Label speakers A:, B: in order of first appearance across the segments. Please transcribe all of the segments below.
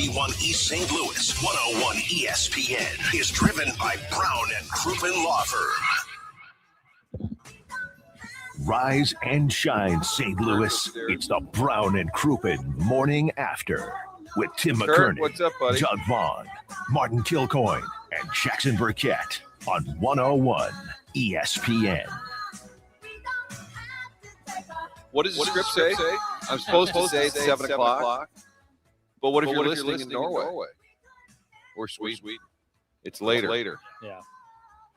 A: 51 East St. Louis, 101 ESPN is driven by Brown and Crouppen Law Firm. Rise and shine, St. Louis. It's the Brown and Crouppen Morning After with Tim McKernan,
B: what's up, buddy?
A: Doug Vaughn, Martin Kilcoyne, and Jackson Burkett on 101 ESPN.
B: What does the script say? I'm supposed to say it's 7 o'clock. But what if you're listening in Norway? Or Sweden? It's later.
C: Yeah.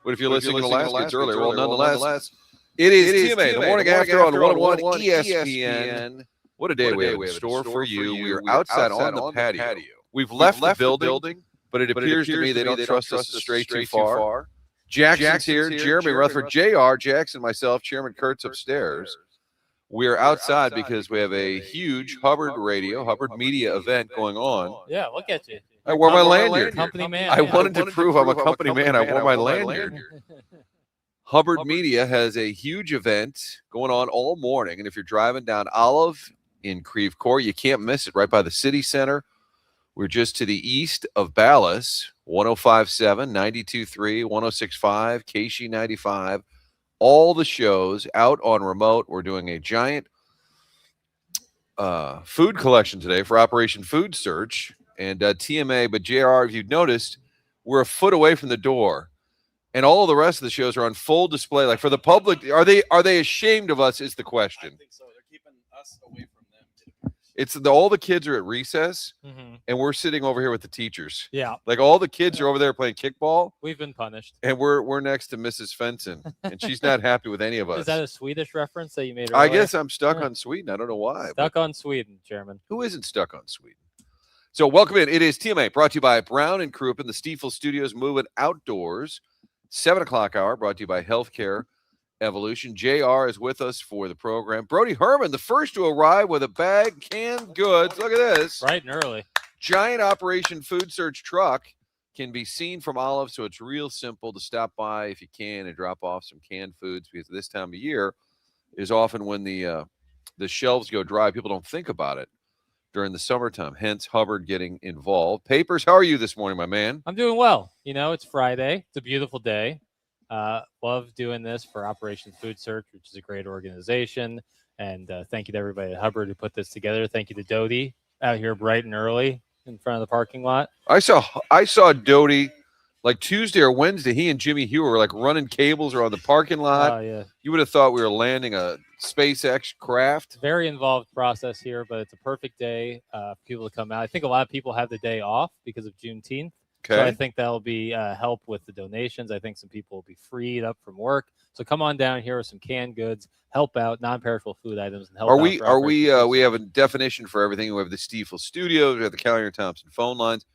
B: What if you're listening in Alaska? It's earlier. Well, nonetheless, it is TMA, the morning after on 101 ESPN. What a day we have in store for you. We are outside on the patio. We've left the building, but it appears to me they don't trust us to stray too far. Jackson's here, Jeremy Rutherford, JR, Jackson, myself, Chairman Kurtz upstairs. We are outside because we have a huge Hubbard Media event going on.
C: Yeah, look at you.
B: I wore my lanyard.
C: Company man.
B: I wanted to prove I'm a company man. I wore my lanyard. Hubbard Media has a huge event going on all morning. And if you're driving down Olive in Creve Coeur, you can't miss it, right by the city center. We're just to the east of Ballas, 105.7, 92.3, 106.5, KC 95. All the shows out on remote. We're doing a giant food collection today for Operation Food Search and TMA. But JR, if you've noticed, we're a foot away from the door, and all the rest of the shows are on full display. Like for the public, are they ashamed of us? Is the question.
D: I think so. They're keeping us away from them.
B: It's all the kids are at recess, and we're sitting over here with the teachers.
C: Yeah.
B: Like all the kids are over there playing kickball.
C: We've been punished.
B: And we're next to Mrs. Fenton, and she's not happy with any of us.
C: Is that a Swedish reference that you made earlier?
B: I guess I'm stuck on Sweden. I don't know why.
C: Stuck on Sweden, Chairman.
B: Who isn't stuck on Sweden? So welcome in. It is TMA, brought to you by Brown and Crouppen, the Stiefel Studios moving outdoors. 7 o'clock hour, brought to you by Healthcare Evolution. JR is with us for the program. Brody Herman, the first to arrive with a bag, canned goods. Look at this.
C: Bright and early.
B: Giant Operation Food Search truck can be seen from Olive, so it's real simple to stop by if you can and drop off some canned foods, because this time of year is often when the shelves go dry. People don't think about it during the summertime, hence Hubbard getting involved. Papers, how are you this morning, my man?
C: I'm doing well. You know, it's Friday. It's a beautiful day. Love doing this for Operation Food Search, which is a great organization. And thank you to everybody at Hubbard who put this together. Thank you to Doty out here bright and early in front of the parking lot.
B: I saw Doty like Tuesday or Wednesday. He and Jimmy Hugh were like running cables around the parking lot.
C: Oh, yeah.
B: You would have thought we were landing a SpaceX craft.
C: Very involved process here, but it's a perfect day for people to come out. I think a lot of people have the day off because of Juneteenth.
B: Okay.
C: So I think that'll be help with the donations. I think some people will be freed up from work. So come on down here with some canned goods, help out non-perishable food items, and help. We
B: have a definition for everything. We have the Stiefel Studios, we have the Callier Thompson phone lines.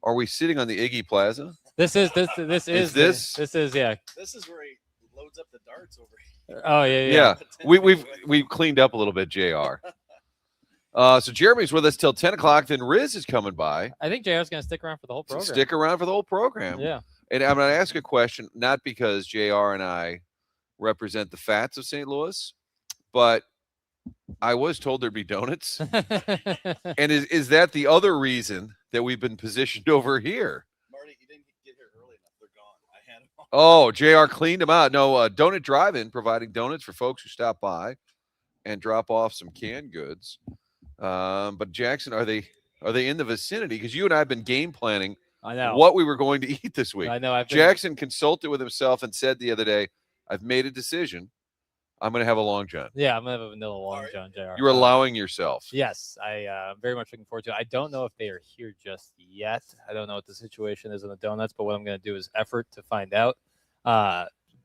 B: Are we sitting on the Iggy Plaza?
C: This is yeah.
D: This is where he loads up the darts over here.
C: Oh yeah.
B: We've cleaned up a little bit, JR. So Jeremy's with us till 10 o'clock. Then Riz is coming by.
C: I think JR's going to stick around for the whole program.
B: Stick around for the whole program.
C: Yeah.
B: And I'm going to ask a question, not because JR and I represent the fats of St. Louis, but I was told there'd be donuts. And is that the other reason that we've been positioned over here?
D: Marty, you didn't get here early enough. They're gone. I had them all.
B: Oh, JR cleaned them out. No, Donut Drive-In providing donuts for folks who stop by and drop off some canned goods. But Jackson, are they in the vicinity? Because you and I have been game planning what we were going to eat this week.
C: I know.
B: Jackson consulted with himself and said the other day, I've made a decision. I'm going to have a Long John.
C: Yeah, I'm going to have a vanilla Long John, JR.
B: You're allowing yourself.
C: Yes, I'm very much looking forward to it. I don't know if they are here just yet. I don't know what the situation is in the donuts, but what I'm going to do is effort to find out.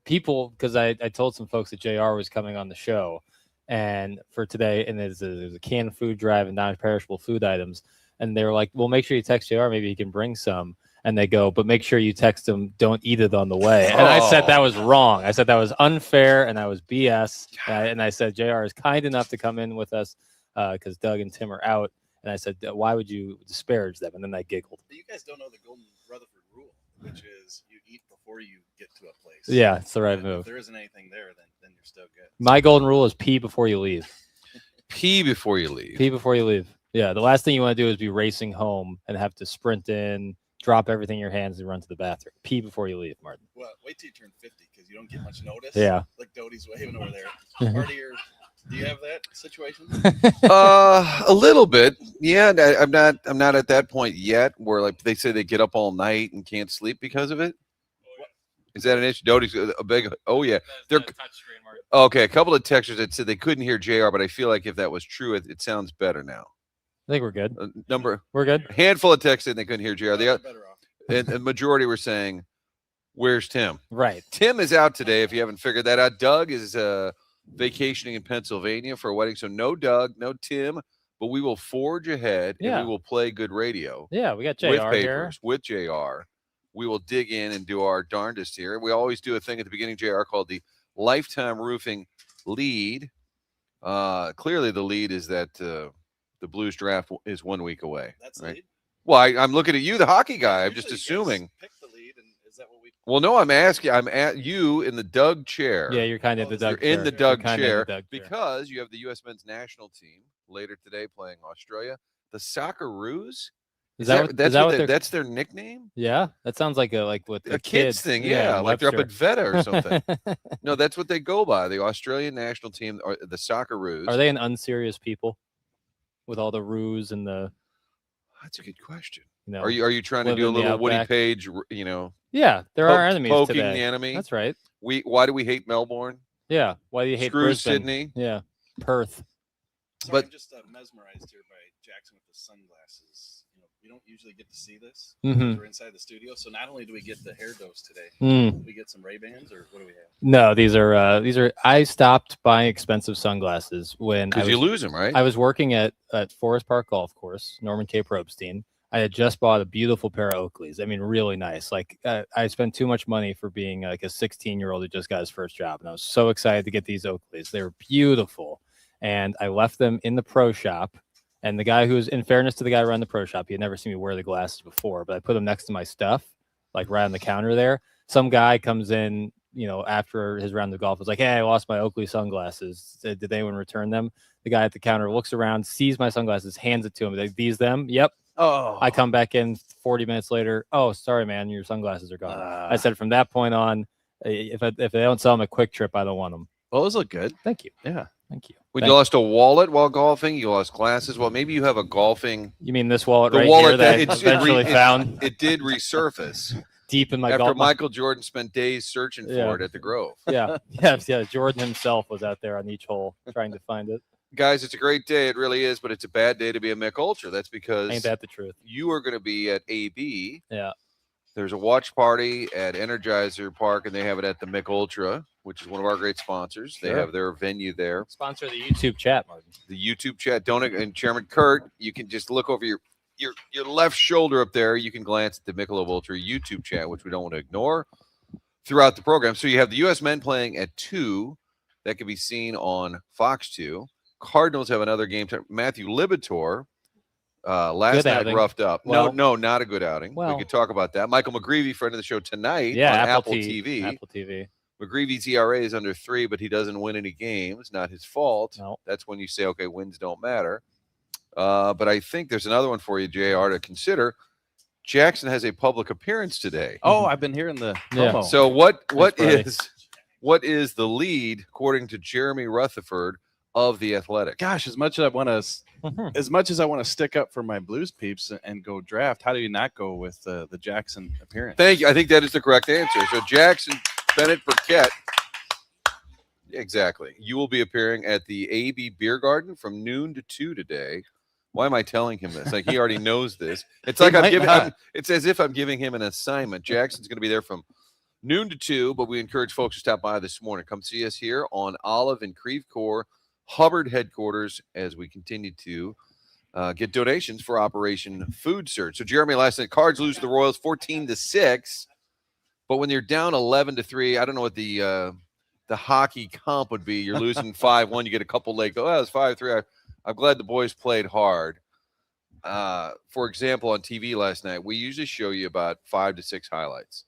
C: People, because I told some folks that JR was coming on the show, and for today, and there's a canned food drive and non-perishable food items, and they were like, well, make sure you text JR, maybe he can bring some. And they go, but make sure you text him, don't eat it on the way. And I said that was wrong. I said that was unfair, and that was BS. And I said, JR is kind enough to come in with us because Doug and Tim are out. And I said, why would you disparage them? And then I giggled.
D: You guys don't know the golden Rutherford rule, which is you eat before you get to a place.
C: Yeah, it's the right move.
D: If there isn't anything there, then you're still good.
C: My golden rule is pee before you leave.
B: Pee before you leave.
C: Pee before you leave. Yeah, the last thing you want to do is be racing home and have to sprint in, drop everything in your hands, and run to the bathroom. Pee before you leave, Martin.
D: Well, wait till you turn 50 because you don't get much notice.
C: Yeah.
D: Like Doty's waving over there. Do you have that situation?
B: A little bit. Yeah, I'm not at that point yet where like they say they get up all night and can't sleep because of it. Is that an issue? Doty's a big. Oh yeah, they're okay. A couple of texters that said they couldn't hear JR, but I feel like if that was true, it sounds better now.
C: I think we're good.
B: We're good. A handful of texts said they couldn't hear JR. And the majority were saying, "Where's Tim?"
C: Right.
B: Tim is out today. If you haven't figured that out, Doug is vacationing in Pennsylvania for a wedding. So no Doug, no Tim, but we will forge ahead and we will play good radio.
C: Yeah, we got JR
B: with papers,
C: here.
B: with JR. We will dig in and do our darndest here. We always do a thing at the beginning, JR, called the Lifetime Roofing Lead. Clearly the lead is that the Blues draft is 1 week away.
D: That's
B: right?
D: Lead?
B: Well, I'm looking at you, the hockey guy. I'm just assuming.
D: Pick the lead, and is that what we?
B: Well, no, I'm asking. I'm at you in the Doug chair.
C: Yeah, you're kind of the Doug
B: chair. In the Doug chair
C: chair
B: because you have the U.S. men's national team later today playing Australia. The Socceroos. That's their nickname?
C: Yeah, that sounds like what the
B: kids thing. Yeah, like they're up at Veta or something. No, that's what they go by. The Australian national team, or the Socceroos.
C: Are they an unserious people with all the ruse and the?
B: That's a good question.
C: You know,
B: are you trying to do a little Woody Page?
C: Yeah, there are enemies
B: poking
C: today.
B: The enemy.
C: That's right.
B: Why do we hate Melbourne?
C: Yeah, why do you hate Brisbane?
B: Sydney?
C: Yeah, Perth.
D: Sorry, I'm just mesmerized here by Jackson with the sunglasses. We don't usually get to see this. We're inside the studio, so not only do we get the hair dose today, we get some Ray-Bans, or what do we have?
C: No, these are. I stopped buying expensive sunglasses when
B: because you lose them, right?
C: I was working at Forest Park Golf Course, Norman Cape Robestein. I had just bought a beautiful pair of Oakleys. I mean, really nice. Like I spent too much money for being like a 16-year-old who just got his first job, and I was so excited to get these Oakleys. They were beautiful, and I left them in the pro shop. And the guy who's, in fairness to the guy around the pro shop, he had never seen me wear the glasses before, but I put them next to my stuff, like right on the counter there. Some guy comes in, after his round of golf, was like, "Hey, I lost my Oakley sunglasses. Did anyone return them?" The guy at the counter looks around, sees my sunglasses, hands it to him. Like, "These them?" "Yep."
B: Oh.
C: I come back in 40 minutes later. "Oh, sorry, man, your sunglasses are gone." I said, from that point on, if they don't sell them at Quick Trip, I don't want them.
B: Well, those look good.
C: Thank you.
B: Yeah.
C: Thank you.
B: When you lost a wallet while golfing, you lost glasses. Well, maybe you have a golfing.
C: You mean this wallet
B: the
C: right
B: wallet
C: here that I eventually found?
B: It did resurface.
C: Deep in my
B: after
C: golf.
B: Michael Jordan spent days searching for it at the Grove.
C: Yeah. Jordan himself was out there on each hole trying to find it.
B: Guys, it's a great day. It really is, but it's a bad day to be a Mick Ultra. That's because
C: ain't that the truth?
B: You are going to be at AB.
C: Yeah.
B: There's a watch party at Energizer Park, and they have it at the Mick Ultra, which is one of our great sponsors. Sure. They have their venue there.
C: Sponsor the YouTube chat, Martin.
B: The YouTube chat. And Chairman Kurt, you can just look over your left shoulder up there. You can glance at the Michelob Ultra YouTube chat, which we don't want to ignore throughout the program. So you have the U.S. men playing at 2. That can be seen on Fox 2. Cardinals have another game. Matthew Libator. Last night roughed up.
C: Well,
B: no, not a good outing.
C: Well,
B: we could talk about that. Michael McGreevy, friend of the show tonight on Apple TV.
C: Apple TV.
B: McGreevy's ERA is under 3, but he doesn't win any games. Not his fault.
C: No.
B: That's when you say, okay, wins don't matter. But I think there's another one for you, JR, to consider. Jackson has a public appearance today.
E: Oh, I've been hearing the promo.
B: So what is the lead, according to Jeremy Rutherford, of the Athletic?
E: Gosh, as much as I want to stick up for my Blues peeps and go draft, how do you not go with the Jackson appearance?
B: Thank you. I think that is the correct answer. So Jackson Bennett Burkett. Exactly. You will be appearing at the AB Beer Garden from noon to 2 today. Why am I telling him this? Like he already knows this. It's like it's as if I'm giving him an assignment. Jackson's going to be there from noon to 2, but we encourage folks to stop by this morning. Come see us here on Olive and Creve Coeur, Hubbard headquarters, as we continue to get donations for Operation Food Surge. So Jeremy, last night, Cards lose to the Royals 14-6, but when you're down 11-3, I don't know what the hockey comp would be. You're losing 5-1, you get a couple late go. Oh, it's 5-3. I'm glad the boys played hard. For example, on TV last night, we usually show you about 5 to 6 highlights.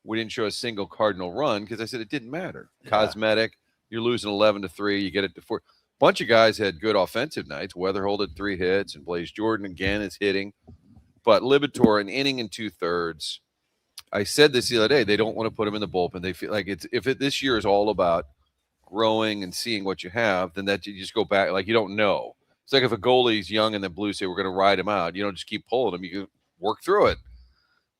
B: We didn't show a single Cardinal run because I said it didn't matter. Yeah. Cosmetic. You're losing 11-3. You get it to 4. bunch of guys had good offensive nights. Weatherhold had 3 hits, and Blaze Jordan again is hitting. But Libator, an inning and 2/3. I said this the other day. They don't want to put him in the bullpen. They feel like this year is all about growing and seeing what you have, then that you just go back like you don't know. It's like if a goalie's young and the Blues say we're going to ride him out, you don't just keep pulling him. You can work through it.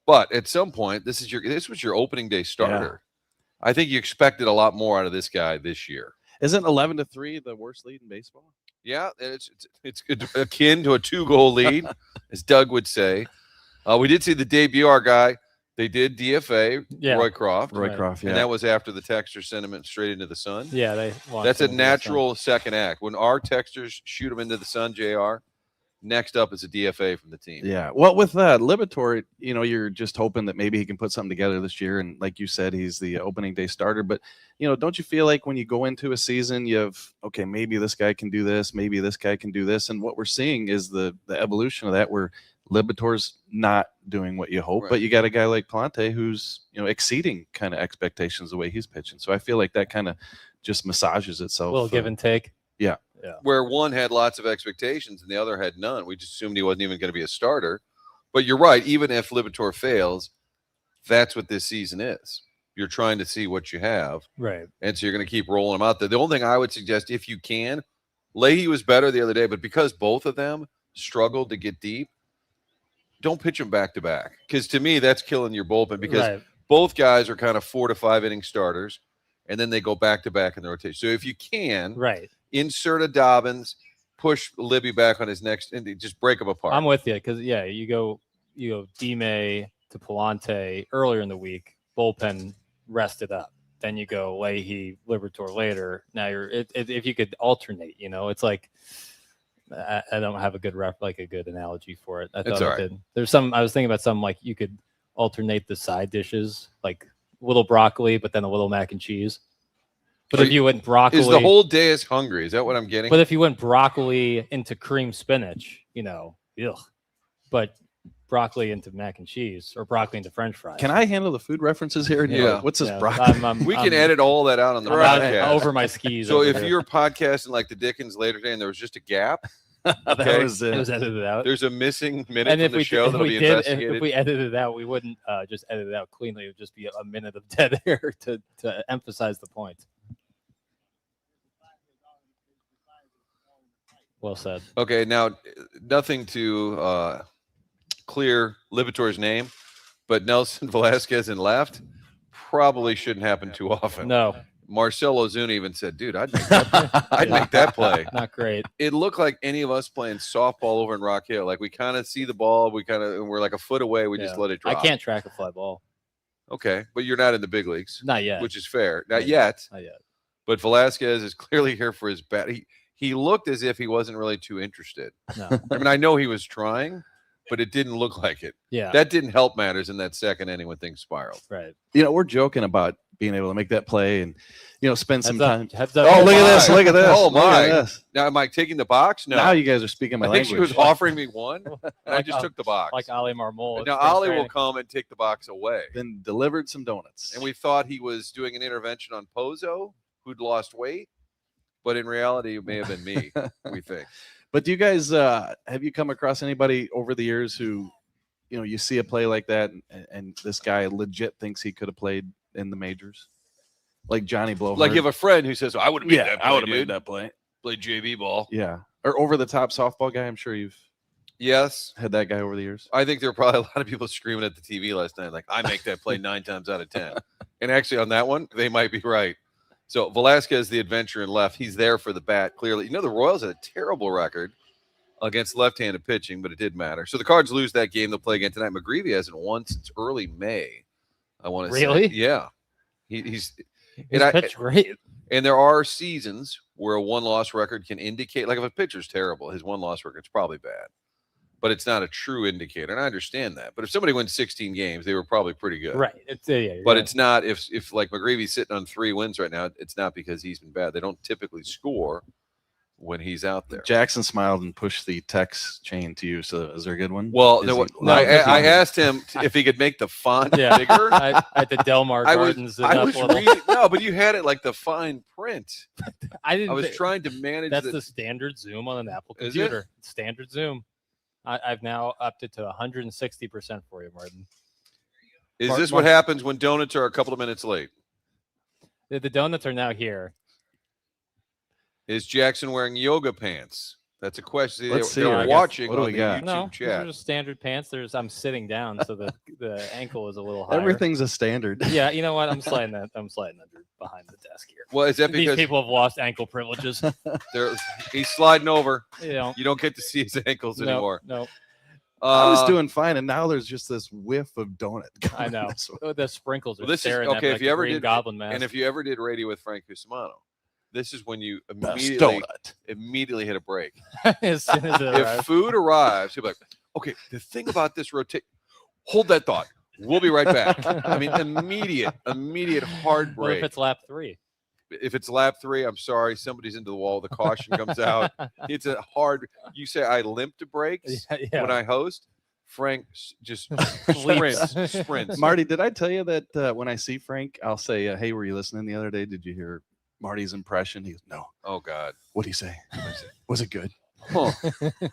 B: But at some point, this was your opening day starter. Yeah. I think you expected a lot more out of this guy this year.
E: Isn't 11-3 the worst lead in baseball?
B: Yeah, it's akin to a 2-goal lead, as Doug would say. We did see the debut, our guy. They did DFA Roy Croft.
E: Roy Croft, yeah.
B: And that was after the texter sent him straight into the sun.
C: Yeah,
B: that's a natural second act. When our texters shoot him into the sun, JR, next up is a DFA from the team.
E: Yeah. Well, with Libator, you're just hoping that maybe he can put something together this year. And like you said, he's the opening day starter. But, don't you feel like when you go into a season, you have, okay, maybe this guy can do this, maybe this guy can do this. And what we're seeing is the evolution of that, where Libator's not doing what you hope, but you got a guy like Palante who's, exceeding kind of expectations the way he's pitching. So I feel like that kind of just massages itself.
C: A little give and take.
E: Yeah.
B: Where one had lots of expectations and the other had none. We just assumed he wasn't even going to be a starter. But you're right. Even if Libator fails, that's what this season is. You're trying to see what you have.
C: Right.
B: And so you're going to keep rolling them out there. The only thing I would suggest, if you can, Leahy was better the other day, but because both of them struggled to get deep, don't pitch them back to back, because to me that's killing your bullpen, because both guys are kind of 4 to 5 inning starters, and then they go back to back in the rotation. So if you can, insert a Dobbins, push Libby back on his next, and just break them apart.
C: I'm with you, because you go D-May to Palante earlier in the week, bullpen rested up. Then you go Leahy, Libator later. Now if you could alternate, it's like. I don't have a good analogy for it. I thought I did. There's I was thinking about some like you could alternate the side dishes, like a little broccoli, but then a little mac and cheese. But if you went broccoli,
B: is the whole day is hungry? Is that what I'm getting?
C: But if you went broccoli into cream spinach, but broccoli into mac and cheese or broccoli into French fries.
E: Can I handle the food references here?
B: Yeah.
E: What's this broccoli?
B: We can edit all that out on the podcast.
C: Over my skis.
B: So if you're podcasting like the Dickens later today and there was just a gap,
E: that was
C: it was edited out.
B: There's a missing minute from the show that'll be investigated.
C: If we edited it out, we wouldn't just edit it out cleanly. It would just be a minute of dead air to emphasize the point. Well said.
B: Okay, now nothing to clear Libator's name, but Nelson Velasquez in left probably shouldn't happen too often.
C: No.
B: Marcell Ozuna even said, dude, I'd make that play.
C: Not great.
B: It looked like any of us playing softball over in Rock Hill. Like we kind of see the ball, we're like a foot away, we just let it drop.
C: I can't track a fly ball.
B: Okay, but you're not in the big leagues.
C: Not yet.
B: Which is fair. Not yet.
C: Not yet.
B: But Velasquez is clearly here for his bat. He looked as if he wasn't really too interested.
C: No.
B: I mean, I know he was trying, but it didn't look like it.
C: Yeah.
B: That didn't help matters in that second inning when things spiraled.
C: Right.
E: We're joking about being able to make that play and, spend some time.
C: Heads
E: up.
C: Oh,
E: look at this. Look at this.
B: Oh, my.
E: This.
B: Now, am I taking the box? No.
E: Now you guys are speaking my language.
B: I think she was offering me one, and I just took the box.
C: Like Ali Marmol.
B: Now, Ali will come and take the box away.
E: Then delivered some donuts.
B: And we thought he was doing an intervention on Pozo, who'd lost weight. But in reality, it may have been me, we think.
E: But do you guys, have you come across anybody over the years who, you see a play like that and this guy legit thinks he could have played in the majors? Like Johnny Blowhard.
B: Like you have a friend who says, I would have made that play,
E: I would have made that play.
B: Played JV ball.
E: Yeah. Or over-the-top softball guy. I'm sure you've had that guy over the years.
B: I think there were probably a lot of people screaming at the TV last night, like, I make that play 9 times out of 10. And actually on that one, they might be right. So Velasquez, the adventurer in left, he's there for the bat, clearly. The Royals had a terrible record against left-handed pitching, but it did matter. So the Cards lose that game. They'll play again tonight. McGreevy hasn't won since early May, I want to say.
C: Really?
B: Yeah. He's
C: pitched great.
B: And there are seasons where a one-loss record can indicate, like if a pitcher's terrible, his one-loss record's probably bad. But it's not a true indicator, and I understand that. But if somebody wins 16 games, they were probably pretty good.
C: Right.
B: But it's not, if like McGreevy's sitting on 3 wins right now, it's not because he's been bad. They don't typically score when he's out there.
E: Jackson smiled and pushed the text chain to you. So is there a good one?
B: Well, I
E: I
B: asked him if he could make the font bigger.
C: At the Delmar Gardens.
B: But you had it like the fine print.
C: I
B: was trying to manage.
C: That's the standard zoom on an Apple computer. Standard zoom. I've now upped it to 160% for you, Martin.
B: Is this what happens when donuts are a couple of minutes late?
C: The donuts are now here.
B: Is Jackson wearing yoga pants? That's a question.
E: Let's see.
B: They're watching on the
C: YouTube
B: chat.
C: These are just standard pants. I'm sitting down, so the ankle is a little higher.
E: Everything's a standard.
C: Yeah, you know what? I'm sliding under behind the desk here.
B: Well, is that because
C: these people have lost ankle privileges?
B: He's sliding over.
C: You
B: don't get to see his ankles anymore.
C: No.
E: I was doing fine, and now there's just this whiff of donut.
C: I know. The sprinkles are
B: this is
C: staring
B: okay.
C: at me
B: If
C: like
B: you ever
C: Green
B: did
C: Goblin mask.
B: And if you ever did radio with Frank Cusimano, this is when you immediately hit a break.
C: As soon as
B: if food arrives, you'll be like, okay, the thing about this rotate, hold that thought. We'll be right back. I mean, immediate hard break.
C: What if it's lap 3?
B: If it's lap 3, I'm sorry, somebody's into the wall. The caution comes out. It's a hard. You say I limp to breaks when I host. Frank just sprints.
E: Marty, did I tell you that when I see Frank, I'll say, "Hey, were you listening the other day? Did you hear Marty's impression?" He goes, "No."
B: Oh God.
E: What do you say? Was it good?
B: Huh.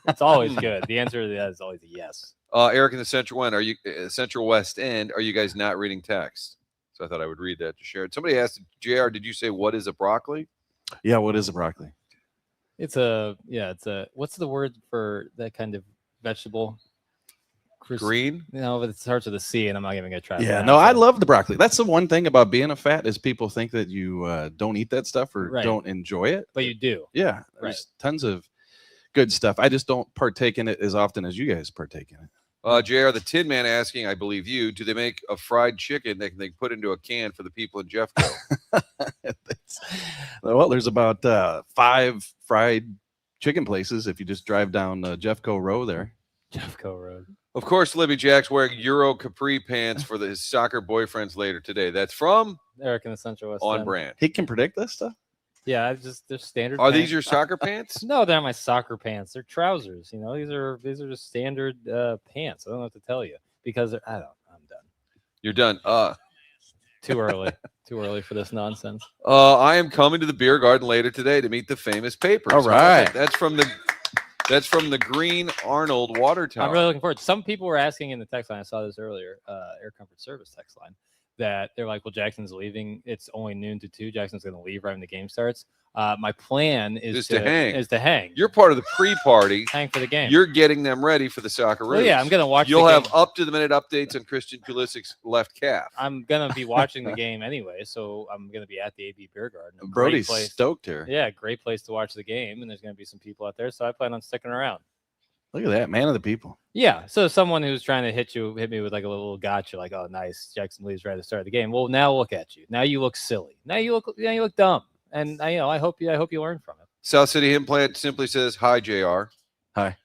C: It's always good. The answer to that is always a yes.
B: Eric in the Central West End, are you guys not reading text? So I thought I would read that to share it. Somebody asked, JR, did you say what is a broccoli?
E: Yeah, what is a broccoli?
C: It's a what's the word for that kind of vegetable?
B: Green?
C: No, but it starts with a C, and I'm not even gonna try.
E: Yeah, no, I love the broccoli. That's the one thing about being a fat is people think that you don't eat that stuff or don't enjoy it,
C: but you do.
E: Yeah, there's tons of good stuff. I just don't partake in it as often as you guys partake in it.
B: JR, the Tin Man asking, I believe you, do they make a fried chicken that they put into a can for the people in Jeffco?
E: Well, there's about 5 fried chicken places if you just drive down Jeffco Row there.
C: Jeffco Road.
B: Of course, Libby Jack's wearing Euro capri pants for his soccer boyfriends later today. That's from
C: Eric in the Central West
B: On
C: End.
B: brand.
E: He can predict this stuff?
C: Yeah, they're standard.
B: Are
C: pants.
B: these your soccer pants?
C: No, they're not my soccer pants. They're trousers. You know, these are just standard pants. I don't know what to tell you because I'm done.
B: You're done.
C: Too early. Too early for this nonsense.
B: I am coming to the beer garden later today to meet the famous papers.
E: All right.
B: That's from the Green Arnold water tower.
C: I'm really looking forward. Some people were asking in the text line. I saw this earlier. Air Comfort Service text line. That they're like, well, Jackson's leaving. It's only noon to 2. Jackson's going to leave right when the game starts. My plan is to hang.
B: You're part of the pre-party.
C: Hang for the game.
B: You're getting them ready for the soccer room.
C: Well, yeah, I'm going to watch.
B: You'll have up-to-the-minute updates on Christian Pulisic's left calf.
C: I'm going to be watching the game anyway, so I'm going to be at the AB Beer Garden.
E: Brody's stoked here.
C: Yeah, great place to watch the game, and there's going to be some people out there, so I plan on sticking around.
E: Look at that, man of the people.
C: Yeah, so someone who's trying to hit me with like a little gotcha, like, oh, nice, Jackson leaves right at the start of the game. Well, now look at you. Now you look silly. Now you look dumb. And I hope you learn from it.
B: South City Implant simply says, "Hi, JR."
E: Hi.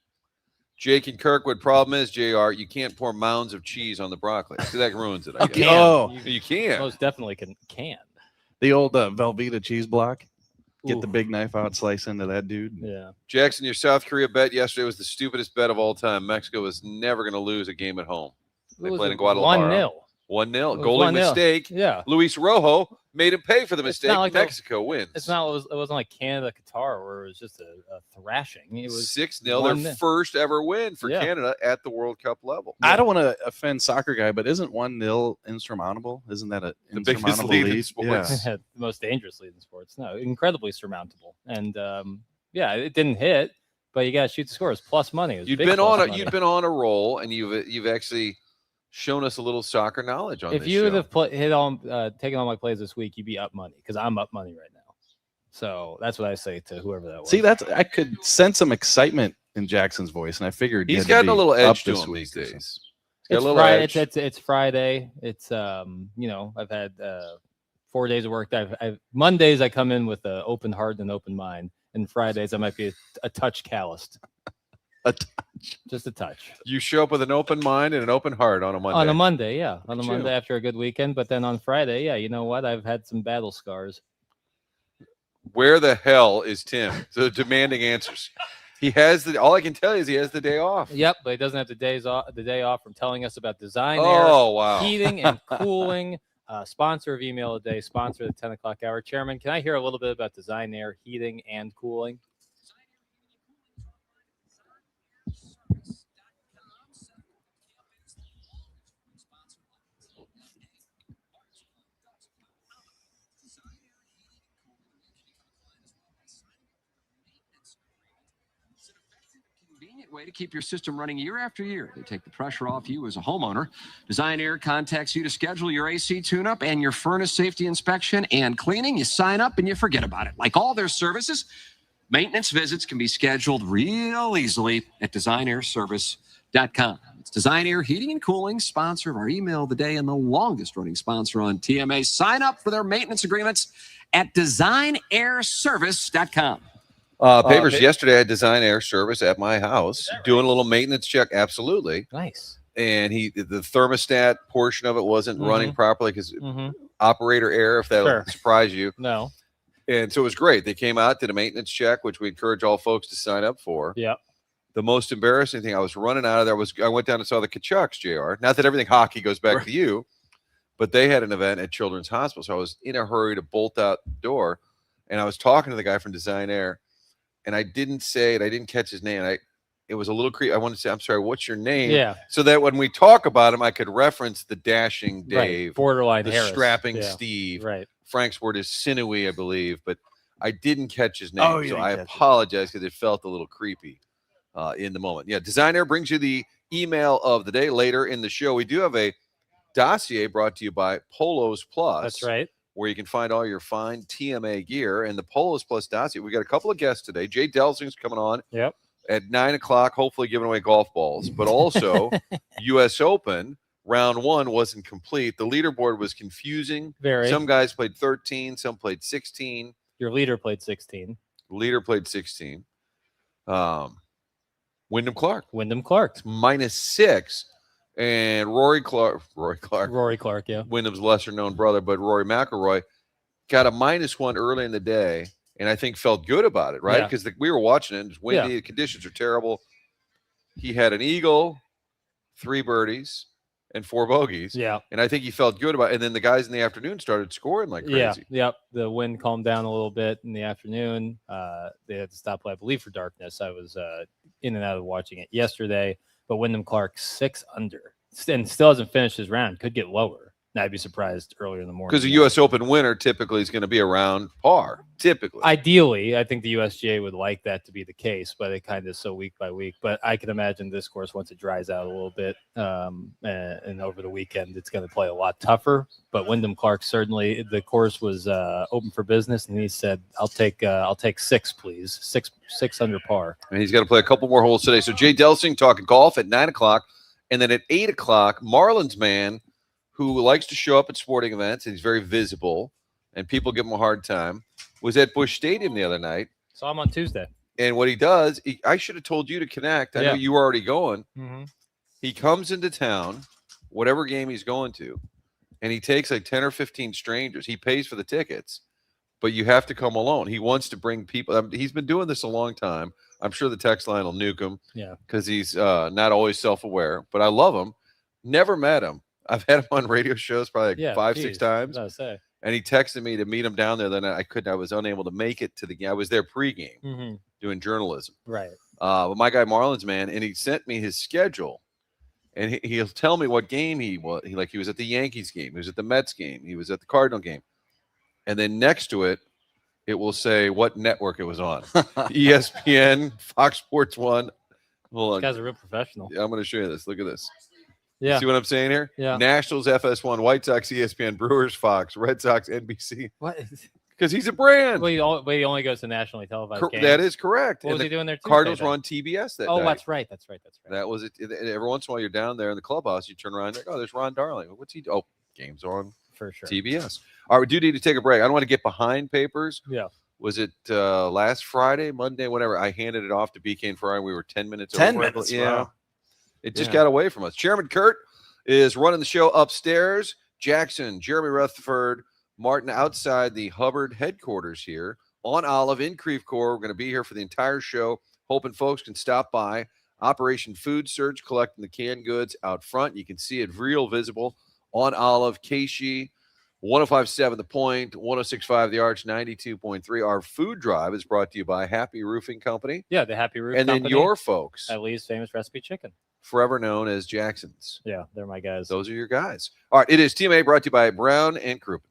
B: Jake and Kirkwood. Problem is, JR, you can't pour mounds of cheese on the broccoli. So that ruins it. I guess.
E: Oh,
B: you can.
C: Most definitely can.
E: The old Velveeta cheese block. Get the big knife out, slice into that dude.
C: Yeah.
B: Jackson, your South Korea bet yesterday was the stupidest bet of all time. Mexico was never going to lose a game at home. They played in Guadalajara.
C: 1-0.
B: 1-0. Goalie mistake.
C: Yeah.
B: Luis Rojo made him pay for the mistake.
C: Like
B: Mexico wins.
C: It wasn't like Canada, Qatar, where it was just a thrashing. It was
B: 6-0. Their first ever win for Canada at the World Cup level.
E: I don't want to offend soccer guy, but isn't 1-0 insurmountable? Isn't that the
B: biggest lead in sports?
C: Yeah. The most dangerous lead in sports. No, incredibly surmountable. And it didn't hit, but you got to shoot the scores. Plus money.
B: You'd been on a roll, and you've actually shown us a little soccer knowledge on this show.
C: If you would have taken all my plays this week, you'd be up money because I'm up money right now. So that's what I say to whoever that was.
E: See, I could sense some excitement in Jackson's voice, and I figured
B: he's gotten a little edge to him these days.
C: It's Friday. It's Friday. It's I've had 4 days of work. Mondays I come in with an open heart and an open mind, and Fridays I might be a touch calloused.
E: A touch.
C: Just a touch.
B: You show up with an open mind and an open heart on a Monday.
C: On a Monday, yeah. On a Monday after a good weekend. But then on Friday, yeah, you know what? I've had some battle scars.
B: Where the hell is Tim? So demanding answers. He has all I can tell you is he has the day off.
C: Yep, but he doesn't have the day off from telling us about Design
B: Oh, wow.
C: Heating and Cooling, sponsor of Email a Day, sponsor of the 10 o'clock hour. Chairman, can I hear a little bit about Design Air Heating and Cooling?
F: Way to keep your system running year after year. They take the pressure off you as a homeowner. Design Air contacts you to schedule your AC tune-up and your furnace safety inspection and cleaning. You sign up and you forget about it. Like all their services, maintenance visits can be scheduled real easily at designairservice.com. It's Design Air Heating and Cooling, sponsor of our Email of the Day and the longest-running sponsor on TMA. Sign up for their maintenance agreements at designairservice.com.
B: Papers yesterday, I had Design Air Service at my house, doing a little maintenance check. Absolutely.
C: Nice.
B: And the thermostat portion of it wasn't running properly because operator error, if that'll surprise you.
C: No.
B: And so it was great. They came out, did a maintenance check, which we encourage all folks to sign up for.
C: Yeah.
B: The most embarrassing thing, I was running out of there, I went down and saw the Kachucks, JR. Not that everything hockey goes back to you, but they had an event at Children's Hospital. So I was in a hurry to bolt out the door. And I was talking to the guy from Design Air. And I didn't say it. I didn't catch his name. It was a little creepy. I wanted to say, I'm sorry, what's your name?
C: Yeah.
B: So that when we talk about him, I could reference the dashing Dave,
C: right. Borderline
B: the
C: Harris.
B: strapping Steve.
C: Right.
B: Frank's word is sinewy, I believe, but I didn't catch his name. So I apologize because it felt a little creepy in the moment. Yeah. Design Air brings you the email of the day later in the show. We do have a dossier brought to you by Polos Plus.
C: That's right.
B: Where you can find all your fine TMA gear and the Polos Plus dossier. We got a couple of guests today. Jay Delsing's coming on at 9 o'clock, hopefully giving away golf balls, but also U.S. Open round 1 wasn't complete. The leaderboard was confusing.
C: Very.
B: Some guys played 13, some played 16.
C: Your leader played 16.
B: Leader played 16. Wyndham Clark.
C: It's
B: -6. And Rory Clark,
C: yeah.
B: Wyndham's lesser-known brother, but Rory McIlroy got a -1 early in the day, and I think felt good about it, right? Because we were watching it, and it's windy, the conditions are terrible. He had an eagle, 3 birdies, and 4 bogeys.
C: Yeah.
B: And I think he felt good about it. And then the guys in the afternoon started scoring like crazy.
C: Yeah. Yep. The wind calmed down a little bit in the afternoon. They had to stop play, I believe, for darkness. I was in and out of watching it yesterday. But Wyndham Clark 6 under and still hasn't finished his round. Could get lower. Now, I'd be surprised earlier in the morning.
B: Because the U.S. Open winner typically is going to be around par, typically.
C: Ideally, I think the USGA would like that to be the case, but it kind of is so week by week. But I can imagine this course, once it dries out a little bit and over the weekend, it's going to play a lot tougher. But Wyndham Clark, certainly, the course was open for business, and he said, I'll take 6, please. 6 under par.
B: And he's got to play a couple more holes today. So Jay Delsing talking golf at 9 o'clock. And then at 8 o'clock, Marlins Man, who likes to show up at sporting events, and he's very visible, and people give him a hard time, was at Busch Stadium the other night.
C: Saw him on Tuesday.
B: And what he does, I should have told you to connect. I know you were already going.
C: Mm-hmm.
B: He comes into town, whatever game he's going to, and he takes like 10 or 15 strangers. He pays for the tickets, but you have to come alone. He wants to bring people. He's been doing this a long time. I'm sure the text line will nuke him because he's not always self-aware, but I love him. Never met him. I've had him on radio shows probably like 5-6 times. And he texted me to meet him down there. Then I was unable to make it to the game. I was there pregame doing journalism.
C: Right.
B: But my guy Marlins Man, and he sent me his schedule. And he'll tell me what game he was. He was at the Yankees game. He was at the Mets game. He was at the Cardinal game. And then next to it, it will say what network it was on. ESPN, Fox Sports 1. Hold on.
C: This guy's a real professional.
B: Yeah, I'm going to show you this. Look at this.
C: Yeah.
B: See what I'm saying here?
C: Yeah.
B: Nationals, FS1, White Sox, ESPN, Brewers, Fox, Red Sox, NBC.
C: What?
B: Because he's a brand.
C: Well, he only goes to nationally televised games.
B: That is correct.
C: What was he doing there?
B: Cardinals were on TBS that night.
C: That's right.
B: That was it. Every once in a while, you're down there in the clubhouse, you turn around and oh, there's Ron Darling. What's he do? Oh, game's on
C: for sure.
B: TBS. All right, we do need to take a break. I don't want to get behind Papers.
C: Yeah.
B: Was it last Friday, Monday, whatever? I handed it off to BK and Ferrari. We were 10 minutes over.
E: 10 minutes.
B: Yeah.
E: Wow.
B: It just got away from us. Chairman Kurt is running the show upstairs. Jackson, Jeremy Rutherford, Martin outside the Hubbard headquarters here on Olive in Creve Coeur. We're going to be here for the entire show, hoping folks can stop by. Operation Food Surge, collecting the canned goods out front. You can see it real visible on Olive, Keishi, 105.7 The Point, 106.5 The Arch, 92.3. Our food drive is brought to you by Happy Roofing Company.
C: Yeah, the Happy Roof
B: And
C: Company.
B: then your folks,
C: At least famous recipe chicken.
B: forever known as Jackson's.
C: Yeah, they're my guys.
B: Those are your guys. All right, it is TMA brought to you by Brown and Crouppen.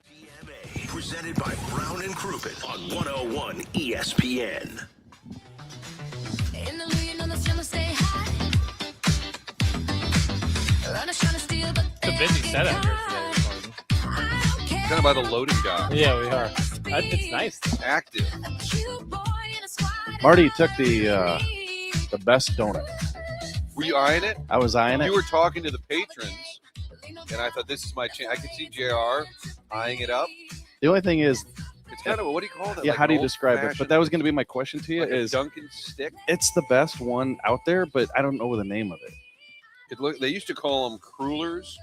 A: TMA, presented by Brown and Crouppen on 101 ESPN.
C: It's a busy setup here today, Martin.
B: Kind of by the loading dock.
C: Yeah, we are. It's nice.
B: Active.
E: Marty took the best donut.
B: Were you eyeing it?
E: I was eyeing it.
B: You were talking to the patrons, and I thought this is my chance. I could see JR eyeing it up.
E: The only thing is,
B: It's kind of what do you call that?
E: yeah,
B: Like
E: how do you
B: an
E: describe it? But
B: old-fashioned,
E: that was going to be my question to you.
B: like a
E: Is
B: Dunkin' stick?
E: it's the best one out there, but I don't know the name of it.
B: They used to call them crullers.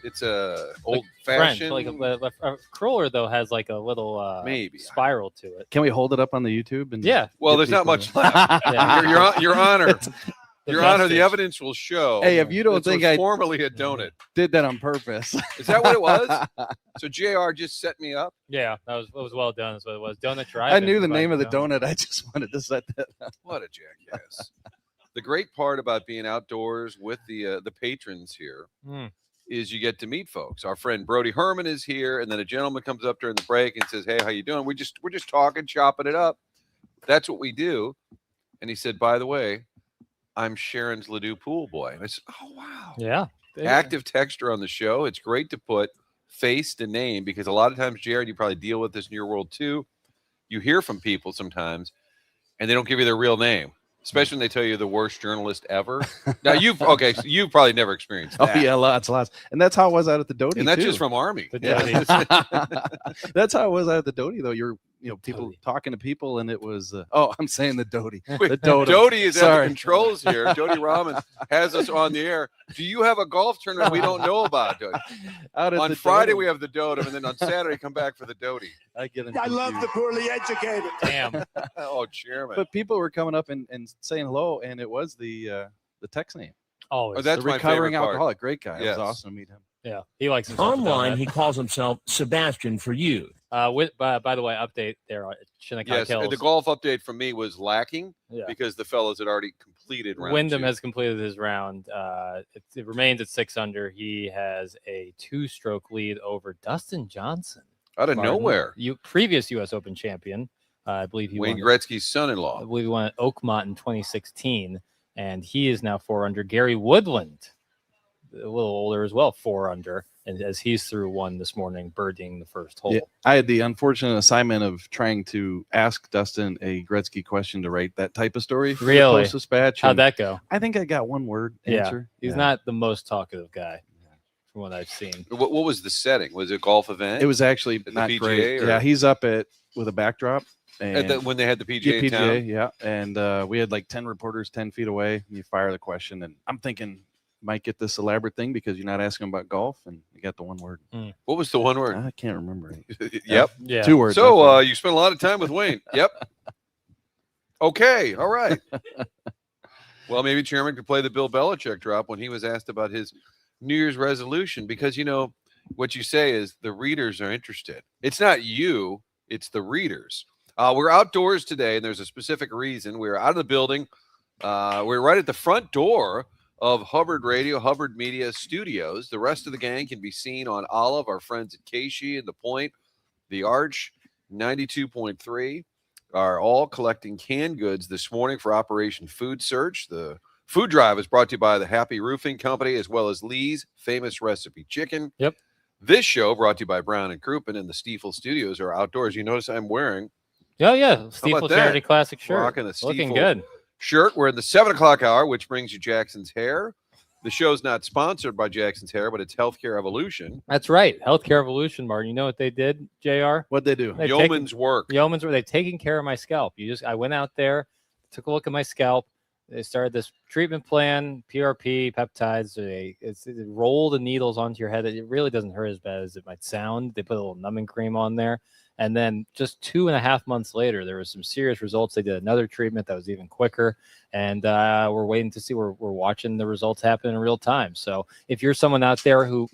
B: It's a old
C: French,
B: fashioned.
C: like a crawler though has like a little
B: Maybe.
C: spiral to it.
E: Can we hold it up on the YouTube? And
C: Yeah.
B: Well, there's not much left. Your Honor. Your Honor, the evidence will show.
E: Hey, if you don't
B: this
E: think
B: was
E: I
B: formerly a donut,
E: did that on purpose.
B: is that what it was? So JR just set me up.
C: Yeah, it was well done. That's what it was. Donut Drive.
E: I knew the name of the donut. I just wanted to set that up.
B: What a jackass! The great part about being outdoors with the patrons here is you get to meet folks. Our friend Brody Herman is here, and then a gentleman comes up during the break and says, "Hey, how you doing?" We're just talking, chopping it up. That's what we do. And he said, "By the way, I'm Sharon's Ladue pool boy." And I said, "Oh wow,
C: Yeah.
B: active texture on the show. It's great to put face to name because a lot of times, Jared, you probably deal with this in your world too. You hear from people sometimes, and they don't give you their real name." Especially when they tell you the worst journalist ever. Now you've probably never experienced that.
E: Oh yeah, lots. And that's how it was out at the Doty.
B: And that's
E: too.
B: just from Army.
E: That's how it was out at the Doty, though. You're people
C: Doty.
E: talking to people, and it was I'm saying the Doty.
B: Wait,
E: The Doty.
B: Doty is at the
E: Sorry.
B: controls here. Doty Rahman has us on the air. Do you have a golf tournament we don't know about, Doty?
E: Out at
B: On
E: the
B: Friday
E: Doty.
B: we have the Dotem, and then on Saturday come back for the Doty.
E: I get them
G: I love the
E: confused.
G: poorly educated.
C: Damn.
B: Oh, Chairman.
E: But people were coming up and saying hello, and it was the text name.
C: Always.
B: Oh, that's
E: the
B: my
E: recovering
B: favorite part.
E: alcoholic. Great guy. It
B: Yes.
E: was awesome to meet him.
C: Yeah. He likes himself.
H: Online, he calls himself Sebastian for you.
C: By the way, update there at Shinnecock
B: Yes,
C: Hills.
B: the golf update from me was lacking
C: Yeah.
B: because the fellas had already completed round
C: Wyndham
B: 2.
C: has completed his round. It remains at 6 under. He has a 2-stroke lead over Dustin Johnson.
B: Out of
C: Martin,
B: nowhere.
C: Previous U.S. Open champion. I believe he
B: Wayne
C: won.
B: Gretzky's
C: I
B: son-in-law.
C: believe he won at Oakmont in 2016, and he is now 4 under. Gary Woodland, a little older as well, 4 under, and as he's through 1 this morning, birdieing the first hole.
E: Yeah, I had the unfortunate assignment of trying to ask Dustin a Gretzky question to write that type of story. For the
C: Really?
E: Post-Dispatch,
C: How'd
E: and
C: that go?
E: I think I got one word
C: Yeah,
E: answer.
C: he's
E: Yeah.
C: not the most talkative guy from what I've seen.
B: What was the setting? Was it a golf event?
E: It was actually
B: the
E: not
B: PGA,
E: great.
B: or-
E: Yeah, he's up with a backdrop. And
B: when they had the PGA in town?
E: yeah. And we had like 10 reporters 10 feet away. And you fire the question, and I'm thinking might get this elaborate thing because you're not asking about golf, and you got the one word.
B: What was the one word?
E: I can't remember it.
B: Yep.
C: Yeah.
E: 2 words.
B: So you spent a lot of time with Wayne. Yep. Okay. All right. Well, maybe Chairman could play the Bill Belichick drop when he was asked about his New Year's resolution, because what you say is the readers are interested. It's not you, it's the readers. We're outdoors today, and there's a specific reason. We're out of the building. We're right at the front door of Hubbard Radio, Hubbard Media Studios. The rest of the gang can be seen on Olive, our friends at Casey and The Point, The Arch, 92.3 are all collecting canned goods this morning for Operation Food Search. The food drive is brought to you by the Happy Roofing Company, as well as Lee's Famous Recipe Chicken.
C: Yep.
B: This show brought to you by Brown and Crouppen, and the Stiefel Studios are outdoors. You notice I'm wearing
C: Oh, yeah. Stiefel
B: that?
C: Charity Classic shirt.
B: Rocking a
C: Looking
B: Stiefel
C: good.
B: shirt. We're in the 7 o'clock hour, which brings you Jackson's Hair. The show's not sponsored by Jackson's Hair, but it's Healthcare Evolution.
C: That's right. Healthcare Evolution, Martin. You know what they did, JR?
E: What'd they do?
C: They've
B: Yeoman's work.
C: Yeoman's were they taking care of my scalp. I went out there, took a look at my scalp. They started this treatment plan, PRP, peptides. They roll the needles onto your head. It really doesn't hurt as bad as it might sound. They put a little numbing cream on there. And then just 2.5 months later, there was some serious results. They did another treatment that was even quicker. And we're waiting to see. We're watching the results happen in real time. So if you're someone out there who,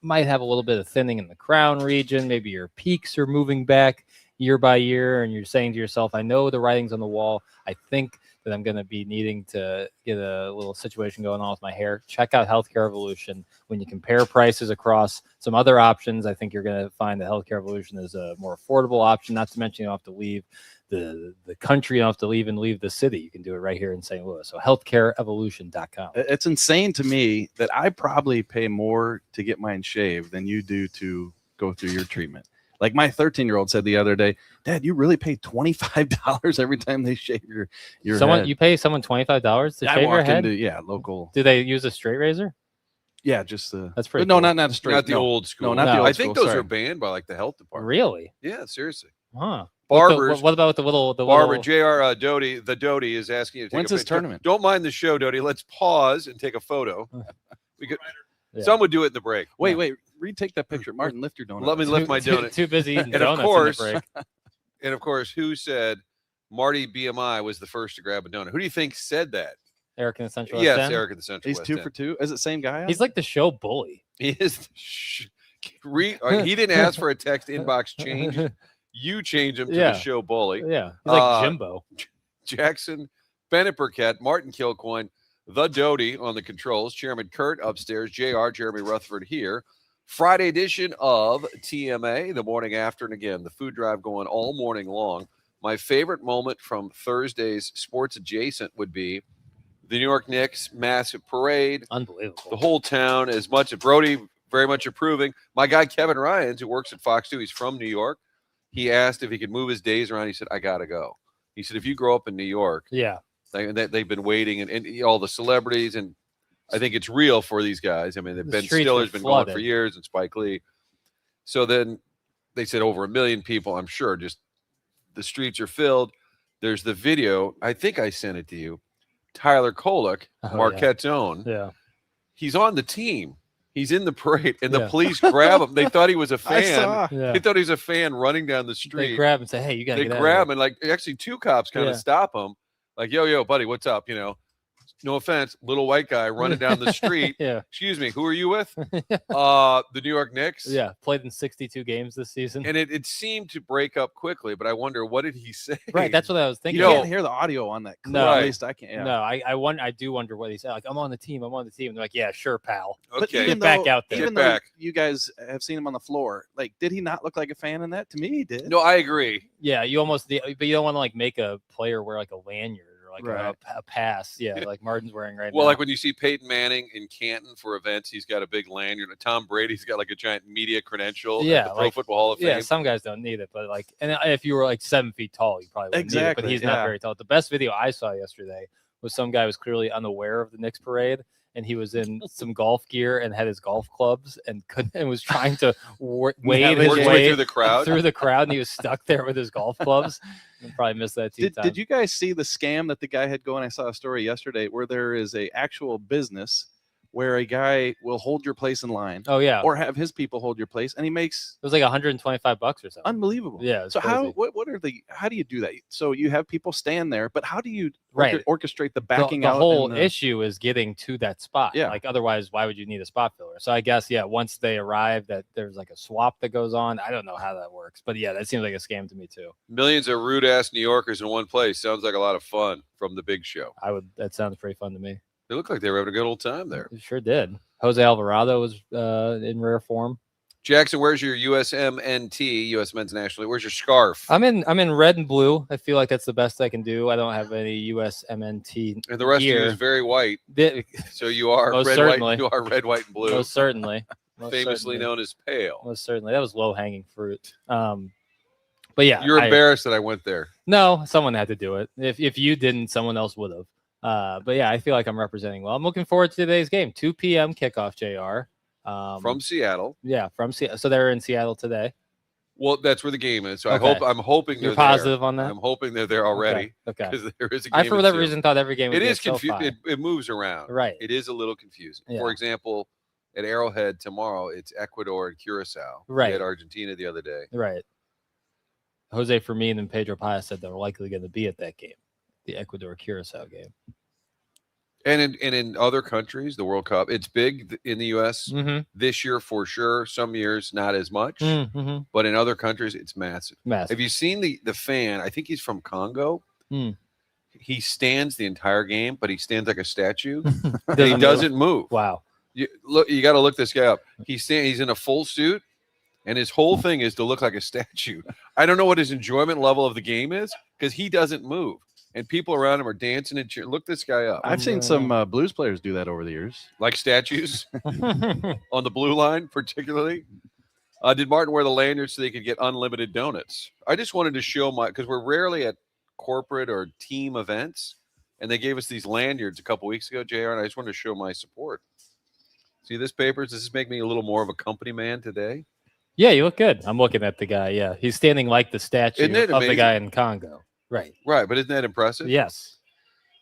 C: might have a little bit of thinning in the crown region, maybe your peaks are moving back year by year, and you're saying to yourself, I know the writing's on the wall. I think that I'm going to be needing to get a little situation going on with my hair. Check out Healthcare Evolution. When you compare prices across some other options, I think you're going to find that Healthcare Evolution is a more affordable option. Not to mention you don't have to leave the country, you don't have to leave the city. You can do it right here in St. Louis. So healthcareevolution.com.
E: It's insane to me that I probably pay more to get mine shaved than you do to go through your treatment. Like my 13-year-old said the other day, Dad, you really pay $25 every time they shave your head.
C: You pay someone $25 to
E: I
C: shave your
E: walk
C: head?
E: into, local.
C: Do they use a straight razor?
E: Yeah, just the.
C: That's pretty
E: No,
C: cool.
E: not a straight.
B: Not the
E: no.
B: old school.
E: No, not the
C: No.
E: old
B: I think
E: school,
B: those
E: sorry.
B: are banned by like the health department.
C: Really?
B: Yeah, seriously.
C: Huh.
B: Barbers.
C: What about the little
B: Barber, JR Doty, the Doty is asking you to take
E: When's
B: a
E: this
B: picture.
E: tournament?
B: Don't mind the show, Doty. Let's pause and take a photo. We could.
C: Yeah.
B: Some would do it in the break.
E: Wait. Retake that picture. Martin, lift your donut.
B: Let me lift my donut.
C: Too busy eating
B: And
C: donuts
B: of course,
C: in the break.
B: and of course, who said Marty BMI was the first to grab a donut? Who do you think said that?
C: Eric in the Central
B: Yes,
C: West End.
B: Eric in the Central
E: He's
B: West
E: 2
B: End.
E: for 2. Is it same guy?
C: He's like the show bully.
B: He is. He didn't ask for a text inbox change. You change him to the show bully.
C: Yeah, he's like Jimbo.
B: Jackson, Bennett Burkett, Martin Kilcoyne, the Doty on the controls, Chairman Kurt upstairs, JR, Jeremy Rutherford here. Friday edition of TMA, the morning after, and again, the food drive going all morning long. My favorite moment from Thursday's sports adjacent would be the New York Knicks massive parade.
C: Unbelievable.
B: The whole town, as much as Brody very much approving. My guy Kevin Ryans, who works at Fox 2, he's from New York. He asked if he could move his days around. He said, I got to go. He said, if you grow up in New York,
C: yeah,
B: they've been waiting, and all the celebrities, and I think it's real for these guys. I mean, Ben Stiller's been going for years, and Spike Lee. So then they said over 1 million people, I'm sure, just the streets are filled. There's the video. I think I sent it to you. Tyler Kolek, Marquette's own.
C: Yeah.
B: He's on the team. He's in the parade, and the police grab him. They thought he was a fan. They thought he was a fan running down the street.
C: They grab him and say, hey, you got to get out of
B: They grab
C: here.
B: him, and actually 2 cops kind of stop him. Like, yo, buddy, what's up? No offense, little white guy running down the street.
C: Yeah.
B: Excuse me, who are you with? The New York Knicks.
C: Yeah, played in 62 games this season.
B: And it seemed to break up quickly, but I wonder, what did he say?
C: Right, that's what I was thinking.
E: You can't hear the audio on that clip.
C: No,
E: at least I can't. Yeah.
C: No, I do wonder what he said. Like, I'm on the team. And they're like, yeah, sure, pal.
B: Okay,
C: Get back out there.
E: Even though you guys have seen him on the floor, did he not look like a fan in that? To me, he did.
B: No, I agree.
C: Yeah, but you don't want to make a player wear a lanyard. Like a pass, like Martin's wearing right now.
B: Well, like when you see Peyton Manning in Canton for events, he's got a big lanyard. Tom Brady's got a giant media credential. At the Pro Football Hall of Fame.
C: Yeah, some guys don't need it, but and if you were 7 feet tall, you probably wouldn't need it. But he's not very tall. The best video I saw yesterday was some guy was clearly unaware of the Knicks parade, and he was in some golf gear and had his golf clubs and was trying to wave his way
B: through the crowd.
C: And he was stuck there with his golf clubs. I probably missed that too.
E: Did you guys see the scam that the guy had going? I saw a story yesterday where there is a actual business where a guy will hold your place in line.
C: Oh yeah,
E: or have his people hold your place, and he makes
C: it was like $125 or something.
E: Unbelievable.
C: Yeah.
E: So
C: crazy.
E: how do you do that? So you have people stand there, but how do you orchestrate the backing
C: the
E: out?
C: The whole issue is getting to that spot.
E: Yeah.
C: Otherwise, why would you need a spot filler? So I guess once they arrive, that there's a swap that goes on. I don't know how that works, but that seems like a scam to me too.
B: Millions of rude ass New Yorkers in one place sounds like a lot of fun from the Big Show.
C: That sounds pretty fun to me.
B: They look like they were having a good old time there.
C: It sure did. Jose Alvarado was in rare form.
B: Jackson, where's your USMNT, U.S. Men's National League? Where's your scarf?
C: I'm in red and blue. I feel like that's the best I can do. I don't have any USMNT.
B: And the rest
C: gear.
B: of you is very white. So you are
C: Most
B: red,
C: certainly.
B: white. You are red, white, and blue.
C: Most certainly.
B: Famously known as pale.
C: Most certainly. That was low hanging fruit. But yeah,
B: you're embarrassed that I went there.
C: No, someone had to do it. If you didn't, someone else would have. But yeah, I feel like I'm representing well. I'm looking forward to today's game. 2 p.m. kickoff, JR.
B: From Seattle.
C: Yeah, from Seattle. So they're in Seattle today.
B: Well, that's where the game is. So
C: okay.
B: I'm hoping
C: you're
B: they're
C: positive
B: there.
C: on that.
B: I'm hoping they're there already.
C: Okay.
B: Because there is a game.
C: I for whatever reason thought every game would
B: it
C: be
B: is confusing. It moves around.
C: Right.
B: It is a little confusing.
C: Yeah.
B: For example, at Arrowhead tomorrow, it's Ecuador and Curacao.
C: Right.
B: We had Argentina the other day.
C: Right. Jose Fermin and Pedro Paez said they're likely going to be at that game, the Ecuador Curacao game.
B: And in other countries, the World Cup, it's big in the U.S. This year for sure. Some years not as much, but in other countries, it's massive. Have you seen the fan? I think he's from Congo. He stands the entire game, but he stands like a statue. He doesn't move.
C: Wow.
B: You got to look this guy up. He's in a full suit, and his whole thing is to look like a statue. I don't know what his enjoyment level of the game is because he doesn't move. And people around him are dancing and cheering. Look this guy up.
E: I've seen some blues players do that over the years.
B: Like statues on the blue line, particularly. Did Martin wear the lanyard so they could get unlimited donuts? I just wanted to show because we're rarely at corporate or team events. And they gave us these lanyards a couple weeks ago, JR, and I just wanted to show my support. See this paper? Does this make me a little more of a company man today?
C: Yeah, you look good. I'm looking at the guy. Yeah, he's standing like the statue of the guy in Congo. Right.
B: Right. But isn't that impressive?
C: Yes.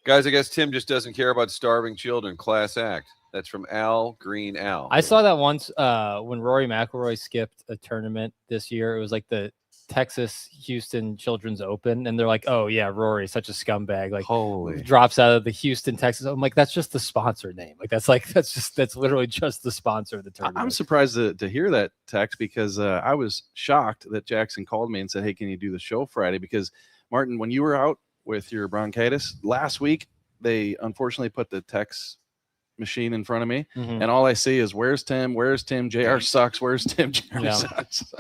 B: Guys, I guess Tim just doesn't care about starving children. Class act. That's from Al Green Al.
C: I saw that once when Rory McIlroy skipped a tournament this year. It was like the Texas Houston Children's Open, and they're like, "Oh yeah, Rory, such a scumbag!" Like,
E: Holy.
C: drops out of the Houston, Texas. I'm like, that's just the sponsor name. Like, that's literally just the sponsor of the tournament.
E: I'm surprised to hear that text because I was shocked that Jackson called me and said, "Hey, can you do the show Friday?" Because Martin, when you were out with your bronchitis last week, they unfortunately put the text machine in front of me, and all I see is "Where's Tim? Where's Tim? JR sucks. Where's Tim? JR sucks."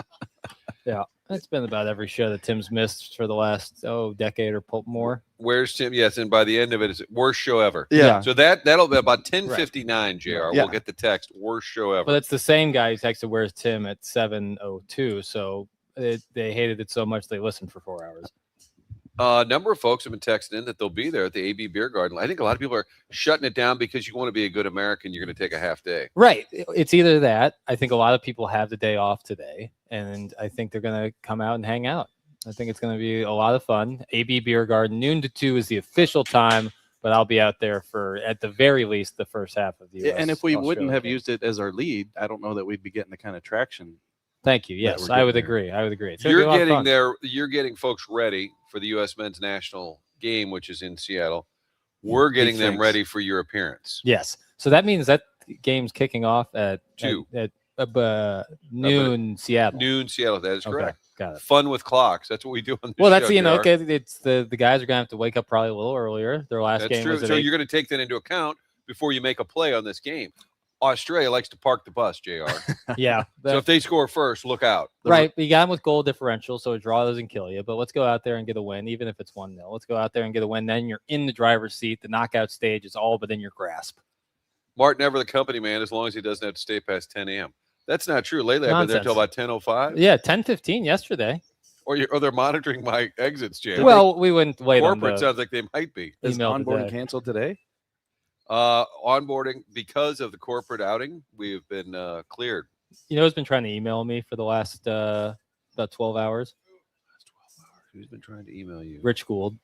C: Yeah, it's been about every show that Tim's missed for the last decade or more.
B: Where's Tim? Yes, and by the end of it, it's worst show ever.
E: Yeah.
B: So that'll be about 10:59. Jr.
E: Yeah.
B: We'll get the text. Worst show ever.
C: But it's the same guy who texted "Where's Tim" at 7:02. So they hated it so much they listened for 4 hours.
B: A number of folks have been texting in that they'll be there at the AB Beer Garden. I think a lot of people are shutting it down because you want to be a good American. You're going to take a half day.
C: Right. It's either that. I think a lot of people have the day off today, and I think they're going to come out and hang out. I think it's going to be a lot of fun. AB Beer Garden, noon to 2 is the official time, but I'll be out there for, at the very least, the first half of the US.
E: And if we wouldn't have
C: game.
E: used it as our lead, I don't know that we'd be getting the kind of traction.
C: Thank you. Yes,
E: we're
C: I would
E: getting
C: agree. I would agree. It's
B: You're
C: gonna be a lot of
B: getting
C: fun.
B: there. You're getting folks ready for the U.S. men's national game, which is in Seattle. We're getting them ready for your appearance.
C: Yes. So that means that game's kicking off at
B: 2
C: at noon Seattle.
B: Noon Seattle. That is correct.
C: Got it.
B: Fun with clocks. That's what we do on the
C: Well,
B: show.
C: that's
B: JR.
C: it's the guys are gonna have to wake up probably a little earlier. Their last
B: That's
C: game
B: true.
C: was at
B: So
C: 8.
B: you're going to take that into account before you make a play on this game. Australia likes to park the bus, JR.
C: Yeah.
B: So if they score first, look out.
C: Right. You got them with goal differential, so a draw doesn't kill you. But let's go out there and get a win, even if it's 1-0. Let's go out there and get a win. Then you're in the driver's seat. The knockout stage is all within your grasp.
B: Martin Ever, the company man, as long as he doesn't have to stay past 10 a.m. That's not true. Lately, I've been there until about 10:05.
C: Yeah, 10:15 yesterday.
B: Or they're monitoring my exits, Jay.
C: Well, we wouldn't wait
B: Corporate
C: on
B: sounds like they might be.
E: Is
C: email
E: onboarding
C: today.
E: canceled today?
B: Onboarding, because of the corporate outing, we've been cleared.
C: You know who's been trying to email me for the last about 12 hours?
B: Who's been trying to email you?
C: Rich Gould.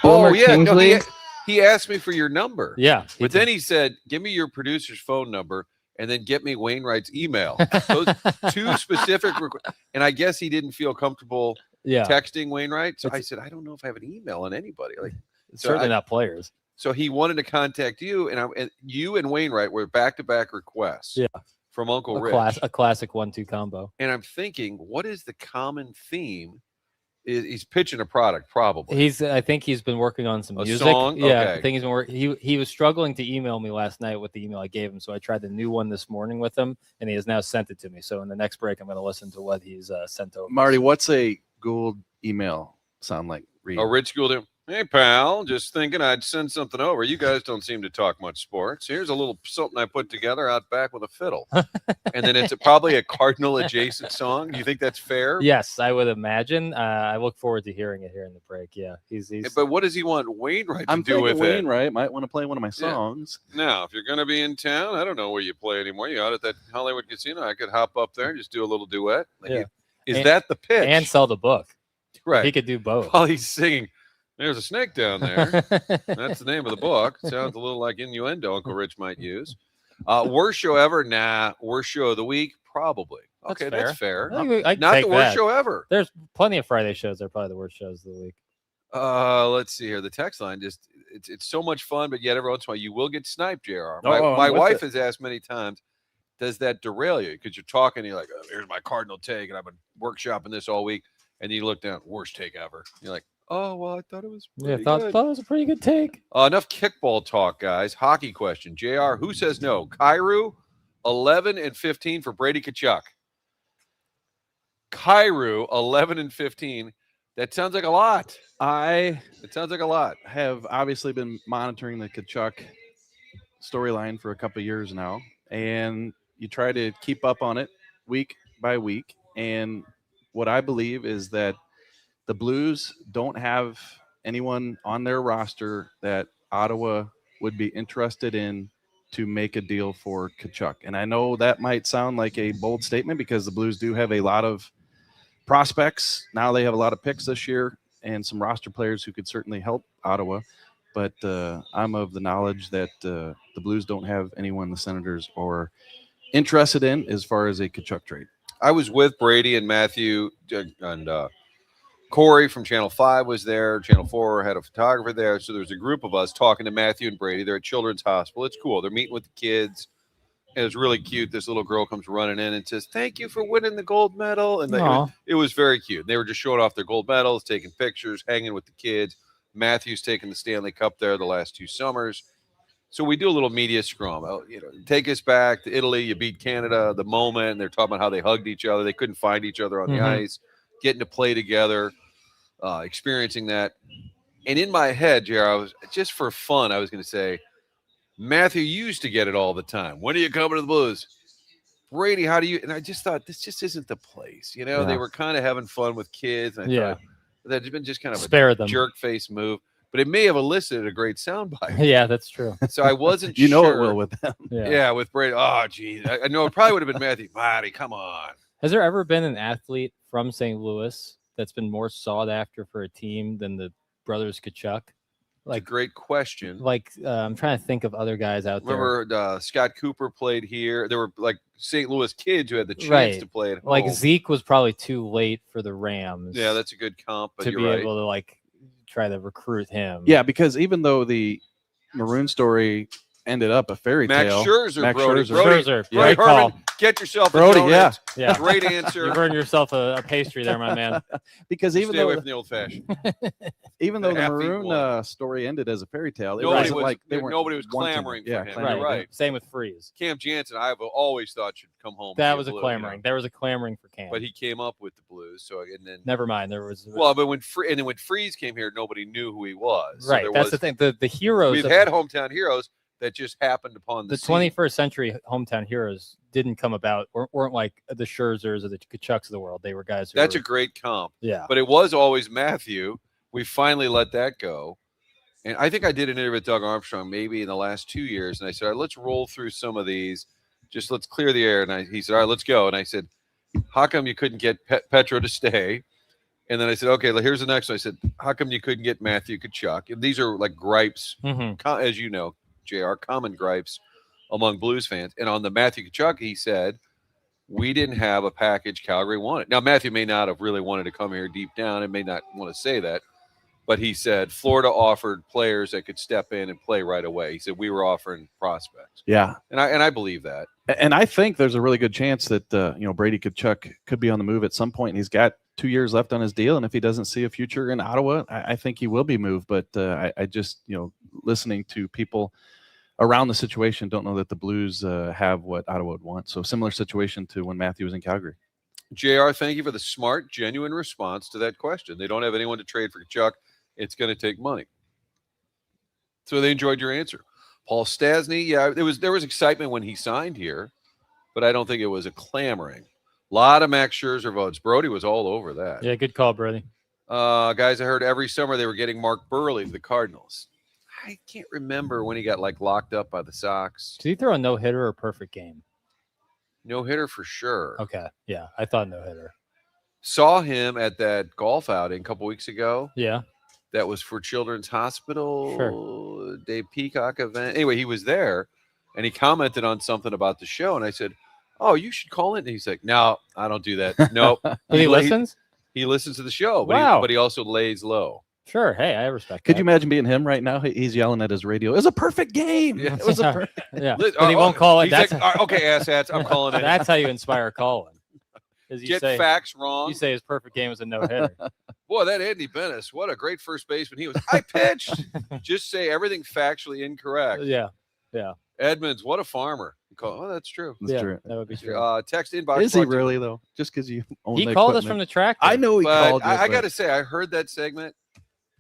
B: Oh,
G: Boomer
B: yeah. No,
G: Kingsley?
B: he asked me for your number.
C: Yeah.
B: But then he said, give me your producer's phone number and then get me Wainwright's email. Those two specific and I guess he didn't feel comfortable texting Wainwright. So I said, I don't know if I have an email on anybody. Like,
C: it's certainly not players.
B: So he wanted to contact you, and you and Wainwright were back-to-back requests.
C: Yeah.
B: From Uncle Rich.
C: A classic 1-2 combo.
B: And I'm thinking, what is the common theme? He's pitching a product, probably.
C: I think he's been working on some music.
B: Song?
C: Yeah,
B: Okay.
C: I think he's been working. He was struggling to email me last night with the email I gave him, so I tried the new one this morning with him, and he has now sent it to me. So in the next break, I'm going to listen to what he's sent over.
E: Marty, what's a Gould email sound like? Read.
B: Oh, Rich Gould. Hey, pal, just thinking I'd send something over. You guys don't seem to talk much sports. Here's a little something I put together out back with a fiddle. And then it's probably a Cardinal adjacent song. Do you think that's fair?
C: Yes, I would imagine. I look forward to hearing it here in the break. Yeah, he's
B: But what does he want Wainwright to
E: I'm
B: do with
E: thinking Wainwright might want to play one of my
B: Yeah.
E: songs.
B: Now, if you're going to be in town, I don't know where you play anymore. You out at that Hollywood casino. I could hop up there and just do a little duet. Like,
C: Yeah.
B: Is that the pitch?
C: and sell the book.
B: Right.
C: He could do both.
B: While he's singing, there's a snake down there. That's the name of the book. Sounds a little like innuendo Uncle Rich might use. Worst show ever? Nah. Worst show of the week? Probably. Okay, that's fair.
C: I
B: Not
C: take
B: the worst
C: that.
B: show ever.
C: There's plenty of Friday shows that are probably the worst shows of the week.
B: Let's see here. The text line just it's so much fun, but yet every once in a while you will get sniped, JR. My
E: I'm with
B: wife
E: it.
B: has asked many times, does that derail you? Because you're talking, you're like, oh, here's my Cardinal take, and I've been workshopping this all week. And you look down, worst take ever. You're like, oh, well, I thought it was pretty
C: Thought
B: good.
C: it was a pretty good take.
B: Enough kickball talk, guys. Hockey question. JR, who says no? Kairu, 11 and 15 for Brady Tkachuk. Kairu, 11 and 15. That sounds like a lot. It sounds like a lot.
E: Have obviously been monitoring the Tkachuk storyline for a couple of years now, and you try to keep up on it week by week. And what I believe is that the Blues don't have anyone on their roster that Ottawa would be interested in to make a deal for Tkachuk. And I know that might sound like a bold statement because the Blues do have a lot of prospects. Now they have a lot of picks this year and some roster players who could certainly help Ottawa. but I'm of the knowledge that the Blues don't have anyone the Senators are interested in as far as a Tkachuk trade.
B: I was with Brady and Matthew and Corey from Channel 5 was there. Channel 4 had a photographer there. So there was a group of us talking to Matthew and Brady. They're at Children's Hospital. It's cool. They're meeting with the kids. And it's really cute. This little girl comes running in and says, "Thank you for winning the gold medal." And it was very cute. They were just showing off their gold medals, taking pictures, hanging with the kids. Matthew's taken the Stanley Cup there the last 2 summers. So we do a little media scrum. Take us back to Italy. You beat Canada, the moment. And they're talking about how they hugged each other. They couldn't find each other on the ice, getting to play together, experiencing that. And in my head, JR, I was just for fun, I was going to say, Matthew used to get it all the time. When are you coming to the Blues? Brady, how do you? And I just thought, this just isn't the place. They were kind of having fun with kids. And I thought that had been just kind of a jerk face move. But it may have elicited a great soundbite.
C: Yeah, that's true.
B: So I wasn't
E: sure.
B: It
E: will with them.
B: Yeah, with Brady. Oh, geez. I know it probably would have been Matthew. Marty, come on.
C: Has there ever been an athlete from St. Louis that's been more sought after for a team than the brothers Tkachuk?
B: Like, great question.
C: I'm trying to think of other guys out there.
B: Remember Scott Cooper played here. There were like St. Louis kids who had the chance to play at home.
C: Like Zeke was probably too late for the Rams.
B: Yeah, that's a good comp. But
C: to be able to try to recruit him.
E: Yeah, because even though the Maroon story ended up a fairy tale.
B: Max Scherzer.
C: Scherzer.
B: Right, Herman, get yourself
E: Brody,
B: a donut. Yeah. Great answer.
C: You've earned yourself a pastry there, my man.
E: Because even
B: Stay away from the old fashioned.
E: Even though the Maroon story ended as a fairy tale,
B: nobody was clamoring for him.
E: Clamoring.
B: Right.
C: Same with Freeze.
B: Cam Jansen, I've always thought should come home.
C: That was a clamoring. There was a clamoring for Cam.
B: But he came up with the Blues. So and then
C: never mind. There was
B: but when Freeze came here, nobody knew who he was.
C: Right.
B: So
C: that's the thing. The heroes.
B: We've had hometown heroes that just happened upon the scene.
C: 21st century hometown heroes didn't come about, weren't like the Scherzers or the Tkachuks of the world. They were guys.
B: That's a great comp.
C: Yeah.
B: But it was always Matthew. We finally let that go. And I think I did an interview with Doug Armstrong maybe in the last 2 years. And I said, all right, let's roll through some of these. Just let's clear the air. And he said, all right, let's go. And I said, how come you couldn't get Petro to stay? And then I said, okay, here's the next one. I said, how come you couldn't get Matthew Tkachuk? And these are like gripes, as you know, JR, common gripes among Blues fans. And on the Matthew Tkachuk, he said, we didn't have a package Calgary wanted. Now, Matthew may not have really wanted to come here deep down and may not want to say that. But he said Florida offered players that could step in and play right away. He said we were offering prospects.
E: Yeah.
B: And I believe that.
E: And I think there's a really good chance that Brady Tkachuk could be on the move at some point. And he's got 2 years left on his deal. And if he doesn't see a future in Ottawa, I think he will be moved. But I just, listening to people around the situation, don't know that the Blues have what Ottawa would want. So similar situation to when Matthew was in Calgary.
B: JR, thank you for the smart, genuine response to that question. They don't have anyone to trade for Tkachuk. It's going to take money. So they enjoyed your answer. Paul Stasny, yeah, there was excitement when he signed here, but I don't think it was a clamoring. A lot of Max Scherzer votes. Brody was all over that.
C: Yeah, good call, Brody.
B: Guys, I heard every summer they were getting Mark Burley to the Cardinals. I can't remember when he got locked up by the Sox.
C: Did he throw a no-hitter or perfect game?
B: No-hitter for sure.
C: Okay, yeah, I thought no-hitter.
B: Saw him at that golf outing a couple weeks ago.
C: Yeah.
B: That was for Children's Hospital,
C: sure.
B: Dave Peacock event. Anyway, he was there, and he commented on something about the show, and I said, oh, you should call in. And he's like, no, I don't do that. Nope.
C: He listens?
B: He listens to the show, but,
C: wow.
B: But he also lays low.
C: Sure. Hey, I respect
E: Could
C: that.
E: you imagine being him right now? He's yelling at his radio. It was a perfect game.
B: Yeah.
E: It was a perfect
C: yeah. But he won't call it.
B: That's like, okay, asshats, I'm calling it.
C: That's how you inspire Colin.
B: Get facts wrong.
C: You say his perfect game was a no-hitter.
B: Boy, that Andy Bennis, what a great first baseman he was. I pitched. Just say everything factually incorrect.
C: Yeah. Yeah.
B: Edmonds, what a farmer. Oh, that's true.
E: That's true.
C: That would be true.
B: Text inbox.
E: Is he really, though? Just because you own
C: He
E: the
C: called us
E: equipment.
C: from the tractor.
E: I know he called you.
B: I got to say, I heard that segment.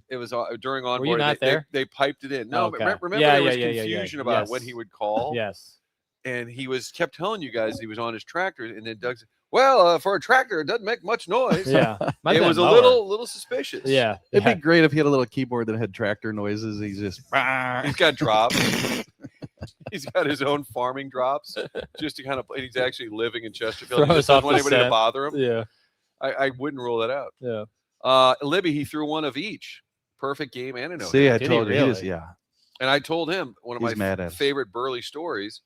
B: It was during onboarding.
C: Were you not there?
B: They piped it in. No,
C: okay.
B: but remember there was confusion about when he would call.
C: Yes.
B: And he kept telling you guys he was on his tractor. And then Doug said, well, for a tractor, it doesn't make much noise.
C: Yeah.
B: It was a little suspicious.
C: Yeah.
E: It'd be great if he had a little keyboard that had tractor noises. He's just.
B: He's got drops. He's got his own farming drops just to kind of. He's actually living in Chesterfield. He just doesn't want anybody to bother him.
C: Yeah.
B: I wouldn't rule that out.
C: Yeah.
B: Libby, he threw one of each. perfect game and a no.
E: See, I
C: Did he
E: told you. He is,
C: really?
E: yeah.
B: And I told him one of
E: He's mad
B: my
E: at us.
B: favorite Burley stories,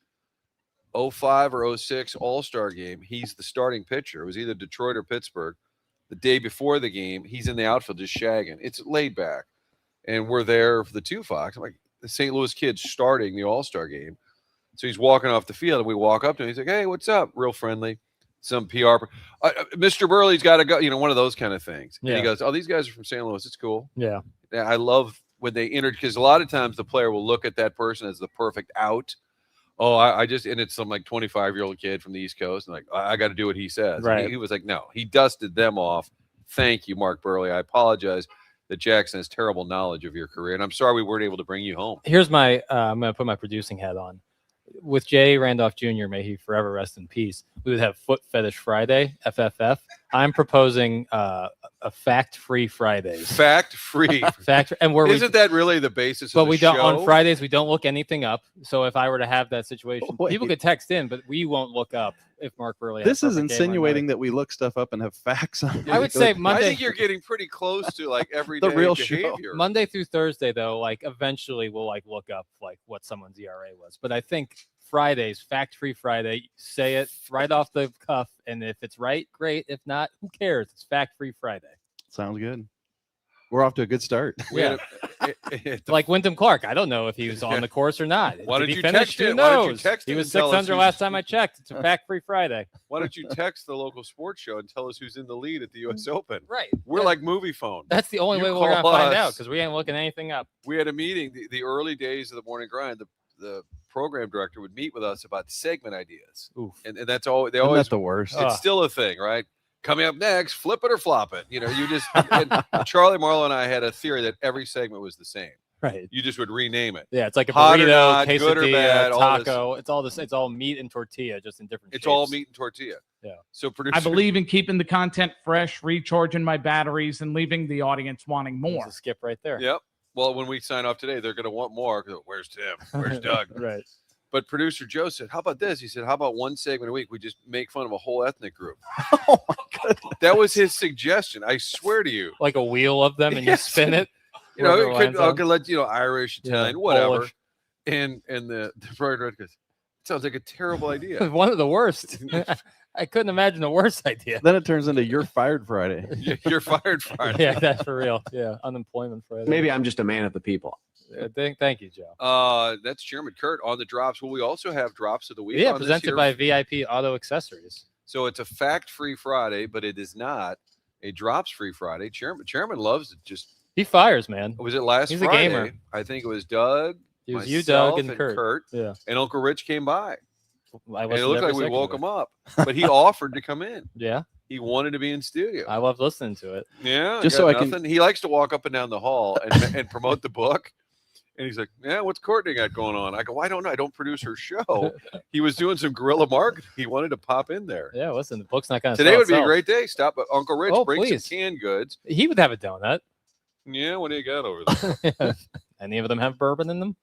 B: 05 or 06 All-Star game. He's the starting pitcher. It was either Detroit or Pittsburgh. The day before the game, he's in the outfield just shagging. It's laid back. And we're there for the 2-Fox. I'm like, the St. Louis kid's starting the All-Star game. So he's walking off the field, and we walk up to him. He's like, hey, what's up? Real friendly. Some PR. Mr. Burley's got to go. One of those kind of things. And he goes, oh, these guys are from St. Louis. It's cool.
C: Yeah.
B: I love when they enter, because a lot of times the player will look at that person as the perfect out. Oh, I just, and it's some like 25-year-old kid from the East Coast. And like, I got to do what he says.
C: Right.
B: He was like, no, he dusted them off. Thank you, Mark Burley. I apologize that Jackson has terrible knowledge of your career. And I'm sorry we weren't able to bring you home.
C: Here's my, I'm going to put my producing hat on. With Jay Randolph Jr., may he forever rest in peace, we would have Foot Fetish Friday, FFF. I'm proposing a fact-free Fridays.
B: Fact-free.
C: And where
B: Isn't that really the basis
C: but
B: of the
C: we don't,
B: show?
C: on Fridays, we don't look anything up. So if I were to have that situation,
E: Wait.
C: people could text in, but we won't look up if Mark Burley has
E: This
C: a
E: is
C: perfect game or
E: insinuating
C: not.
E: that we look stuff up and have facts on.
C: I would say
B: I
C: Monday.
B: think you're getting pretty close to like everyday
E: The real show.
B: behavior.
C: Monday through Thursday, though, like eventually we'll like look up like what someone's ERA was. But I think Fridays, fact-free Friday, say it right off the cuff, and if it's right, great. If not, who cares? It's fact-free Friday.
E: Sounds good. We're off to a good start.
B: We had
C: Like Wyndham Clark, I don't know if he was on the course or not.
B: Why
C: Did
B: don't
C: he
B: you
C: finish?
B: text
C: Who
B: him? Why don't you
C: knows?
B: text
C: He
B: him
C: was
B: and tell us
C: 600
B: who's-
C: last time I checked. It's a fact-free Friday.
B: Why don't you text the local sports show and tell us who's in the lead at the U.S. Open?
C: Right.
B: We're like movie phone.
C: That's the only
B: You
C: way we're gonna
B: call
C: find
B: us.
C: out because we ain't looking anything up.
B: We had a meeting, the early days of the morning grind. The program director would meet with us about segment ideas,
C: Oof.
B: and that's all. They
E: Isn't
B: always.
E: that the worst?
B: It's still a thing, right? Coming up next, flip it or flop it. You just. And Charlie Marlowe and I had a theory that every segment was the same.
C: Right.
B: You just would rename it.
C: Yeah, it's like a
B: Hot or
C: burrito,
B: not, good or
C: quesadilla,
B: bad, all this.
C: taco. It's all this. It's all meat and tortilla, just in different.
B: It's
C: shapes.
B: all meat and tortilla.
C: Yeah.
B: So producer,
G: I believe in keeping the content fresh, recharging my batteries, and leaving the audience wanting
C: There's
G: more.
C: a skip right there.
B: Yep. Well, when we sign off today, they're going to want more. 'Cause where's Tim? Where's Doug?
C: Right.
B: But producer Joe said, how about this? He said, how about one segment a week? We just make fun of a whole ethnic group.
E: Oh my goodness.
B: That was his suggestion. I swear to you.
C: Like a wheel of them, and
B: Yes.
C: you spin it.
B: You know,
C: wherever
B: it
C: it
B: could,
C: lands
B: I
C: on.
B: could let, Irish,
C: Yeah,
B: Italian, whatever.
C: Polish.
B: And the program director goes, sounds like a terrible idea.
C: One of the worst. I couldn't imagine a worse idea.
E: Then it turns into You're Fired Friday.
B: You're fired Friday.
C: Yeah, that's for real. Yeah, unemployment Friday.
I: Maybe I'm just a man of the people.
C: Thank you, Joe.
B: That's Chairman Kurt on the drops. Well, we also have drops of the week.
C: Yeah,
B: on this
C: presented
B: here.
C: by VIP Auto Accessories.
B: So it's a fact-free Friday, but it is not a drops-free Friday. Chairman loves it. Just
C: He fires, man.
B: was it last
C: He's a
B: Friday?
C: gamer.
B: I think it was Doug.
C: It was you, Doug,
B: myself,
C: and Kurt. Yeah.
B: and Uncle Rich came by.
C: I
B: And it looked like we woke him up, but he offered to come in.
C: Yeah,
B: He wanted to be in studio.
C: I love listening to it.
B: Yeah,
E: Just
B: got
E: so I can-
B: nothing. He likes to walk up and down the hall and promote the book. And he's like, "Yeah, what's Courtney got going on?" I go, "I don't know. I don't produce her show." He was doing some guerrilla marketing. He wanted to pop in there.
C: Yeah, listen, the book's not going to
B: Today would be a great day. Stop at Uncle Rich,
C: Oh,
B: bring
C: please.
B: some canned goods.
C: He would have a donut.
B: Yeah, what do you got over there?
C: Any of them have bourbon in them?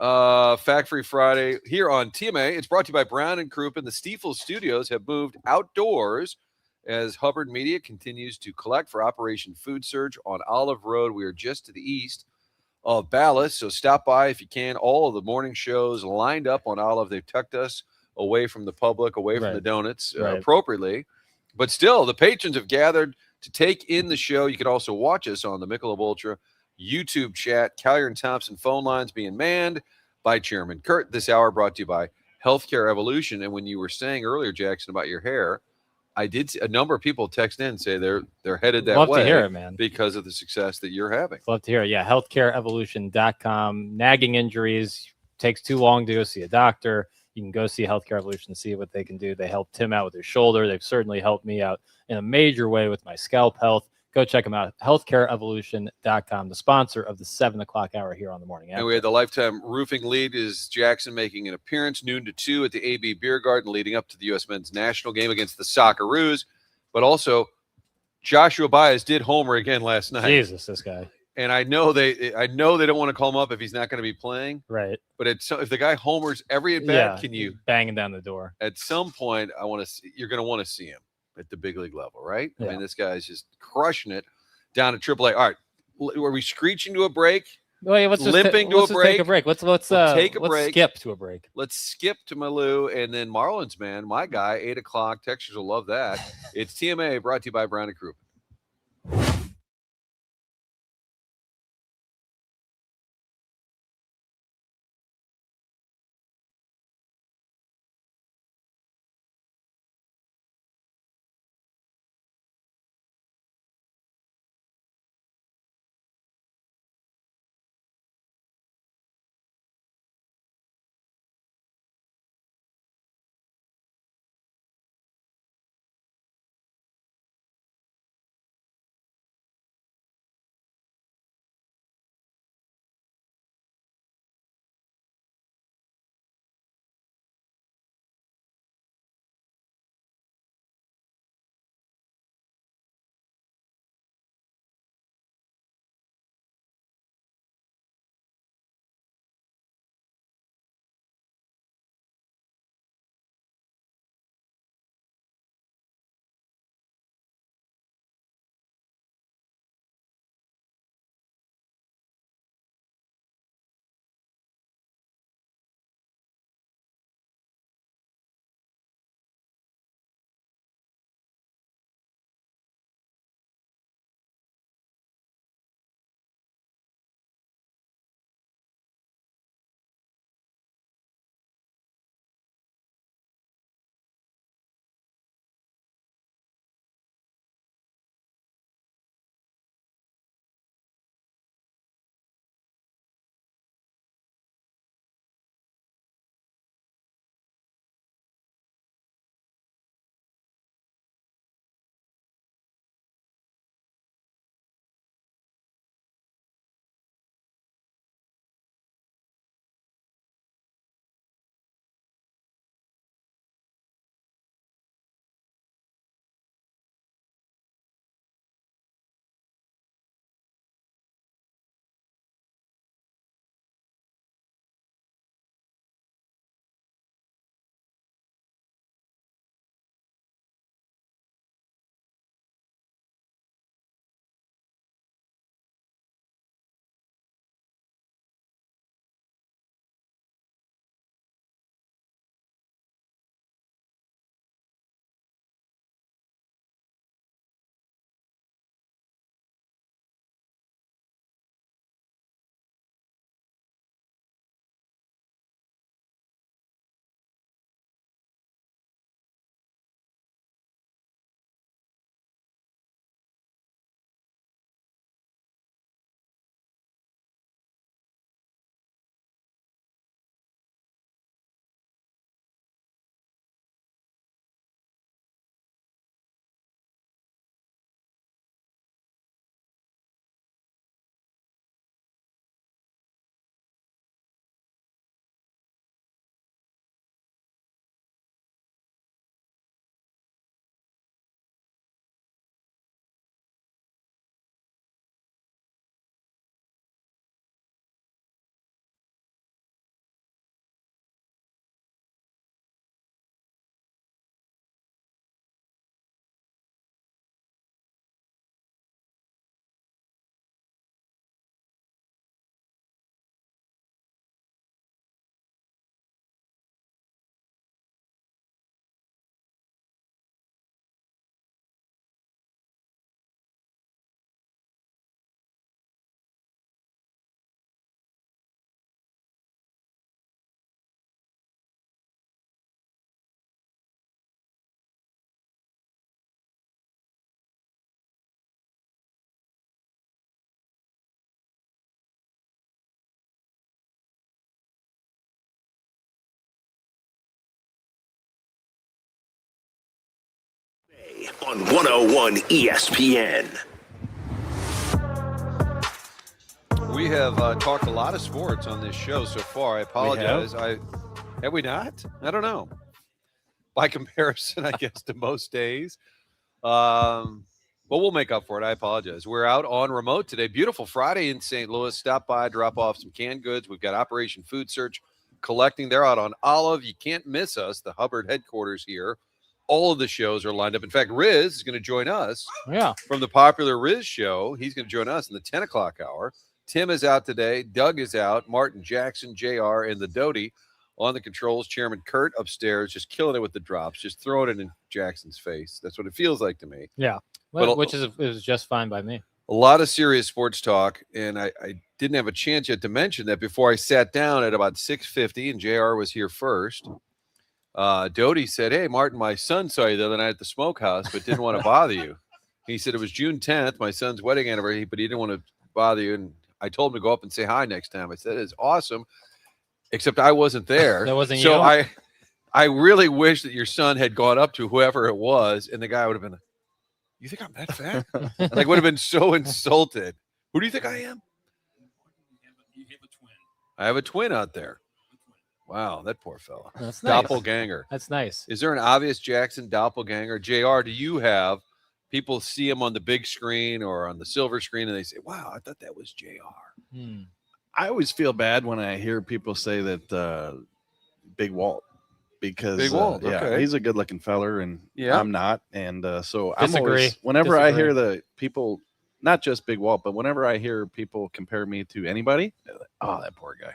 B: Fact Free Friday here on TMA. It's brought to you by Brown and Crouppen. The Stiefel Studios have moved outdoors as Hubbard Media continues to collect for Operation Food Surge on Olive Road. We are just to the east of Ballas, so stop by if you can. All of the morning shows lined up on Olive. They've tucked us away from the public, away from
C: Right.
B: the donuts
C: Right.
B: appropriately. But still, the patrons have gathered to take in the show. You can also watch us on the Michelob Ultra YouTube chat. Collier and Thompson phone lines being manned by Chairman Kurt. This hour brought to you by Healthcare Evolution. And when you were saying earlier, Jackson, about your hair, I did see a number of people text in and say they're headed that
C: Love
B: way
C: to hear it, man.
B: because of the success that you're having.
C: Love to hear it. Yeah, healthcareevolution.com. Nagging injuries, takes too long to go see a doctor. You can go see Healthcare Evolution, see what they can do. They helped Tim out with his shoulder. They've certainly helped me out in a major way with my scalp health. Go check them out. Healthcareevolution.com, the sponsor of the 7 o'clock hour here on the morning.
B: And we had the Lifetime Roofing lead is Jackson making an appearance noon to 2 at the AB Beer Garden leading up to the U.S. men's national game against the Socceroos. But also, Joshua Baez did homer again last night.
C: Jesus, this guy.
B: And I know they don't want to call him up if he's not going to be playing.
C: Right.
B: But if the guy homers every at bat,
C: Yeah,
B: can you
C: banging down the door?
B: at some point? You're going to want to see him at the big league level, right? I
C: Yeah.
B: mean, this guy's just crushing it down to AAA. All right, Are we screeching to a break?
C: Wait, let's just
B: Limping to
C: let's
B: a
C: just take a
B: break?
C: break. Let's
B: take a
C: let's
B: break.
C: skip to a break.
B: Let's skip to Malou and then Marlins Man, my guy, 8 o'clock. Textures will love that. It's TMA brought to you by Brown and Crouppen.
A: On 101 ESPN.
B: We have talked a lot of sports on this show so far. I apologize. Have we not? I don't know. By comparison, I guess, to most days. But we'll make up for it. I apologize. We're out on remote today. Beautiful Friday in St. Louis. Stop by, drop off some canned goods. We've got Operation Food Search collecting. They're out on Olive. You can't miss us, the Hubbard headquarters here all of the shows are lined up. In fact, Riz is going to join us
C: Yeah.
B: from the popular Riz show. He's going to join us in the 10 o'clock hour. Tim is out today. Doug is out. Martin, Jackson, JR, and the Doty on the controls. Chairman Kurt upstairs just killing it with the drops, just throwing it in Jackson's face. That's what it feels like to me.
C: Yeah.
B: But
C: Which is just fine by me.
B: A lot of serious sports talk, and I didn't have a chance yet to mention that before I sat down at about 6:50, and JR was here first. Doty said, "Hey, Martin, my son saw you the other night at the smokehouse, but didn't want to bother you." He said it was June 10th, my son's wedding anniversary, but he didn't want to bother you. And I told him to go up and say hi next time. I said, "It's awesome," except I wasn't there.
C: That wasn't
B: so
C: you?
B: I really wish that your son had gone up to whoever it was, and the guy would have been, "You think I'm that fat?" Like, would have been so insulted. Who do you think I am? I have a twin out there. Wow, that poor fella.
C: That's nice.
B: Doppelganger.
C: That's nice.
B: Is there an obvious Jackson doppelganger? JR, do you have people see him on the big screen or on the silver screen and they say, "Wow, I thought that was JR."
E: I always feel bad when I hear people say that Big Walt, because
B: Big Walt, okay.
E: he's a good looking feller and
B: Yeah.
E: I'm not. And so
C: Disagree.
E: I'm always, whenever I hear the people, not just Big Walt, but whenever I hear people compare me to anybody, they're like, "Oh, that poor guy."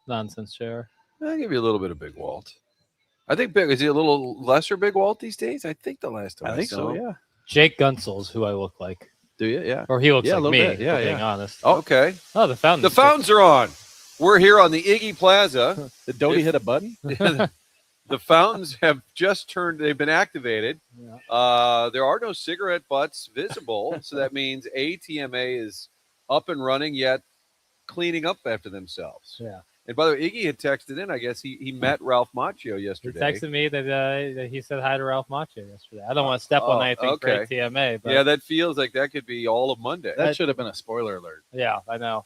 C: Nonsense, JR.
B: I'll give you a little bit of Big Walt. I think is he a little lesser Big Walt these days? I think the last time
E: I think
B: saw
E: so,
B: him.
E: yeah.
C: Jake Gunsel's who I look like.
E: Do you? Yeah.
C: Or he looks
E: Yeah, a
C: like
E: little
C: me,
E: bit. Yeah,
C: being
E: yeah.
C: honest.
B: Oh, okay.
C: Oh, the fountain.
B: The fountains are on. We're here on the Iggy Plaza.
E: Did Doty hit a button?
B: The fountains have just turned, they've been activated.
C: Yeah.
B: There are no cigarette butts visible. So that means TMA is up and running, yet cleaning up after themselves.
C: Yeah.
B: And by the way, Iggy had texted in, I guess he met Ralph Macchio
C: He
B: yesterday.
C: texted me that he said hi to Ralph Macchio yesterday. I don't want to step on anything for TMA. But
B: yeah, that feels like that could be all of Monday.
E: That should have been a spoiler alert.
C: Yeah, I know.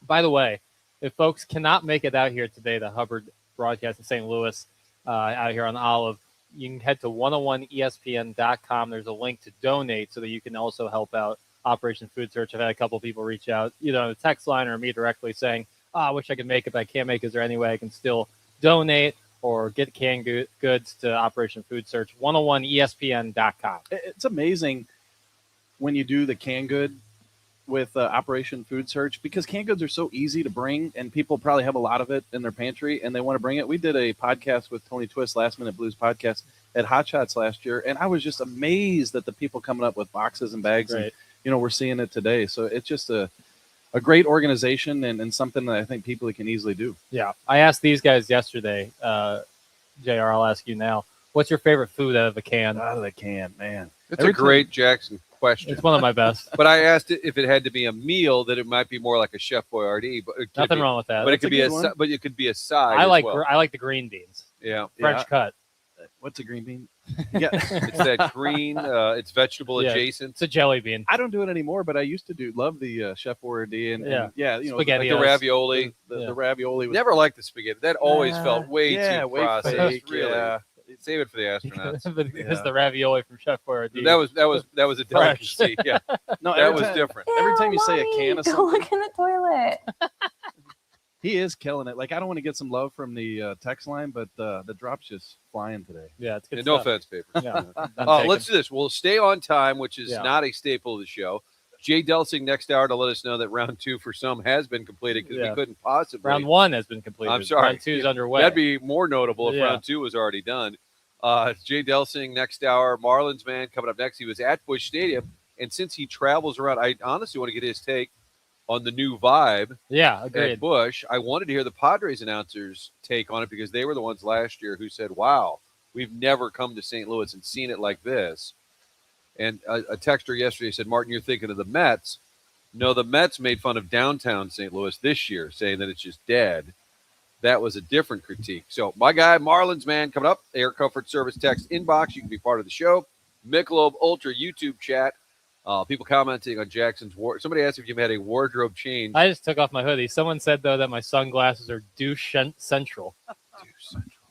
C: By the way, if folks cannot make it out here today, the Hubbard broadcast in St. Louis, out here on Olive, you can head to 101ESPN.com. There's a link to donate so that you can also help out Operation Food Search. I've had a couple of people reach out, either on the text line or me directly saying, I wish I could make it, but I can't make it. Is there any way I can still donate or get canned goods to Operation Food Search? 101ESPN.com.
E: It's amazing when you do the canned good with Operation Food Search, because canned goods are so easy to bring, and people probably have a lot of it in their pantry and they want to bring it. We did a podcast with Tony Twist, Last Minute Blues podcast, at Hot Shots last year, and I was just amazed at the people coming up with boxes and bags.
C: Right.
E: And, we're seeing it today. So it's just a great organization and something that I think people can easily do.
C: Yeah. I asked these guys yesterday, JR, I'll ask you now. What's your favorite food out of a can?
E: Out of the can, man.
B: It's a great Jackson question.
C: It's one of my best.
B: But I asked it if it had to be a meal, that it might be more like a Chef Boyardee. But it could
C: Nothing
B: be,
C: wrong with that.
B: But it
C: That's
B: could be but it could be a side.
C: I like
B: as well.
C: I like the green beans.
B: Yeah.
C: French cut.
E: What's a green bean? Yeah,
B: It's that green. It's vegetable
C: Yeah.
B: adjacent.
C: It's a jelly bean.
E: I don't do it anymore, but I used to love the Chef Boyardee and
C: Spaghetti.
B: Like the ravioli.
E: the ravioli. Was,
B: Never liked the spaghetti. That always felt way too
E: way
B: processed.
E: fake,
B: Really.
E: yeah.
B: Save it for the astronauts.
C: Because the ravioli from Chef Boyardee.
B: That was a
C: Fresh.
B: delicacy. Yeah.
E: No,
B: That was different.
E: Every time you say a can of
I: go
E: something,
I: look in the toilet.
E: he is killing it. Like, I don't want to get some love from the text line, but the drop's just flying today.
C: Yeah, it's good
B: And no
C: stuff.
B: offense, paper.
C: Yeah.
B: Let's do this. We'll stay on time, which is
C: Yeah.
B: not a staple of the show. Jay Delsing next hour to let us know that round 2 for some has been completed, because
C: Yeah.
B: we couldn't possibly.
C: Round 1 has been completed.
B: I'm sorry.
C: Round 2 is underway.
B: That'd be more notable if
C: Yeah.
B: round 2 was already done. Jay Delsing next hour. Marlins Man coming up next. He was at Busch Stadium, and since he travels around, I honestly want to get his take on the new vibe
C: Yeah,
B: at
C: agreed.
B: Busch. I wanted to hear the Padres announcers' take on it, because they were the ones last year who said, "Wow, we've never come to St. Louis and seen it like this." And a texter yesterday said, "Martin, you're thinking of the Mets." No, the Mets made fun of downtown St. Louis this year, saying that it's just dead. That was a different critique. So my guy, Marlins Man, coming up. Air Comfort Service text inbox. You can be part of the show. Michelob Ultra YouTube chat. People commenting on Jackson's somebody asked if you've had a wardrobe change.
C: I just took off my hoodie. Someone said, though, that my sunglasses are douche central.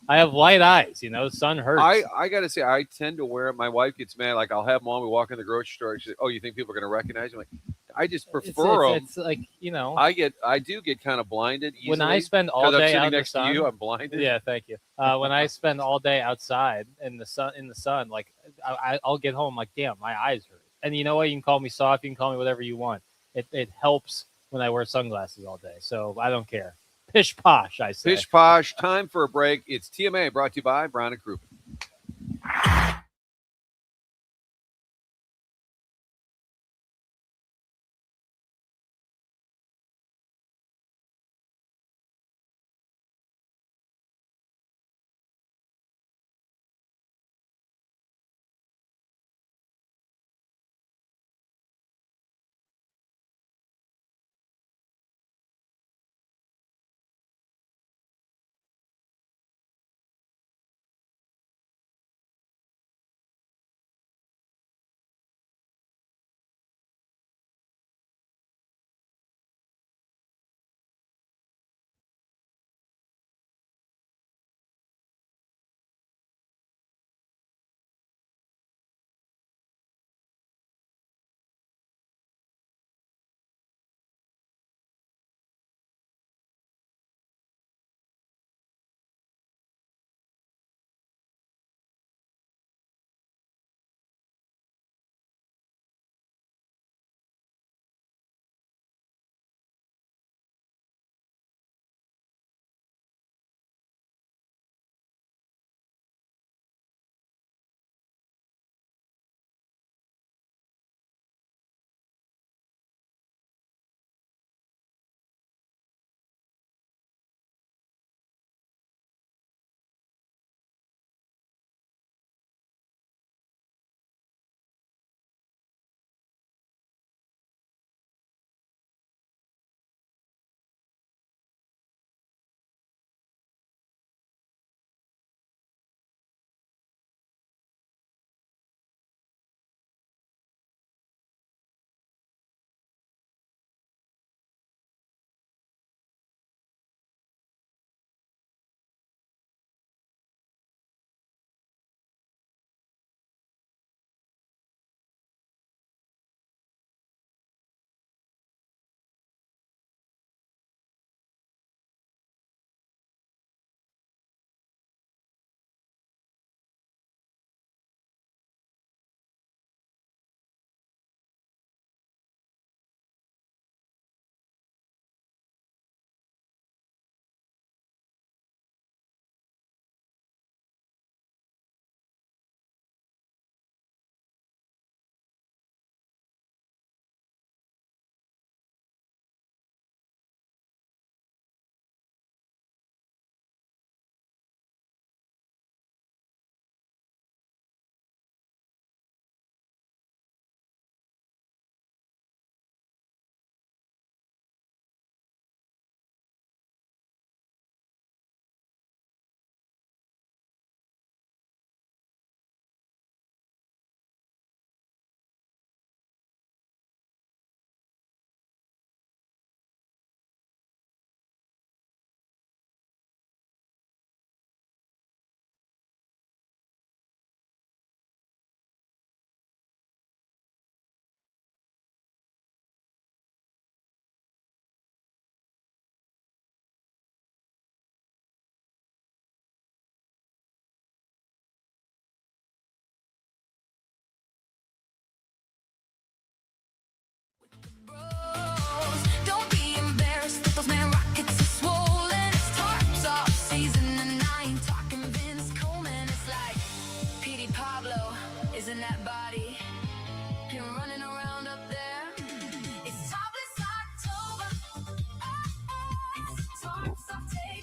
C: I have light eyes, sun hurts.
B: I got to say, I tend to wear it. My wife gets mad. Like, I'll have them on. We walk in the grocery store. And she's like, "Oh, you think people are going to recognize you?" I'm like, I just prefer them.
C: It's like,
B: I do get kind of blinded easily.
C: When I spend all
B: 'cause I'm
C: day
B: sitting
C: out in the
B: next to
C: sun,
B: you, I'm blinded.
C: Yeah, thank you. When I spend all day outside in the sun, like I'll get home like, damn, my eyes hurt. And you know what? You can call me soft, you can call me whatever you want. It helps when I wear sunglasses all day, so I don't care. Pish posh, I say.
B: Pish posh. Time for a break. It's TMA brought to you by Brown and Crouppen.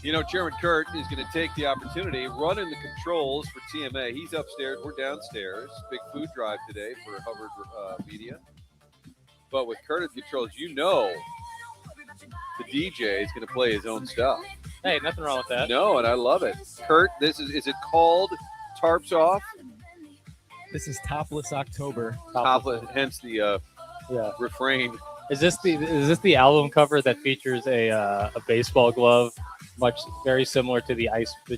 B: You know, Chairman Kurt is going to take the opportunity, running the controls for TMA. He's upstairs. We're downstairs. Big food drive today for Hubbard Media. But with Kurt at the controls, you know the DJ is going to play his own stuff.
C: Hey, nothing wrong with that.
B: No, and I love it. Kurt, is it called Tarps Off?
I: This is Topless October.
B: Topless, hence the refrain.
C: Is this the album cover that features a baseball glove, very similar to the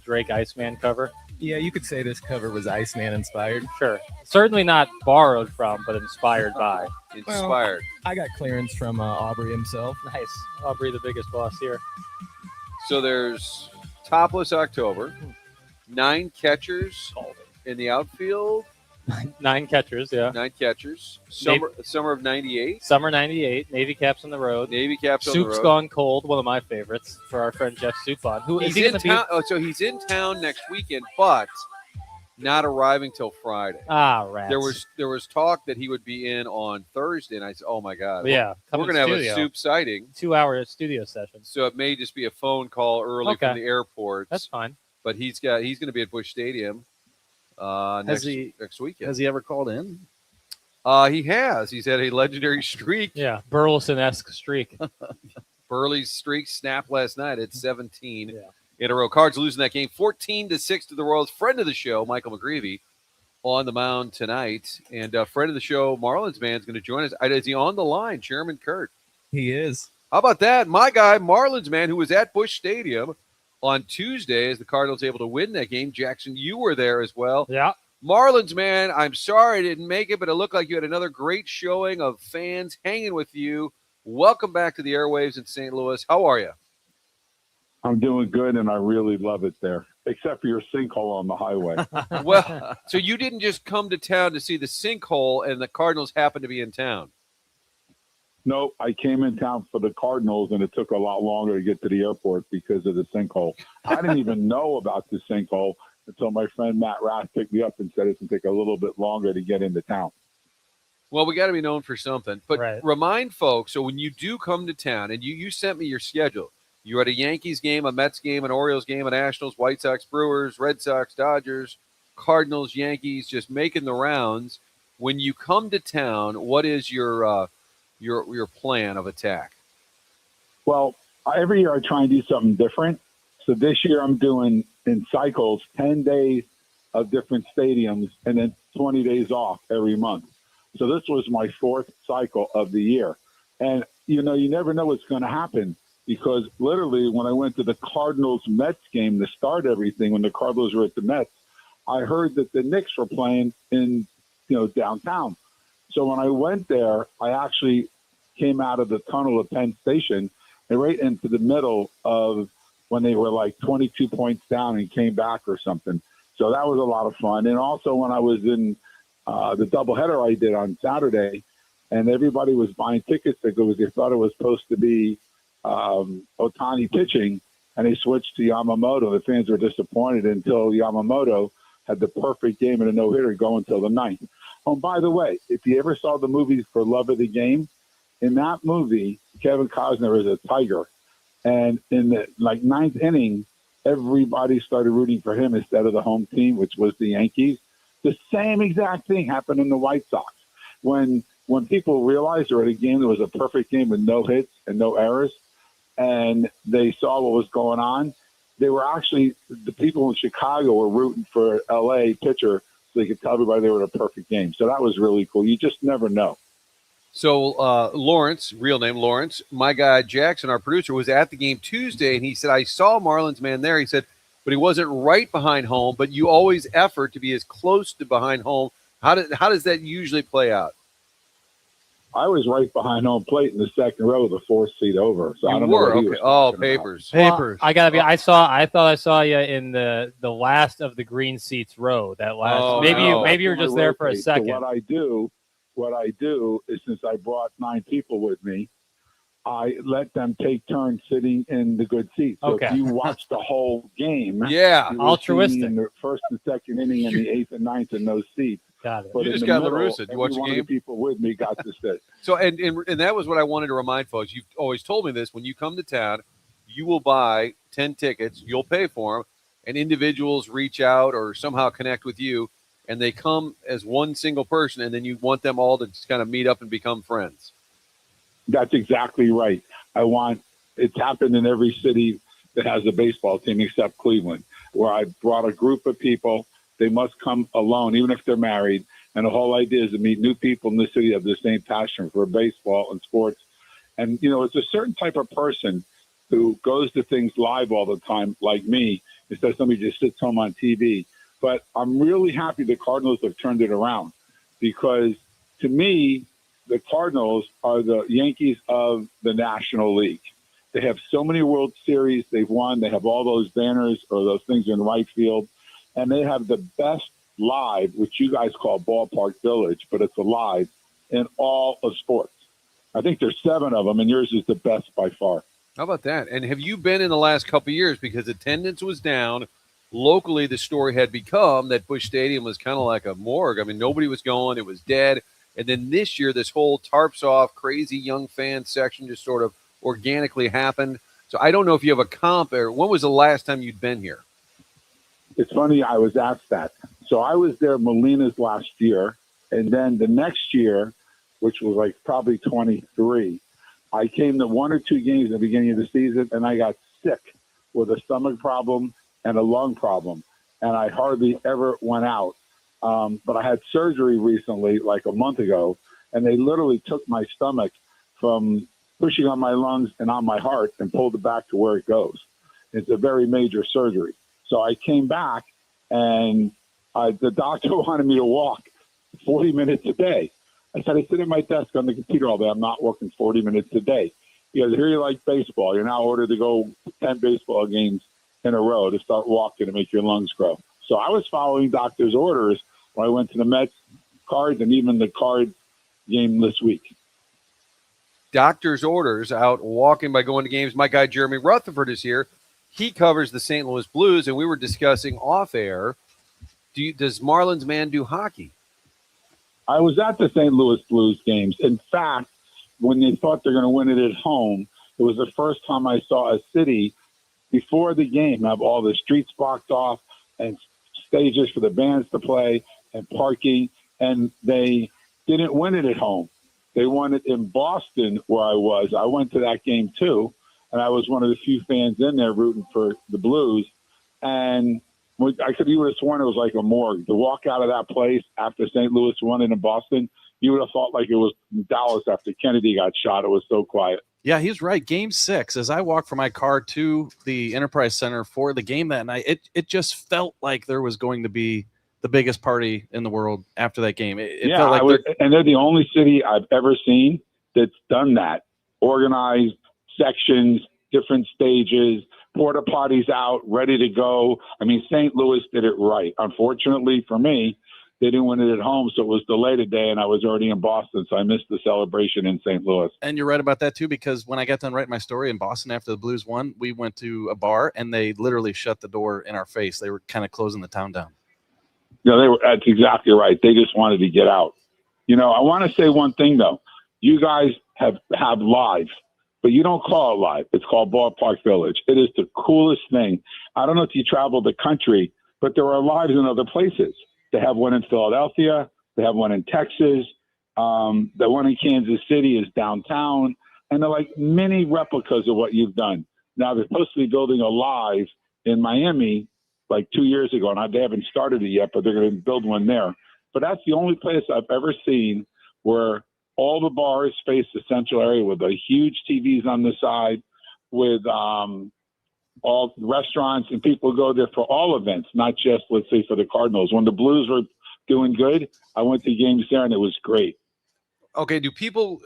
C: Drake Iceman cover?
I: Yeah, you could say this cover was Iceman inspired.
C: Sure. Certainly not borrowed from, but inspired by.
B: Inspired.
I: I got clearance from Aubrey himself.
C: Nice. Aubrey, the biggest boss here.
B: So there's topless October, 9 catchers in the outfield.
C: 9 catchers, yeah.
B: 9 catchers. Summer of 98.
C: Summer 98. Navy caps on the road.
B: Navy caps on the road.
C: Soup's Gone Cold, one of my favorites for our friend Jeff Soupon. Who
B: He's
C: is he
B: in
C: going to
B: town.
C: be?
B: Oh, so he's in town next weekend, but not arriving till Friday.
C: Ah, rats.
B: There was talk that he would be in on Thursday, and I said, "Oh my God,
C: yeah,
B: we're going to have a Soup sighting,
C: 2-hour studio session."
B: So it may just be a phone call early from the airport.
C: That's fine.
B: But he's going to be at Busch Stadium next weekend.
E: Has he ever called in?
B: He has. He's had a legendary streak.
C: Yeah, Burleson-esque streak.
B: Burley's streak snapped last night at 17 in a row. Cards losing that game 14-6 to the Royals. Friend of the show, Michael McGreevy, on the mound tonight. And friend of the show, Marlins Man, is going to join us. Is he on the line, Chairman Kurt?
I: He is.
B: How about that? My guy, Marlins Man, who was at Busch Stadium on Tuesday as the Cardinals able to win that game. Jackson, you were there as well.
C: Yeah.
B: Marlins Man, I'm sorry I didn't make it, but it looked like you had another great showing of fans hanging with you. Welcome back to the airwaves in St. Louis. How are you?
J: I'm doing good, and I really love it there, except for your sinkhole on the highway.
B: Well, so you didn't just come to town to see the sinkhole, and the Cardinals happened to be in town.
J: No, I came in town for the Cardinals, and it took a lot longer to get to the airport because of the sinkhole. I didn't even know about the sinkhole until my friend Matt Rath picked me up and said it's going to take a little bit longer to get into town.
B: Well, we got to be known for something. But remind folks, so when you do come to town, and you sent me your schedule, you're at a Yankees game, a Mets game, an Orioles game, a Nationals, White Sox, Brewers, Red Sox, Dodgers, Cardinals, Yankees, just making the rounds. When you come to town, what is your plan of attack?
J: Well, every year I try and do something different. So this year I'm doing in cycles 10 days of different stadiums and then 20 days off every month. So this was my 4th cycle of the year. And, you never know what's going to happen because literally when I went to the Cardinals-Mets game to start everything, when the Cardinals were at the Mets, I heard that the Knicks were playing in, downtown. So when I went there, I actually came out of the tunnel of Penn Station and right into the middle of when they were like 22 points down and came back or something. So that was a lot of fun. And also when I was in the doubleheader I did on Saturday, and everybody was buying tickets because they thought it was supposed to be Ohtani pitching, and they switched to Yamamoto. The fans were disappointed until Yamamoto had the perfect game and a no-hitter going until the 9th. Oh, by the way, if you ever saw the movie For Love of the Game, in that movie, Kevin Costner is a tiger. And in the 9th inning, everybody started rooting for him instead of the home team, which was the Yankees. The same exact thing happened in the White Sox. When people realized they're at a game that was a perfect game with no hits and no errors, and they saw what was going on, they were actually, the people in Chicago were rooting for L.A. pitcher so they could tell everybody they were at a perfect game. So that was really cool. You just never know.
B: So Lawrence, real name Lawrence, my guy Jackson, our producer, was at the game Tuesday, and he said, I saw Marlins Man there. He said, but he wasn't right behind home, but you always effort to be as close to behind home. How does that usually play out?
J: I was right behind home plate in the second row, the 4th seat over. So I don't
B: know.
J: Okay.
B: Oh, papers.
C: Well, I gotta be. I thought I saw you in the last of the green seats row. That last.
B: Oh,
C: maybe you were just there for a second.
J: So what I do is, since I brought 9 people with me, I let them take turns sitting in the good seats. So if you watch the whole game,
C: altruistic
J: in the first and second inning and the 8th and 9th in those seats.
C: Got it.
J: But
B: you just got LaRussa. You watch the game?
J: People with me got to sit.
B: So, and that was what I wanted to remind folks. You've always told me this. When you come to town, you will buy 10 tickets. You'll pay for them. And individuals reach out or somehow connect with you. And they come as one single person. And then you want them all to just kind of meet up and become friends.
J: That's exactly right. It's happened in every city that has a baseball team except Cleveland, where I brought a group of people. They must come alone, even if they're married. And the whole idea is to meet new people in the city of the same passion for baseball and sports. And, it's a certain type of person who goes to things live all the time, like me, instead of somebody just sits home on TV. But I'm really happy the Cardinals have turned it around, because to me, the Cardinals are the Yankees of the National League. They have so many World Series they've won. They have all those banners or those things in right field. And they have the best live, which you guys call Ballpark Village, but it's a live in all of sports. I think there's 7 of them, and yours is the best by far.
B: How about that? And have you been in the last couple of years, because attendance was down? Locally, the story had become that Busch Stadium was kind of like a morgue. I mean, nobody was going. It was dead. And then this year, this whole tarps off, crazy young fan section just sort of organically happened. So I don't know if you have a comp, or when was the last time you'd been here?
J: It's funny, I was asked that. So I was there Molina's last year, and then the next year, which was like probably 23, I came to 1 or 2 games at the beginning of the season, and I got sick with a stomach problem and a lung problem, and I hardly ever went out. But I had surgery recently, like a month ago, and they literally took my stomach from pushing on my lungs and on my heart and pulled it back to where it goes. It's a very major surgery. So I came back, and the doctor wanted me to walk 40 minutes a day. I said, I sit at my desk on the computer all day. I'm not working 40 minutes a day. He goes, here you like baseball. You're now ordered to go 10 baseball games in a row to start walking to make your lungs grow. So I was following doctor's orders when I went to the Mets Cards and even the Card game this week.
B: Doctor's orders, out walking by going to games. My guy Jeremy Rutherford is here. He covers the St. Louis Blues, and we were discussing off air, does Marlins Man do hockey?
J: I was at the St. Louis Blues games. In fact, when they thought they're going to win it at home, it was the first time I saw a city before the game have all the streets blocked off and stages for the bands to play and parking, and they didn't win it at home. They won it in Boston, where I was. I went to that game too, and I was one of the few fans in there rooting for the Blues. And you would have sworn it was like a morgue. To walk out of that place after St. Louis won it in Boston, you would have thought like it was Dallas after Kennedy got shot. It was so quiet.
E: Yeah, he's right. Game 6, as I walked from my car to the Enterprise Center for the game that night, it just felt like there was going to be the biggest party in the world after that game. It felt like
J: and they're the only city I've ever seen that's done that. Organized sections, different stages, porta potties out, ready to go. I mean, St. Louis did it right. Unfortunately for me, they didn't win it at home, so it was delayed a day, and I was already in Boston, so I missed the celebration in St. Louis.
E: And you're right about that, too, because when I got done writing my story in Boston after the Blues won, we went to a bar, and they literally shut the door in our face. They were kind of closing the town down.
J: No, that's exactly right. They just wanted to get out. You know, I want to say one thing, though. You guys have live, but you don't call it live. It's called Ballpark Village. It is the coolest thing. I don't know if you travel the country, but there are lives in other places. They have one in Philadelphia. They have one in Texas. The one in Kansas City is downtown. And they're like mini replicas of what you've done. Now, they're supposed to be building a live in Miami like 2 years ago, and they haven't started it yet, but they're going to build one there. But that's the only place I've ever seen where all the bars face the central area with the huge TVs on the side, with all restaurants, and people go there for all events, not just, let's say, for the Cardinals. When the Blues were doing good, I went to games there, and it was great.
B: Okay, do people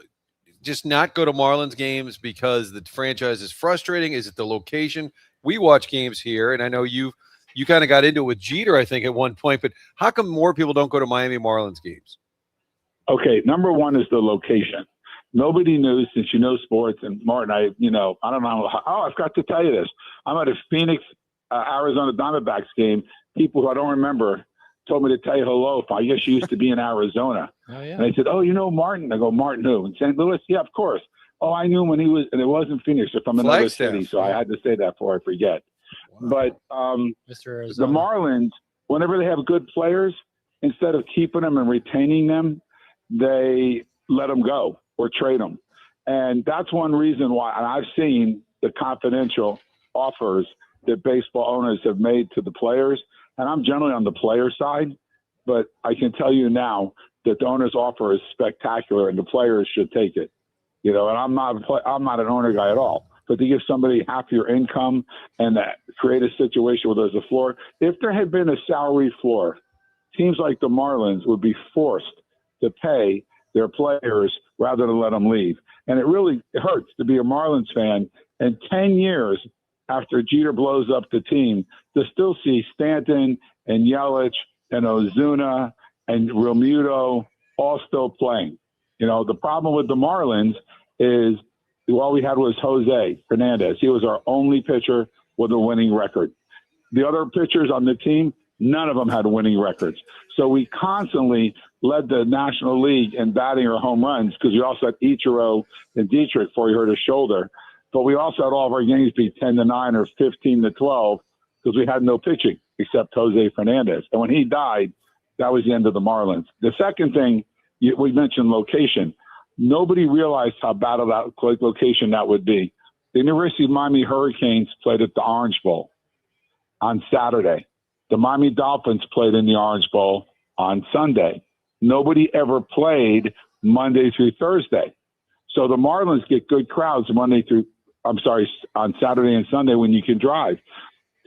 B: just not go to Marlins games because the franchise is frustrating? Is it the location? We watch games here, and I know you kind of got into it with Jeter, I think, at one point, but how come more people don't go to Miami Marlins games?
J: Okay, number one is the location. Nobody knew, since you know sports, and Martin, I don't know. I forgot to tell you this. I'm at a Phoenix, Arizona Diamondbacks game. People who I don't remember told me to tell you hello. I guess you used to be in Arizona.
C: Oh, yeah.
J: And I said, oh, you know Martin? I go, Martin who? In St. Louis? Yeah, of course. Oh, I knew him when he was, and it wasn't Phoenix, so from another city, so I had to say that before I forget. Wow. But the Marlins, whenever they have good players, instead of keeping them and retaining them, they let them go or trade them. And that's one reason why, and I've seen the confidential offers that baseball owners have made to the players. And I'm generally on the player side, but I can tell you now that the owner's offer is spectacular and the players should take it. You know, and I'm not an owner guy at all. but to give somebody half your income and create a situation where there's a floor. If there had been a salary floor, teams like the Marlins would be forced to pay their players rather than let them leave. And it really hurts to be a Marlins fan and 10 years after Jeter blows up the team to still see Stanton and Yelich and Ozuna and Realmuto all still playing. You know, the problem with the Marlins is all we had was Jose Fernandez. He was our only pitcher with a winning record. The other pitchers on the team, none of them had winning records. So we constantly led the National League in batting or home runs because we also had Ichiro and Dietrich before he hurt his shoulder. But we also had all of our games be 10-9 or 15-12 because we had no pitching except Jose Fernandez. And when he died, that was the end of the Marlins. The second thing, we mentioned location. Nobody realized how bad of that location that would be. The University of Miami Hurricanes played at the Orange Bowl on Saturday. The Miami Dolphins played in the Orange Bowl on Sunday. Nobody ever played Monday through Thursday. So the Marlins get good crowds on Saturday and Sunday when you can drive.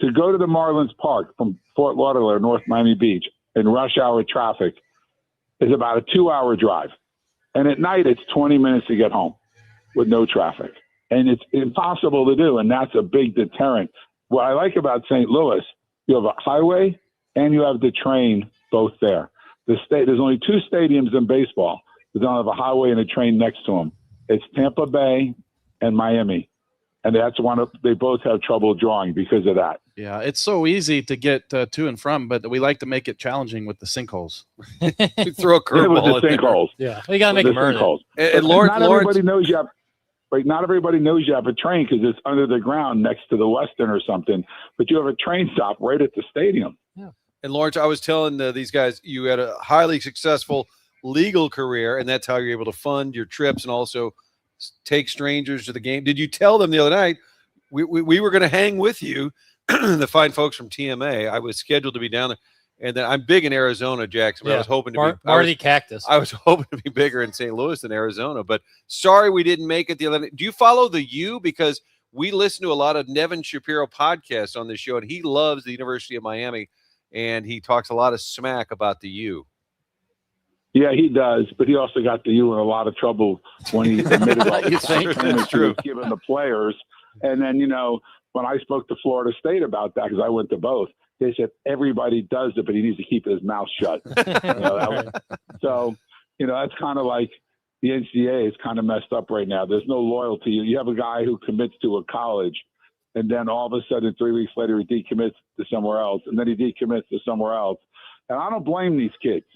J: To go to the Marlins Park from Fort Lauderdale, North Miami Beach, in rush hour traffic is about a 2-hour drive. And at night, it's 20 minutes to get home with no traffic. And it's impossible to do, and that's a big deterrent. What I like about St. Louis, you have a highway and you have the train both there. There's only 2 stadiums in baseball that don't have a highway and a train next to them. It's Tampa Bay and Miami. And that's they both have trouble drawing because of that.
E: Yeah, it's so easy to get to and from, but we like to make it challenging with the sinkholes.
B: Throw a curveball.
J: The sinkholes.
C: Yeah, you got to make them earn it.
B: And Lawrence,
J: not everybody knows you have. Like, not everybody knows you have a train because it's under the ground next to the Western or something. But you have a train stop right at the stadium.
C: Yeah.
B: And Lawrence, I was telling these guys you had a highly successful legal career, and that's how you're able to fund your trips and also take strangers to the game. Did you tell them the other night we were going to hang with you, the fine folks from TMA? I was scheduled to be down there. And then I'm big in Arizona, Jackson. I was hoping to be
C: Marty Cactus.
B: I was hoping to be bigger in St. Louis than Arizona, but sorry we didn't make it the other night. Do you follow the U? Because we listen to a lot of Nevin Shapiro podcasts on this show, and he loves the University of Miami, and he talks a lot of smack about the U.
J: Yeah, he does, but he also got the U in a lot of trouble when he admitted all the
B: That's true.
J: Given the players. And then, when I spoke to Florida State about that, because I went to both, they said everybody does it, but he needs to keep his mouth shut. So, that's kind of like the NCAA is kind of messed up right now. There's no loyalty. You have a guy who commits to a college, and then all of a sudden 3 weeks later he decommits to somewhere else, and then he decommits to somewhere else. And I don't blame these kids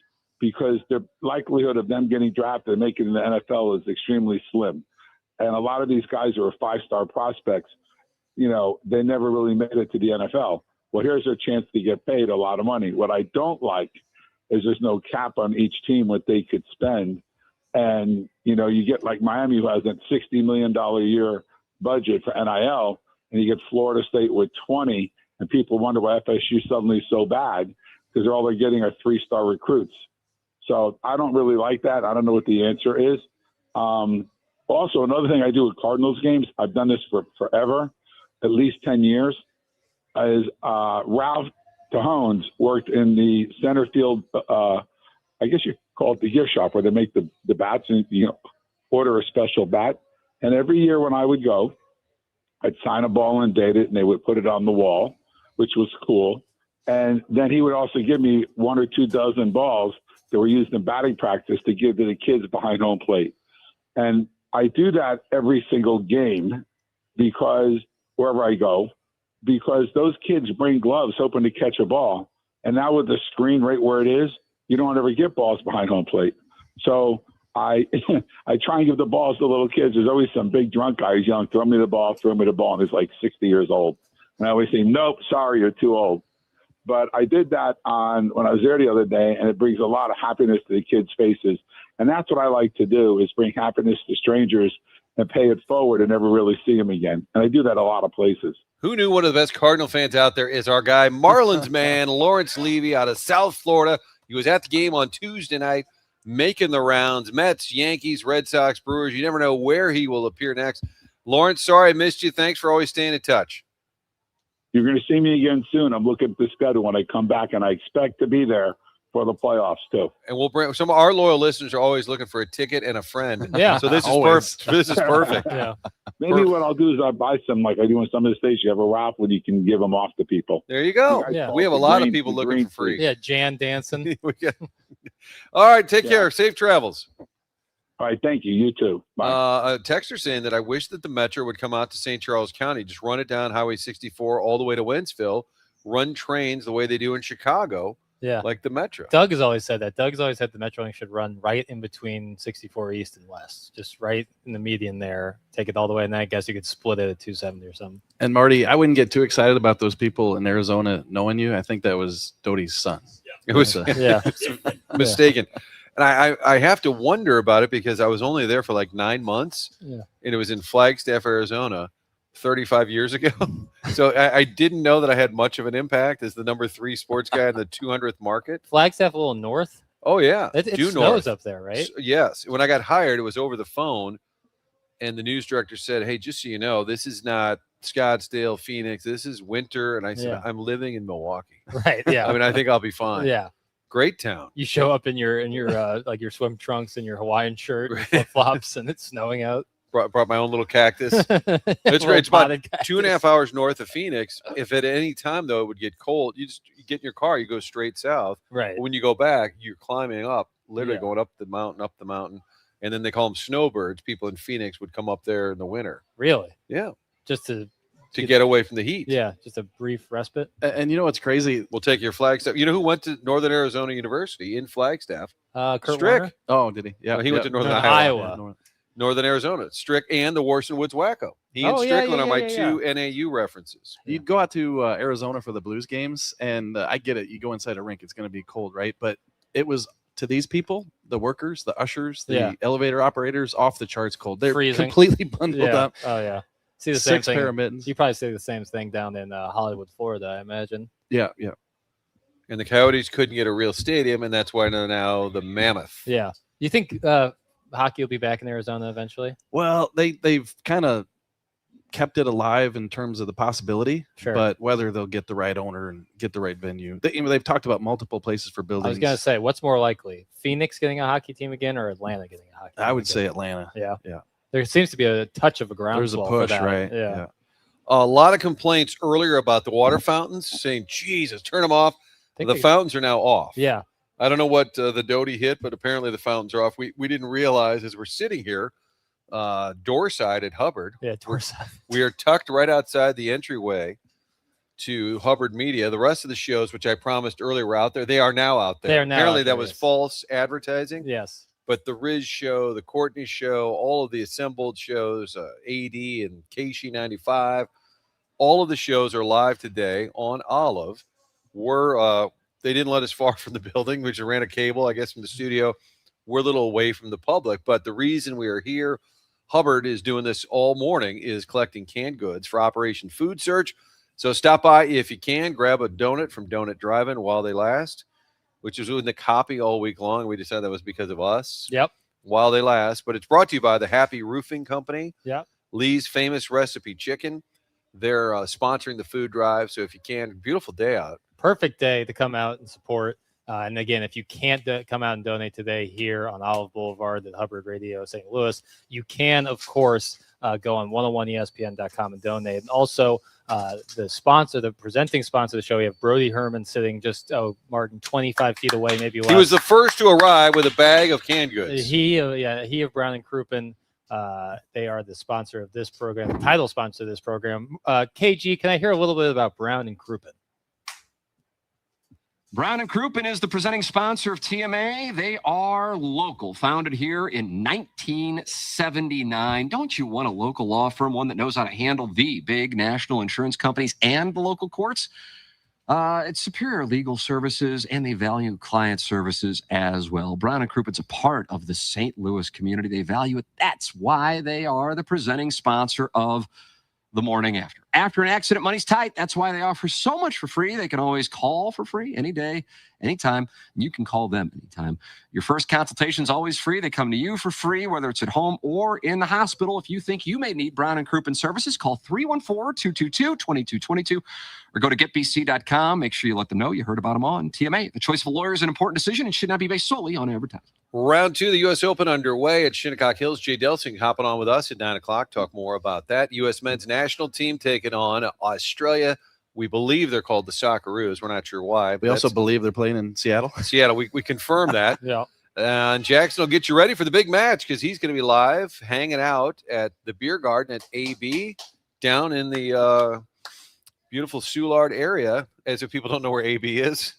J: because the likelihood of them getting drafted and making the NFL is extremely slim. And a lot of these guys who are 5-star prospects, they never really made it to the NFL. Well, here's their chance to get paid a lot of money. What I don't like is there's no cap on each team what they could spend. And, you get like Miami, who has a $60 million a year budget for NIL, and you get Florida State with 20, and people wonder why FSU suddenly is so bad because all they're getting are 3-star recruits. So I don't really like that. I don't know what the answer is. Also, another thing I do with Cardinals games, I've done this for forever, at least 10 years, is Ralph Cajones worked in the center field, I guess you call it the gift shop, where they make the bats and order a special bat. And every year when I would go, I'd sign a ball and date it, and they would put it on the wall, which was cool. And then he would also give me 1 or 2 dozen balls that were used in batting practice to give to the kids behind home plate. And I do that every single game because wherever I go, because those kids bring gloves hoping to catch a ball. And now with the screen right where it is, you don't ever get balls behind home plate. So I try and give the balls to little kids. There's always some big drunk guy who's yelling, throw me the ball, and he's like 60 years old. And I always say, nope, sorry, you're too old. But I did that when I was there the other day, and it brings a lot of happiness to the kids' faces. And that's what I like to do, is bring happiness to strangers and pay it forward and never really see them again. And I do that a lot of places.
B: Who knew one of the best Cardinal fans out there is our guy, Marlins Man, Lawrence Levy out of South Florida. He was at the game on Tuesday night, making the rounds. Mets, Yankees, Red Sox, Brewers. You never know where he will appear next. Lawrence, sorry I missed you. Thanks for always staying in touch.
J: You're going to see me again soon. I'm looking at the schedule when I come back, and I expect to be there for the playoffs too.
B: And we'll bring some of our loyal listeners are always looking for a ticket and a friend.
C: Yeah.
B: So this is
E: Always.
B: perfect. This is perfect.
C: Yeah.
J: Maybe what I'll do is I'll buy some, like I do in some of the states. You have a raffle, you can give them off to people.
B: There you go.
C: Yeah.
B: We have a lot of people looking for free.
C: Yeah, Jan dancing.
B: All right, take care. Safe travels.
J: All right, thank you. You too. Bye.
B: A texter saying that I wish that the Metro would come out to St. Charles County, just run it down Highway 64 all the way to Wentzville, run trains the way they do in Chicago,
C: Yeah.
B: like the Metro.
C: Doug has always said that. Doug's always said the Metrolink should run right in between 64 East and West, just right in the median there. Take it all the way, and then I guess you could split it at 270 or something.
E: And Marty, I wouldn't get too excited about those people in Arizona knowing you. I think that was Doty's son.
B: It was
C: Yeah.
B: mistaken. And I have to wonder about it because I was only there for like 9 months.
C: Yeah.
B: And it was in Flagstaff, Arizona, 35 years ago. So I didn't know that I had much of an impact as the number 3 sports guy in the 200th market.
C: Flagstaff a little north.
B: Oh, yeah.
C: It
B: Due
C: snows
B: north.
C: up there, right?
B: Yes. When I got hired, it was over the phone. And the news director said, hey, just so you know, this is not Scottsdale, Phoenix. This is winter. And I said,
C: Yeah.
B: I'm living in Milwaukee.
C: Right. Yeah.
B: I mean, I think I'll be fine.
C: Yeah.
B: Great town.
C: You show up in your like your swim trunks and your Hawaiian shirt and flip flops, and it's snowing out.
B: Brought my own little cactus. It's
C: Little
B: great. It's about
C: potted cactus.
B: 2.5 hours north of Phoenix. If at any time, though, it would get cold, you get in your car, you go straight south.
C: Right.
B: When you go back, you're climbing up, literally
C: Yeah.
B: going up the mountain. And then they call them snowbirds. People in Phoenix would come up there in the winter.
C: Really?
B: Yeah.
C: Just to
B: Get away from the heat.
C: Yeah, just a brief respite.
E: And you know what's crazy?
B: We'll take your Flagstaff. You know who went to Northern Arizona University in Flagstaff?
C: Kurt
B: Strick.
C: Warner?
E: Oh, did he? Yeah.
B: No, he went to Northern
C: Iowa.
B: Northern Arizona. Strick and the Warson Woods Wacko. He and
C: Oh, yeah,
B: Strickland
C: yeah,
B: are my
C: yeah,
B: two NAU references.
E: You'd go out to Arizona for the Blues games, and I get it. You go inside a rink, it's going to be cold, right? But it was, to these people, the workers, the ushers, the elevator operators, off the charts cold. They're
C: Freezing.
E: completely bundled
C: Yeah.
E: up.
C: Oh, yeah. See the same
E: 6
C: thing.
E: pair of mittens.
C: You probably see the same thing down in Hollywood, Florida, I imagine.
E: Yeah.
B: And the Coyotes couldn't get a real stadium, and that's why they're now the Mammoth.
C: Yeah. You think hockey will be back in Arizona eventually?
E: Well, they've kind of kept it alive in terms of the possibility,
C: Sure.
E: but whether they'll get the right owner and get the right venue, they've talked about multiple places for buildings.
C: I was going to say, what's more likely, Phoenix getting a hockey team again or Atlanta getting a hockey team
E: I would
C: again?
E: say Atlanta.
C: Yeah.
E: Yeah.
C: There seems to be a touch of a
E: There's a
C: groundswell for
E: push,
C: that.
E: right?
C: Yeah.
B: A lot of complaints earlier about the water fountains, saying, Jesus, turn them off. The fountains are now off.
C: Yeah.
B: I don't know what the Doty hit, but apparently the fountains are off. We didn't realize as we're sitting here, door side at Hubbard.
C: Yeah, door side.
B: We are tucked right outside the entryway to Hubbard Media. The rest of the shows, which I promised earlier, were out there. They are now out there.
C: They are now
B: Apparently
C: out
B: that
C: there,
B: was
C: yes.
B: false advertising.
C: Yes.
B: But the Riz show, the Courtney show, all of the assembled shows, AD and KC 95, all of the shows are live today on Olive. They didn't let us far from the building. We just ran a cable, I guess, from the studio. We're a little away from the public. But the reason we are here, Hubbard is doing this all morning, is collecting canned goods for Operation Food Search. So stop by if you can. Grab a donut from Donut Drive-In while they last, which was in the copy all week long. We decided that was because of us.
C: Yep.
B: While they last. But it's brought to you by the Happy Roofing Company.
C: Yep.
B: Lee's Famous Recipe Chicken. They're sponsoring the food drive. So if you can, beautiful day out.
C: Perfect day to come out and support. And again, if you can't come out and donate today here on Olive Boulevard at Hubbard Radio St. Louis, you can, of course, go on 101ESPN.com and donate. And also, the presenting sponsor of the show, we have Brody Herman sitting just, Martin, 25 feet away, maybe less.
B: He was the first to arrive with a bag of canned goods.
C: He of Brown and Crouppen. They are the sponsor of this program, the title sponsor of this program. KG, can I hear a little bit about Brown and Crouppen?
F: Brown & Crouppen is the presenting sponsor of TMA. They are local, founded here in 1979. Don't you want a local law firm, one that knows how to handle the big national insurance companies and the local courts? It's superior legal services, and they value client services as well. Brown & Crouppen's a part of the St. Louis community. They value it. That's why they are the presenting sponsor of The Morning After. After an accident, money's tight. That's why they offer so much for free. They can always call for free any day, anytime. You can call them anytime. Your first consultation is always free. They come to you for free, whether it's at home or in the hospital. If you think you may need Brown and Crouppen services, call 314-222-2222 or go to getbc.com. Make sure you let them know you heard about them on TMA. The choice of a lawyer is an important decision and should not be based solely on advertising.
B: Round 2 of the U.S. Open underway at Shinnecock Hills. Jay Delsing hopping on with us at 9 o'clock. Talk more about that. U.S. men's national team taking on Australia. We believe they're called the Socceroos. We're not sure why.
E: We also believe they're playing in Seattle.
B: Seattle, we confirm that.
C: Yeah.
B: And Jackson will get you ready for the big match because he's going to be live hanging out at the beer garden at AB down in the beautiful Soulard area, as if people don't know where AB is.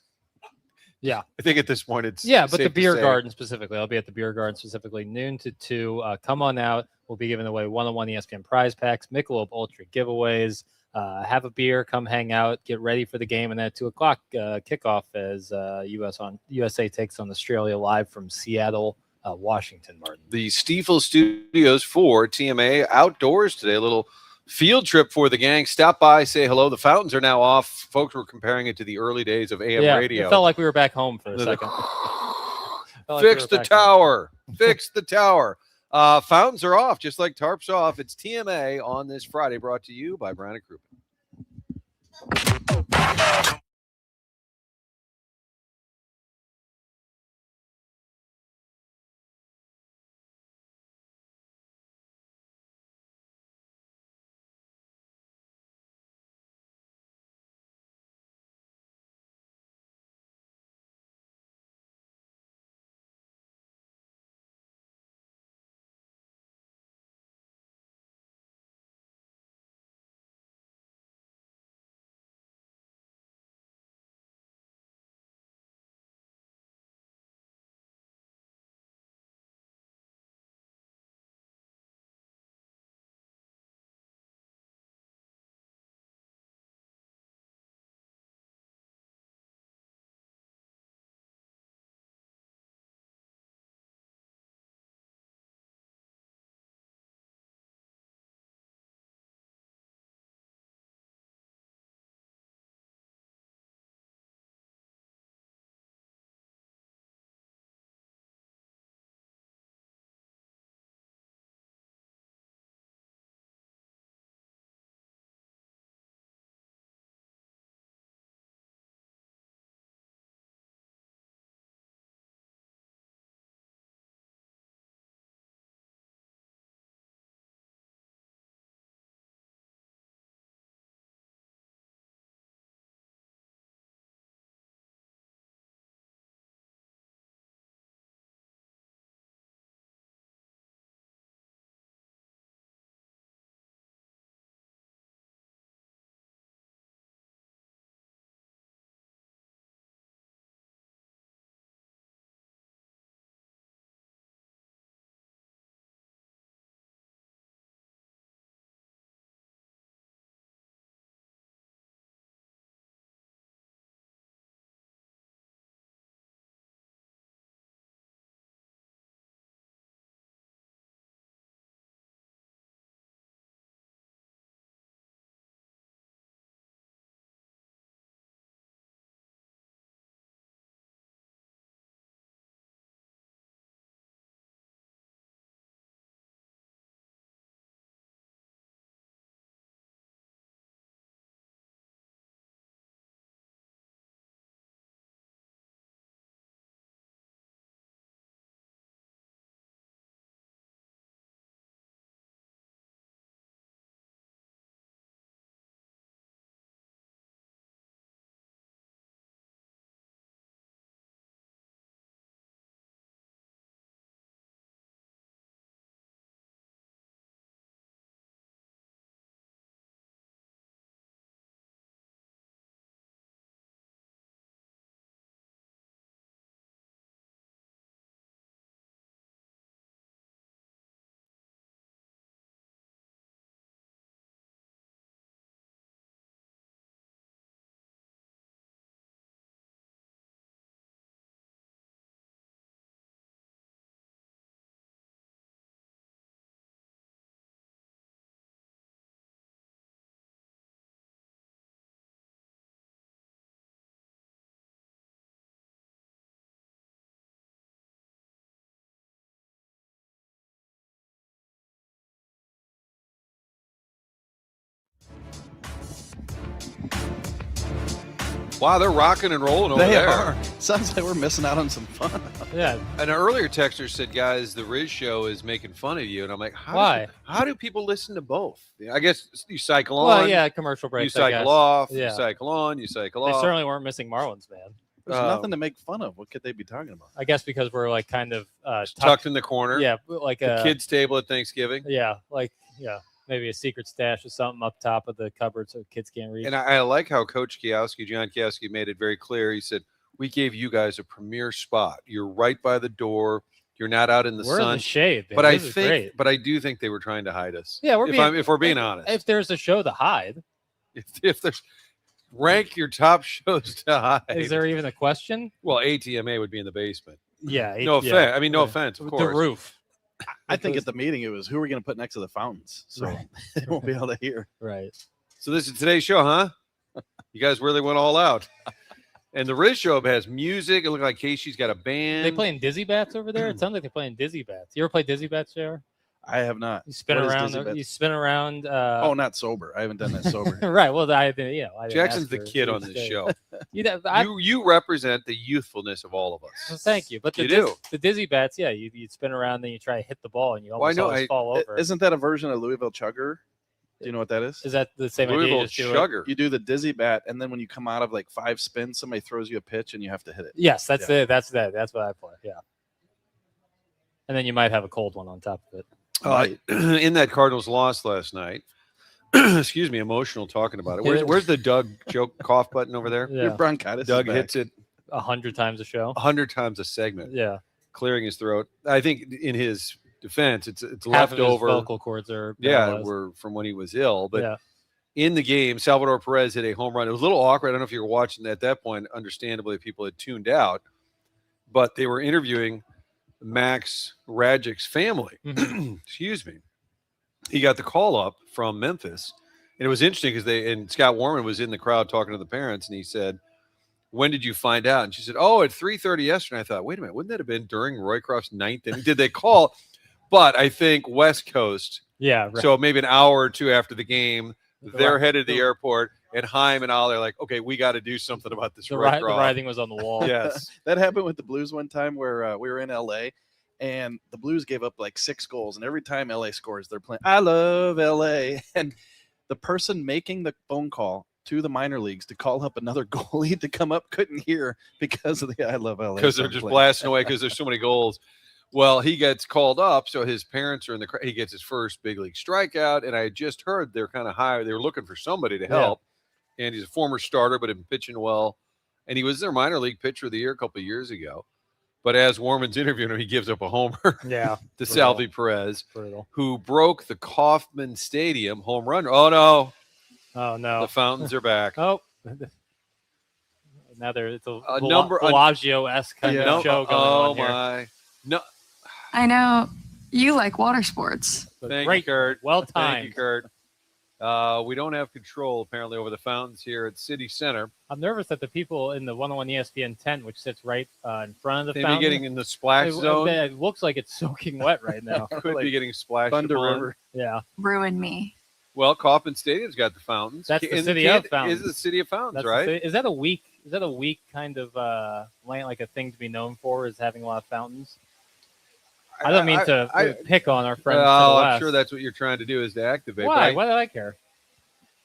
C: Yeah.
B: I think at this point it's
C: but
B: safe
C: the
B: to
C: beer
B: say.
C: garden specifically. I'll be at the beer garden specifically noon to 2. Come on out. We'll be giving away one-on-one ESPN prize packs, Michelob Ultra giveaways. Have a beer, come hang out, get ready for the game, and then at 2 o'clock kickoff as USA takes on Australia live from Seattle, Washington. Martin.
B: The Stiefel Studios for TMA outdoors today. A little field trip for the gang. Stop by, say hello. The fountains are now off. Folks were comparing it to the early days of AM radio.
C: It felt like we were back home for a second.
B: Fix the tower. Fix the tower. Fountains are off, just like tarps off. It's TMA on this Friday, brought to you by Brown and Crouppen. Wow, they're rocking and rolling over
E: They
B: there.
E: are. Sounds like we're missing out on some fun.
C: Yeah.
B: An earlier texter said, guys, the Riz show is making fun of you. And I'm like,
C: Why?
B: How do people listen to both? I guess you cycle on.
C: Well, yeah, commercial
B: You
C: breaks. I
B: cycle
C: guess.
B: off.
C: Yeah.
B: You cycle on. You cycle
C: They
B: off.
C: certainly weren't missing Marlins, man.
E: There's nothing to make fun of. What could they be talking about?
C: I guess because we're like kind of
B: tucked in the corner.
C: Yeah, like
B: the
C: a
B: kids' table at Thanksgiving.
C: Yeah, maybe a secret stash or something up top of the cupboard so kids can't reach.
B: And I like how Coach John Kiowski, made it very clear. He said, we gave you guys a premier spot. You're right by the door. You're not out in the
C: We're
B: sun.
C: in the shade, man.
B: But
C: This is
B: I do think they were trying to hide us.
C: Yeah,
B: if we're being honest.
C: If there's a show to hide.
B: If there's rank your top shows to hide.
C: Is there even a question?
B: Well, ATMA would be in the basement.
C: Yeah.
B: No offense. I mean, no offense, of course.
C: The roof.
E: I think at the meeting it was who are we going to put next to the fountains, so they won't be able to hear.
C: Right.
B: So this is today's show, huh? You guys really went all out. And the Riz show has music. It looked like Casey's got a band.
C: They playing Dizzy Bats over there? It sounds like they're playing Dizzy Bats. You ever play Dizzy Bats, JR?
E: I have not.
C: You spin
E: What is
C: around.
E: Dizzy Bats?
C: You spin around.
E: Oh, not sober. I haven't done that sober.
C: Right. Well, I didn't
B: Jackson's
C: ask
B: the
C: for
B: kid on
C: Tuesday.
B: this show.
C: You
B: represent the youthfulness of all of us.
C: Well, thank you. But the Dizzy Bats, yeah, you spin around, then you try to hit the ball, and you almost always fall over.
E: Isn't that a version of Louisville Chugger? Do you know what that is?
C: Is that the same
B: Louisville
C: idea? Just do it?
B: Chugger.
E: You do the dizzy bat, and then when you come out of like 5 spins, somebody throws you a pitch, and you have to hit it.
C: Yes, that's it. That's what I play. Yeah. And then you might have a cold one on top of it.
B: In that Cardinals loss last night, excuse me, emotional talking about it. Where's the Doug joke cough button over there?
C: Yeah.
E: Your bronchitis.
B: Doug
E: is back.
B: hits it
C: 100 times a show.
B: 100 times a segment.
C: Yeah.
B: Clearing his throat. I think in his defense, it's
C: Half of his
B: leftover
C: vocal cords are
B: were from when he was ill. But
C: yeah.
B: in the game, Salvador Perez hit a home run. It was a little awkward. I don't know if you were watching at that point. Understandably, people had tuned out, but they were interviewing Max Radjick's family. Excuse me. He got the call up from Memphis, and it was interesting because Scott Warman was in the crowd talking to the parents, and he said, "When did you find out?" And she said, "Oh, at 3:30 yesterday." I thought, wait a minute, wouldn't that have been during Roycroft's ninth inning? Did they call? But I think West Coast.
C: Yeah. Right.
B: So maybe an hour or two after the game, they're headed to the airport, and Haim and Ollie are like, "Okay, we got to do something about this."
C: The writing was on the wall.
B: Yes,
E: that happened with the Blues one time where we were in LA. And the Blues gave up like 6 goals. And every time LA scores, they're playing, I love LA. And the person making the phone call to the minor leagues to call up another goalie to come up couldn't hear because of the I love LA.
B: Because they're just blasting away because there's so many goals. Well, he gets called up. So his parents are in the crowd. He gets his first big league strikeout. And I just heard they're kind of high. They were looking for somebody to help. Yeah. And he's a former starter, but had been pitching well. And he was their minor league pitcher of the year a couple of years ago. But as Warman's interviewing him, he gives up a homer to Salvi Perez, who broke the Kauffman Stadium home run. Oh, no.
C: Oh, no.
B: The fountains are back.
C: Oh. Now it's a
B: number
C: Bellagio-esque kind of show going on here.
B: Oh, my. No.
K: I know you like water sports.
B: Thank you, Kurt.
C: Well timed.
B: Thank you, Kurt. We don't have control, apparently, over the fountains here at City Center.
C: I'm nervous that the people in the 101 ESPN tent, which sits right in front of the
B: They
C: fountain,
B: be getting in the splash zone.
C: It looks like it's soaking wet right now.
B: Could be getting splashed
E: Thunder
B: upon.
E: River.
C: Yeah.
K: Ruin me.
B: Well, Kauffman Stadium's got the fountains.
C: That's the city of fountains.
B: Is the city of fountains, right?
C: Is that a weak kind of like a thing to be known for? Is having a lot of fountains? I don't mean to pick on our friends.
B: I'm sure that's what you're trying to do is to activate.
C: Why? Why do I care?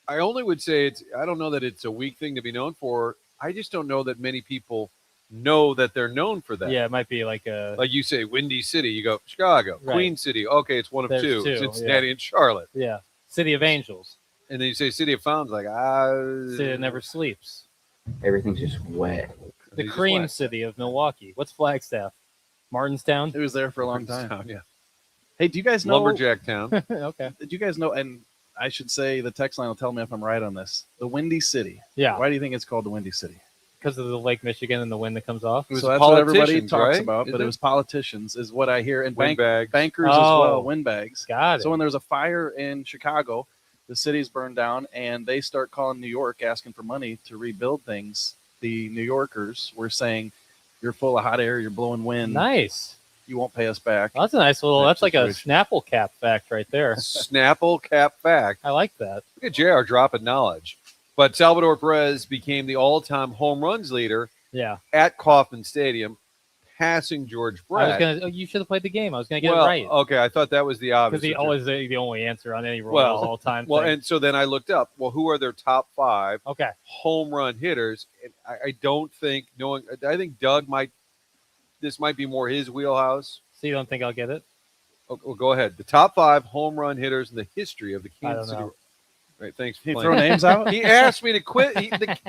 B: I only would say I don't know that it's a weak thing to be known for. I just don't know that many people know that they're known for that.
C: Yeah, it might be like
B: you say Windy City, you go Chicago,
C: right.
B: Queen City. Okay, it's one of
C: There's
B: two, Cincinnati
C: yeah.
B: and Charlotte.
C: Yeah, City of Angels.
B: And then you say City of Fountains, like
C: City that never sleeps.
L: Everything's just wet.
C: The cream city of Milwaukee. What's Flagstaff? Martinstown.
E: It was there for a long time.
B: Yeah.
E: Hey, do you guys know
B: Lumberjack Town?
C: Okay.
E: Did you guys know? And I should say the text line will tell me if I'm right on this. The Windy City.
C: Yeah.
E: Why do you think it's called the Windy City?
C: Because of the Lake Michigan and the wind that comes off.
E: So that's what everybody talks
B: right?
E: about, but it was politicians, is what I hear, and
B: Windbags.
E: bankers as well, windbags.
C: Got it.
E: So when there's a fire in Chicago, the city's burned down, and they start calling New York asking for money to rebuild things. The New Yorkers were saying, "You're full of hot air. You're blowing wind.
C: Nice.
E: You won't pay us back."
C: Well, that's a nice little. That's like a Snapple cap fact right there.
B: Snapple cap fact.
C: I like that.
B: Look at JR dropping knowledge. But Salvador Perez became the all-time home runs leader at Kauffman Stadium, passing George Brett.
C: You should have played the game. I was going to get it right.
B: Okay, I thought that was the obvious.
C: Because he always the only answer on any Royals all-time
B: Well,
C: thing.
B: and so then I looked up, who are their top 5
C: Okay.
B: home run hitters? And I don't think, I think Doug this might be more his wheelhouse.
C: So you don't think I'll get it?
B: Oh, well, go ahead. The top 5 home run hitters in the history of the Kansas City. Right, thanks for
E: He
B: playing.
E: throw names out?
B: He asked me to quiz.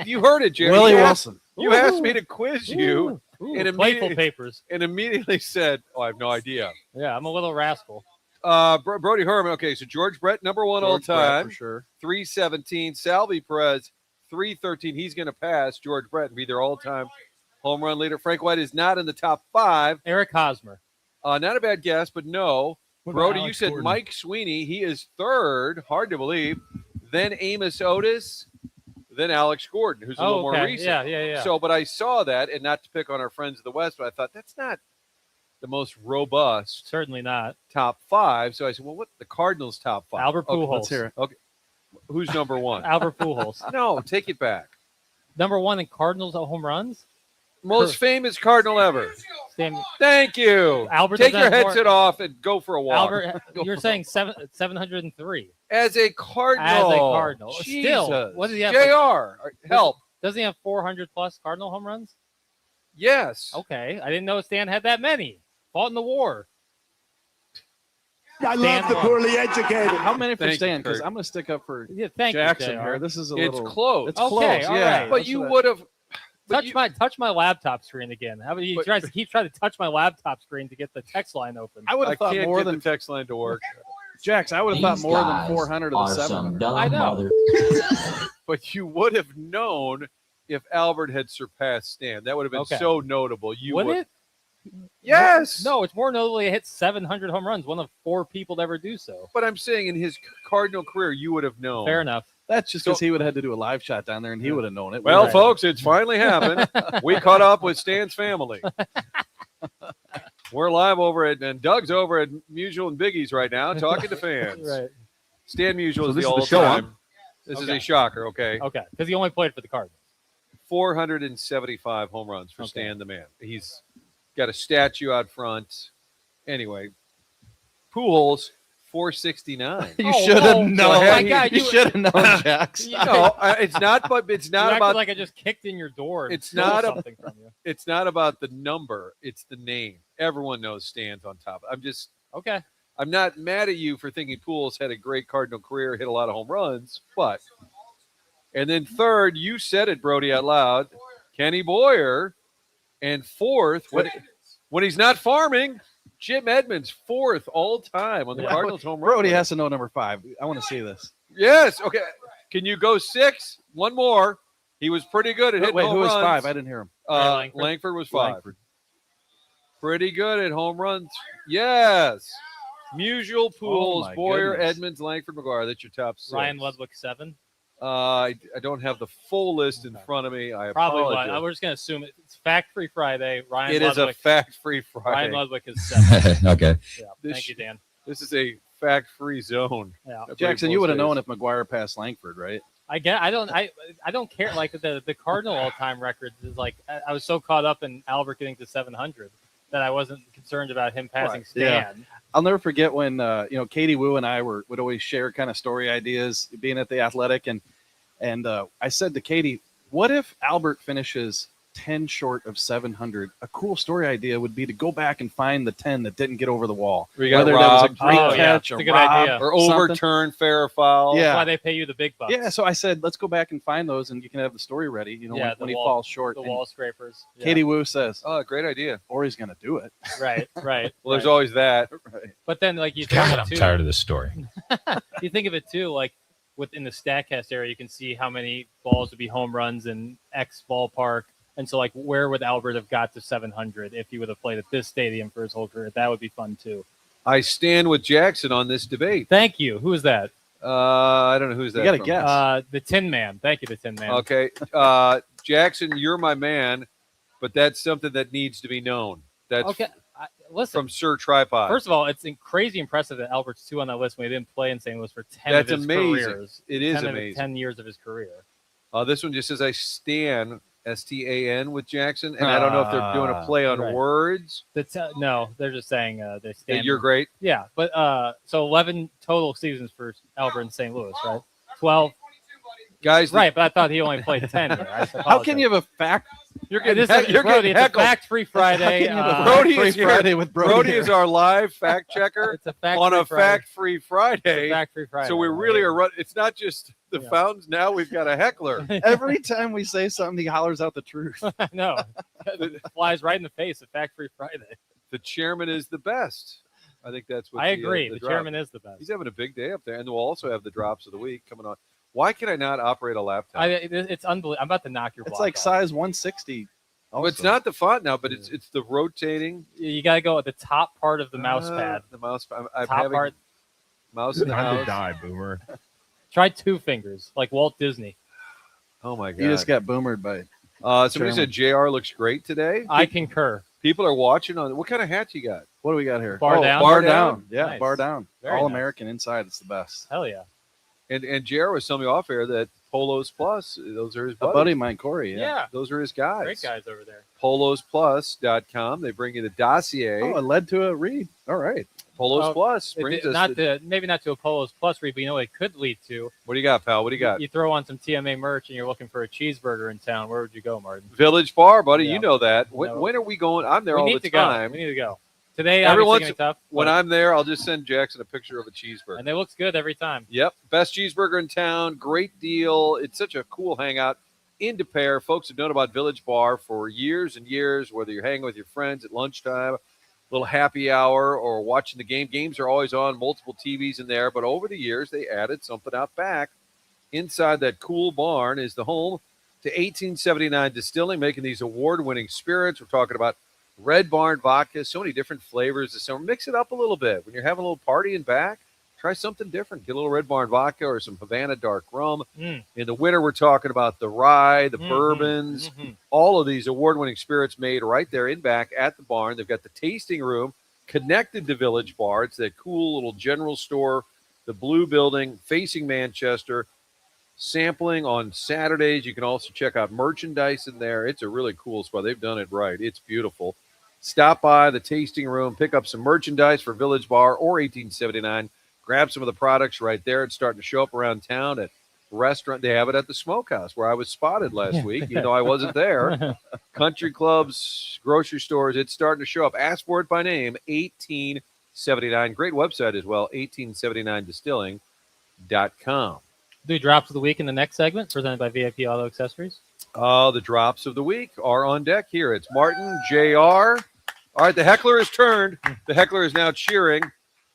B: You heard it, Jerry.
E: Willie Wilson.
B: You asked me to quiz you. And
C: Playful papers.
B: And immediately said, I have no idea.
C: Yeah, I'm a little rascal.
B: Brody Herman. Okay, so George Brett, number 1 all time.
E: For sure.
B: 317. Salvi Perez, 313. He's going to pass George Brett and be their all-time home run leader. Frank White is not in the top 5.
C: Eric Hosmer.
B: Not a bad guess, but no.
I: What about
B: Brody, you
I: Alex
B: said
I: Gordon?
B: Mike Sweeney. He is 3rd. Hard to believe. Then Amos Otis. Then Alex Gordon, who's a little more recent.
C: Yeah.
B: So, but I saw that, and not to pick on our friends of the West, but I thought that's not the most robust.
C: Certainly not.
B: Top 5. So I said, well, what the Cardinals' top 5?
C: Albert Pujols.
B: Okay, let's hear it. Okay. Who's number 1?
C: Albert Pujols.
B: No, take it back.
C: Number 1 in Cardinals home runs?
B: Most famous Cardinal ever.
C: Stan-
B: Thank you.
C: Albert
B: Take
C: doesn't
B: your
C: have
B: headset off and go for a walk.
C: Albert, you're saying 703.
B: As a Cardinal.
C: As a Cardinal.
B: Jesus.
C: Still, what does he have?
B: JR, help.
C: Doesn't he have 400 plus Cardinal home runs?
B: Yes.
C: Okay. I didn't know Stan had that many. Fought in the war.
M: I love the poorly educated.
E: How many for
B: Thank you,
E: Stan? Because
B: Kurt.
E: I'm going to stick up for
C: Thank
E: Jackson
C: you, JR.
E: here. This is a
B: It's
E: little
B: close.
E: It's
C: Okay,
E: close,
C: all
E: yeah.
C: right.
B: But you would have.
C: Touch my laptop screen again. How about he tries to keep trying to touch my laptop screen to get the text line open?
E: I would
B: I
E: have thought
B: can't
E: more
B: get
E: than
B: the text line to work.
E: Jax. I would have thought more than 400 of the 700.
C: I know.
B: But you would have known if Albert had surpassed Stan. That would have been so notable. You
C: Would it?
B: Yes.
C: No, it's more notably it hit 700 home runs. One of 4 people to ever do so.
B: But I'm saying in his Cardinal career, you would have known.
C: Fair enough.
E: That's just because he would have had to do a live shot down there, and he would have known it.
B: Well,
E: Right.
B: folks, it's finally happened. We caught up with Stan's family. We're live over at, and Doug's over at Musial and Biggie's right now talking to fans.
C: Right.
B: Stan Musial
E: So
B: is
E: this
B: the
E: is the show,
B: all-time. This is a shocker, okay?
C: Okay. Because he only played for the Cardinals.
B: 475 home runs for Stan the Man. He's got a statue out front. Anyway, Pujols, 469.
E: You should have known.
C: Oh my God,
E: you should have known, Jax.
B: No, it's not. But it's not
C: you
B: about.
C: like I just kicked in your door. And
B: It's
C: stole
B: not
C: something from you.
B: It's not about the number. It's the name. Everyone knows Stan's on top.
C: Okay.
B: I'm not mad at you for thinking Pujols had a great Cardinal career, hit a lot of home runs, but. And then 3rd, you said it, Brody, out loud. Kenny Boyer, and 4th when he's not farming. Jim Edmonds, 4th all time on the Cardinals home run.
E: Brody has to know number 5. I want to see this.
B: Yes. Okay. Can you go 6? One more. He was pretty good at hitting
E: Wait,
B: home
E: who was
B: runs.
E: 5? I didn't hear him.
B: Langford was 5. Pretty good at home runs. Yes. Musial, Pujols,
E: my
B: Boyer,
E: goodness.
B: Edmonds, Langford, McGuire. That's your top 6.
C: Ryan Ludwig 7.
B: I don't have the full list in front of me. I
C: Probably
B: apologize.
C: one. We're just going to assume it's Fact-Free Friday.
B: It is a fact-free Friday.
C: Ryan Ludwig is 7.
H: Okay.
C: Yeah.
B: This
C: Thank you, Dan.
B: This is a fact-free zone.
C: Yeah.
E: Jackson, you would have known if McGuire passed Langford, right?
C: I don't care. Like the Cardinal all-time record is like I was so caught up in Albert getting to 700 that I wasn't concerned about him passing Stan.
E: Yeah. I'll never forget when Katie Wu and I would always share kind of story ideas being at the Athletic, and I said to Katie, what if Albert finishes 10 short of 700? A cool story idea would be to go back and find the 10 that didn't get over the wall.
B: We got
E: Whether that was a
B: robbed.
E: great
C: Oh, yeah.
E: catch,
C: It's
E: a
C: a good
E: rob,
C: idea.
B: Or
E: something.
B: overturn, fair or foul.
E: Yeah.
C: That's why they pay you the big bucks.
E: Yeah, so I said, let's go back and find those, and you can have the story ready.
C: Yeah,
E: when he falls short.
C: the
E: And
C: wall scrapers. Yeah.
E: Katie Wu says,
B: Oh, great idea.
E: or he's going to do it.
C: Right.
B: Well, there's always that.
E: Right.
C: But then, like you think
H: God,
C: of
H: I'm
C: it too,
H: tired of this story.
C: you think of it too, like within the Statcast area, you can see how many balls would be home runs in X ballpark. And so, like, where would Albert have got to 700 if he would have played at this stadium for his whole career? That would be fun too.
B: I stand with Jackson on this debate.
C: Thank you. Who is that?
B: I don't know who's that.
E: You got to
B: from.
E: guess.
C: The Tin Man. Thank you, the Tin Man.
B: Okay. Jackson, you're my man, but that's something that needs to be known. That's
C: Okay. Listen.
B: from Sir Tripod.
C: First of all, it's crazy impressive that Albert's 2 on that list when he didn't play in St. Louis for 10
B: That's
C: of his
B: amazing.
C: careers.
B: It is
C: 10
B: amazing.
C: 10 years of his career.
B: This one just says I stan STAN with Jackson, and I don't know if they're doing a play on
C: right.
B: words.
C: No, they're just saying they stand.
B: You're great.
C: Yeah, but so 11 total seasons for Albert in St. Louis, right? 12
B: guys.
C: Right, but I thought he only played 10 here.
E: How can you have a fact?
B: You're
C: Brody,
B: getting
C: it's a fact-free Friday.
B: Brody is
E: Friday with
B: Brody is our live fact checker
C: It's a fact
B: on a
C: Friday.
B: fact-free Friday.
C: Fact-free Friday.
B: So we really are run. It's not just the fountains. Now we've got a heckler.
E: Every time we say something, he hollers out the truth.
C: I know. It flies right in the face of fact-free Friday.
B: The chairman is the best. I think that's what
C: I agree. The
B: drop.
C: chairman is the best.
B: He's having a big day up there, and we'll also have the drops of the week coming on. Why can I not operate a laptop?
C: It's unbelievable. I'm about to knock your
E: It's
C: block
E: like
C: off.
E: size 160.
B: Well, it's not the font now, but it's the rotating.
C: You got to go at the top part of the mouse pad.
B: The mouse pad. I'm
C: Top
B: having
C: part.
B: mouse in the
I: Time to
B: house.
I: die, Boomer.
C: Try 2 fingers, like Walt Disney.
B: Oh my god!
E: You just got boomered by.
B: Somebody said JR looks great today.
C: I concur.
B: People are watching on. What kind of hat you got?
E: What do we got here?
C: Bar down?
E: Bar down. Yeah,
C: Nice.
E: bar down.
C: Very
E: All
C: nice.
E: American inside. It's the best.
C: Hell yeah.
B: And JR was telling me off air that Polos Plus, those are his
E: A
B: buddies.
E: buddy of mine, Corey.
C: Yeah.
B: Those are his guys.
C: Great guys over there.
B: PolosPlus.com. They bring you the dossier.
E: Oh, it led to a read. All right.
B: Polos
C: Well,
B: Plus brings us.
C: Maybe not to a Polos Plus read, but you know what it could lead to?
B: What do you got, pal? What do you got?
C: You throw on some TMA merch and you're looking for a cheeseburger in town. Where would you go, Martin?
B: Village Bar, buddy.
C: Yeah.
B: You know that.
C: No.
B: When are we going? I'm there
C: We
B: all
C: need
B: the
C: to
B: time.
C: go. We need to go. Today,
B: Every
C: obviously,
B: once-
C: gonna be tough.
B: When
C: but-
B: I'm there, I'll just send Jackson a picture of a cheeseburger.
C: and it looks good every time.
B: Yep. Best cheeseburger in town. Great deal. It's such a cool hangout. In Des Peres, folks have known about Village Bar for years and years, whether you're hanging with your friends at lunchtime, little happy hour, or watching the game. Games are always on, multiple TVs in there. But over the years, they added something out back. Inside that cool barn is the home to 1879 Distilling, making these award-winning spirits. We're talking about Red Barn vodka, so many different flavors this summer. Mix it up a little bit. When you're having a little party in back, try something different. Get a little Red Barn vodka or some Havana dark rum. In the winter, we're talking about the rye, the bourbons, all of these award-winning spirits made right there in back at the barn. They've got the tasting room connected to Village Bar. It's that cool little general store, the blue building facing Manchester. Sampling on Saturdays. You can also check out merchandise in there. It's a really cool spot. They've done it right. It's beautiful. Stop by the tasting room, pick up some merchandise for Village Bar or 1879. Grab some of the products right there. It's starting to show up around town at restaurant. They have it at the Smokehouse where I was spotted last week, even though I wasn't there. Country clubs, grocery stores. It's starting to show up. Ask for it by name, 1879. Great website as well, 1879distilling.com.
C: Do drops of the week in the next segment, presented by VIP Auto Accessories.
B: The drops of the week are on deck here. It's Martin, JR. All right, the heckler has turned. The heckler is now cheering.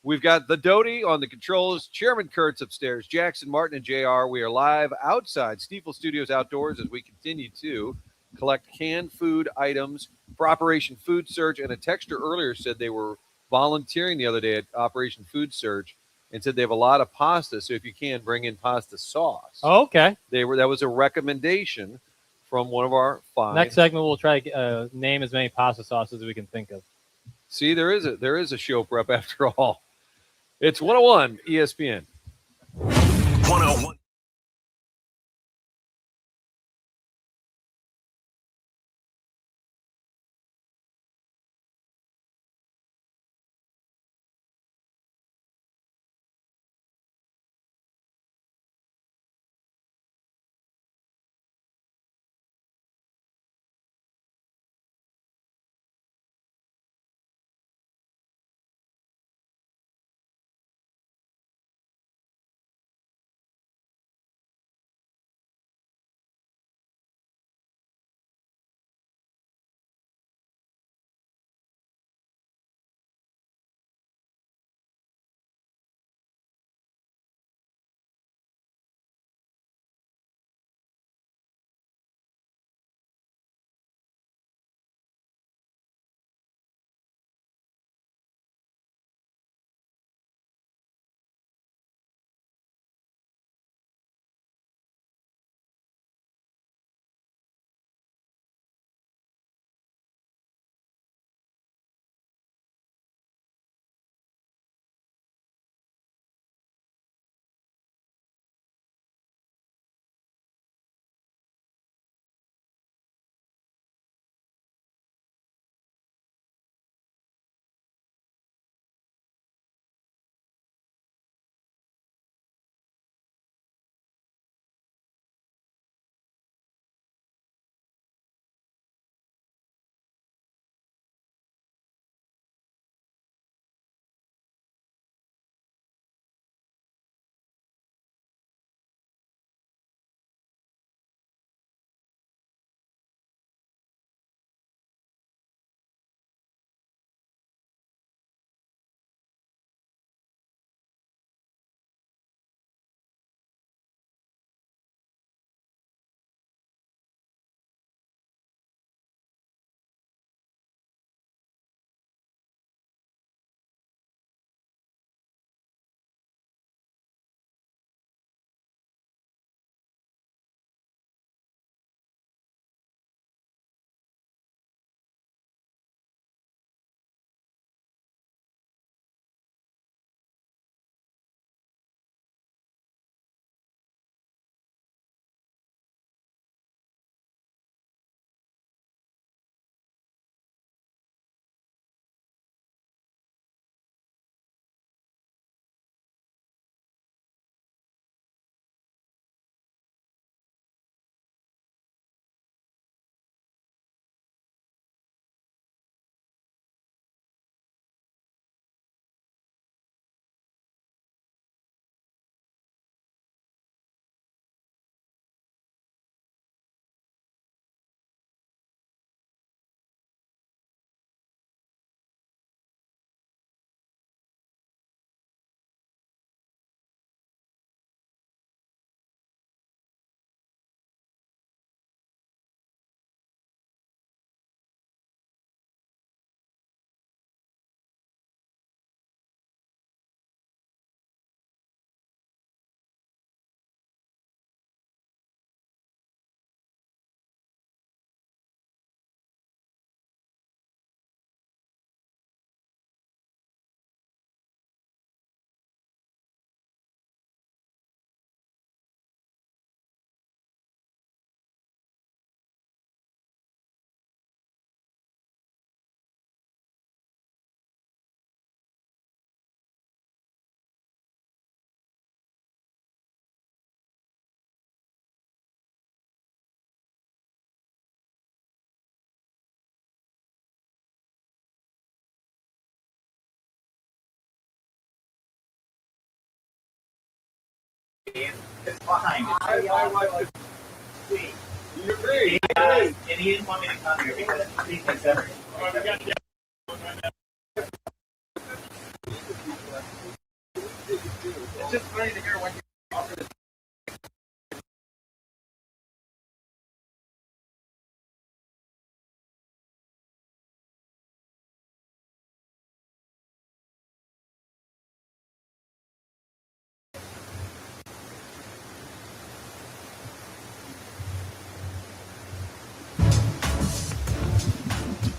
B: We've got the Doty on the controls. Chairman Kurtz upstairs. Jackson, Martin, and JR. We are live outside Steeple Studios outdoors as we continue to collect canned food items for Operation Food Search. And a texter earlier said they were volunteering the other day at Operation Food Search and said they have a lot of pasta. So if you can, bring in pasta sauce.
C: Oh, okay.
B: That was a recommendation from one of our fine.
C: Next segment, we'll try to name as many pasta sauces as we can think of.
B: See, there is a show prep after all. It's 101 ESPN.
A: 101.
N: It's fine. And he didn't want me to come here because he thinks everything. It's just funny to hear when you offer this.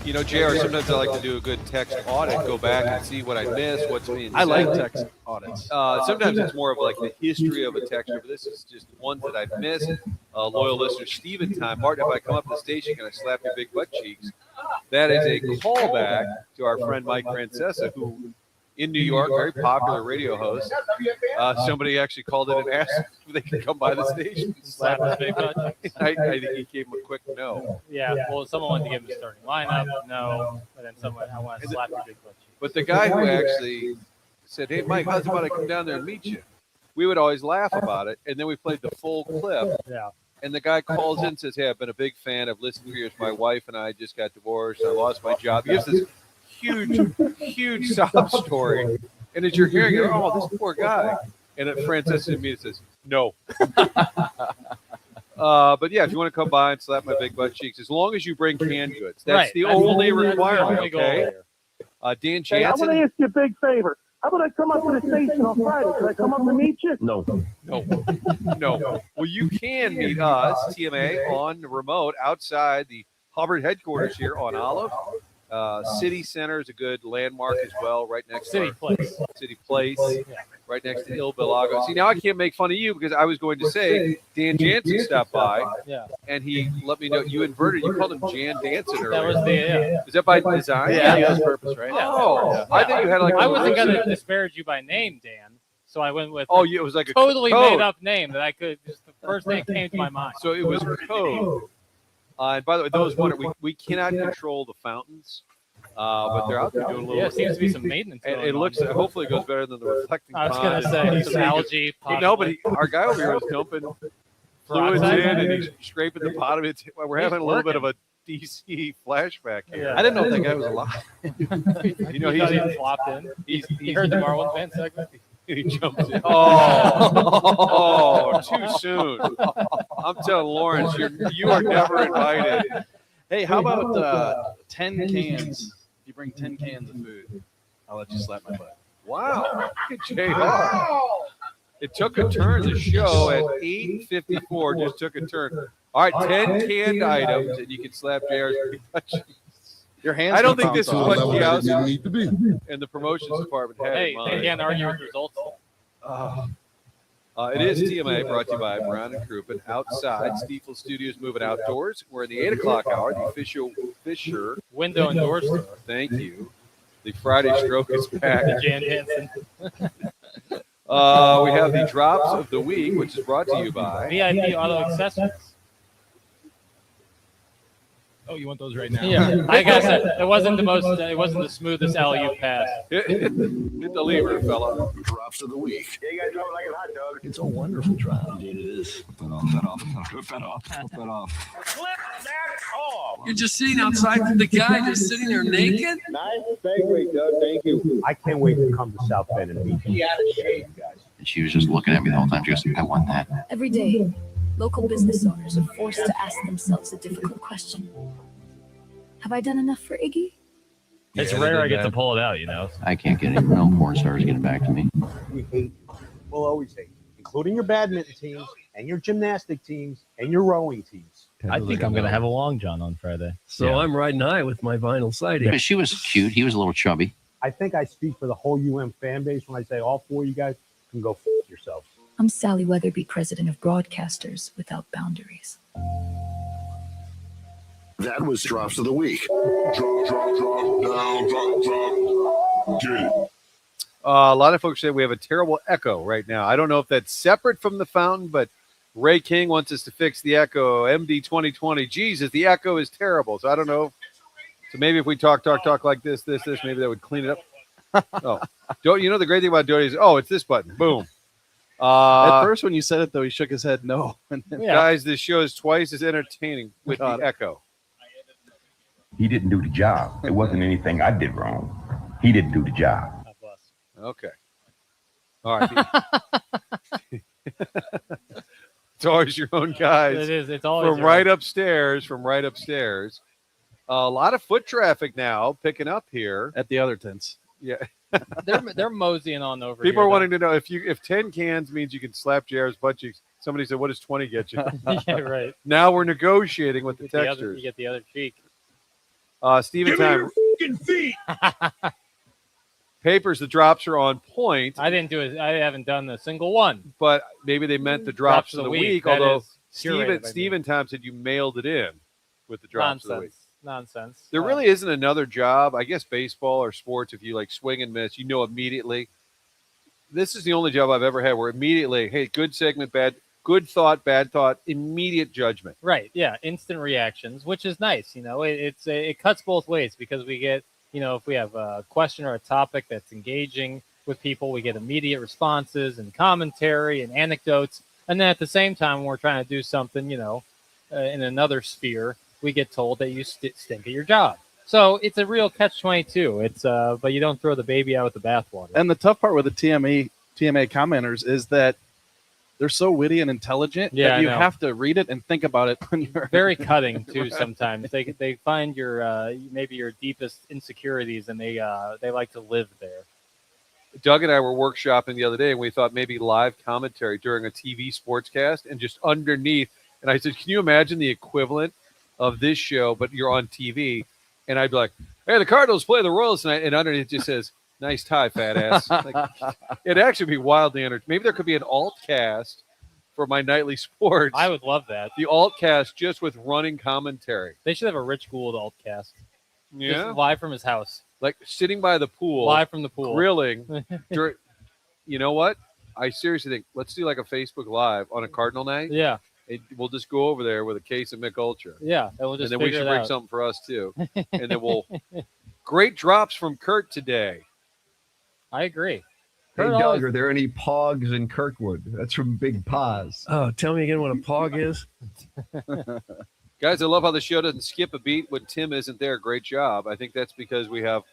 B: You know, JR, sometimes I like to do a good text audit, go back and see what I missed, what's being said.
E: I like text audits.
B: Sometimes it's more of like the history of a texture, but this is just one that I've missed. Loyal listener, Steven Time. Martin, if I come up to the station, can I slap your big butt cheeks? That is a callback to our friend Mike Francesa, who in New York, very popular radio host. Somebody actually called in and asked if they could come by the station and slap his big butt. I think he gave him a quick no.
C: Yeah, well, someone wanted to give him the starting lineup, no, and then someone, I want to slap your big butt.
B: But the guy who actually said, "Hey, Mike, how's about I come down there and meet you?" We would always laugh about it, and then we played the full clip.
C: Yeah.
B: And the guy calls in and says, "Hey, I've been a big fan. I've listened for years. My wife and I just got divorced. I lost my job." He gives this huge sob story. And as you're hearing it, oh, this poor guy. And then Francis and me says, "No." But yeah, if you want to come by and slap my big butt cheeks, as long as you bring canned goods, that's the only requirement. Okay. Dan Jansen.
M: Hey, I want to ask you a big favor. How about I come up to the station on Friday? Can I come up and meet you?
B: No. Well, you can meet us, TMA, on the remote outside the Hubbard headquarters here on Olive. City Center is a good landmark as well, right next to City Place, right next to Il Bilago. See, now I can't make fun of you because I was going to say Dan Jansen stopped by, and he let me know you inverted. You called him Jan Danson earlier.
C: That was the
B: Is that by design?
E: Yeah, he has purpose, right?
B: Oh, I think you had like.
C: I wasn't going to disparage you by name, Dan. So I went with
B: it was like a
C: totally
B: code.
C: made up name that I could. Just the first thing that came to my mind.
B: So it was code. And by the way, those we cannot control the fountains, but they're out there doing a little.
C: Yeah, it seems to be some maintenance.
B: It looks. Hopefully, it goes better than the reflecting.
C: I was going to say some algae.
B: No, but our guy over here was dumping fluids in, and he's scraping the pot of it. We're having a little bit of a DC flashback here.
E: I didn't know that guy was alive.
B: You know,
C: he flopped in. He heard the Marlins Man segment.
B: He jumps in. Oh, too soon. I'm telling Lawrence, you are never invited.
E: Hey, how about 10 cans? If you bring 10 cans of food, I'll let you slap my butt.
B: Wow. Look at JR. It took a turn. The show at 8:54 just took a turn. All right, 10 canned items, and you can slap JR's butt.
E: Your hands.
B: I don't think this is what
O: you need to be.
B: and the promotions department had in mind.
C: They can't argue with results.
B: It is TMA, brought to you by Brown and Crouppen. Outside, Stiefel Studios moving outdoors. We're in the 8 o'clock hour. The official Fisher
C: window and door store.
B: Thank you. The Friday stroke is back.
C: Jan Hansen.
B: We have the drops of the week, which is brought to you by
C: VIP Auto Accessories.
I: Oh, you want those right now?
C: Yeah, like I said, it wasn't the smoothest alley-oop pass.
B: Hit the lever, fella.
A: Drops of the week.
M: Yeah, you guys drop it like a hot dog.
O: It's a wonderful drop.
F: Indeed it is. Flip that off.
M: Flip that off.
F: You're just sitting outside with the guy just sitting there naked?
M: Nice segue, Doug. Thank you. I can't wait to come to South Bend and meet you. Out of shape, guys.
F: And she was just looking at me the whole time. She goes, I want that.
K: Every day, local business owners are forced to ask themselves a difficult question. Have I done enough for Iggy?
I: It's rare I get to pull it out, you know.
F: I can't get any real porn stars getting back to me.
M: We hate you. We'll always hate you, including your badminton teams and your gymnastic teams and your rowing teams.
I: I think I'm going to have a long john on Friday.
H: So I'm riding high with my vinyl siding.
F: But she was cute. He was a little chubby.
M: I think I speak for the whole UM fan base when I say all four of you guys can go f yourselves.
K: I'm Sally Weatherby, president of Broadcasters Without Boundaries.
A: That was Drops of the Week. Drop, down, drop. Get it.
B: A lot of folks say we have a terrible echo right now. I don't know if that's separate from the fountain, but Ray King wants us to fix the echo. MD 2020. Jesus, the echo is terrible. So I don't know. So maybe if we talk like this, maybe that would clean it up. Oh, don't you know the great thing about doing is, it's this button. Boom.
E: At first, when you said it, though, he shook his head no. And then,
B: Guys, this show is twice as entertaining with the echo.
O: He didn't do the job. It wasn't anything I did wrong. He didn't do the job.
B: Okay. All right. It's always your own guys.
C: It is. It's always
B: from right upstairs. A lot of foot traffic now picking up here
E: at the other tents.
B: Yeah.
C: They're moseying on over.
B: People
C: here,
B: are wanting to know if 10 cans means you can slap JR's butt cheeks. Somebody said, "What does 20 get you?"
C: Yeah, right.
B: Now we're negotiating with the
C: You
B: texters.
C: get the other cheek.
B: Steven Time.
O: Fucking feet.
B: Papers, the drops are on point.
C: I didn't do it. I haven't done a single one.
B: But maybe they meant the drops of the week.
C: That
B: Although
C: is curated by me.
B: Steven Time said you mailed it in with the drops of the week.
C: Nonsense.
B: There really isn't another job, I guess baseball or sports, if you like swing and miss, you know immediately. This is the only job I've ever had where immediately, hey, good segment, good thought, bad thought, immediate judgment.
C: Right. Yeah. Instant reactions, which is nice. You know, it cuts both ways because we get, you know, if we have a question or a topic that's engaging with people, we get immediate responses and commentary and anecdotes. And then at the same time, when we're trying to do something, you know, in another sphere, we get told that you stink at your job. So it's a real catch-22. It's but you don't throw the baby out with the bathwater.
E: And the tough part with the TMA commenters is that they're so witty and intelligent that you have to read it and think about it when you're
C: very cutting too. Sometimes they find your maybe your deepest insecurities and they like to live there.
B: Doug and I were workshopping the other day, and we thought maybe live commentary during a TV sportscast and just underneath. And I said, can you imagine the equivalent of this show, but you're on TV? And I'd be like, hey, the Cardinals play the Royals tonight. And underneath it just says, nice tie, fat ass. Like, it'd actually be wildly entertaining. Maybe there could be an alt cast for my nightly sports.
C: I would love that.
B: The alt cast just with running commentary.
C: They should have a Rich Gould alt cast.
B: Yeah.
C: Just live from his house.
B: Like sitting by the pool.
C: Live from the pool.
B: Grilling. You know what? I seriously think let's do like a Facebook Live on a Cardinal night.
C: Yeah.
B: We'll just go over there with a case of Mick Ultra.
C: Yeah. And we'll just
B: then we should bring something for us too. And then we'll great drops from Kurt today.
C: I agree.
P: Hey, Doug, are there any pogs in Kirkwood? That's from Big Paws.
H: Oh, tell me again what a pog is.
B: Guys, I love how the show doesn't skip a beat when Tim isn't there. Great job. I think that's because we have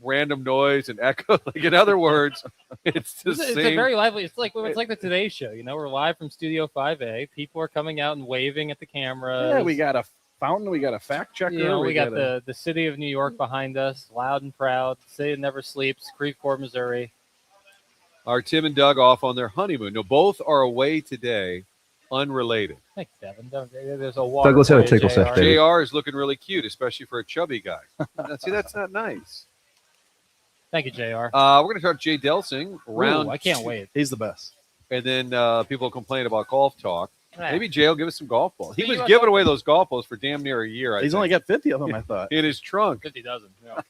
B: random noise and echo. Like in other words, it's the same.
C: It's a very lively. It's like the Today Show. You know, we're live from Studio 5A. People are coming out and waving at the camera.
E: Yeah, we got a fountain. We got a fact checker.
C: You know, we got the city of New York behind us, loud and proud. City that never sleeps, Shreveport, Missouri.
B: Are Tim and Doug off on their honeymoon? No, both are away today, unrelated.
C: Thanks, Devin. There's a water.
H: Doug, let's have a tickle set, baby.
B: JR is looking really cute, especially for a chubby guy. See, that's not nice.
C: Thank you, JR.
B: We're going to talk Jay Delsing.
C: I can't wait.
E: He's the best.
B: And then people complain about golf talk. Maybe Jay will give us some golf balls. He was
C: Speaking
B: giving
C: of-
B: away those golf balls for damn near a year.
E: He's only got 50 of them, I thought.
B: in his trunk.
C: 50 dozen. Yeah.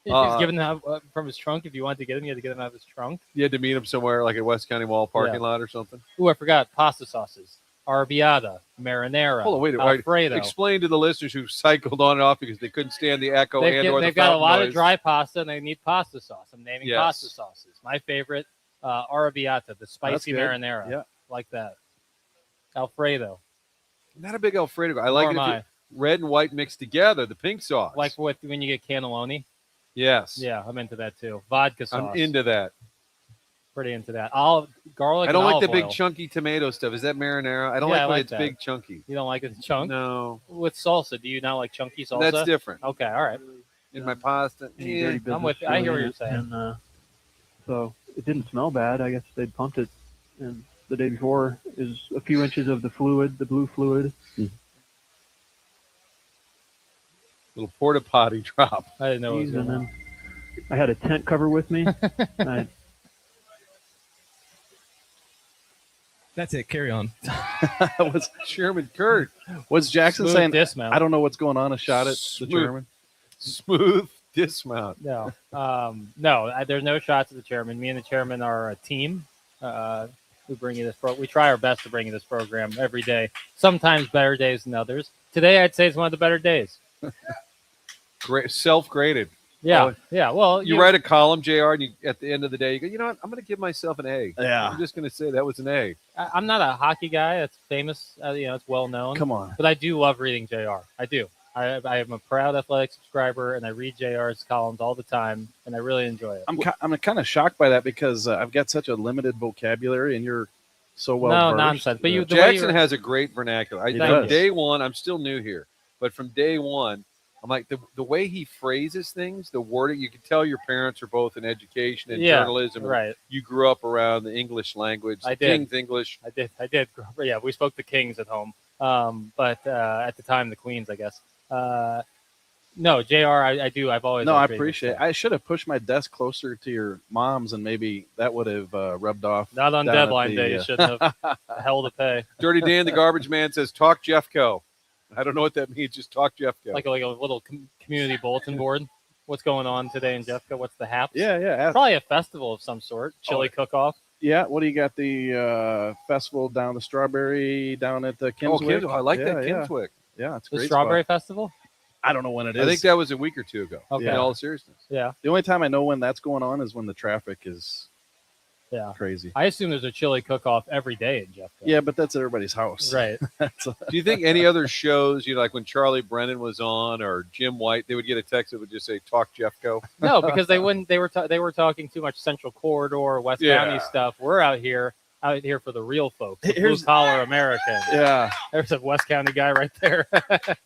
C: He's giving them from his trunk. If you wanted to get him, you had to get them out of his trunk.
B: You had to meet him somewhere, like at West County Mall parking lot or something.
C: Ooh, I forgot pasta sauces. Arrabbiata, marinara,
B: Hold on, wait.
C: Alfredo.
B: Explain to the listeners who cycled on and off because they couldn't stand the echo
C: They've got a lot of dry pasta and they need pasta sauce. I'm naming
B: Yes.
C: pasta sauces. My favorite, Arrabbiata, the spicy
E: good.
C: marinara.
E: Yeah.
C: Like that. Alfredo.
B: Not a big Alfredo guy. I like
C: Nor
B: it
C: am
B: if you, red and white mixed together, the pink sauce.
C: Like when you get cannelloni.
B: Yes.
C: Yeah, I'm into that too. Vodka sauce.
B: I'm into that.
C: Pretty into that. Garlic.
B: I don't
C: and
B: like the
C: olive
B: big
C: oil.
B: chunky tomato stuff. Is that marinara? I don't
C: Yeah,
B: like
C: I
B: when
C: like
B: it's
C: that.
B: big chunky.
C: You don't like it chunk?
B: No.
C: With salsa, do you not like chunky salsa?
B: That's different.
C: Okay, all right.
B: In my pasta. Yeah.
C: I'm with you. I hear what you're saying.
Q: And, so it didn't smell bad. I guess they'd pumped it, and the day before is a few inches of the fluid, the blue fluid.
B: Little porta potty drop.
C: I didn't know it was
Q: And
C: going
Q: then I had a tent cover with me.
H: That's it. Carry on.
E: was
B: Sherman Kurt.
E: Was Jackson
C: Smooth
E: saying,
C: dismount.
E: I don't know what's going on, a shot at the chairman?
B: Smooth dismount.
C: No, there's no shots at the chairman. Me and the chairman are a team. We bring you this we try our best to bring you this program every day. Sometimes better days than others. Today, I'd say it's one of the better days.
B: Great, self-graded.
C: Yeah, yeah. Well,
B: you write a column, JR, and at the end of the day, you go, you know what? I'm going to give myself an A.
E: Yeah.
B: I'm just going to say that was an A.
C: I'm not a hockey guy. That's famous. It's well known.
E: Come on.
C: But I do love reading JR. I do. I am a proud Athletic subscriber, and I read JR's columns all the time, and I really enjoy it.
E: I'm kind of shocked by that because I've got such a limited vocabulary, and you're so well versed.
C: Nonsense. But
B: Jackson has a great vernacular.
E: He
B: from
E: does.
B: day one, I'm still new here, but from day one, I'm like the way he phrases things, the wording. You can tell your parents are both in education and journalism.
C: Right.
B: You grew up around the English language.
C: I
B: did. King's English.
C: I did. Yeah, we spoke the Kings at home. But at the time, the Queens, I guess. No, JR, I do. I've always.
E: No, I appreciate it. I should have pushed my desk closer to your mom's, and maybe that would have rubbed off.
C: Not on deadline day. You shouldn't have. Hell to pay.
B: Dirty Dan, the garbage man, says, "Talk Jeffco." I don't know what that means. Just talk Jeffco.
C: Like a little community bulletin board. What's going on today in Jeffco? What's the haps?
E: Yeah.
C: Probably a festival of some sort. Chili cook-off.
E: Yeah. What do you got? The festival down the Strawberry down at the Kinswick.
B: Oh, I like that Kinswick.
E: Yeah, it's a
C: the
E: great
C: Strawberry
E: spot.
C: Festival.
E: I don't know when it is.
B: I think that was a week or two ago.
C: Okay.
B: In all seriousness.
C: Yeah.
E: The only time I know when that's going on is when the traffic is crazy.
C: I assume there's a chili cook-off every day in Jeffco.
E: Yeah, but that's at everybody's house.
C: Right.
B: Do you think any other shows, like when Charlie Brennan was on or Jim White, they would get a text that would just say "Talk Jeffco"?
C: No, because they wouldn't. They were talking too much Central Corridor, West County stuff. We're out here for the real folks, the blue collar American.
E: Yeah,
C: there's a West County guy right there.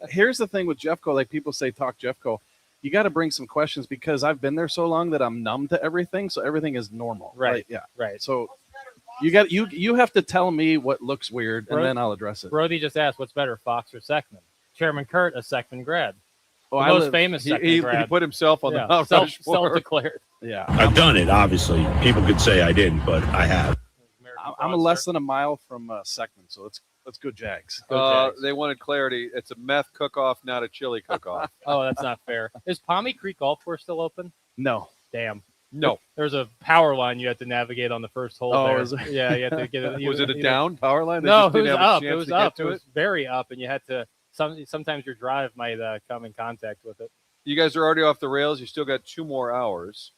E: Here's the thing with Jeffco, like people say, "Talk Jeffco." You got to bring some questions because I've been there so long that I'm numb to everything, so everything is normal.
C: Right.
E: Yeah.
C: Right.
E: So you have to tell me what looks weird, and then I'll address it.
C: Brody just asked, "What's better, Fox or Seckman?" Chairman Kurt, a Seckman grad.
E: Oh,
C: the most famous Seckman grad.
B: He put himself on the Mount Rushmore.
C: Self-declared.
E: Yeah.
R: I've done it. Obviously, people could say I didn't, but I have.
E: I'm less than a mile from Seckman, so let's go Jags.
B: They wanted clarity. It's a meth cook-off, not a chili cook-off.
C: Oh, that's not fair. Is Palmy Creek Golf Course still open?
E: No.
C: Damn.
B: No.
C: There's a power line you had to navigate on the first hole there.
E: Is it?
C: Yeah, you had to get it.
B: Was it a down power line? They
C: No,
B: just
C: it
B: didn't
C: was
B: have a
C: up.
B: chance
C: It was
B: to get
C: up.
B: to
C: It was very up, and you had to. Sometimes your drive might come in contact with it.
B: You guys are already off the rails. You still got 2 more hours.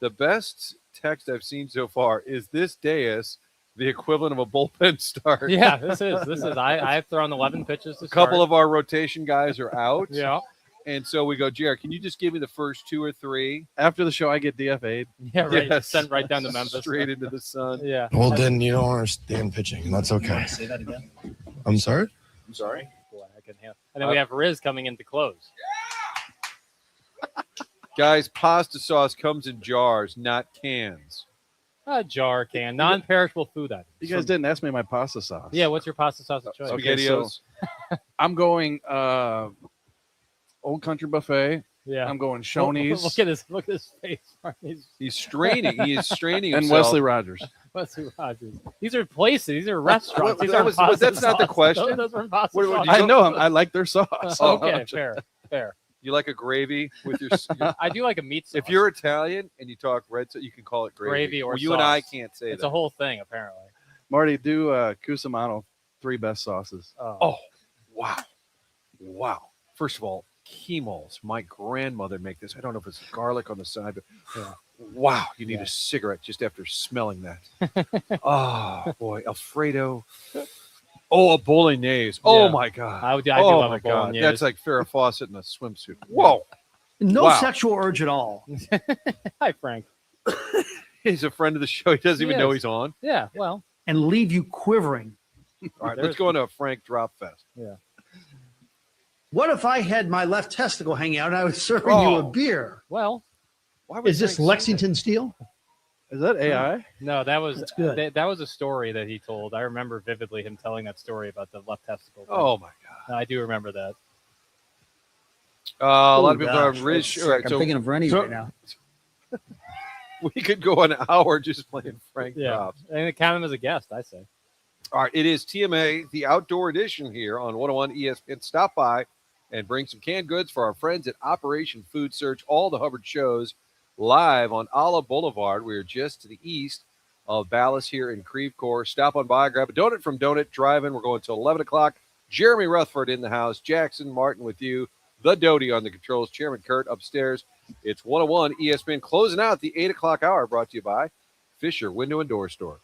B: The best text I've seen so far is this dais the equivalent of a bullpen start.
C: Yeah, this is. I've thrown 11 pitches to
B: A couple
C: start.
B: of our rotation guys are out.
C: Yeah.
B: And so we go, Jared, can you just give me the first 2 or 3?
E: After the show, I get DFA'd.
C: Yeah, right.
B: Yes.
C: Sent right down to Memphis.
B: Straight into the sun.
C: Yeah.
H: Well, then you don't understand pitching, and that's okay.
C: Say that again.
H: I'm sorry?
B: I'm sorry.
C: Boy, I can handle. And then we have Riz coming in to close.
B: Guys, pasta sauce comes in jars, not cans.
C: A jar can, non-perishable food items.
E: You guys didn't ask me my pasta sauce.
C: Yeah, what's your pasta sauce of choice?
E: Okay, so I'm going Old Country Buffet.
C: Yeah.
E: I'm going Shoney's.
C: Look at his face.
B: He's straining. He is straining
E: and
B: himself.
E: Wesley Rogers.
C: Wesley Rogers. These are places. These are restaurants. These
B: That
C: are
B: was- but that's not the question.
C: Those are pasta
B: What-
C: sauce.
E: I know. I like their sauce.
C: Okay, fair.
B: You like a gravy with your.
C: I do like a meat sauce.
B: If you're Italian and you talk red sauce, you can call it gravy.
C: Gravy or
B: Well, you and I
C: sauce.
B: can't say
C: It's
B: that.
C: a whole thing, apparently.
E: Marty, do Cusimano 3 best sauces.
B: Oh, wow. First of all, chemoles. My grandmother make this. I don't know if it's garlic on the side, but wow, you need a cigarette just after smelling that. Oh boy, Alfredo. Oh, a bolognese. Oh
C: Yeah.
B: my God.
C: I do
B: oh
C: love
B: my
C: a
B: God.
C: bolognese.
B: That's like Farrah Fawcett in a swimsuit. Whoa.
S: No
B: Wow.
S: sexual urge at all.
C: Hi, Frank.
B: He's a friend of the show. He doesn't even know he's on.
C: Yeah, well.
S: And leave you quivering.
B: All right, let's go into a Frank Drop Fest.
C: Yeah.
S: What if I had my left testicle hanging out and I was serving you a beer?
C: Well,
S: is this Lexington Steel?
E: Is that AI?
C: No, that was
S: That's good.
C: that was a story that he told. I remember vividly him telling that story about the left testicle.
B: Oh my God.
C: I do remember that.
B: A lot of people
S: gosh,
B: are Riz.
S: that's
B: All right,
S: sick. I'm thinking of Rennie's right now.
B: We could go an hour just playing Frank
C: Yeah,
B: Drops.
C: and count him as a guest. I say.
B: All right, it is TMA, the outdoor edition here on 101 ESPN. Stop by and bring some canned goods for our friends at Operation Food Search. All the Hubbard shows live on Olive Boulevard. We are just to the east of Ballas here in Creve Coeur. Stop on by, grab a donut from Donut Drive-In. We're going till 11 o'clock. Jeremy Rutherford in the house. Jackson Martin with you. The Doty on the controls. Chairman Kurt upstairs It's 101 ESPN closing out the 8 o'clock hour, brought to you by Fisher Window and Door Store.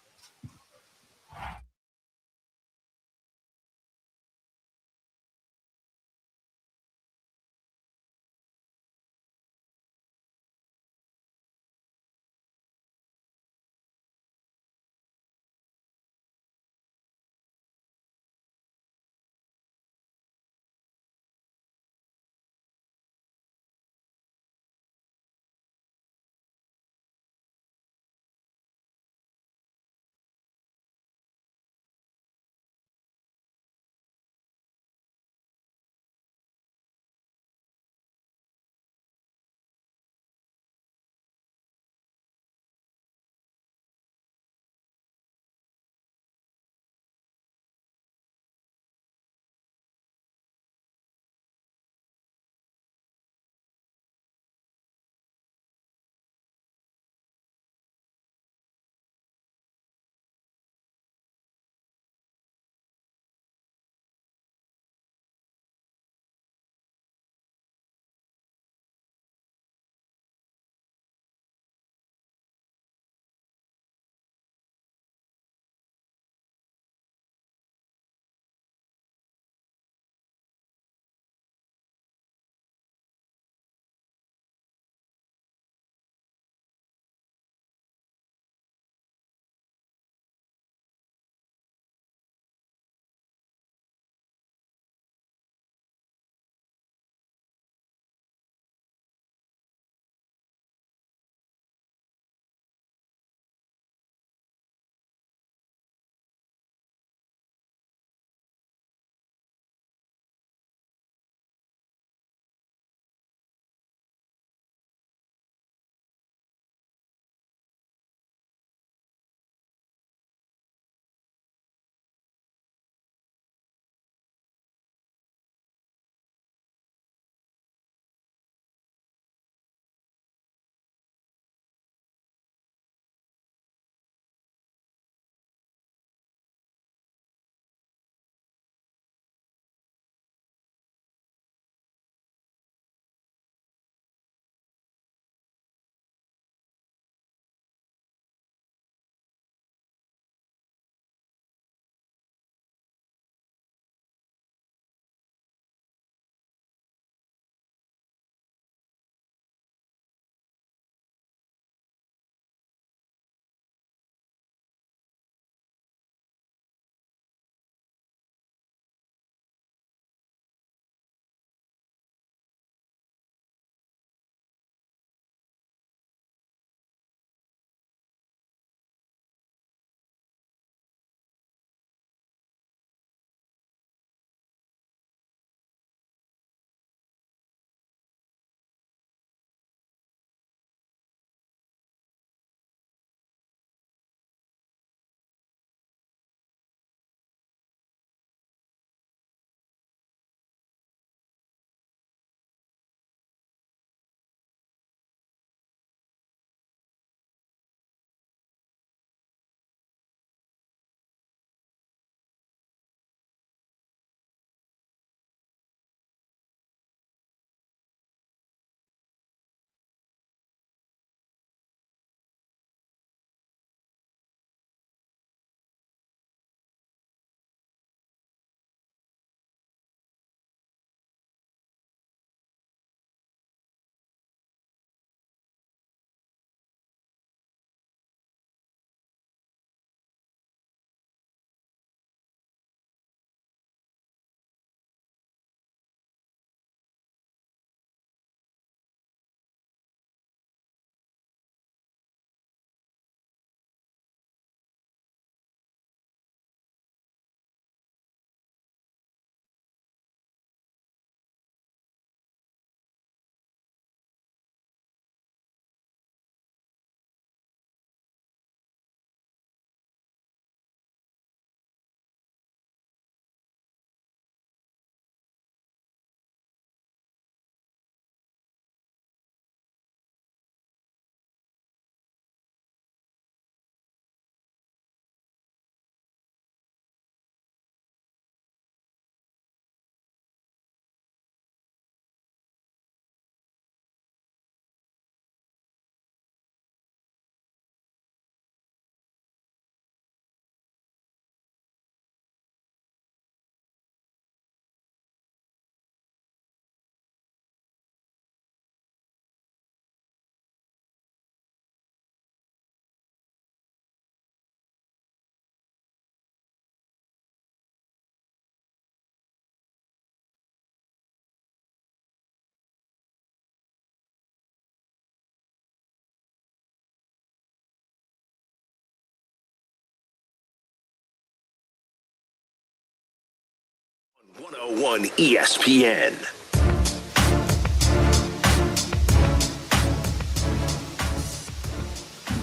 A: 101 ESPN.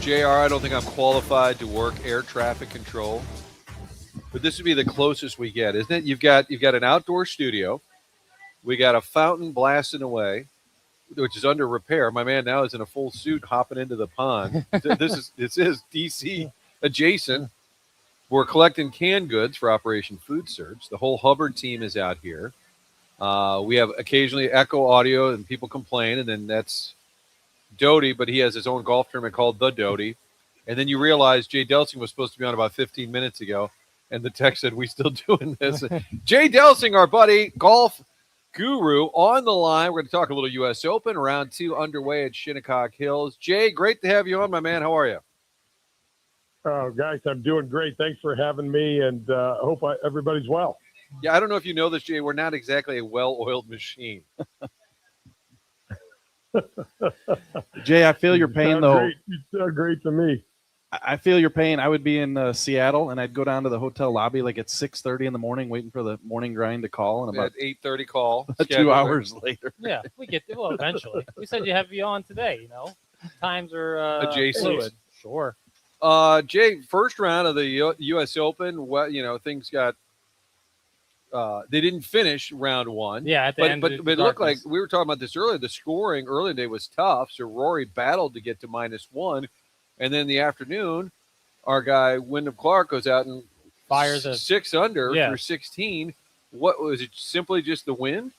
B: JR, I don't think I'm qualified to work air traffic control, but this would be the closest we get, isn't it? You've got an outdoor studio. We got a fountain blasting away, which is under repair. My man now is in a full suit hopping into the pond. This is DC adjacent. We're collecting canned goods for Operation Food Search. The whole Hubbard team is out here. We have occasionally echo audio and people complain, and then that's Doty, but he has his own golf tournament called The Doty. And then you realize Jay Delsing was supposed to be on about 15 minutes ago, and the text said, we still doing this. Jay Delsing, our buddy, golf guru, on the line. We're going to talk a little U.S. Open, round 2 underway at Shinnecock Hills. Jay, great to have you on, my man. How are you?
T: Oh, guys, I'm doing great. Thanks for having me, and I hope everybody's well.
B: Yeah, I don't know if you know this, Jay. We're not exactly a well-oiled machine.
E: Jay, I feel your pain, though.
T: Great. You sound great to me.
E: I feel your pain. I would be in Seattle, and I'd go down to the hotel lobby like at 6:30 in the morning, waiting for the morning grind to call. And about
B: 8:30 call.
E: 2 hours later.
C: Yeah, we get there. Well, eventually. We said you have you on today, you know. Times are
B: adjacent.
C: fluid. Sure.
B: Jay, first round of the U.S. Open, things got they didn't finish round 1.
C: Yeah, at the end.
B: But it looked like, we were talking about this earlier, the scoring early in the day was tough. So Rory battled to get to -1. And then in the afternoon, our guy, Wyndham Clark, goes out and
C: fires a
B: 6 under through 16. What was it? Simply just the wind?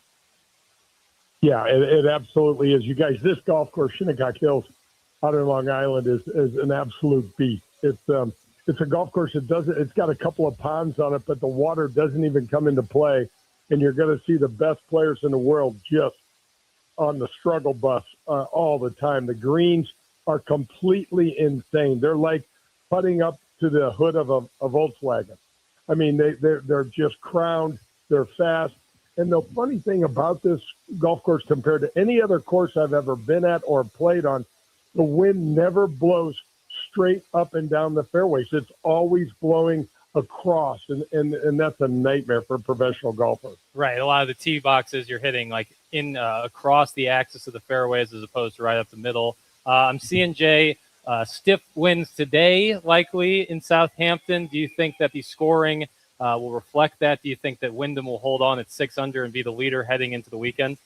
T: Yeah, it absolutely is. You guys, this golf course, Shinnecock Hills, out in Long Island, is an absolute beast. It's a golf course that it's got a couple of ponds on it, but the water doesn't even come into play, and you're going to see the best players in the world just on the struggle bus all the time. The greens are completely insane. They're like putting up to the hood of a Volkswagen. I mean, they're just crowned. They're fast. And the funny thing about this golf course compared to any other course I've ever been at or played on, the wind never blows straight up and down the fairways. It's always blowing across, and that's a nightmare for a professional golfer.
C: Right. A lot of the tee boxes you're hitting like in across the axis of the fairways as opposed to right up the middle. I'm seeing, Jay, stiff winds today, likely in Southampton. Do you think that the scoring will reflect that? Do you think that Wyndham will hold on at 6 under and be the leader heading into the weekend?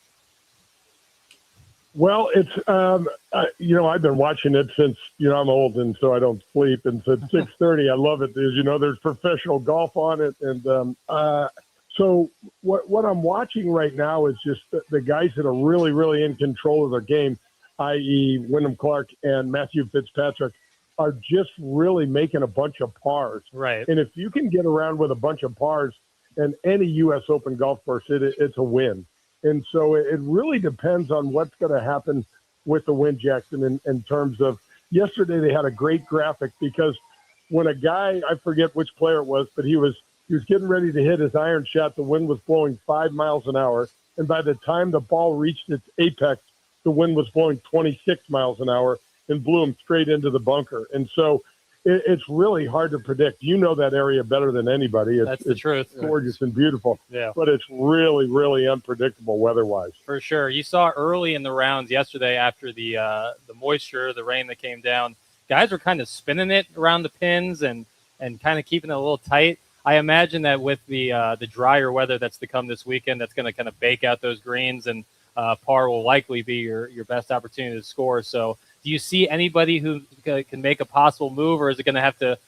T: Well, it's, I've been watching it since, I'm old and so I don't sleep. And so at 6:30, I love it. There's professional golf on it. And so what I'm watching right now is just the guys that are really, really in control of their game, i.e. Wyndham Clark and Matthew Fitzpatrick, are just really making a bunch of pars.
C: Right.
T: And if you can get around with a bunch of pars in any U.S. Open golf course, it's a win. And so it really depends on what's going to happen with the wind, Jackson, in terms of yesterday they had a great graphic because when a guy, I forget which player it was, but he was getting ready to hit his iron shot, the wind was blowing 5 miles an hour. And by the time the ball reached its apex, the wind was blowing 26 miles an hour and blew him straight into the bunker. And so it's really hard to predict. You know that area better than anybody.
C: That's the truth.
T: It's gorgeous and beautiful.
C: Yeah.
T: But it's really, really unpredictable weather-wise.
C: For sure. You saw early in the rounds yesterday after the moisture, the rain that came down, guys were kind of spinning it around the pins and kind of keeping it a little tight. I imagine that with the drier weather that's to come this weekend, that's going to kind of bake out those greens, and par will likely be your best opportunity to score. So do you see anybody who can make a possible move, or is it going to have to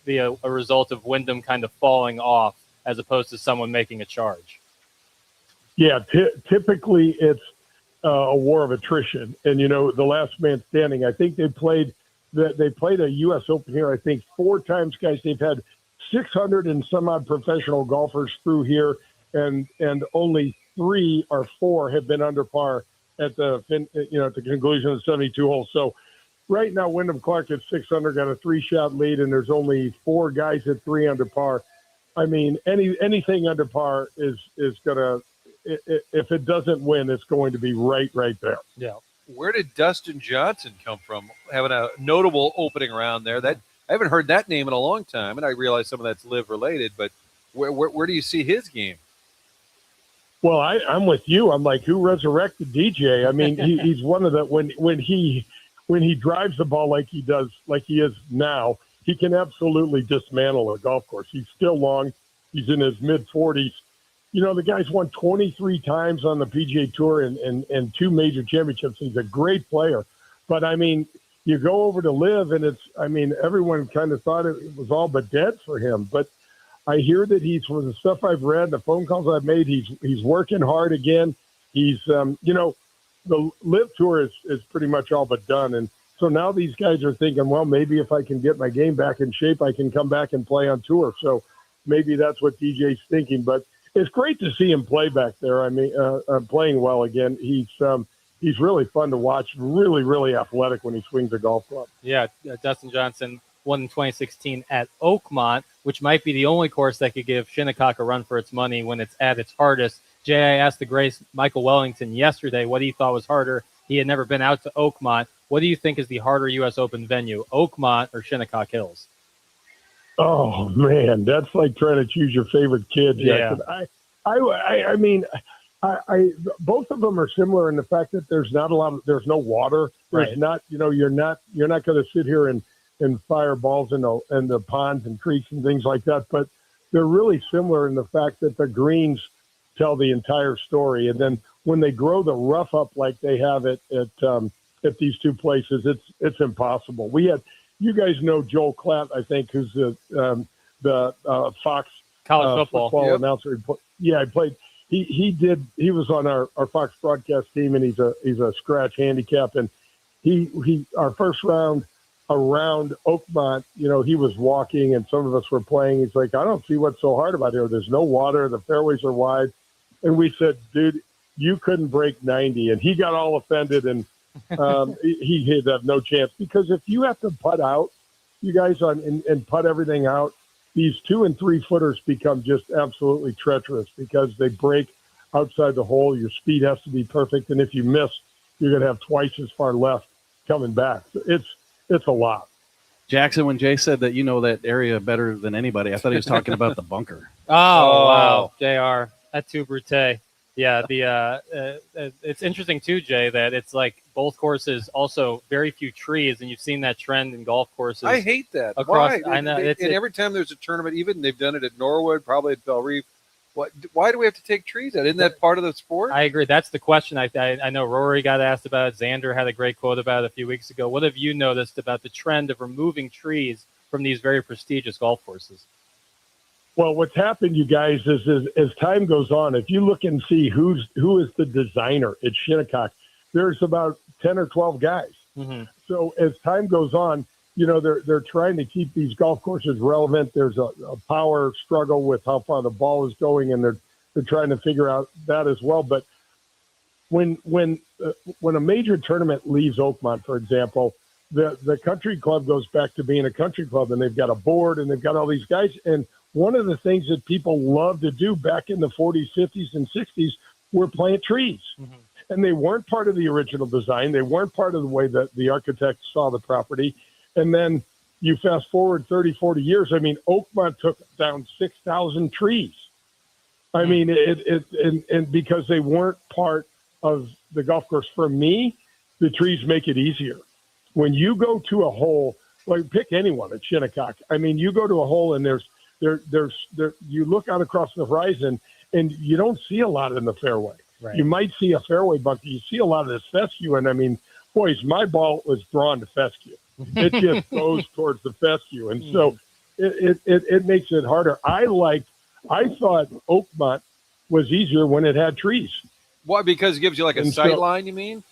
C: be a result of Wyndham kind of falling off as opposed to someone making a charge?
T: Yeah, typically it's a war of attrition. And, the last man standing, I think they played a U.S. Open here, I think 4 times, guys. They've had 600 and some odd professional golfers through here, and only 3 or 4 have been under par at the conclusion of the 72 holes. So right now, Wyndham Clark at 600 got a 3-shot lead, and there's only 4 guys at 3 under par. I mean, anything under par is gonna, if it doesn't win, it's going to be right there.
C: Yeah.
B: Where did Dustin Johnson come from? Having a notable opening round there. That I haven't heard that name in a long time, and I realize some of that's live related. But where do you see his game?
T: Well, I'm with you. I'm like, who resurrected DJ? I mean, he's one of the when he drives the ball like he does, like he is now, he can absolutely dismantle a golf course. He's still long. He's in his mid-40s. You know, the guy's won 23 times on the PGA Tour and 2 major championships. He's a great player. But, I mean, you go over to live, and everyone kind of thought it was all but dead for him. But I hear that from the stuff I've read, the phone calls I've made, he's working hard again. He's, the live tour is pretty much all but done. And so now these guys are thinking, well, maybe if I can get my game back in shape, I can come back and play on tour. So maybe that's what DJ's thinking. But it's great to see him play back there. I mean, playing well again. He's really fun to watch. Really, really athletic when he swings a golf club.
C: Yeah, Dustin Johnson won in 2016 at Oakmont, which might be the only course that could give Shinnecock a run for its money when it's at its hardest. Jay, I asked the great Michael Wellington yesterday what he thought was harder. He had never been out to Oakmont. What do you think is the harder U.S. Open venue, Oakmont or Shinnecock Hills?
T: Oh man, that's like trying to choose your favorite kid.
C: Yeah.
T: I mean, both of them are similar in the fact that there's there's no water. There's
C: Right.
T: not, you're not going to sit here and fire balls in the ponds and creeks and things like that. But they're really similar in the fact that the greens tell the entire story. And then when they grow the rough up like they have at these two places, it's impossible. You guys know Joel Klatt, I think, who's the Fox
C: College football
T: Yep. announcer. He played. He was on our Fox broadcast team, and he's a scratch handicap. And he our first round around Oakmont, he was walking, and some of us were playing. He's like, I don't see what's so hard about here. There's no water. The fairways are wide. And we said, dude, you couldn't break 90. And he got all offended, and he'd have no chance, because if you have to putt out, you guys and putt everything out, these 2 and 3 footers become just absolutely treacherous because they break outside the hole. Your speed has to be perfect, and if you miss, you're going to have twice as far left coming back. It's a lot.
E: Jackson, when Jay said that you know that area better than anybody, I thought he was talking about the bunker.
C: Oh, wow, JR, that's too brute. Yeah, it's interesting too, Jay, that it's like both courses also very few trees, and you've seen that trend in golf courses.
B: I hate that.
C: Across,
B: Why?
C: I know.
B: Every time there's a tournament, even they've done it at Norwood, probably at Bell Reef. Why do we have to take trees out? Isn't that part of the sport?
C: I agree. That's the question. I know Rory got asked about it. Xander had a great quote about it a few weeks ago. What have you noticed about the trend of removing trees from these very prestigious golf courses?
T: Well, what's happened, you guys, is as time goes on, if you look and see who is the designer at Shinnecock, there's about 10 or 12 guys.
C: Mm-hmm.
T: So as time goes on, they're trying to keep these golf courses relevant. There's a power struggle with how far the ball is going, and they're trying to figure out that as well. But when a major tournament leaves Oakmont, for example, the country club goes back to being a country club, and they've got a board, and they've got all these guys. And one of the things that people loved to do back in the 40s, 50s, and 60s were plant trees. Mm-hmm. And they weren't part of the original design. They weren't part of the way that the architect saw the property. And then you fast forward 30, 40 years. I mean, Oakmont took down 6,000 trees. I mean, and because they weren't part of the golf course. For me, the trees make it easier. When you go to a hole, like pick anyone at Shinnecock. I mean, you go to a hole and there's you look out across the horizon and you don't see a lot in the fairway.
C: Right.
T: You might see a fairway bunker. You see a lot of this fescue. And I mean, boys, my ball was drawn to fescue. It just goes towards the fescue. And so it makes it harder. I thought Oakmont was easier when it had trees.
B: Why? Because it gives you like a sight line, you mean?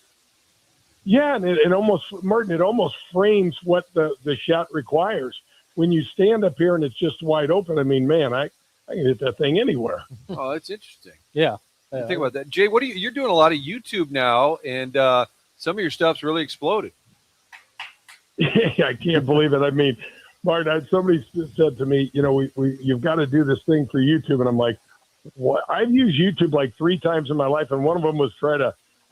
T: Yeah, and it almost frames what the shot requires. When you stand up here and it's just wide open, I mean, man, I can hit that thing anywhere.
B: Oh, that's interesting.
C: Yeah.
B: Think about that. Jay, you're doing a lot of YouTube now, and some of your stuff's really exploded.
T: I can't believe it. I mean, Martin, somebody said to me, you've got to do this thing for YouTube. And I'm like, what? I've used YouTube like 3 times in my life. And one of them was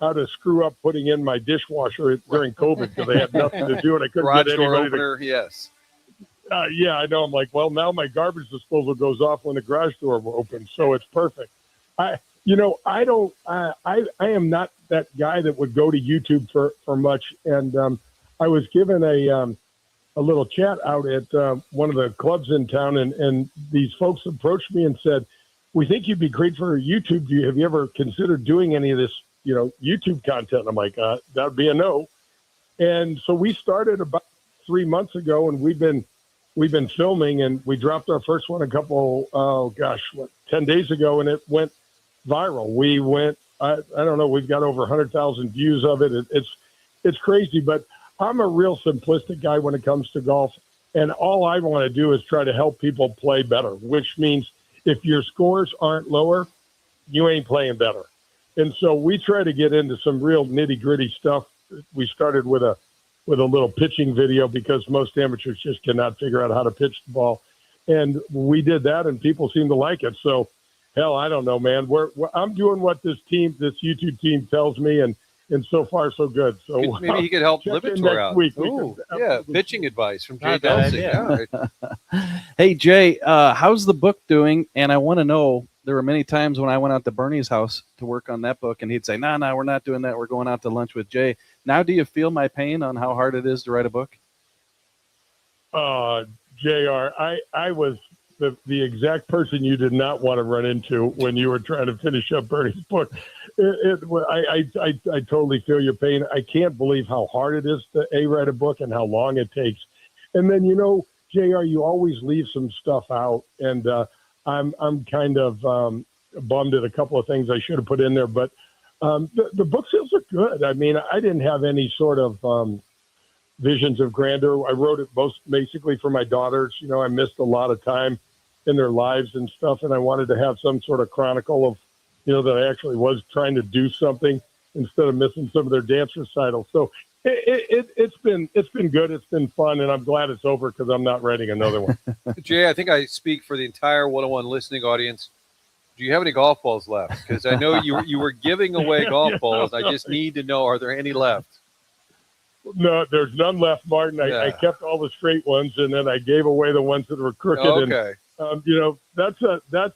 T: how to screw up putting in my dishwasher during COVID because I had nothing to do and I couldn't
B: Garage
T: get
B: door
T: anybody
B: opener, yes.
T: Yeah, I know. I'm like, well, now my garbage disposal goes off when the garage door opens, so it's perfect. I don't. I am not that guy that would go to YouTube for much. And I was given a little chat out at one of the clubs in town, and these folks approached me and said, "We think you'd be great for YouTube. Have you ever considered doing any of this, YouTube content?" And I'm like, "That would be a no." And so we started about 3 months ago, and we've been filming, and we dropped our first one 10 days ago, and it went viral. We went, I don't know, we've got over 100,000 views of it. It's crazy, but I'm a real simplistic guy when it comes to golf, and all I want to do is try to help people play better, which means if your scores aren't lower, you ain't playing better. And so we try to get into some real nitty-gritty stuff. We started with a little pitching video because most amateurs just cannot figure out how to pitch the ball. And we did that, and people seem to like it. So, hell, I don't know, man. I'm doing what this YouTube team tells me, and so far, so good. So
B: maybe he could help Lipitor out.
T: Week.
B: Pitching advice from Jay Delsing. Yeah.
E: Hey, Jay, how's the book doing? And I want to know, there were many times when I went out to Bernie's house to work on that book, and he'd say, no, we're not doing that. We're going out to lunch with Jay. Now, do you feel my pain on how hard it is to write a book?
T: JR, I was the exact person you did not want to run into when you were trying to finish up Bernie's book. I totally feel your pain. I can't believe how hard it is to write a book and how long it takes. And then, JR, you always leave some stuff out, and I'm kind of bummed at a couple of things I should have put in there, but the book sales are good. I mean, I didn't have any sort of visions of grandeur. I wrote it basically for my daughters. I missed a lot of time in their lives and stuff, and I wanted to have some sort of chronicle of, that I actually was trying to do something instead of missing some of their dance recitals. So it's been good. It's been fun, and I'm glad it's over because I'm not writing another one.
B: Jay, I think I speak for the entire 101 listening audience. Do you have any golf balls left? Because I know you were giving away golf balls. I just need to know, are there any left?
T: No, there's none left, Martin. I kept all the straight ones, and then I gave away the ones that were crooked.
B: Okay.
T: And, that's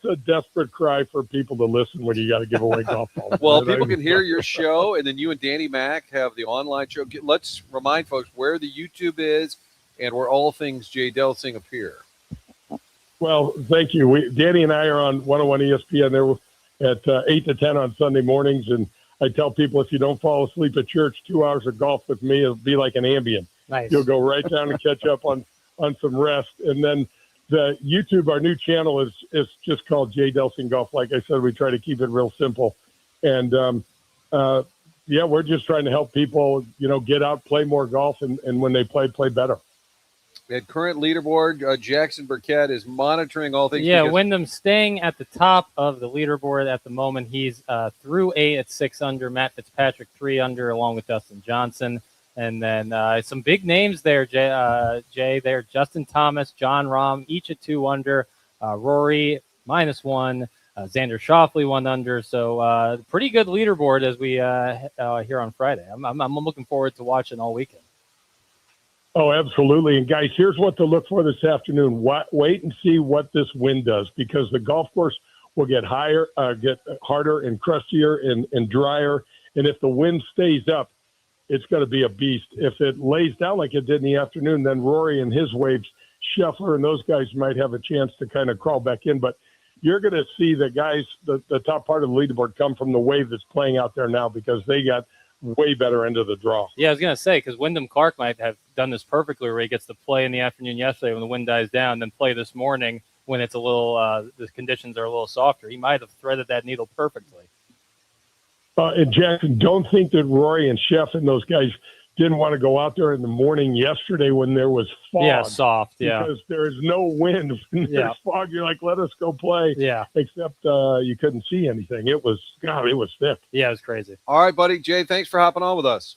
T: a desperate cry for people to listen when you got to give away golf balls.
B: Well, people can hear your show, and then you and Danny Mac have the online show. Let's remind folks where the YouTube is and where all things Jay Delsing appear.
T: Well, thank you. Danny and I are on 101 ESPN there at 8 to 10 on Sunday mornings, and I tell people if you don't fall asleep at church, 2 hours of golf with me, it'll be like an Ambien.
C: Nice.
T: You'll go right down and catch up on some rest. And then the YouTube, our new channel is just called Jay Delsing Golf. Like I said, we try to keep it real simple. And, we're just trying to help people, get out, play more golf, and when they play better.
B: At current leaderboard, Jackson Burkett is monitoring all things.
C: Yeah, Wyndham's staying at the top of the leaderboard at the moment. He's through 8 at 6 under. Matt Fitzpatrick 3 under, along with Dustin Johnson. And then some big names there, Jay. There, Justin Thomas, John Rahm, each at 2 under. Rory -1. Xander Schauffele 1 under. So pretty good leaderboard as we here on Friday. I'm looking forward to watching all weekend.
T: Oh, absolutely. And guys, here's what to look for this afternoon. Wait and see what this wind does, because the golf course will get harder and crustier and drier. And if the wind stays up, it's going to be a beast. If it lays down like it did in the afternoon, then Rory and his waves, Scheffler and those guys might have a chance to kind of crawl back in. But you're going to see the guys, the top part of the leaderboard come from the wave that's playing out there now, because they got way better end of the draw.
C: Yeah, I was going to say, because Wyndham Clark might have done this perfectly, where he gets to play in the afternoon yesterday when the wind dies down, then play this morning when it's a little, the conditions are a little softer. He might have threaded that needle perfectly.
T: And Jackson, don't think that Rory and Sheff and those guys didn't want to go out there in the morning yesterday when there was fog.
C: Yeah, soft, yeah.
T: Because there is no wind. When there's fog, you're like, let us go play.
C: Yeah.
T: Except you couldn't see anything. It was thick.
C: Yeah, it was crazy.
B: All right, buddy. Jay, thanks for hopping on with us.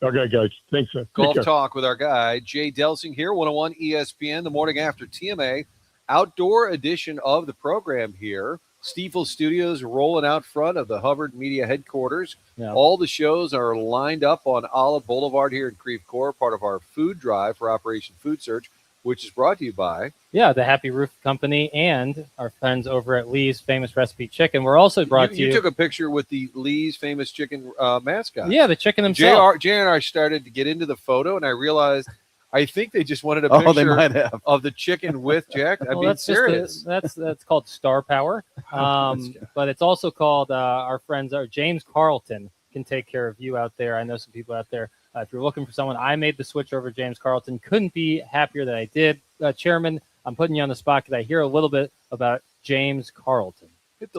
T: Okay, guys. Thanks.
B: Golf Talk with our guy, Jay Delsing here, 101 ESPN, the morning after TMA, outdoor edition of the program here. Stiefel Studios rolling out front of the Hubbard Media headquarters.
C: Yeah.
B: All the shows are lined up on Olive Boulevard here in Creve Coeur, part of our food drive for Operation Food Search. which is brought to you by
C: the Happy Roof Company and our friends over at Lee's Famous Recipe Chicken. We're also brought to you.
B: You took a picture with the Lee's Famous Chicken mascot.
C: Yeah, the chicken himself.
B: JR and I started to get into the photo, and I realized I think they just wanted a picture of the chicken with Jack. I mean,
C: that's
B: serious.
C: That's called Star Power. But it's also called our friends, James Carlton can take care of you out there. I know some people out there. If you're looking for someone, I made the switch over to James Carlton. Couldn't be happier that I did. Chairman, I'm putting you on the spot because I hear a little bit about James Carlton.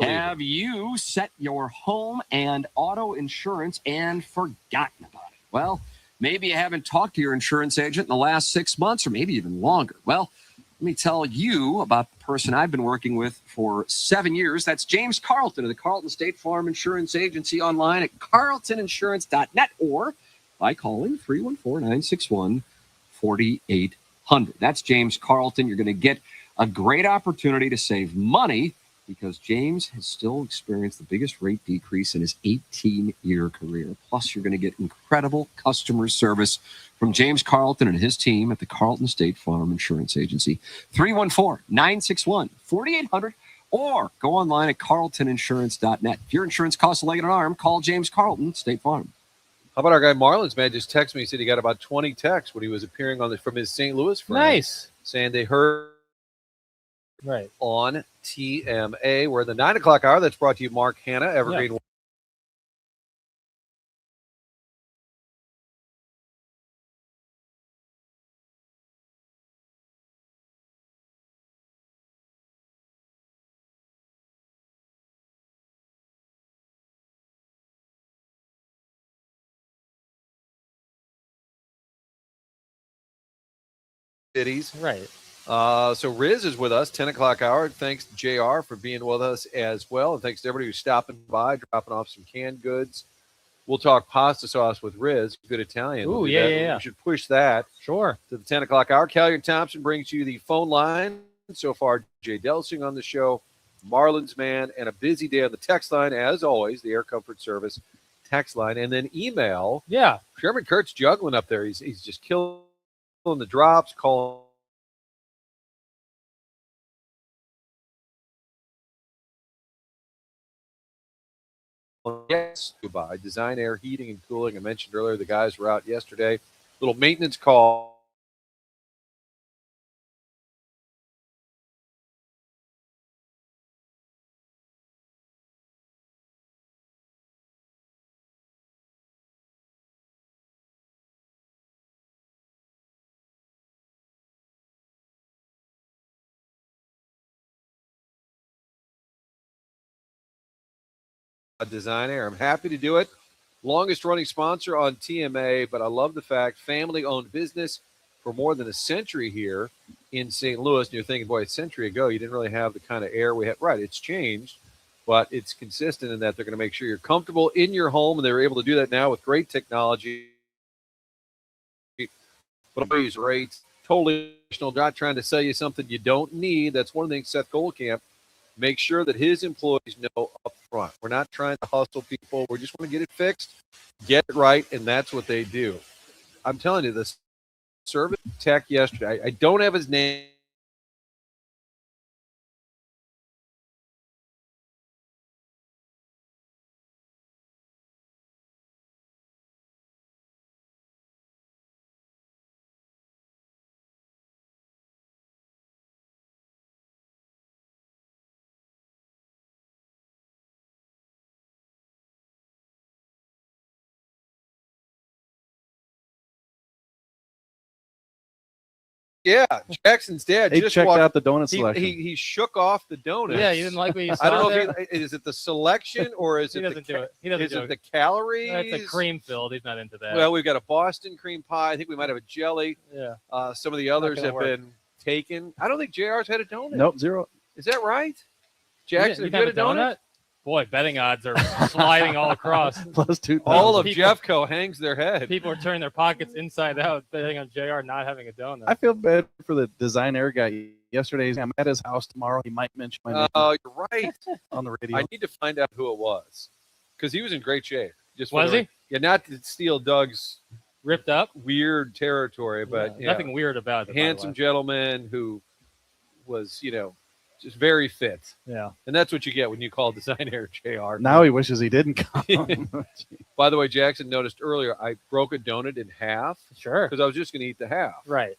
F: Have you set your home and auto insurance and forgotten about it? Well, maybe you haven't talked to your insurance agent in the last 6 months or maybe even longer. Well, let me tell you about the person I've been working with for 7 years. That's James Carlton of the Carlton State Farm Insurance Agency, online at carltoninsurance.net or by calling 314-961-4800. That's James Carlton. You're going to get a great opportunity to save money because James has still experienced the biggest rate decrease in his 18-year career. Plus, you're going to get incredible customer service from James Carlton and his team at the Carlton State Farm Insurance Agency. 314-961-4800 or go online at carltoninsurance.net. If your insurance costs a leg and an arm, call James Carlton, State Farm.
B: How about our guy Marlins Man just texted me? He said he got about 20 texts when he was appearing from his St. Louis friends.
C: Nice.
B: Saying they heard
C: right
B: on TMA. We're in the 9 o'clock hour. That's brought to you, Mark Hanna, Evergreen. Yeah. Cities.
C: Right.
B: So Riz is with us, 10 o'clock hour. Thanks to JR for being with us as well. And thanks to everybody who's stopping by, dropping off some canned goods. We'll talk pasta sauce with Riz, good Italian.
C: Ooh, yeah.
B: We should push that.
C: Sure.
B: To the 10 o'clock hour. Callion Thompson brings you the phone line. So far, Jay Delsing on the show, Marlins Man, and a busy day on the text line, as always, the Air Comfort Service text line. And then email.
C: Yeah.
B: Sherman Kurt's juggling up there. He's just killing the drops, calling. Yes, goodbye. Design, Air, Heating, and Cooling. I mentioned earlier the guys were out yesterday. Little maintenance call. Design Air. I'm happy to do it. Longest running sponsor on TMA, but I love the fact family-owned business for more than a century here in St. Louis. And you're thinking, boy, a century ago, you didn't really have the kind of air we had. Right, it's changed, but it's consistent in that they're going to make sure you're comfortable in your home, and they're able to do that now with great technology. But always rates, totally not trying to sell you something you don't need. That's one of the things Seth Goldcamp make sure that his employees know up front. We're not trying to hustle people. We just want to get it fixed, get it right, and that's what they do. I'm telling you, this service tech yesterday, I don't have his name. Yeah, Jackson's dad
E: He
B: just
E: checked
B: walked,
E: out the donut selection.
B: He shook off the donuts.
C: Yeah, you didn't like what you saw.
B: I don't know
C: there?
B: if is it the selection or is
C: He
B: it
C: doesn't do it. He doesn't
B: is
C: do
B: it
C: it.
B: the calories?
C: It's a cream filled. He's not into that.
B: Well, we've got a Boston cream pie. I think we might have a jelly.
C: Yeah.
B: Some of the others
C: gonna
B: have
C: work.
B: been taken. I don't think JR's had a donut.
E: Nope, zero.
B: Is that right? Jackson,
C: you
B: have you had a donut?
C: Boy, betting odds are sliding all across.
E: Plus 2,000.
B: All of Jeffco hangs their head.
C: People are turning their pockets inside out, betting on JR not having a donut.
E: I feel bad for the Design Air guy. Yesterday, I'm at his house tomorrow. He might mention my name.
B: Oh, you're right.
E: On the radio.
B: I need to find out who it was because he was in great shape.
C: Was he?
B: Yeah, not to steal Doug's
C: ripped up.
B: weird territory, but
C: Nothing weird about it.
B: handsome gentleman who was, just very fit.
C: Yeah.
B: And that's what you get when you call Design Air JR.
E: Now he wishes he didn't come.
B: By the way, Jackson noticed earlier I broke a donut in half.
C: Sure.
B: Because I was just going to eat the half.
C: Right.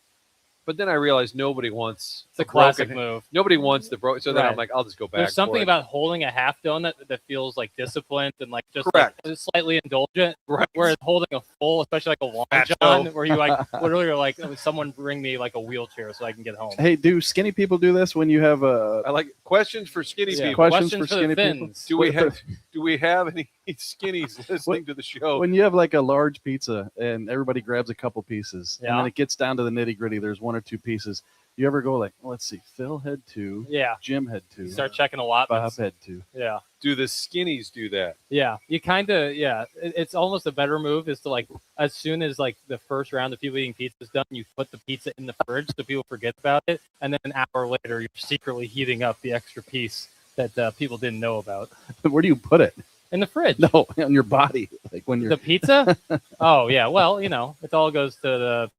B: But then I realized nobody wants
C: It's a classic move.
B: Nobody wants the broken. So then I'm
C: Right.
B: like, I'll just go back.
C: There's something
B: for it.
C: about holding a half donut that feels like disciplined and like just
B: Correct.
C: like, slightly indulgent.
B: Right.
C: Whereas holding a full, especially like a long
B: Macho.
C: john, where you like literally are like, someone bring me like a wheelchair so I can get home.
E: Hey, do skinny people do this when you have a?
B: I like questions for skinny people.
E: Questions for skinny
C: the
E: people.
C: thins.
B: Do we have any skinnies listening to the show?
E: When you have like a large pizza and everybody grabs a couple pieces, and
C: Yeah.
E: then it gets down to the nitty gritty, there's one or two pieces. You ever go like, well, let's see, Phil had two,
C: Yeah.
E: Jim had two,
C: You start checking a lot.
E: Bob had two.
C: Yeah.
B: Do the skinnies do that?
C: Yeah, you kind of It's almost a better move is to like as soon as like the first round of people eating pizza is done, you put the pizza in the fridge so people forget about it, and then an hour later you're secretly heating up the extra piece that people didn't know about
E: Where do you put it?
C: in the fridge.
E: No, on your body, like when you're
C: The pizza? Oh yeah, well it all goes to the.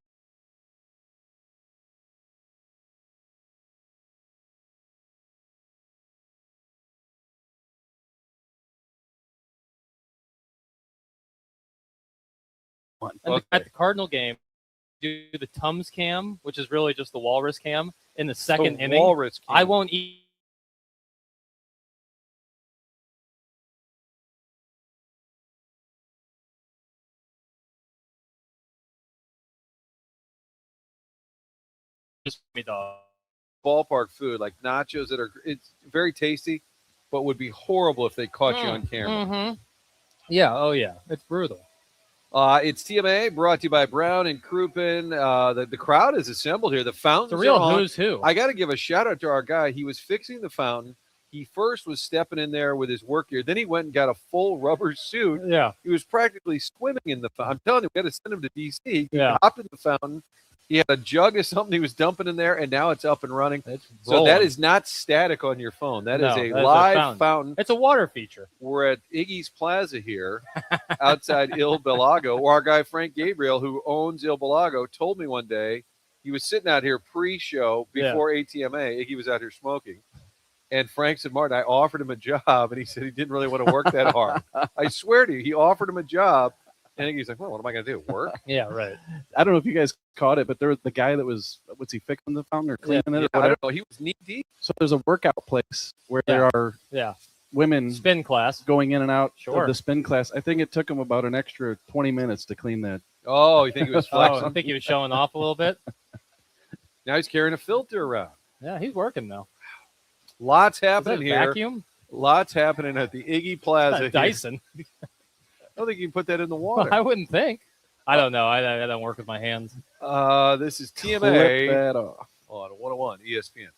C: And at the Cardinal game, do the Tums cam, which is really just the Walrus cam in the second inning.
B: Walrus cam.
C: I won't eat. Just me dog.
B: Ballpark food, like nachos it's very tasty, but would be horrible if they caught you on camera.
C: Mm-hmm. Yeah. Oh yeah. It's brutal.
B: It's TMA brought to you by Brown and Crouppen. The crowd is assembled here. The fountains
C: It's a real
B: are on.
C: who's who.
B: I got to give a shout out to our guy. He was fixing the fountain. He first was stepping in there with his work gear. Then he went and got a full rubber suit.
C: Yeah.
B: He was practically swimming in the fountain. I'm telling you, we had to send him to DC. He
C: Yeah.
B: hopped in the fountain. He had a jug of something he was dumping in there, and now it's up and running. So
C: rolling.
B: that is not static on your phone. That is
C: No,
B: a
C: that's a
B: live fountain.
C: It's a water feature.
B: We're at Iggy's Plaza here outside Il Belago, where our guy Frank Gabriel, who owns Il Belago, told me one day he was sitting out here pre-show before ATMA. Iggy was out here smoking. And Frank said, Martin, I offered him a job, and he said he didn't really want to work that hard. I swear to you, he offered him a job. And he's like, well, what am I going to do? Work?
C: Yeah, right.
E: I don't know if you guys caught it, but there was the guy that was, what's he fixing the fountain or cleaning it? Or
B: I
E: whatever?
B: don't know. He was knee deep.
E: So there's a workout place where there are women
C: spin class
E: going in and out
C: Sure.
E: of the spin class. I think it took him about an extra 20 minutes to clean that.
B: Oh, you think he was flexing?
C: I think he was showing off a little bit.
B: Now he's carrying a filter around.
C: Yeah, he's working though.
B: Lots
C: Is that
B: happening
C: a
B: here.
C: vacuum?
B: Lots happening at the Iggy Plaza.
C: Not Dyson.
B: I don't think you can put that in the water.
C: I wouldn't think. I don't know. I don't work with my hands.
B: This is TMA.
E: Clip that off.
B: On 101 ESPN.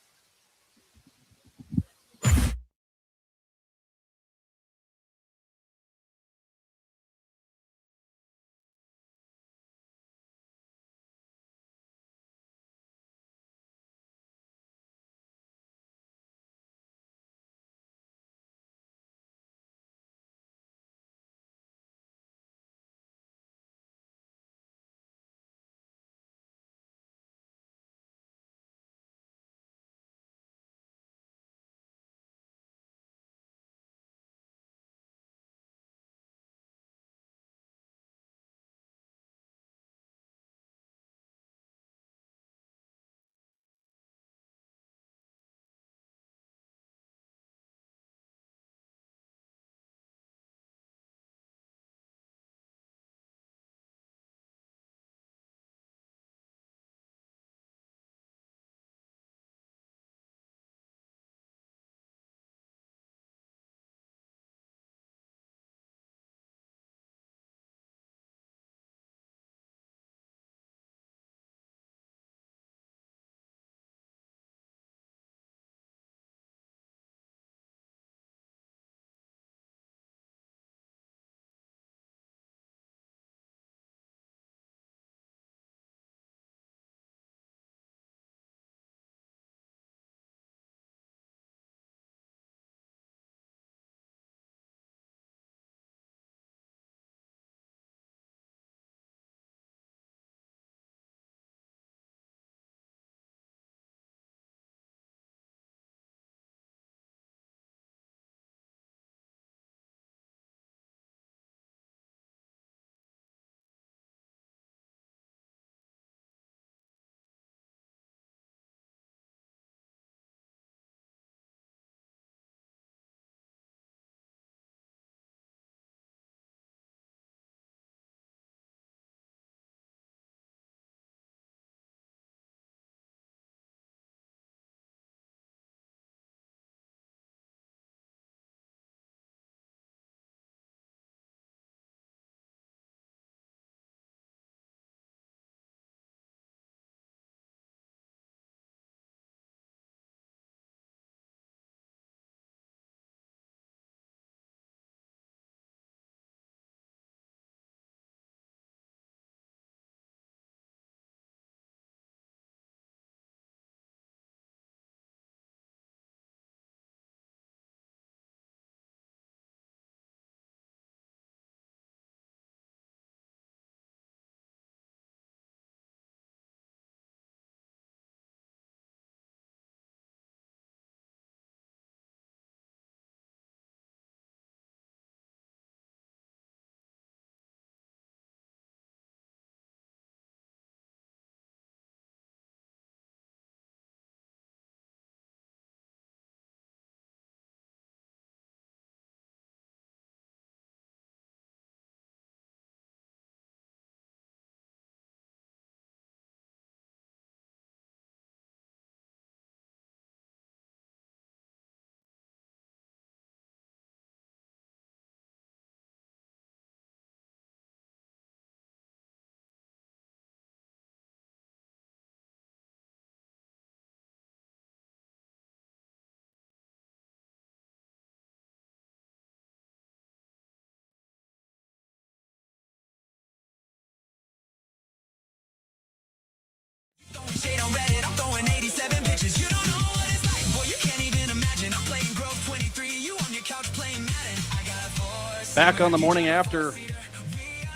U: shade on Reddit, I'm throwing 87 pitches. You don't know what it's like, boy, you can't even imagine. I'm playing Grove 23, you on your couch playing Madden. I got four.
E: Back on the morning after.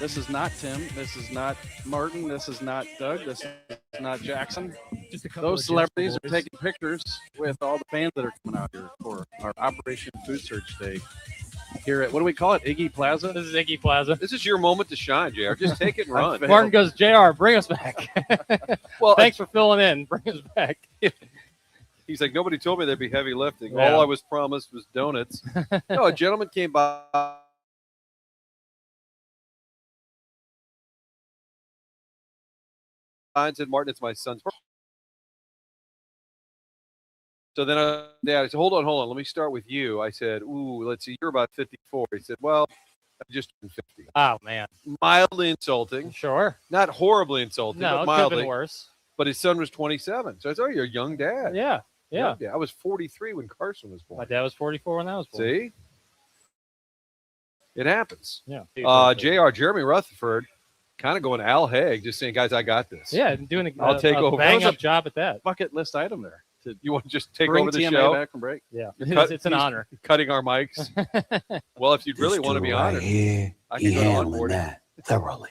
E: This is not Tim. This is not Martin. This is not Doug. This is not Jackson. Those celebrities are taking pictures with all the fans that are coming out here for our Operation Food Search Day here at, what do we call it, Iggy Plaza?
C: This is Iggy Plaza.
B: This is your moment to shine, JR. Just take it and run.
C: Martin goes, JR, bring us back.
B: Well,
C: thanks for filling in. Bring us back.
B: He's like, nobody told me there'd be heavy lifting.
C: Yeah.
B: All I was promised was donuts. No, a gentleman came by. I said, Martin, it's my son's birthday. So then I said, hold on. Let me start with you. I said, ooh, let's see, you're about 54. He said, well, I just turned 50.
C: Oh, man.
B: Mildly insulting.
C: Sure.
B: Not horribly insulting,
C: No,
B: but
C: it could have
B: mildly.
C: been worse.
B: But his son was 27. So I said, oh, you're a young dad.
C: Yeah.
B: Yeah. I was 43 when Carson was born.
C: My dad was 44 when I was born.
B: See? It happens.
C: Yeah.
B: JR, Jeremy Rutherford, kind of going Al Haig, just saying, guys, I got this.
C: Yeah, doing
B: I'll take over.
C: bang-up job at that.
E: Bucket list item there.
B: You want to just take
E: Bring
B: over the
E: TMA
B: show?
E: back from break?
C: Yeah,
B: It's
C: an honor.
B: Cutting our mics. Well, if you'd really want to be honored, I can go on board that
V: thoroughly.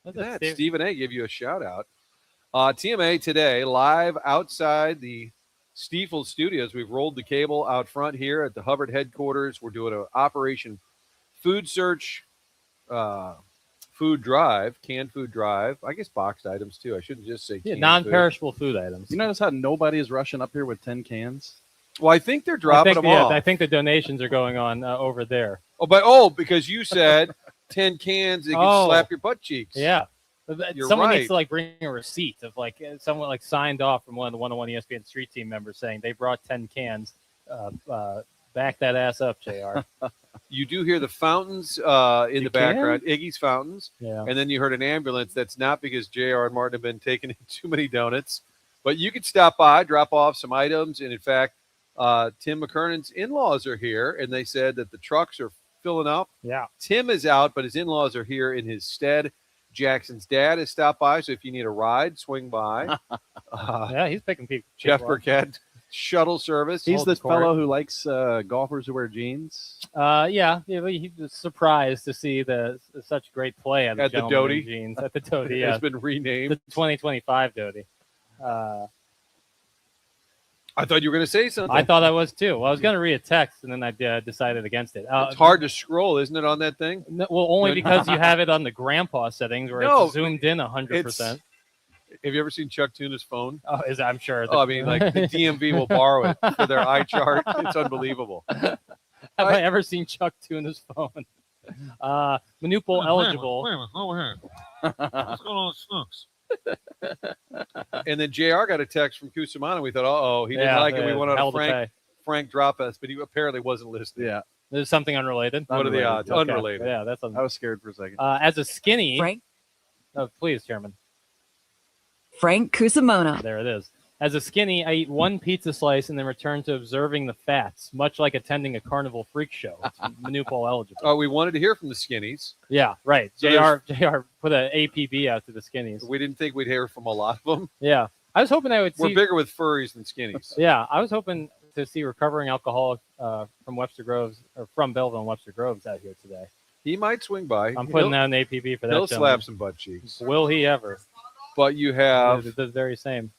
B: Look at that. Stephen A. gave you a shout out. TMA today, live outside the Stiefel studios. We've rolled the cable out front here at the Hubbard headquarters. We're doing an Operation Food Search, food drive, canned food drive. I guess boxed items too. I shouldn't just say canned
C: non-perishable food items.
E: You notice how nobody is rushing up here with 10 cans?
B: Well, I think they're dropping them off.
C: I think the donations are going on over there.
B: Because you said 10 cans, they can slap your butt cheeks.
C: Yeah.
B: You're
C: Someone
B: right.
C: needs to bring a receipt of someone signed off from one of the 101 ESPN Street Team members saying they brought 10 cans. Back that ass up, JR.
B: You do hear the fountains in the background, Iggy's fountains.
C: Yeah.
B: And then you heard an ambulance. That's not because JR and Martin have been taking too many donuts. But you could stop by, drop off some items. And in fact, Tim McKernan's in-laws are here. And they said that the trucks are filling up.
C: Yeah.
B: Tim is out, but his in-laws are here in his stead. Jackson's dad has stopped by. So if you need a ride, swing by.
C: Yeah, he's picking people.
B: Jeff Burkett. Shuttle service.
E: He's the fellow who likes golfers who wear jeans.
C: Yeah, he was surprised to see such great play
B: at the Doty
C: jeans at the Doty. Yeah,
B: it's been renamed
C: the 2025 Doty.
B: I thought you were going to say something.
C: I thought I was too. Well, I was going to read a text, and then I decided against it.
B: It's hard to scroll, isn't it, on that thing?
C: No, well, only because you have it on the grandpa settings where it's zoomed in 100%.
B: Have you ever seen Chuck Tuna's phone?
C: Oh, I'm sure.
B: I mean, the DMV will borrow it for their eye chart. It's unbelievable.
C: Have I ever seen Chuck Tuna's phone? Manupal eligible.
B: Wait a minute, over here. What's going on with Snooks? And then JR got a text from Cusimano. We thought, he didn't like it. We went on a Frank drop us, but he apparently wasn't listening.
E: Yeah.
C: There's something unrelated.
B: What are the odds?
C: Okay.
B: Unrelated.
C: Yeah, that's.
E: I was scared for a second.
C: As a skinny.
K: Frank.
C: Oh, please, Chairman.
K: Frank Cusimano.
C: There it is. As a skinny, I eat one pizza slice and then return to observing the fats, much like attending a carnival freak show. It's Manupal eligible.
B: We wanted to hear from the skinnies.
C: Yeah, right.
B: So
C: JR put an APB out to the skinnies.
B: We didn't think we'd hear from a lot of them.
C: Yeah. I was hoping I would see.
B: We're bigger with furries than skinnies.
C: Yeah. I was hoping to see recovering alcoholic from Webster Groves or from Belleville and Webster Groves out here today.
B: He might swing by.
C: I'm putting out an APB for that.
B: He'll slap some butt cheeks.
C: Will he ever?
B: But you have
C: the very same.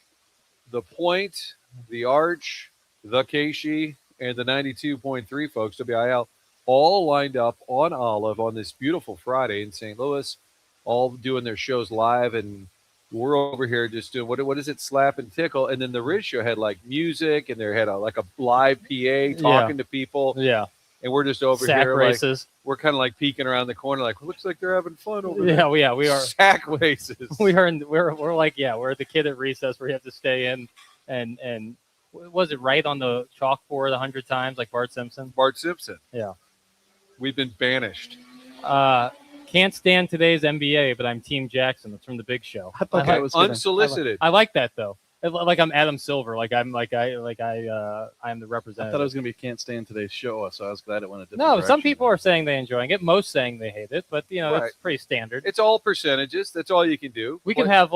B: The Point, the Arch, the Keishi, and the 92.3 folks, WIL, all lined up on Olive on this beautiful Friday in St. Louis, all doing their shows live. And we're over here just doing, what is it, Slap and Tickle. And then the Riz show had music, and they had a live PA talking to people.
C: Yeah.
B: And we're just over
C: Sack
B: here.
C: races.
B: We're kind of peeking around the corner, looks like they're having fun over there.
C: Yeah, we are.
B: Sack races.
C: We're the kid at recess where you have to stay in and was it right on the chalkboard 100 times like Bart Simpson?
B: Bart Simpson.
C: Yeah.
B: We've been banished.
C: Can't stand today's NBA, but I'm Team Jackson. That's from The Big Show.
E: I thought that was
B: unsolicited.
C: I like that though. Like I'm Adam Silver. I'm the representative.
E: I thought it was going to be Can't Stand Today's show, so I was glad it went a different
C: No,
E: direction.
C: some people are saying they're enjoying it. Most saying they hate it, but that's pretty standard.
B: It's all percentages. That's all you can do.
C: We could have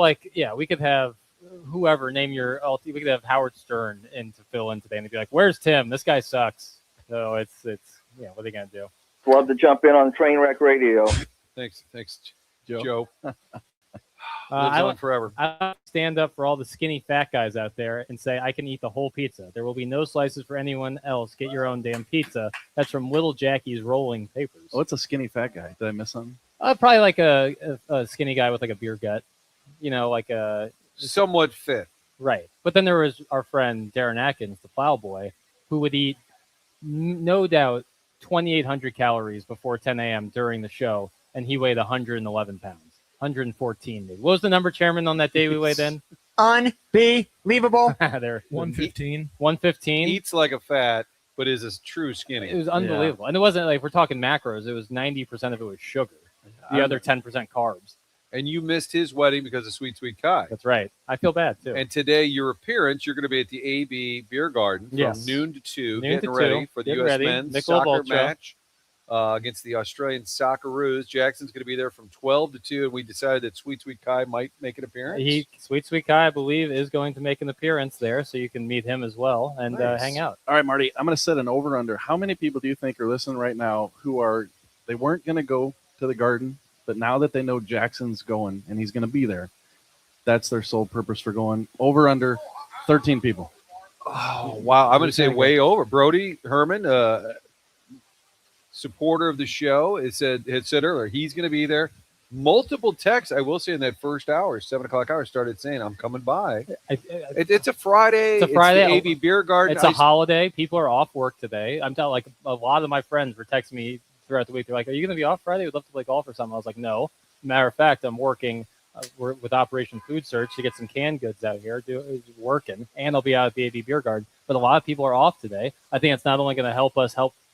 C: whoever, name your. We could have Howard Stern in to fill in today, and they'd be like, "Where's Tim? This guy sucks." So it's yeah. What are they gonna do?
D: Love to jump in on Trainwreck Radio.
B: Thanks, Joe.
C: I
B: on forever.
C: I stand up for all the skinny fat guys out there and say I can eat the whole pizza. There will be no slices for anyone else. Get your own damn pizza. That's from Little Jackie's Rolling Papers.
E: Oh, it's a skinny fat guy. Did I miss something?
C: Probably like a skinny guy with like a beer gut. Like a
B: somewhat fit.
C: Right. But then there was our friend Darren Atkins, the plowboy, who would eat no doubt 2,800 calories before 10 a.m. during the show, and he weighed 111 pounds. 114. Maybe. What was the number, Chairman, on that day we weighed in?
D: Unbelievable.
C: There.
I: 115.
C: 115.
B: Eats like a fat, but is a true skinny.
C: It was unbelievable. And it wasn't like we're talking macros. It was 90% of it was sugar. The other 10% carbs.
B: And you missed his wedding because of Sweet Sweet Kai.
C: That's right. I feel bad, too.
B: And today, your appearance, you're going to be at the AB Beer Garden from noon to 2, getting ready for the U.S. men's
C: Michelob
B: soccer
C: Ultra.
B: match against the Australian Socceroos. Jackson's going to be there from 12 to 2, and we decided that Sweet Sweet Kai might make an appearance.
C: Sweet Sweet Kai, I believe, is going to make an appearance there, so you can meet him as well and hang out.
E: All right, Marty, I'm going to set an over-under. How many people do you think are listening right now who they weren't going to go to the Garden, but now that they know Jackson's going and he's going to be there, that's their sole purpose for going? Over under 13 people.
B: Oh, wow. I'm going to say way over. Brody Herman, supporter of the show, had said earlier he's going to be there. Multiple texts, I will say, in that first hour, 7 o'clock hour, started saying, I'm coming by. It's a Friday.
C: It's a Friday.
B: It's the AB Beer Garden.
C: It's a holiday. People are off work today. I'm telling, like, a lot of my friends were texting me throughout the week. They're like, are you going to be off Friday? We'd love to play golf or something. I was like, no. Matter of fact, I'm working with Operation Food Search to get some canned goods out here, working, and I'll be out at the AB Beer Garden. But a lot of people are off today. I think it's not only going to help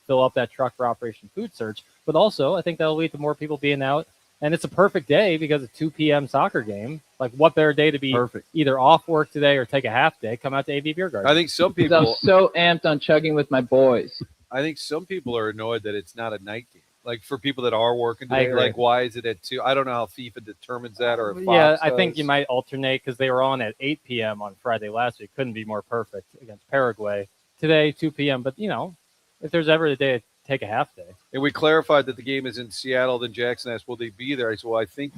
C: fill up that truck for Operation Food Search, but also I think that'll lead to more people being out. And it's a perfect day because of 2 p.m. soccer game. Like, what better day to be either off work today or take a half day, come out to AB Beer Garden.
B: I think some people...
L: I'm so amped on chugging with my boys.
B: I think some people are annoyed that it's not a night game. Like, for people that are working
C: I
B: today,
C: agree.
B: like, why is it at 2? I don't know how FIFA determines that or if Fox
C: Yeah, I
B: does.
C: think you might alternate because they were on at 8 p.m. on Friday last week. Couldn't be more perfect against Paraguay. Today, 2 p.m. But, if there's ever a day to take a half day.
B: And we clarified that the game is in Seattle. Then Jackson asked, will they be there? I said, well, I think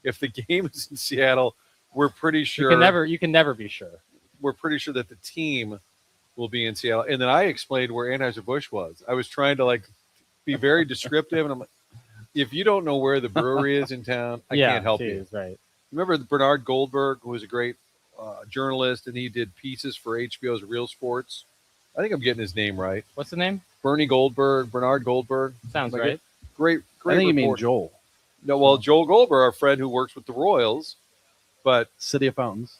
B: if the game is in Seattle, we're pretty sure.
C: You can never be sure.
B: We're pretty sure that the team will be in Seattle. And then I explained where Anheuser-Busch was. I was trying to, be very descriptive. And I'm like, if you don't know where the brewery is in town, I can't help you.
C: Right.
B: Remember Bernard Goldberg, who was a great journalist, and he did pieces for HBO's Real Sports? I think I'm getting his name right.
C: What's the name?
B: Bernard Goldberg.
C: Sounds right.
B: Great.
E: I think you mean
B: reporter.
E: Joel.
B: No, well, Joel Goldberg, our friend who works with the Royals, but
E: City of Fountains.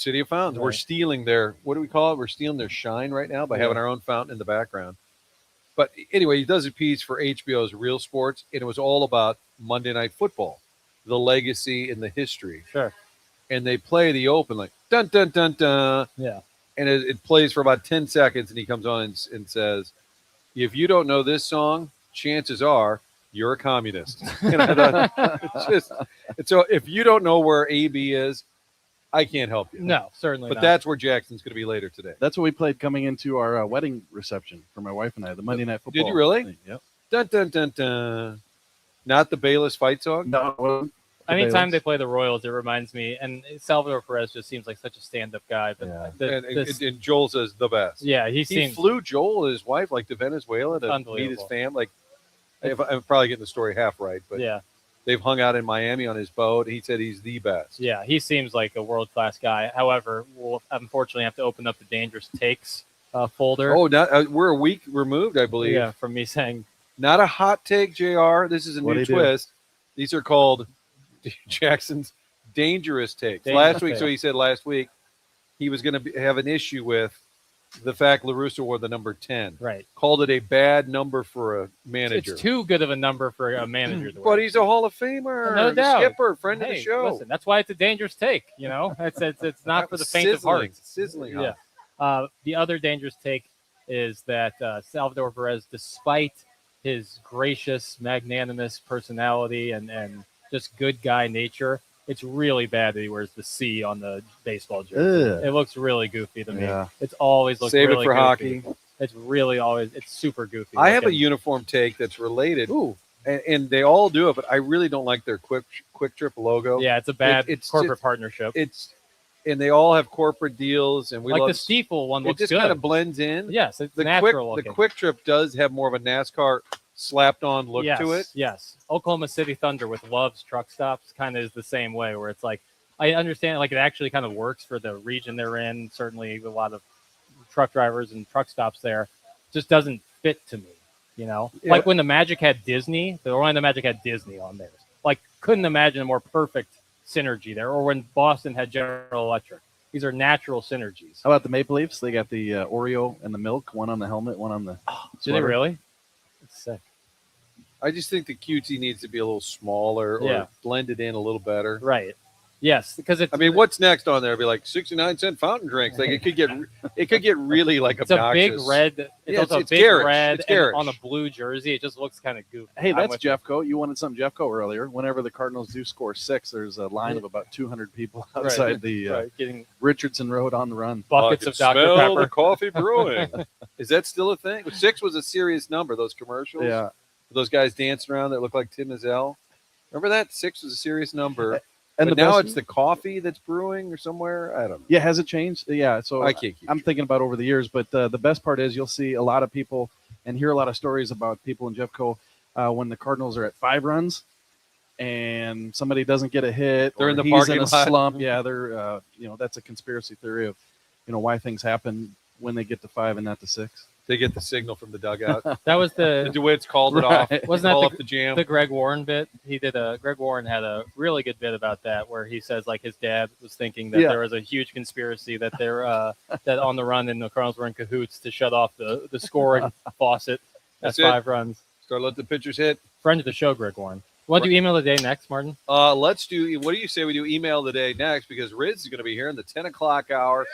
B: Right. We're stealing what do we call it? We're stealing their shine right now by having our own fountain in the background. But anyway, he does a piece for HBO's Real Sports, and it was all about Monday Night Football, the legacy and the history.
C: Sure.
B: And they play the open like dun dun dun dun.
C: Yeah.
B: And it plays for about 10 seconds, and he comes on and says, if you don't know this song, chances are you're a communist. And I thought, so if you don't know where AB is, I can't help you.
C: No, certainly
B: but
C: not.
B: that's where Jackson's going to be later today.
E: That's what we played coming into our wedding reception for my wife and I, the Monday Night Football.
B: Did you really?
E: Thing. Yep.
B: Dun, dun, dun, dun. Not the Bayless fight song?
E: No.
C: Anytime they play the Royals, it reminds me, and Salvador Perez just seems like such a stand-up guy. But
B: and Joel says the best.
C: Yeah, he
B: flew Joel and his wife to Venezuela to meet his family. I'm probably getting the story half right, but
C: yeah,
B: they've hung out in Miami on his boat. He said he's the best.
C: Yeah, he seems like a world-class guy. However, we'll unfortunately have to open up the Dangerous Takes folder.
B: Oh, we're a week removed, I believe.
C: Yeah, from me saying.
B: Not a hot take, JR. This is a new twist. These are called Jackson's Dangerous Takes. So he said last week he was going to have an issue with the fact LaRusso wore the number 10.
C: Right.
B: Called it a bad number for a manager.
C: It's too good of a number for a manager to wear.
B: But he's a Hall of Famer.
C: No doubt.
B: Skipper, friend of the show.
C: Listen, that's why it's a dangerous take. It's not for the faint of heart.
B: Sizzling.
C: Yeah. The other dangerous take is that Salvador Perez, despite his gracious, magnanimous personality and just good guy nature, It's really bad that he wears the C on the baseball jersey.
E: Ugh.
C: It looks really goofy to me.
E: Yeah.
C: It's always looked
B: Save it
C: really
B: for
C: goofy.
B: hockey.
C: It's really always, it's super goofy.
B: I have a
C: looking.
B: uniform take that's related. And they all do it, but I really don't like their Quick Trip logo.
C: Yeah, it's a bad
B: it's
C: corporate
B: just-
C: partnership.
B: And they all have corporate deals, and we
C: Like
B: love
C: the Stiefel one
B: It
C: looks
B: just
C: good.
B: kind of blends in.
C: Yes, it's
B: the
C: natural
B: The
C: looking.
B: Quick Trip does have more of a NASCAR slapped on look to it.
C: Yes. Oklahoma City Thunder with Love's truck stops kind of is the same way, where it's like, I understand, like it actually kind of works for the region they're in. Certainly a lot of truck drivers and truck stops there. Just doesn't fit to me, you know?
B: Yeah.
C: Like when the Magic had Disney, the Orlando Magic had Disney on theirs. Like, couldn't imagine a more perfect synergy there. Or when Boston had General Electric. These are natural synergies.
E: How about the Maple Leafs? They got the Oreo and the milk, one on the helmet, one on the.
C: Do they really? It's sick.
B: I just think the QT needs to be a little smaller or
C: Yeah.
B: blended in a little better.
C: Right. Yes, because it's.
B: I mean, what's next on there? It'd be like 69-cent fountain drinks. Like it could get really like
C: It's
B: obnoxious.
C: a big red. It's
B: Yeah,
C: also
B: it's
C: a big
B: garish.
C: red
B: It's
C: and
B: garish.
C: on a blue jersey. It just looks kind of goofy.
E: Hey,
C: I'm
E: that's
C: with you.
E: Jeffco. You wanted something Jeffco earlier. Whenever the Cardinals do score 6, there's a line of about 200 people outside the
C: Right, getting
E: Richardson Road on the run.
C: buckets
B: I
C: of
B: can
C: Dr.
B: smell
C: Pepper.
B: the coffee brewing. Is that still a thing? 6 was a serious number. Those commercials.
E: Yeah.
B: Those guys dancing around that look like Tim Mazel. Remember that? 6 was a serious number.
E: And
B: But
E: the
B: now
E: best-
B: it's the coffee that's brewing or somewhere. I don't know.
E: Yeah, has it changed? Yeah, so
B: I can't keep
E: I'm thinking about over the years, but the best part is you'll see a lot of people and hear a lot of stories about people in Jeffco when the Cardinals are at 5 runs and somebody doesn't get a hit.
B: They're
E: or
B: in the
E: he's
B: parking
E: in a
B: lot.
E: slump. Yeah, they're that's a conspiracy theory of why things happen when they get to 5 and not to 6.
B: They get the signal from the dugout.
C: That was
B: The DeWitts called it off.
C: Wasn't
B: Call
C: that
B: up the jam?
C: the Greg Warren bit? Greg Warren had a really good bit about that, where he says like his dad was thinking that
E: Yeah.
C: there was a huge conspiracy that they're that on the run and the Cardinals were in cahoots to shut off the scoring faucet at
B: That's it.
C: 5 runs.
B: Start letting the pitchers hit.
C: Friend of the show, Greg Warren. Want to do email of the day next, Martin?
B: Let's do. What do you say we do email today next? Because Riz is going to be here in the 10 o'clock hour,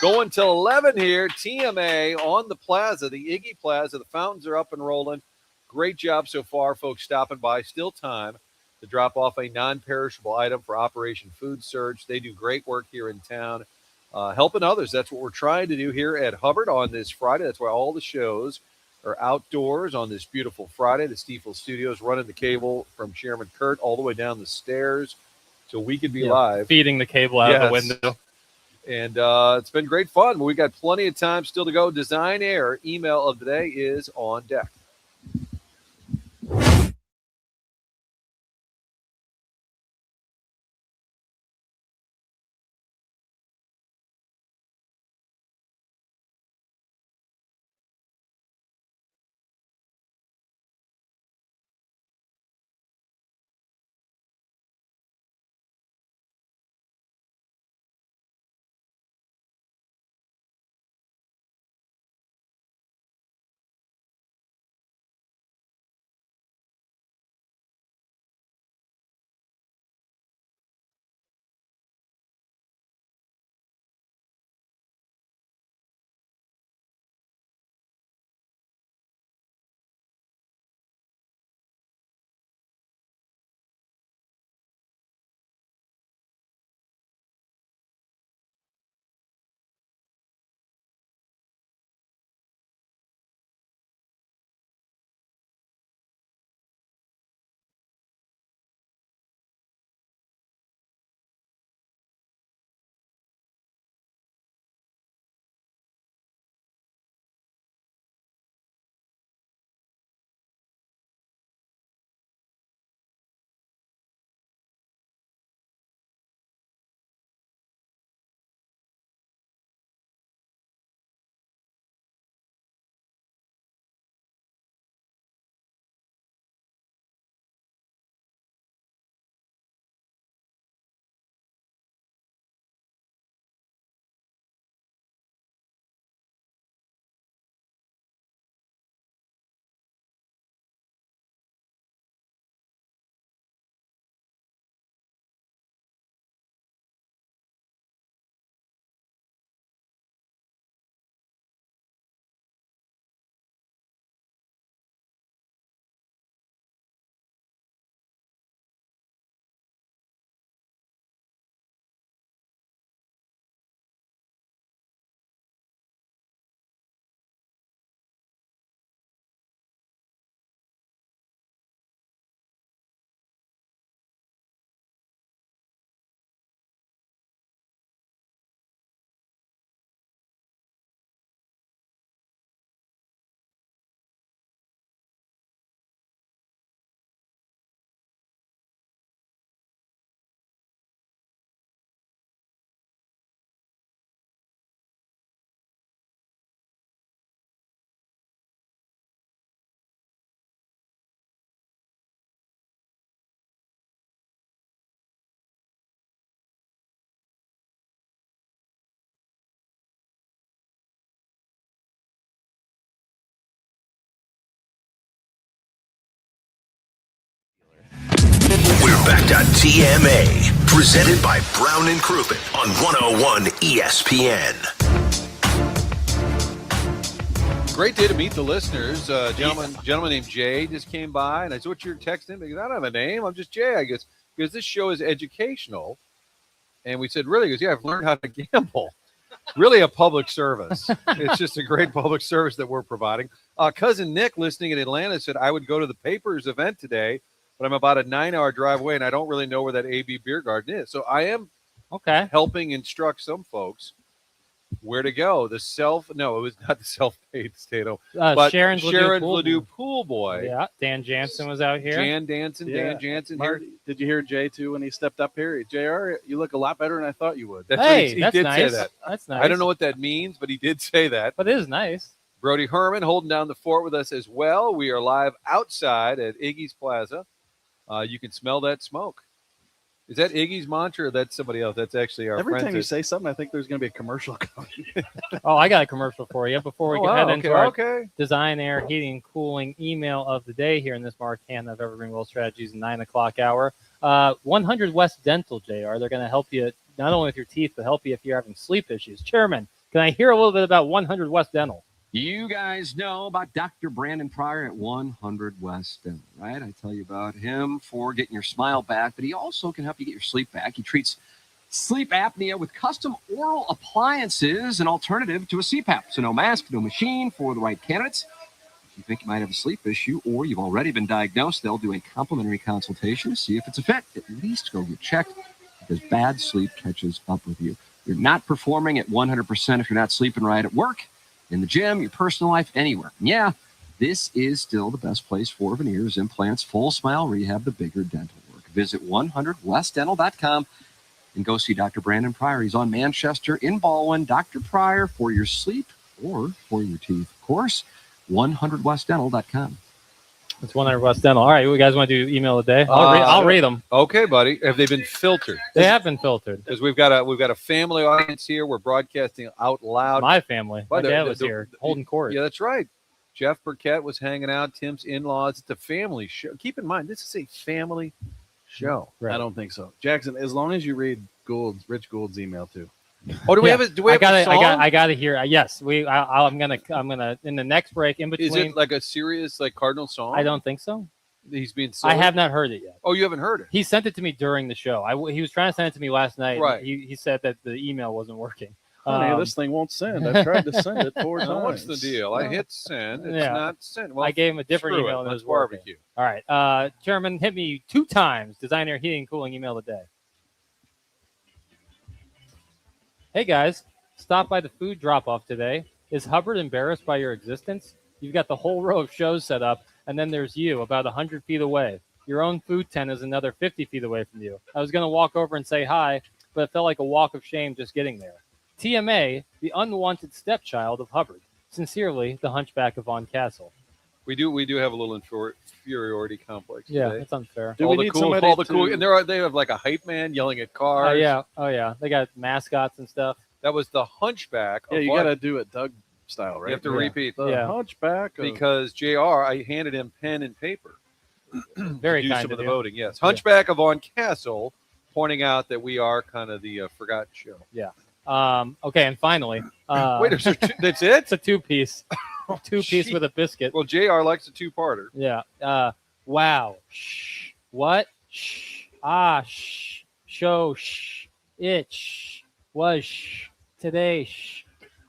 B: going till 11 here. TMA on the Plaza, the Iggy Plaza. The fountains are up and rolling. Great job so far, folks stopping by. Still time to drop off a non-perishable item for Operation Food Surge. They do great work here in town, helping others. That's what we're trying to do here at Hubbard on this Friday. That's why all the shows are outdoors on this beautiful Friday. The Stiefel Studios running the cable from Chairman Kurt all the way down the stairs so we could be live.
C: Feeding the cable out of the
B: Yes.
C: window.
B: And it's been great fun. But we got plenty of time still to go. Design Air email of the day is on deck.
A: back to TMA, presented by Brown and Crouppen on 101 ESPN.
B: Great day to meet the listeners. Gentleman named Jay just came by, and I said, "What's your text name?" Because I don't have a name. I'm just Jay. I guess because this show is educational, and we said, "Really?" He goes, "Yeah, I've learned how to gamble." Really, a public service. It's just a great public service that we're providing. Cousin Nick, listening in Atlanta, said, "I would go to the Papers event today, but I'm about a 9-hour drive away, and I don't really know where that AB Beer Garden is." So I am helping instruct some folks where to go. It was not the self-paid Stato, but
C: Sharon's
B: Ledoux Pool Boy.
C: Yeah, Dan Jansen was out here.
B: Dan Jansen here.
E: Did you hear Jay too when he stepped up here? JR, you look a lot better than I thought you would.
B: He did
C: nice.
B: say that.
C: That's nice.
B: I don't know what that means, but he did say that.
C: But it is nice.
B: Brody Herman holding down the fort with us as well. We are live outside at Iggy's Plaza. You can smell that smoke. Is that Iggy's mantra or that's somebody else? That's actually our
E: Every
B: friend.
E: time you say something, I think there's going to be a commercial coming.
C: Oh, I got a commercial for you before we head into our Design, Air, Heating, and Cooling email of the day here in this Marcana of Evergreen World Strategies 9 o'clock hour. 100 West Dental, JR. They're going to help you not only with your teeth, but help you if you're having sleep issues. Chairman, can I hear a little bit about 100 West Dental?
F: You guys know about Dr. Brandon Pryor at 100 West Dental, right? I tell you about him for getting your smile back, but he also can help you get your sleep back. He treats sleep apnea with custom oral appliances, an alternative to a CPAP. So no mask, no machine for the right candidates. If you think you might have a sleep issue or you've already been diagnosed, they'll do a complimentary consultation to see if it's a fit. At least go get checked because bad sleep catches up with you. You're not performing at 100% if you're not sleeping right at work, in the gym, your personal life, anywhere. And yeah, this is still the best place for veneers, implants, full smile rehab, the bigger dental work. Visit 100westdental.com and go see Dr. Brandon Pryor. He's on Manchester in Baldwin. Dr. Pryor for your sleep or for your teeth. Of course, 100westdental.com.
C: It's 100 West Dental. All right, you guys want to do email of the day? I'll read them.
B: Okay, buddy. Have they been filtered?
C: They have been filtered.
B: Because we've got a family audience here. We're broadcasting out loud.
C: My family. My dad was here holding court.
B: Yeah, that's right. Jeff Burkett was hanging out. Tim's in-laws. It's a family show. Keep in mind, this is a family show.
E: Right. I don't think so, Jackson. As long as you read Rich Gould's email too.
B: Oh, do we have a song?
C: I gotta hear. Yes, I'm gonna in the next break in between.
B: Is it like a serious Cardinal song?
C: I don't think so.
B: He's being silly?
C: I have not heard it yet.
B: Oh, you haven't heard it?
C: He sent it to me during the show. He was trying to send it to me last night.
B: Right.
C: He said that the email wasn't working.
E: This thing won't send. I've tried to send it 4 times.
B: What's the deal? I hit send. It's not sent. Well,
C: I gave him a different email than his
B: barbecue.
C: All right. Chairman, hit me 2 times. Design, Air, Heating, and Cooling email of the day. Hey, guys. Stop by the food drop-off today. Is Hubbard embarrassed by your existence? You've got the whole row of shows set up, and then there's you about 100 feet away. Your own food tent is another 50 feet away from you. I was going to walk over and say hi, but it felt like a walk of shame just getting there. TMA, the unwanted stepchild of Hubbard. Sincerely, the Hunchback of Von Castle.
B: We do have a little inferiority complex today.
C: Yeah, that's unfair.
B: All the cool, and they have like a hype man yelling at cars.
C: Oh yeah. They got mascots and stuff.
B: That was the Hunchback.
E: Yeah, you got to do it Doug style, right?
B: You have to repeat.
E: The Hunchback.
B: Because JR, I handed him pen and paper.
C: Very
B: to do
C: kind
B: some
C: of
B: the
C: you.
B: voting, yes. Hunchback of Von Castle, pointing out that we are kind of the forgotten show.
C: Yeah. Okay, and finally.
B: Wait, that's it?
C: It's a 2-piece. 2-piece with a biscuit.
B: Well, JR likes a 2-parter.
C: Yeah. Wow. Shh. What? Shh. Ah. Shh. Show. Shh. It. Shh. Was. Shh. Today. Shh.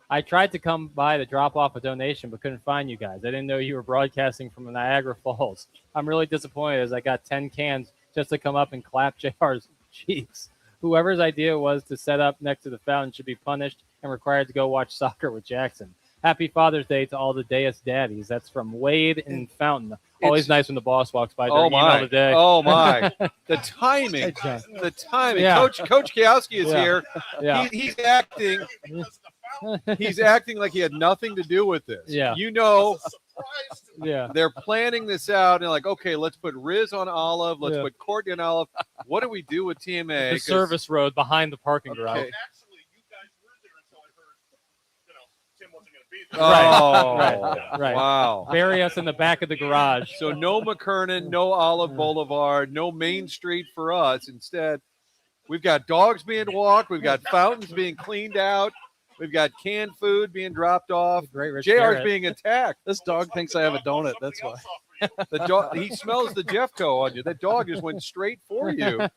C: I tried to come by to drop off a donation, but couldn't find you guys. I didn't know you were broadcasting from Niagara Falls. I'm really disappointed as I got 10 cans just to come up and clap JR's cheeks. Whoever's idea was to set up next to the fountain should be punished and required to go watch soccer with Jackson. Happy Father's Day to all the Deus daddies. That's from Wade in Fountain. Always nice when the boss walks by during email of the day.
B: Oh, my. The timing. The timing.
C: Yeah.
B: Coach Kowski is here.
C: Yeah.
B: He's acting. He's acting like he had nothing to do with this.
C: Yeah.
B: You know,
C: yeah.
B: They're planning this out and like, okay, let's put Riz on Olive. Let's put Courtney on Olive. What do we do with TMA?
C: The service road behind the parking garage.
B: Okay. Oh,
C: right.
B: Wow.
C: Bury us in the back of the garage.
B: So no McKernan, no Olive Boulevard, no Main Street for us. Instead, we've got dogs being walked. We've got fountains being cleaned out. We've got canned food being dropped off.
C: Great Rich
B: JR's
C: Garrett.
B: being attacked.
E: This dog thinks I have a donut. That's why.
B: The dog, he smells the Jeffco on you. That dog just went straight for you.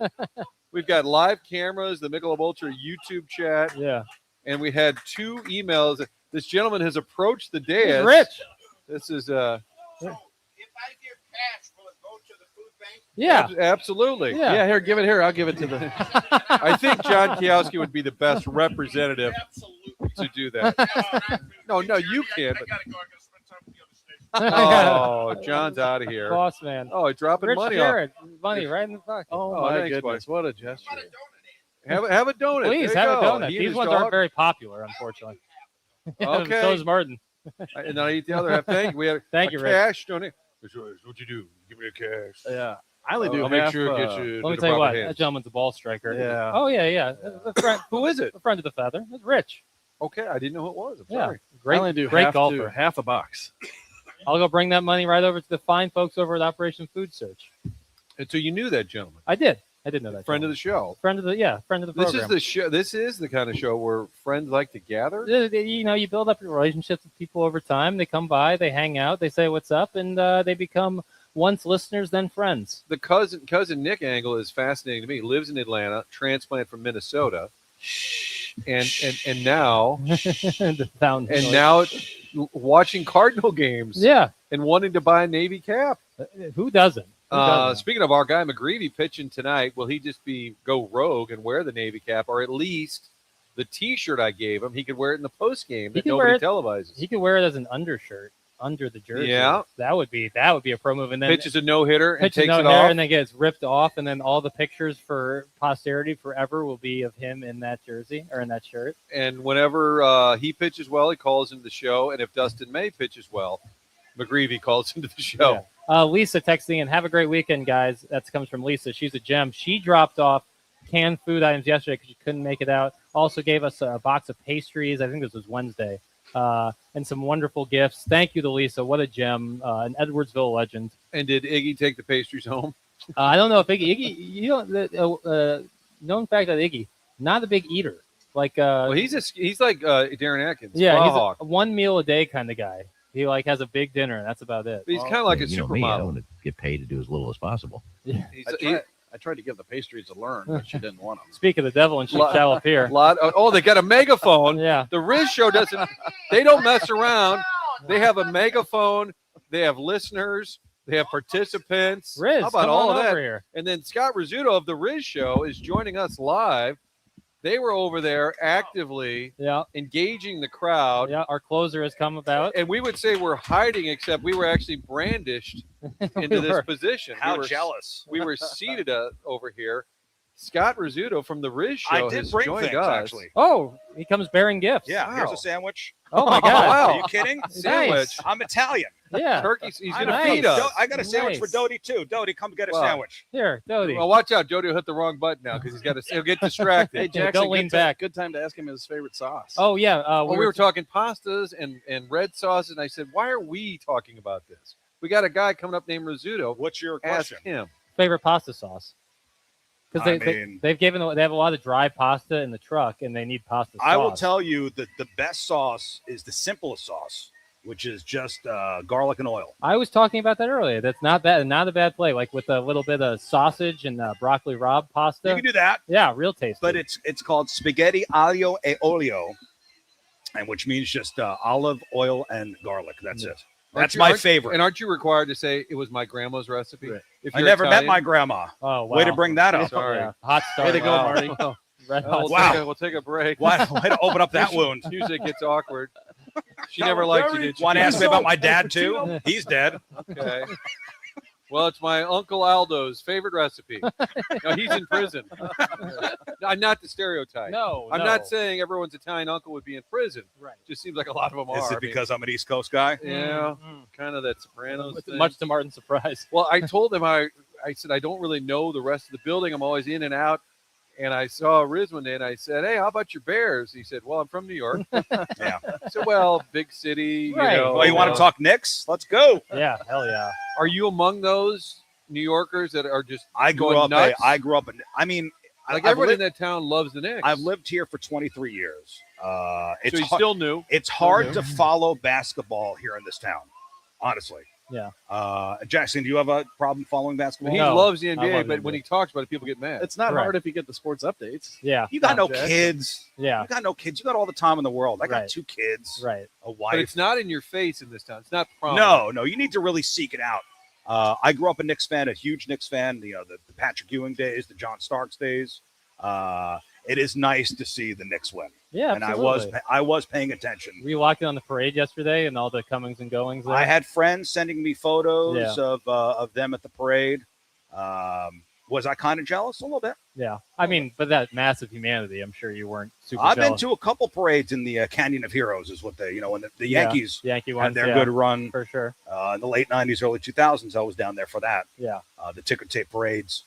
B: We've got live cameras, the Michelob Ultra YouTube chat.
C: Yeah.
B: And we had 2 emails. This gentleman has approached the dais.
C: Rich.
B: This is
C: Yeah.
B: Absolutely.
C: Yeah.
E: Here, give it here. I'll give it to the.
B: I think John Kiowski would be the best representative to do that. No, you can't. Oh, John's out of here.
C: Boss man.
B: Oh, he's dropping
C: Rich
B: money
C: Garrett. Money right in the pocket.
E: Oh,
B: Oh,
E: my
B: thanks,
E: goodness.
B: buddy.
E: What a gesture.
B: Have a donut.
C: Please
B: There you
C: have a
B: go.
C: donut.
B: He and
C: These
B: his
C: ones
B: dog.
C: aren't very popular, unfortunately.
B: Okay.
C: So is Martin.
B: And I eat the other half. Thank you. We have
C: Thank
B: a
C: you, Rick.
B: cash donate. What'd you do? Give me a cash.
E: Yeah. I only do
B: I'll make
E: half,
B: sure it gets you.
C: Let me
B: to
C: tell
B: the
C: you what.
B: proper
C: That
B: hands.
C: gentleman's a ball striker.
E: Yeah.
C: Oh, yeah. A friend,
B: Who is it?
C: a friend of the feather. It's Rich.
B: Okay, I didn't know who it was. I'm
C: Yeah.
B: sorry.
C: Great,
E: I only do
C: great
E: half,
C: golfer.
E: half a box.
C: I'll go bring that money right over to the fine folks over at Operation Food Search.
B: And so you knew that gentleman.
C: I did know that.
B: Friend of the show.
C: Friend of the program.
B: This is the show. This is the kind of show where friends like to gather.
C: You know, you build up your relationships with people over time. They come by, they hang out, they say what's up, and they become once listeners, then friends.
B: The cousin Nick Angle is fascinating to me. Lives in Atlanta, transplant from Minnesota, and now
C: The fountain
B: and
C: noise.
B: now watching Cardinal games.
C: Yeah.
B: And wanting to buy a Navy cap.
C: Who doesn't? Who doesn't?
B: Speaking of our guy McGreevy pitching tonight, will he just go rogue and wear the Navy cap, or at least the T-shirt I gave him? He could wear it in the post game that nobody televises.
C: He could wear it as an undershirt under the jersey.
B: Yeah.
C: that would be a pro move. And then
B: Pitches a no-hitter and
C: pitches
B: takes it
C: no-hitter
B: off.
C: and then gets ripped off, and then all the pictures for posterity forever will be of him in that jersey or in that shirt.
B: And whenever he pitches well, he calls into the show. And if Dustin May pitches well, McGreevy calls into the show.
C: Yeah. Lisa texting in, have a great weekend, guys. That comes from Lisa. She's a gem. She dropped off canned food items yesterday because she couldn't make it out. Also gave us a box of pastries. I think this was Wednesday. And some wonderful gifts. Thank you to Lisa. What a gem. An Edwardsville legend.
B: And did Iggy take the pastries home?
C: I don't know if Iggy you don't, known fact that Iggy, not a big eater. Like,
B: Well, he's like Darren Atkins.
C: yeah, he's
B: Plowhawk.
C: a one meal a day kind of guy. He has a big dinner, and that's about it.
B: He's kind of like a
G: You know me, I
B: supermodel.
G: want to get paid to do as little as possible.
C: Yeah.
E: I tried to give the pastries to Learn, but she didn't want them.
C: Speak of the devil, and she shall appear.
B: They got a megaphone.
C: Yeah.
B: The Riz show doesn't. They don't mess around. They have a megaphone. They have listeners. They have participants.
C: Riz,
B: how about
C: come
B: all
C: on
B: of that?
C: over here.
B: And then Scott Rizzuto of the Riz show is joining us live. They were over there actively engaging the crowd.
C: Yeah, our closer has come about.
B: And we would say we're hiding, except we were actually brandished into this position.
V: How jealous.
B: We were seated over here. Scott Rizzuto from the Riz show
V: I did
B: has
V: bring
B: joined
V: things,
B: us.
V: actually.
C: Oh, he comes bearing gifts.
V: Yeah, here's
B: Wow.
V: a sandwich.
C: Oh, my God.
V: Are you kidding?
B: Sandwich.
V: I'm Italian.
C: Yeah.
B: Turkey. He's going to
C: Nice.
B: feed us.
V: I got a sandwich for
C: Nice.
V: Dodie, too. Dodie, come get a
B: Wow.
V: sandwich.
C: Here, Dodie.
B: Well, watch out. Jody will hit the wrong button now because he'll get distracted.
E: Hey, Jackson,
C: Don't lean
E: good
C: back.
E: Good time to ask him his favorite sauce.
C: Oh, yeah.
B: Well, we were talking pastas and red sauces, and I said, why are we talking about this? We got a guy coming up named Rizzuto.
V: What's your
B: Ask
V: question?
B: him.
C: favorite pasta sauce. Because
V: I
C: they
V: mean-
C: have a lot of dry pasta in the truck, and they need pasta sauce.
V: I will tell you that the best sauce is the simplest sauce, which is just garlic and oil.
C: I was talking about that earlier. That's not bad. Not a bad play. Like with a little bit of sausage and broccoli rabe pasta.
V: You can do that.
C: Yeah, real tasty.
V: But it's called spaghetti aglio e olio, and which means just olive oil and garlic. That's it. That's my favorite.
B: And aren't you required to say it was my grandma's recipe?
V: Right.
B: If
V: I
B: you're
V: never met
B: Italian?
V: my grandma.
C: Oh, wow.
V: Way to bring that up.
B: Sorry.
C: Yeah. Hot start.
E: Way to go,
B: Wow.
E: Marty.
C: Red
B: Well,
C: hot
V: Wow.
B: we'll take a break.
V: Way to open up that wound.
B: Usually it gets awkward. She never liked you, did she?
V: Want to ask me about my dad too? He's dead.
B: Okay. Well, it's my Uncle Aldo's favorite recipe. No, he's in prison. I'm not the stereotype.
C: No,
B: I'm
C: no.
B: not saying everyone's Italian uncle would be in prison.
C: Right.
B: Just seems like a lot of them are.
V: Is
B: I
V: it
B: mean,
V: because I'm an East Coast guy?
B: yeah, kind of that Sopranos thing.
C: Much to Martin's surprise.
B: Well, I told him I said I don't really know the rest of the building. I'm always in and out. And I saw Riz one day, and I said, "Hey, how about your Bears?" He said, "Well, I'm from New York."
V: Yeah.
B: So, well, big city.
C: Right.
B: You know,
V: Well, you want to talk Knicks? Let's go.
C: Yeah, hell yeah.
B: Are you among those New Yorkers that are just
V: I grew
B: going
V: up.
B: nuts?
V: I grew up. I mean,
B: like
V: I've
B: everyone
V: lived-
B: in that town loves the Knicks.
V: I've lived here for 23 years. It's
B: so he's still new.
V: It's hard
B: new.
V: to follow basketball here in this town, honestly.
C: Yeah.
V: Jackson, do you have a problem following basketball?
B: He
C: No,
B: loves the
C: I
B: NBA,
C: love the
B: but when
C: NBA.
B: he talks about it, people get mad.
E: It's not
C: Right.
E: hard if you get the sports updates.
C: Yeah.
V: You got no
E: Jackson.
V: kids.
C: Yeah.
V: You got no kids. You got all the time in the world. I got
C: Right.
V: 2 kids,
C: Right.
V: a wife.
B: But it's not in your face in this town. It's not prominent.
V: No. You need to really seek it out. I grew up a Knicks fan, a huge Knicks fan. The Patrick Ewing days, the John Starks days. It is nice to see the Knicks win.
C: Yeah,
V: and
C: absolutely.
V: I was paying attention.
C: We walked in on the parade yesterday and all the comings and goings there.
V: I had friends sending me photos
C: Yeah.
V: of them at the parade. Was I kind of jealous? A little bit.
C: Yeah. I mean, but that massive humanity, I'm sure you weren't super
V: I've been
C: jealous.
V: to a couple parades in the Canyon of Heroes, is what they, when the
C: Yeah,
V: Yankees
C: Yankee
V: had
C: ones,
V: their
C: yeah,
V: good run
C: for sure.
V: in the late 90s, early 2000s. I was down there for that.
C: Yeah.
V: The ticker tape parades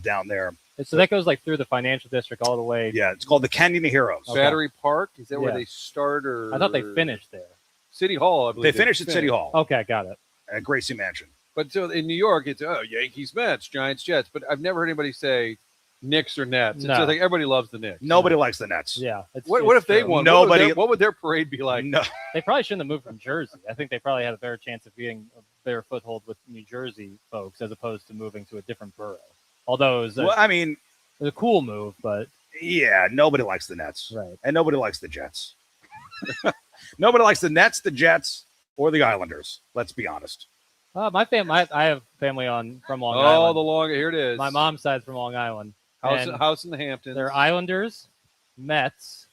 V: down there.
C: So that goes like through the financial district all the way.
V: Yeah, it's called the Canyon of Heroes.
C: Okay.
B: Battery Park? Is that where
C: Yeah.
B: they start? Or
C: I thought they finished there.
B: City Hall, I believe.
V: They finished at City Hall
C: Okay, got it.
V: at Gracie Mansion.
B: But so in New York, it's Yankees, Mets, Giants, Jets. But I've never heard anybody say Knicks or Nets.
C: No.
B: It's just like everybody loves the Knicks.
V: Nobody likes the Nets.
C: Yeah.
B: What if they
C: true.
B: won?
V: Nobody-
B: What would their parade be like?
V: No.
C: They probably shouldn't have moved from Jersey. I think they probably had a better chance of getting a better foothold with New Jersey folks as opposed to moving to a different borough. Although it was
V: Well, I mean,
C: it was a cool move, but
V: yeah, nobody likes the Nets.
C: Right.
V: And nobody likes the Jets. Nobody likes the Nets, the Jets, or the Islanders. Let's be honest.
C: my family, I have family from Long
B: Oh,
C: Island.
B: the long here it is.
C: My mom's side's from Long Island. And
B: House in the Hamptons.
C: they're Islanders, Mets,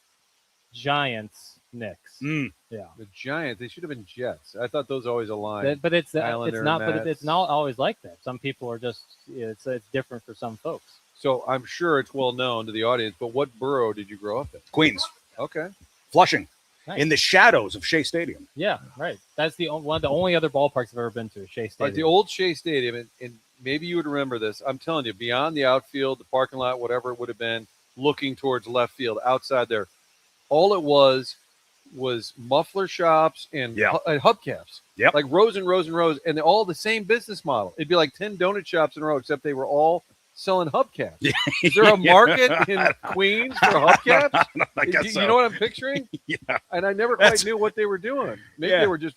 C: Giants, Knicks.
V: Mm.
C: Yeah.
B: The Giants. They should have been Jets. I thought those always aligned.
C: But it's
B: Islander,
C: not. But
B: Mets.
C: it's not always like that. Some people are just. It's different for some folks.
B: So I'm sure it's well known to the audience. But what borough did you grow up in?
V: Queens,
B: Okay.
V: Flushing,
C: Nice.
V: in the shadows of Shea Stadium.
C: Yeah, right. That's one of the only other ballparks I've ever been to. Shea Stadium.
B: Like the old Shea Stadium, and maybe you would remember this. I'm telling you, beyond the outfield, the parking lot, whatever it would have been, looking towards left field, outside there, all it was muffler shops and hubcaps.
V: Yep.
B: Like rows and rows and rows, and they're all the same business model. It'd be like 10 donut shops in a row, except they were all selling hubcaps. Is there a market in Queens for hubcaps?
V: I guess so.
B: You know what I'm picturing?
V: Yeah.
B: And I never quite knew what they were doing. Maybe
V: Yeah.
B: they were just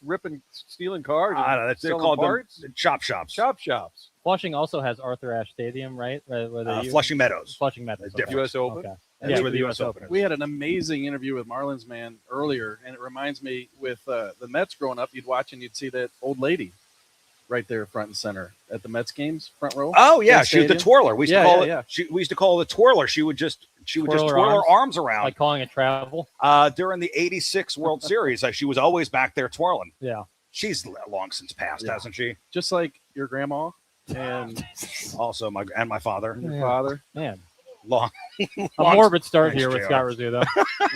B: stealing cars.
V: I don't know. They're
B: selling
V: called
B: parts.
V: the chop shops.
B: Chop shops.
C: Flushing also has Arthur Ashe Stadium, right? Where they
V: Flushing Meadows.
C: Flushing Meadows.
V: Different.
B: U.S. Open.
C: Okay.
V: That's
C: Yeah,
V: where the U.S. Open is.
E: We had an amazing interview with Marlins Man earlier, and it reminds me with the Mets growing up, you'd watch and you'd see that old lady right there front and center at the Mets games, front row.
V: Oh yeah,
E: in
V: she was the
E: stadium.
V: twirler. We used to call it.
E: Yeah.
V: We used to call her the twirler. She would just twirl her arms around.
C: Like calling it travel.
V: During the '86 World Series, she was always back there twirling.
C: Yeah.
V: She's long since passed,
E: Yeah.
V: hasn't she?
E: Just like your grandma and
V: Also my father.
E: your father.
C: Man.
V: Long.
C: A morbid start
V: Thanks,
C: here with
V: JR.
C: Scott Rizzuto.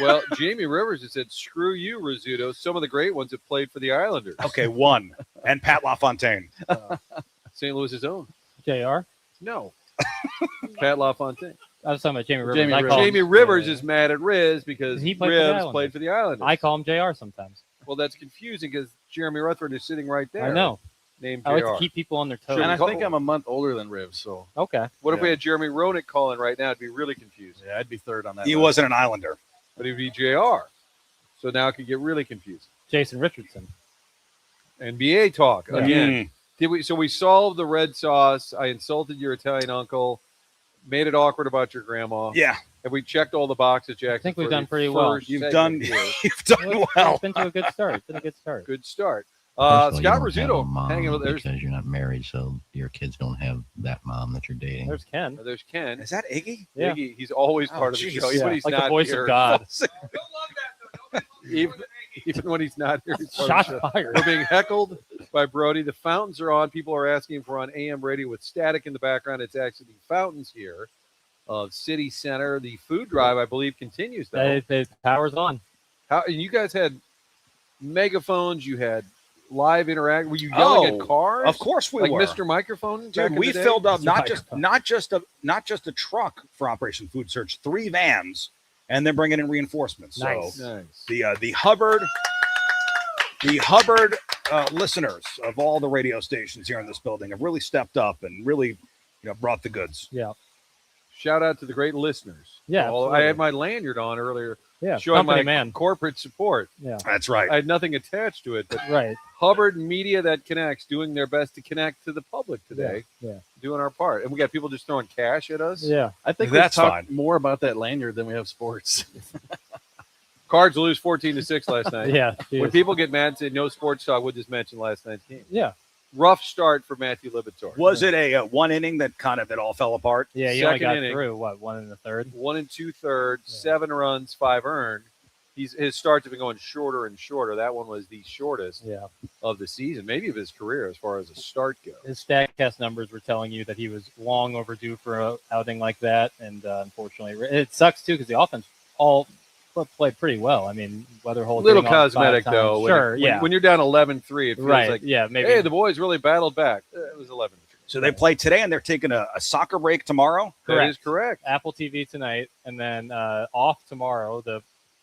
B: Well, Jamie Rivers has said, "Screw you, Rizzuto." Some of the great ones have played for the Islanders.
V: Okay, one. And Pat LaFontaine.
B: St. Louis's own.
C: JR?
B: No. Pat LaFontaine.
C: I was talking about Jamie Rivers.
E: Jamie
C: I
E: Rivers.
C: call him-
B: Jamie Rivers is mad at Riz because
C: He played for the
B: Rivs
C: Islanders.
B: played for the Islanders.
C: I call him JR sometimes.
B: Well, that's confusing because Jeremy Rutherford is sitting right there.
C: I know.
B: Named
C: I like
B: JR.
C: to keep people on their toes.
B: Sure.
E: And I think I'm a month older than Riv, so
C: Okay.
B: What if we
E: Yeah.
B: had Jeremy Roenick calling right now? It'd be really confusing.
E: yeah, I'd be third on that.
V: He
E: list.
V: wasn't an Islander.
B: But he'd be JR. So now it could get really confusing.
C: Jason Richardson.
B: NBA talk
C: Yeah.
B: again. So we solved the red sauce. I insulted your Italian uncle. Made it awkward about your grandma.
V: Yeah.
B: Have we checked all the boxes, Jack?
C: I think we've done pretty well.
V: You've done well.
C: It's been to a good start. It's been a good start.
B: Good start.
G: First of all, you
B: Scott
G: don't have a
B: Rizzuto
G: mom
B: hanging with there's
G: because you're not married, so your kids don't have that mom that you're dating.
C: There's Ken.
B: there's Ken.
V: Is that Iggy?
C: Yeah.
B: Iggy, he's always
V: Oh,
B: part of the
V: geez.
B: show. Even
C: Yeah,
B: when he's
C: like
B: not
C: the voice
B: here.
C: of God.
B: Even when he's not here. He's part of the
C: Shot
B: show.
C: fired.
B: We're being heckled by Brody. The fountains are on. People are asking if we're on AM radio with static in the background. It's actually the fountains here of City Center. The food drive, I believe, continues though.
C: The power's on.
B: How and you guys had megaphones, you had live interact? Were you yelling at cars?
V: Of course we
B: like
V: were.
B: Mr. Microphone, back
V: Dude,
B: in
V: we
B: the day?
V: filled up
C: Mr.
V: not just a truck for Operation Food Search, 3 vans, and then bringing in reinforcements.
C: Nice.
V: So
B: Nice.
V: the Hubbard listeners of all the radio stations here in this building have really stepped up and really brought the goods.
C: Yeah.
B: Shout out to the great listeners.
C: Yeah,
B: Well, I
C: absolutely.
B: had my lanyard on earlier.
C: Yeah,
B: showing
C: company
B: my
C: man.
B: corporate support.
C: Yeah.
V: That's right.
B: I had nothing attached to it, but
C: Right.
B: Hubbard Media that connects, doing their best to connect to the public today,
C: Yeah.
B: doing our part. And we got people just throwing cash at us.
C: Yeah.
E: I think
V: That's
E: we've talked
V: fine.
E: more about that lanyard than we have sports.
B: Cards lose 14-6 last night.
C: Yeah.
B: When
C: When
B: people get mad and say no sports talk, we'll just mention last night's game.
C: yeah.
B: Rough start for Matthew Libator.
V: Was it a one inning that it all fell apart?
C: Yeah. You only
B: Second
C: got
B: inning.
C: through, 1 in the third?
B: 1 2/3, 7 runs, 5 earned. His starts have been going shorter and shorter. That one was the shortest
C: Yeah.
B: of the season, maybe of his career as far as a start goes.
C: His StatCast numbers were telling you that he was long overdue for an outing like that. And unfortunately, it sucks too because the offense all played pretty well. I mean, Weatherhold
B: Little
C: getting on 5
B: cosmetic,
C: times.
B: though.
C: Sure. Yeah.
B: When you're down 11-3, it feels
C: Right.
B: like,
C: Yeah. Maybe.
B: hey, the boys really battled back. It was 11-3.
V: So they play today, and they're taking a soccer break tomorrow.
B: That is correct.
C: Apple TV tonight, and then off tomorrow.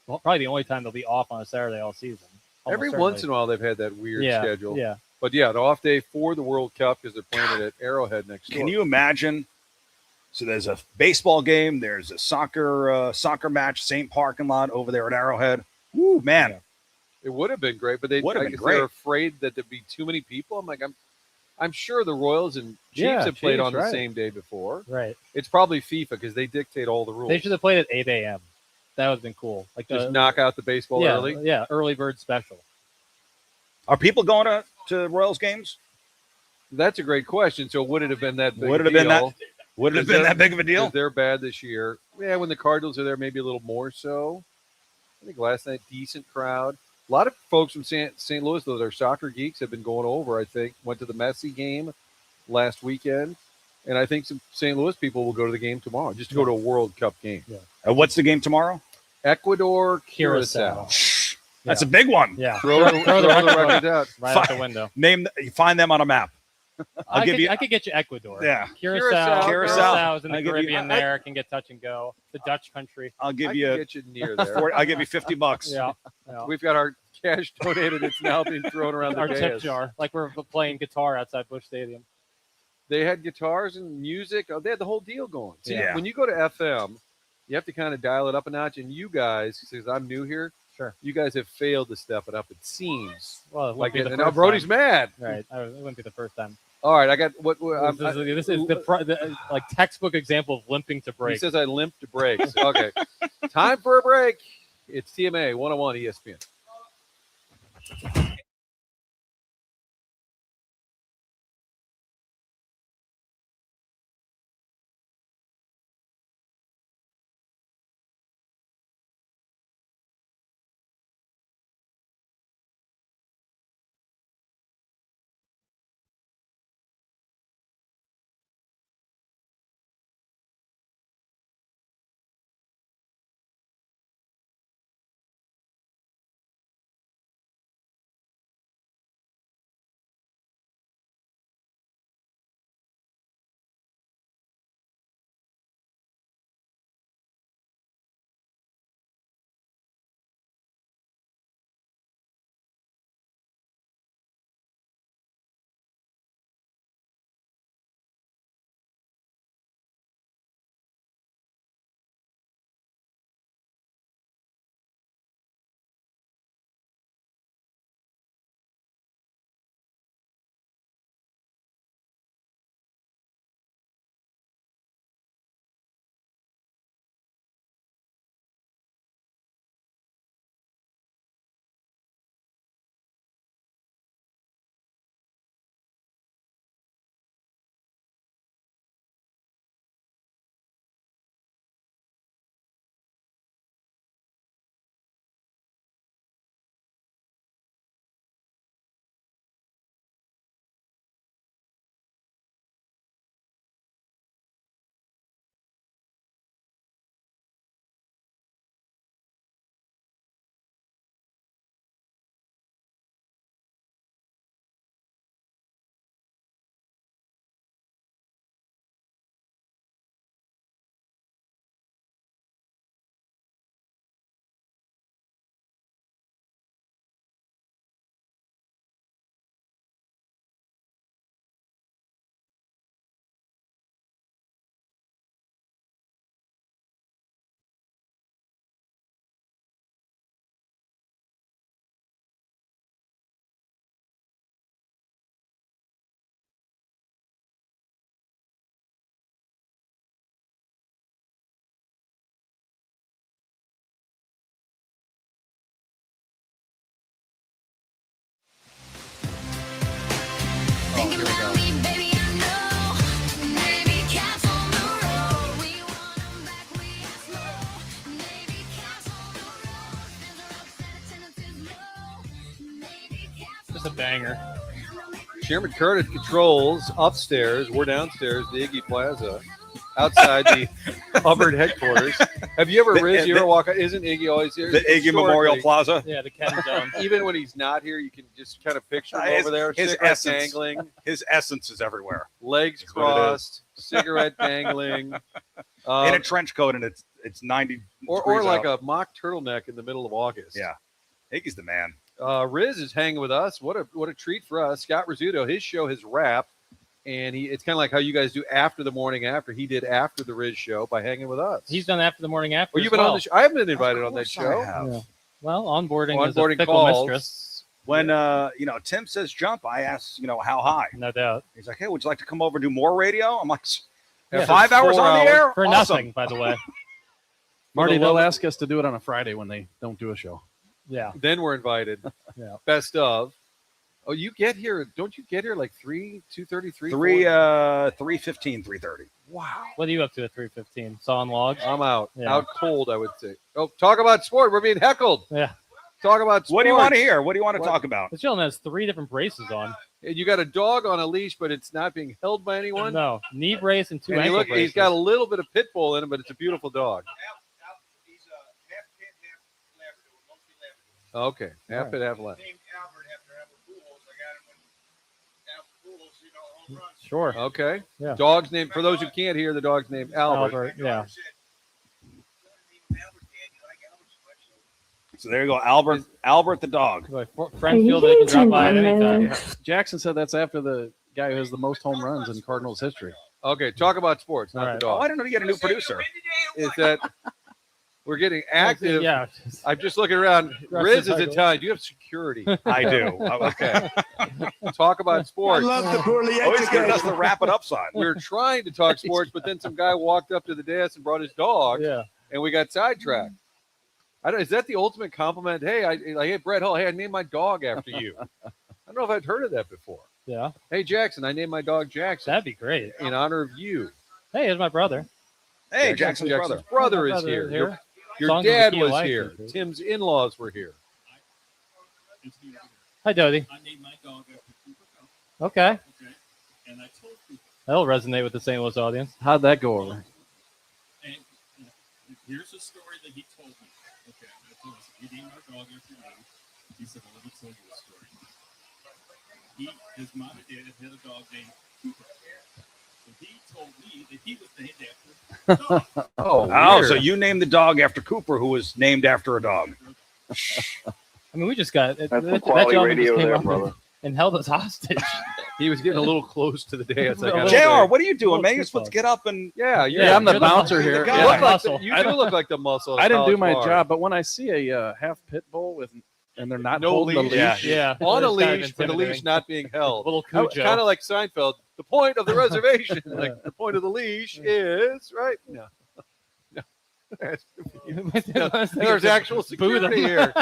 C: Probably the only time they'll be off on a Saturday all season.
B: Every once in a while, they've had that weird
C: Yeah,
B: schedule.
C: yeah.
B: But yeah, the off day for the World Cup because they're playing it at Arrowhead next door.
V: Can you imagine? So there's a baseball game, there's a soccer match, same parking lot over there at Arrowhead. Woo, man.
B: It would have been great, but
V: Would have been
B: they're
V: great.
B: afraid that there'd be too many people. I'm sure the Royals and Chiefs
C: Yeah,
B: have played
C: Chiefs,
B: on the
C: right.
B: same day before.
C: Right.
B: It's probably FIFA because they dictate all the rules.
C: They should have played at 8 a.m. That would have been cool. Like
B: just knock out the baseball
C: yeah,
B: early.
C: Yeah, early bird special.
V: Are people going to Royals games?
B: That's a great question. So would it have been that big?
V: Would it have been that big of a deal?
B: They're bad this year. Yeah, when the Cardinals are there, maybe a little more so. I think last night, decent crowd. A lot of folks from St. Louis, though, they're soccer geeks, have been going over. I think went to the Messi game last weekend, and I think some St. Louis people will go to the game tomorrow just to go to a World Cup game.
C: Yeah.
V: What's the game tomorrow?
B: Ecuador, Curacao.
V: That's a big one.
C: Yeah.
B: Throw the records out.
C: Right out the window.
V: Find them on a map.
C: I could get you Ecuador.
V: Yeah.
C: Curacao is in the
V: I give you-
C: Caribbean there. It can get touch and go. The Dutch country.
V: I'll give
B: I
V: you
B: can get you near there.
V: I'll give you $50.
C: Yeah. Yeah.
B: We've got our cash donated. It's now being thrown around the
C: Our tip
B: dais.
C: jar. Like we're playing guitar outside Busch Stadium.
B: They had guitars and music. Oh, they had the whole deal going. See,
V: Yeah.
B: when you go to FM, you have to kind of dial it up a notch. And you guys, because I'm new here,
C: Sure.
B: you guys have failed to step it up. It seems
C: Well, it
B: like
C: wouldn't be
B: it.
C: the
B: And now
C: first
B: Brody's
C: time.
B: mad.
C: Right. It wouldn't be the first time.
B: All right, I got what?
C: This is the like textbook example of limping to
B: He
C: break.
B: says I limped to breaks. Okay, time for a break. It's TMA 101 ESPN.
C: Just a banger.
B: Chairman Curtis controls upstairs. We're downstairs, the Iggy Plaza, outside the Hubbard headquarters. Have you ever, Riz, you ever walk out? Isn't Iggy always here?
V: The Iggy Memorial Plaza.
C: Yeah, the Ken Zone.
B: Even when he's not here, you can just kind of picture him
V: His-
B: over there,
V: his
B: cigarette
V: essence.
B: dangling,
V: His essence is everywhere.
B: legs
V: That's what it is.
B: crossed, cigarette dangling.
V: In a trench coat, and it's 90
B: or
V: degrees
B: like
V: out.
B: a mock turtleneck in the middle of August.
V: Yeah, Iggy's the man.
B: Riz is hanging with us. What a treat for us. Scott Rizzuto, his show has wrapped, and it's kind of like how you guys do after the morning after. He did after the Riz show by hanging with us.
C: He's done after the morning after.
B: Well, you've
C: as
B: been
C: well.
B: on the show. I haven't been invited on that show.
C: Yeah. Well, onboarding is a
B: Onboarding
C: fickle
B: calls.
C: mistress.
V: When Tim says jump, I ask how high.
C: No doubt.
V: He's like, hey, would you like to come over and do more radio? I'm like,
B: Yeah,
V: 5 hours
B: 4
V: on the air
C: for
V: Awesome.
C: nothing, by the way.
E: Marty, they'll ask us to do it on a Friday when they don't do a show.
C: Yeah.
B: Then we're invited.
C: Yeah.
B: Best of. Oh, you get here. Don't you get here like 2:30, 3?
V: 3:15, 3:30.
B: Wow.
C: What are you up to at 3:15? Sawing logs?
B: I'm out.
C: Yeah.
B: Out cold, I would say. Oh, talk about sport. We're being heckled.
C: Yeah.
B: Talk about sports.
V: What do you want to hear? What do you want to talk about?
C: This gentleman has 3 different braces on.
B: And you got a dog on a leash, but it's not being held by anyone.
C: No. Knee brace and 2
B: And
C: ankle
B: he's
C: braces.
B: got a little bit of pit bull in him, but it's a beautiful dog. Okay, half pit, half left.
C: Sure.
B: Okay.
C: Yeah.
B: Dog's name, for those who can't hear, the dog's name Albert.
C: Yeah.
V: So there you go, Albert the dog.
C: Friends feel they can drop by at any time.
E: Yeah. Jackson said that's after the guy who has the most home runs in Cardinals history.
B: Okay, talk about sports, not the
V: Oh,
B: dog.
V: I didn't know you get a new producer.
B: Is that we're getting active.
C: Yeah.
B: I'm just looking around. Riz is Italian. Do you have security?
V: I do.
B: Okay. Talk about sports.
V: Always getting us the wrap it up sign.
B: We were trying to talk sports, but then some guy walked up to the desk and brought his dog.
C: Yeah.
B: And we got sidetracked. Is that the ultimate compliment? Hey, hey, Brett Hull. Hey, I named my dog after you. I don't know if I'd heard of that before.
C: Yeah.
B: Hey, Jackson, I named my dog Jackson.
C: That'd be great.
B: In honor of you.
C: Hey, here's my brother.
V: Hey, Jackson's
B: brother
C: My
B: is
C: brother
B: here.
C: is here.
B: Your
C: Songs of the
B: dad
C: key of
B: was
C: life
B: here.
C: is here.
B: Tim's in-laws were here.
C: Hi, Dodie.
J: I named my dog after Cooper.
C: Okay.
J: Okay. And I told Cooper.
C: That'll resonate with the St. Louis audience.
E: How'd that go over?
J: And here's a story that he told me. Okay. I told him, we named our dog after you. He said, well, let me tell you a story. His mom and dad had a dog named Cooper. So he told me that he was named after the dog.
V: Oh, so you named the dog after Cooper, who was named after a dog.
C: I mean, we just got
D: That's
C: that
D: some quality
C: gentleman just
D: radio
C: came
D: there,
C: up
D: brother.
C: and held us hostage.
B: He was getting a little close to the dance.
V: JR, what are you doing, man? You're supposed to get up and
B: Yeah,
E: I'm the bouncer here.
B: You,
E: Yeah.
B: look like you do look like the muscle.
E: I didn't do my job, but when I see a half pit bull and they're not
B: No
E: holding the
B: leash.
E: leash,
C: Yeah.
B: On a
C: It's kind of
B: leash, but the leash
C: intimidating.
B: not being held.
C: Little
B: Kind
C: Cujo.
B: of like Seinfeld. The point of the reservation, like the point of the leash is right. No. There's actual security here.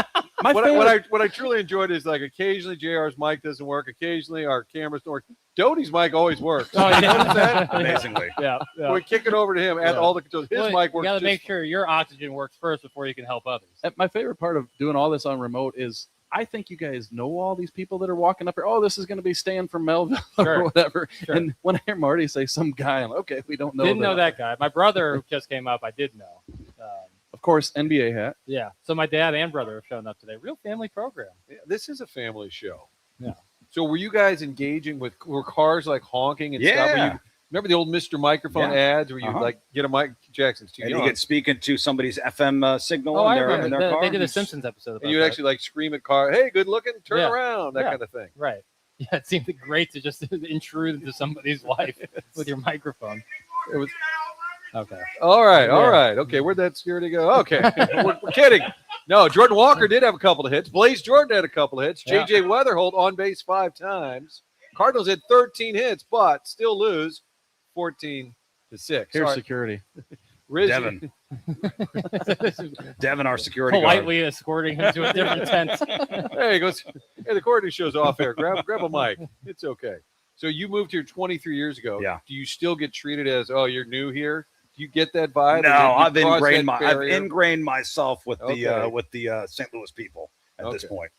B: What I truly enjoyed is like occasionally JR's mic doesn't work. Occasionally our cameras don't work. Doty's mic always works.
C: Oh, yeah.
B: Notice that?
V: amazingly.
C: Yeah. Yeah.
B: We kick it over to him at all the controls. His
C: Well,
B: mic
C: you
B: works.
C: got to
B: just
C: make sure your oxygen works first before you can help others.
E: My favorite part of doing all this on remote is I think you guys know all these people that are walking up here. Oh, this is going to be Stan from Melville
C: Sure.
E: or whatever.
C: Sure.
E: And when I hear Marty say some guy, I'm like, okay, we don't know.
C: Didn't know that guy. My brother who just came up, I did know.
E: Of course, NBA hat.
C: Yeah. So my dad and brother have shown up today. Real family program.
B: Yeah, this is a family show.
C: Yeah.
B: So were you guys engaging were cars like honking and stuff? Were
V: Yeah.
B: you, remember the old Mr. Microphone ads where you like get a mic? Jackson's too
V: And you
B: young.
V: get speaking to somebody's FM signal
C: Oh, I
V: in their
C: remember.
V: car.
C: They did a Simpsons episode about
B: And you would
C: that.
B: actually like scream at car, hey, good looking, turn
C: Yeah.
B: around, that
C: Yeah.
B: kind of thing.
C: Right. Yeah, it seemed great to just intrude into somebody's life with your microphone.
B: It was
C: Okay.
B: all right.
C: Yeah.
B: Okay, where'd that security go? Okay, we're kidding. No, Jordan Walker did have a couple of hits. Blaze Jordan had a couple of hits.
C: Yeah.
B: JJ Weatherholt on base 5 times. Cardinals had 13 hits, but still lose 14-6.
E: Here's
B: Sorry.
E: security.
B: Riz-
V: Devin. Devin, our security guard.
C: Politely escorting him to a different tent.
B: There he goes. Hey, the coordinator show's off air. Grab a mic. It's okay. So you moved here 23 years ago.
V: Yeah.
B: Do you still get treated as, oh, you're new here? Do you get that vibe?
V: No,
B: Or did you cross that
V: I've
B: barrier?
V: ingrained myself with
B: Okay.
V: the St. Louis people at this point.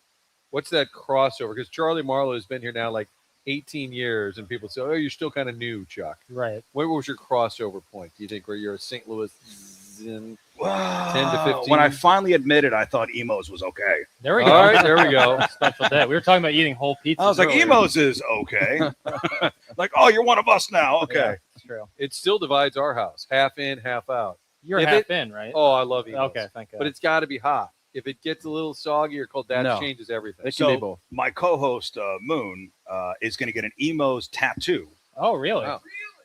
B: What's that crossover? Because Charlie Marlowe has been here now like 18 years, and people say, "Oh, you're still kind of new, Chuck."
C: Right.
B: What was your crossover point? Do you think where you're a St. Louis in 10 to 15?
V: When I finally admitted, I thought Emos was okay.
C: There we go.
B: All right, there we go.
C: Special day. We were talking about eating whole pizzas.
V: I was like,
C: earlier.
V: Emos is okay. Like, oh, you're one of us now. Okay.
C: Yeah, it's true.
B: It still divides our house, half in, half out.
C: You're
B: If
C: half
B: it-
C: in, right?
B: Oh, I love Emos.
C: Okay, thank God.
B: But it's got to be hot. If it gets a little soggy or cold, that
E: No.
B: changes everything.
E: It can be
V: So
E: both.
V: my co-host Moon is going to get an Emos tattoo.
C: Oh, really?
B: Wow.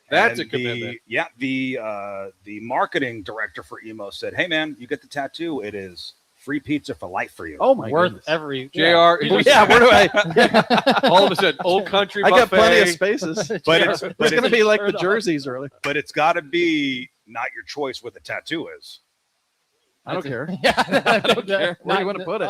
B: That's
V: And
B: a commitment.
V: The marketing director for Emos said, "Hey man, you get the tattoo. It is free pizza for life for you."
E: Oh my
C: Worth
E: goodness.
C: every
B: JR,
E: Yeah, where do I?
B: all of a sudden, Old Country
E: I got
B: Buffet.
E: plenty of spaces.
V: But it's
E: It's going to be like the jerseys earlier.
V: but it's got to be not your choice what the tattoo is.
E: I don't care.
C: Yeah, I don't
E: care. Where do you want to put it?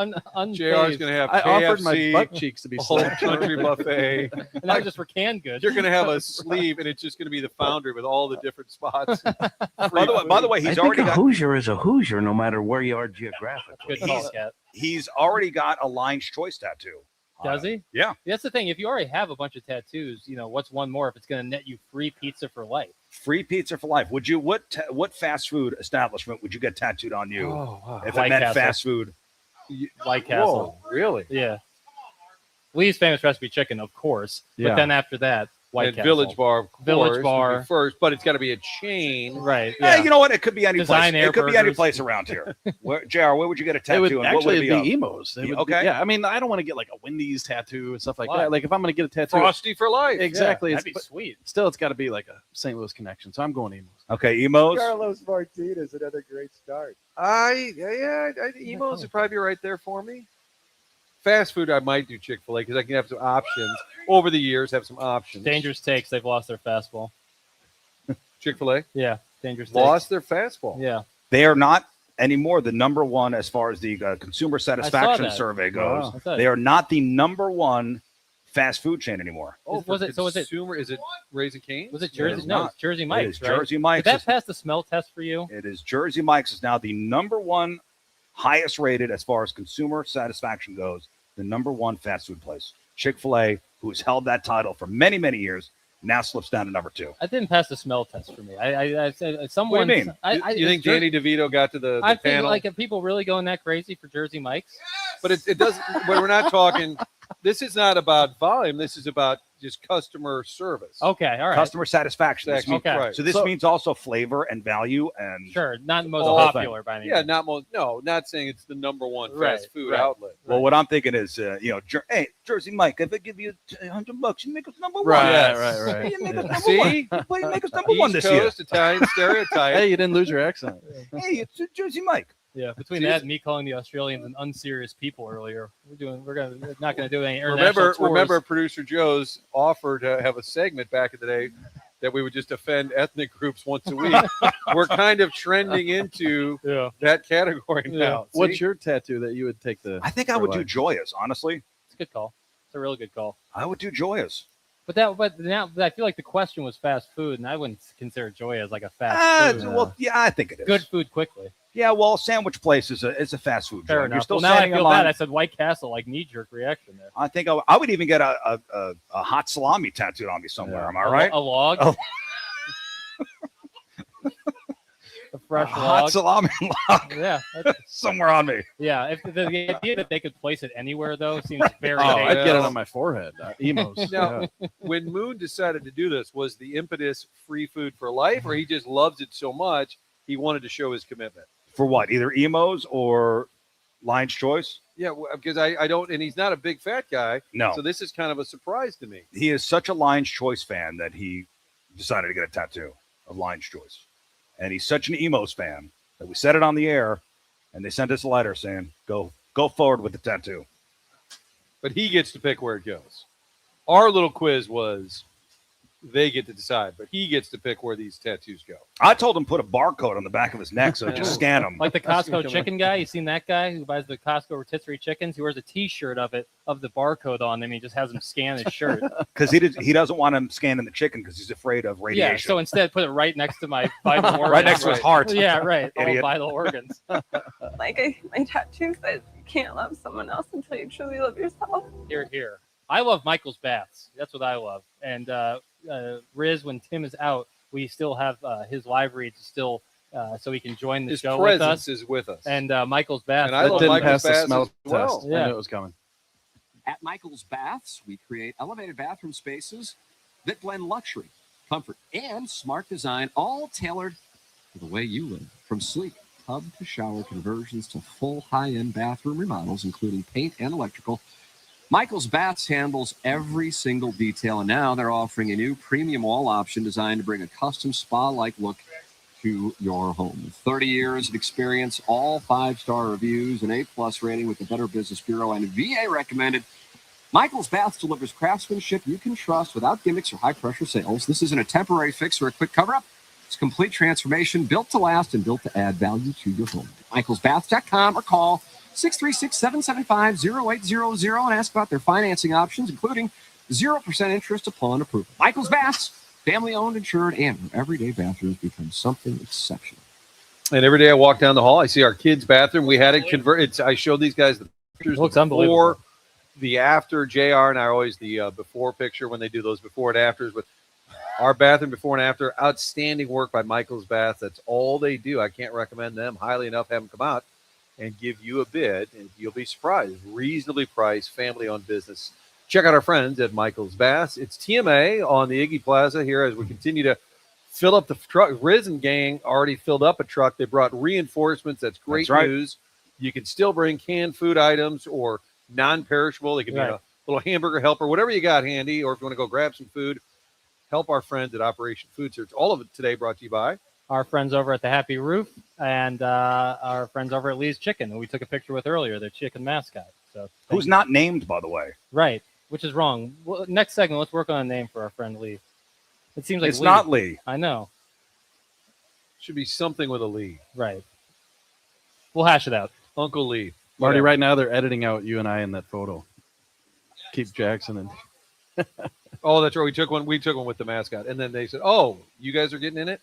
B: JR's going to have
E: I offered my
B: KFC,
E: butt cheeks to be
B: Old
E: slapped.
B: Country Buffet.
C: And not just for canned goods.
B: You're going to have a sleeve, and it's just going to be the Foundry with all the different spots.
V: By the way, he's already got
O: Hoosier is a Hoosier no matter where you are geographically.
C: Good call, Cat.
V: he's already got a Lion's Choice tattoo.
C: Does he?
V: Yeah.
C: That's the thing. If you already have a bunch of tattoos, what's one more if it's going to net you free pizza for life?
V: Free pizza for life. Would you what fast food establishment would you get tattooed on you
B: wow.
V: if
C: White
V: it meant
C: Castle.
V: fast food?
C: White Castle.
B: Whoa, really?
C: Yeah. Lee's famous recipe chicken, of course.
E: Yeah.
C: But then after that, White
B: And
C: Castle.
B: Village Bar, of course,
C: Village
B: would be
C: Bar.
B: first, but it's got to be a chain.
C: Right.
V: Yeah.
C: Yeah.
V: You know what? It could be any
C: Design
V: place.
C: Air
V: It could be any
C: Burgers.
V: place around here. JR, where would you get a
E: It
V: tattoo?
E: would
V: and what
E: actually
V: would it
E: be
V: of?
E: emos. They would
V: Okay.
E: Yeah, I mean, I don't want to get like a Wendy's tattoo and stuff like
C: Why?
E: that. Like if I'm going to get a tattoo,
B: Frosty for life.
E: exactly.
C: Yeah,
E: it's,
C: that'd be
E: but
C: sweet.
E: still, it's got to be like a St. Louis connection. So I'm going emos.
V: Okay, emos.
M: Carlos Martinez, another great start.
B: Emos would probably be right there for me. Fast food, I might do Chick-fil-A because I can have some options. Over the years, have some options.
C: Dangerous Takes. They've lost their fastball.
B: Chick-fil-A
C: Yeah. Dangerous Takes.
B: lost their fastball.
C: Yeah.
V: They are not anymore the number one as far as the consumer satisfaction
C: that.
V: survey goes.
C: Wow. I saw
V: They
C: it.
V: are not the number one fast food chain anymore.
C: Was it? So was it?
B: Consumer, is it Raising Cane's?
C: Was it
V: It
C: Jersey?
V: is
C: No,
V: not.
C: it's Jersey
V: It
C: Mike's.
V: is
C: Right?
V: Jersey Mike's.
C: Did that pass the smell test for you?
V: It is Jersey Mike's is now the number one highest rated as far as consumer satisfaction goes, the number one fast food place. Chick-fil-A, who has held that title for many, many years, now slips down to number two.
C: I didn't pass the smell test for me. I said someone.
V: What do you mean?
B: You think Danny DeVito got to the
C: I think
B: panel?
C: like are people really going that crazy for Jersey Mike's?
B: But it doesn't. But we're not talking. This is not about volume. This is about just customer service.
C: Okay, all right.
V: Customer satisfaction. This means-
C: Okay.
B: Right.
V: So this means also flavor and value and
C: Sure, not the most
B: All
C: popular by any
B: Yeah,
C: means.
B: not most. No, not saying it's the number one
C: Right,
B: fast food
C: right.
B: outlet.
V: well, what I'm thinking is, hey, Jersey Mike, if I give you $100, you make us number one.
E: Right,
B: Yes.
E: right.
V: You make us number
B: See?
V: one. Well, you make us number one
B: East
V: this year.
B: Coast Italian stereotype.
E: Hey, you didn't lose your accent.
V: Hey, it's Jersey Mike.
C: Yeah, between
B: See,
C: that and me calling the Australians an unserious people earlier, we're not gonna do any international tours.
B: Remember, producer Joe's offer to have a segment back in the day that we would just offend ethnic groups once a week. We're kind of trending into that category now.
E: What's your tattoo that you would take the?
V: I think I would do Joyous, honestly.
C: It's a good call. It's a really good call.
V: I would do Joyous.
C: But now I feel like the question was fast food, and I wouldn't consider Joy as like a fast food.
V: Well, yeah, I think it is.
C: Good food quickly.
V: Yeah, well, sandwich place is a fast food
C: Fair
V: joint.
C: enough.
V: You're still
C: Well, now I
V: standing in
C: feel
V: line.
C: bad. I said White Castle, like knee-jerk reaction there.
V: I think I would even get a hot salami tattooed on me somewhere. Am I right?
C: A log?
V: Oh.
C: A fresh
V: A
C: log?
V: hot salami log.
C: Yeah.
V: somewhere on me.
C: Yeah. If the idea that they could place it anywhere, though, seems very
E: Oh, I'd
C: dangerous.
E: get it on my forehead. Emos.
B: Now,
E: Yeah.
B: when Moon decided to do this, was the impetus free food for life, or he just loves it so much he wanted to show his commitment?
V: For what? Either emos or Lion's Choice?
B: Yeah, because I don't, and he's not a big fat guy.
V: No.
B: So this is kind of a surprise to me.
V: He is such a Lion's Choice fan that he decided to get a tattoo of Lion's Choice. And he's such an emos fan that we said it on the air, and they sent us a letter saying, go forward with the tattoo.
B: But he gets to pick where it goes. Our little quiz was they get to decide, but he gets to pick where these tattoos go.
V: I told him put a barcode on the back of his neck so just scan him.
C: Like the Costco chicken guy. You seen that guy who buys the Costco rotisserie chickens? He wears a T-shirt of the barcode on them. He just has them scan his shirt.
V: Because he doesn't want him scanning the chicken because he's afraid of radiation.
C: Yeah, so instead put it right next to my vital organs.
V: Right next to his heart.
C: Yeah, right. All
V: Idiot.
C: vital organs.
N: My tattoo says You can't love someone else until you truly love yourself.
C: Here, here. I love Michael's baths. That's what I love. And Riz, when Tim is out, we still have his live reads still, so he can join the
B: His
C: show with
B: presence
C: us.
B: is with us.
C: And Michael's baths.
B: And I love
E: didn't
B: Michael's
E: pass the
B: baths
E: smell
B: as well.
E: test. I
C: Yeah.
E: knew it was coming.
F: At Michael's Baths, we create elevated bathroom spaces that blend luxury, comfort, and smart design, all tailored to the way you live. From sleek tub to shower conversions to full high-end bathroom remodels, including paint and electrical, Michael's Baths handles every single detail, and now they're offering a new premium wall option designed to bring a custom spa-like look to your home. 30 years of experience, all 5-star reviews, an A+ rating with the Better Business Bureau, and VA recommended. Michael's Baths delivers craftsmanship you can trust without gimmicks or high-pressure sales. This isn't a temporary fix or a quick cover-up. It's a complete transformation, built to last and built to add value to your home. michaelsbaths.com or call 636-775-0800 and ask about their financing options, including 0% interest upon approval. Michael's Baths, family-owned, insured, and where everyday bathrooms become something exceptional.
B: And every day I walk down the hall, I see our kids' bathroom. We had it converted. I showed these guys the pictures.
C: It looks unbelievable.
B: The after. JR and I are always the before picture when they do those before and afters. But our bathroom before and after, outstanding work by Michael's Bath. That's all they do. I can't recommend them highly enough. Have them come out and give you a bid, and you'll be surprised. Reasonably priced, family-owned business. Check out our friends at Michael's Baths. It's TMA on the Iggy Plaza here as we continue to fill up the truck. Riz and gang already filled up a truck. They brought reinforcements. That's great news. You can still bring canned food items or non-perishable. They can be a little hamburger helper, whatever you got handy, or if you want to go grab some food, help our friends at Operation Food Search. All of it today brought to you by
C: our friends over at the Happy Roof and our friends over at Lee's Chicken, who we took a picture with earlier, their chicken mascot. So
V: Who's not named, by the way.
C: Right, which is wrong. Well, next segment, let's work on a name for our friend Lee. It seems like
V: It's not Lee.
C: I know.
B: Should be something with a Lee.
C: Right. We'll hash it out.
B: Uncle Lee.
E: Marty, right now they're editing out you and I in that photo. Keep Jackson and
B: Oh, that's right. We took one with the mascot, and then they said, "Oh, you guys are getting in it."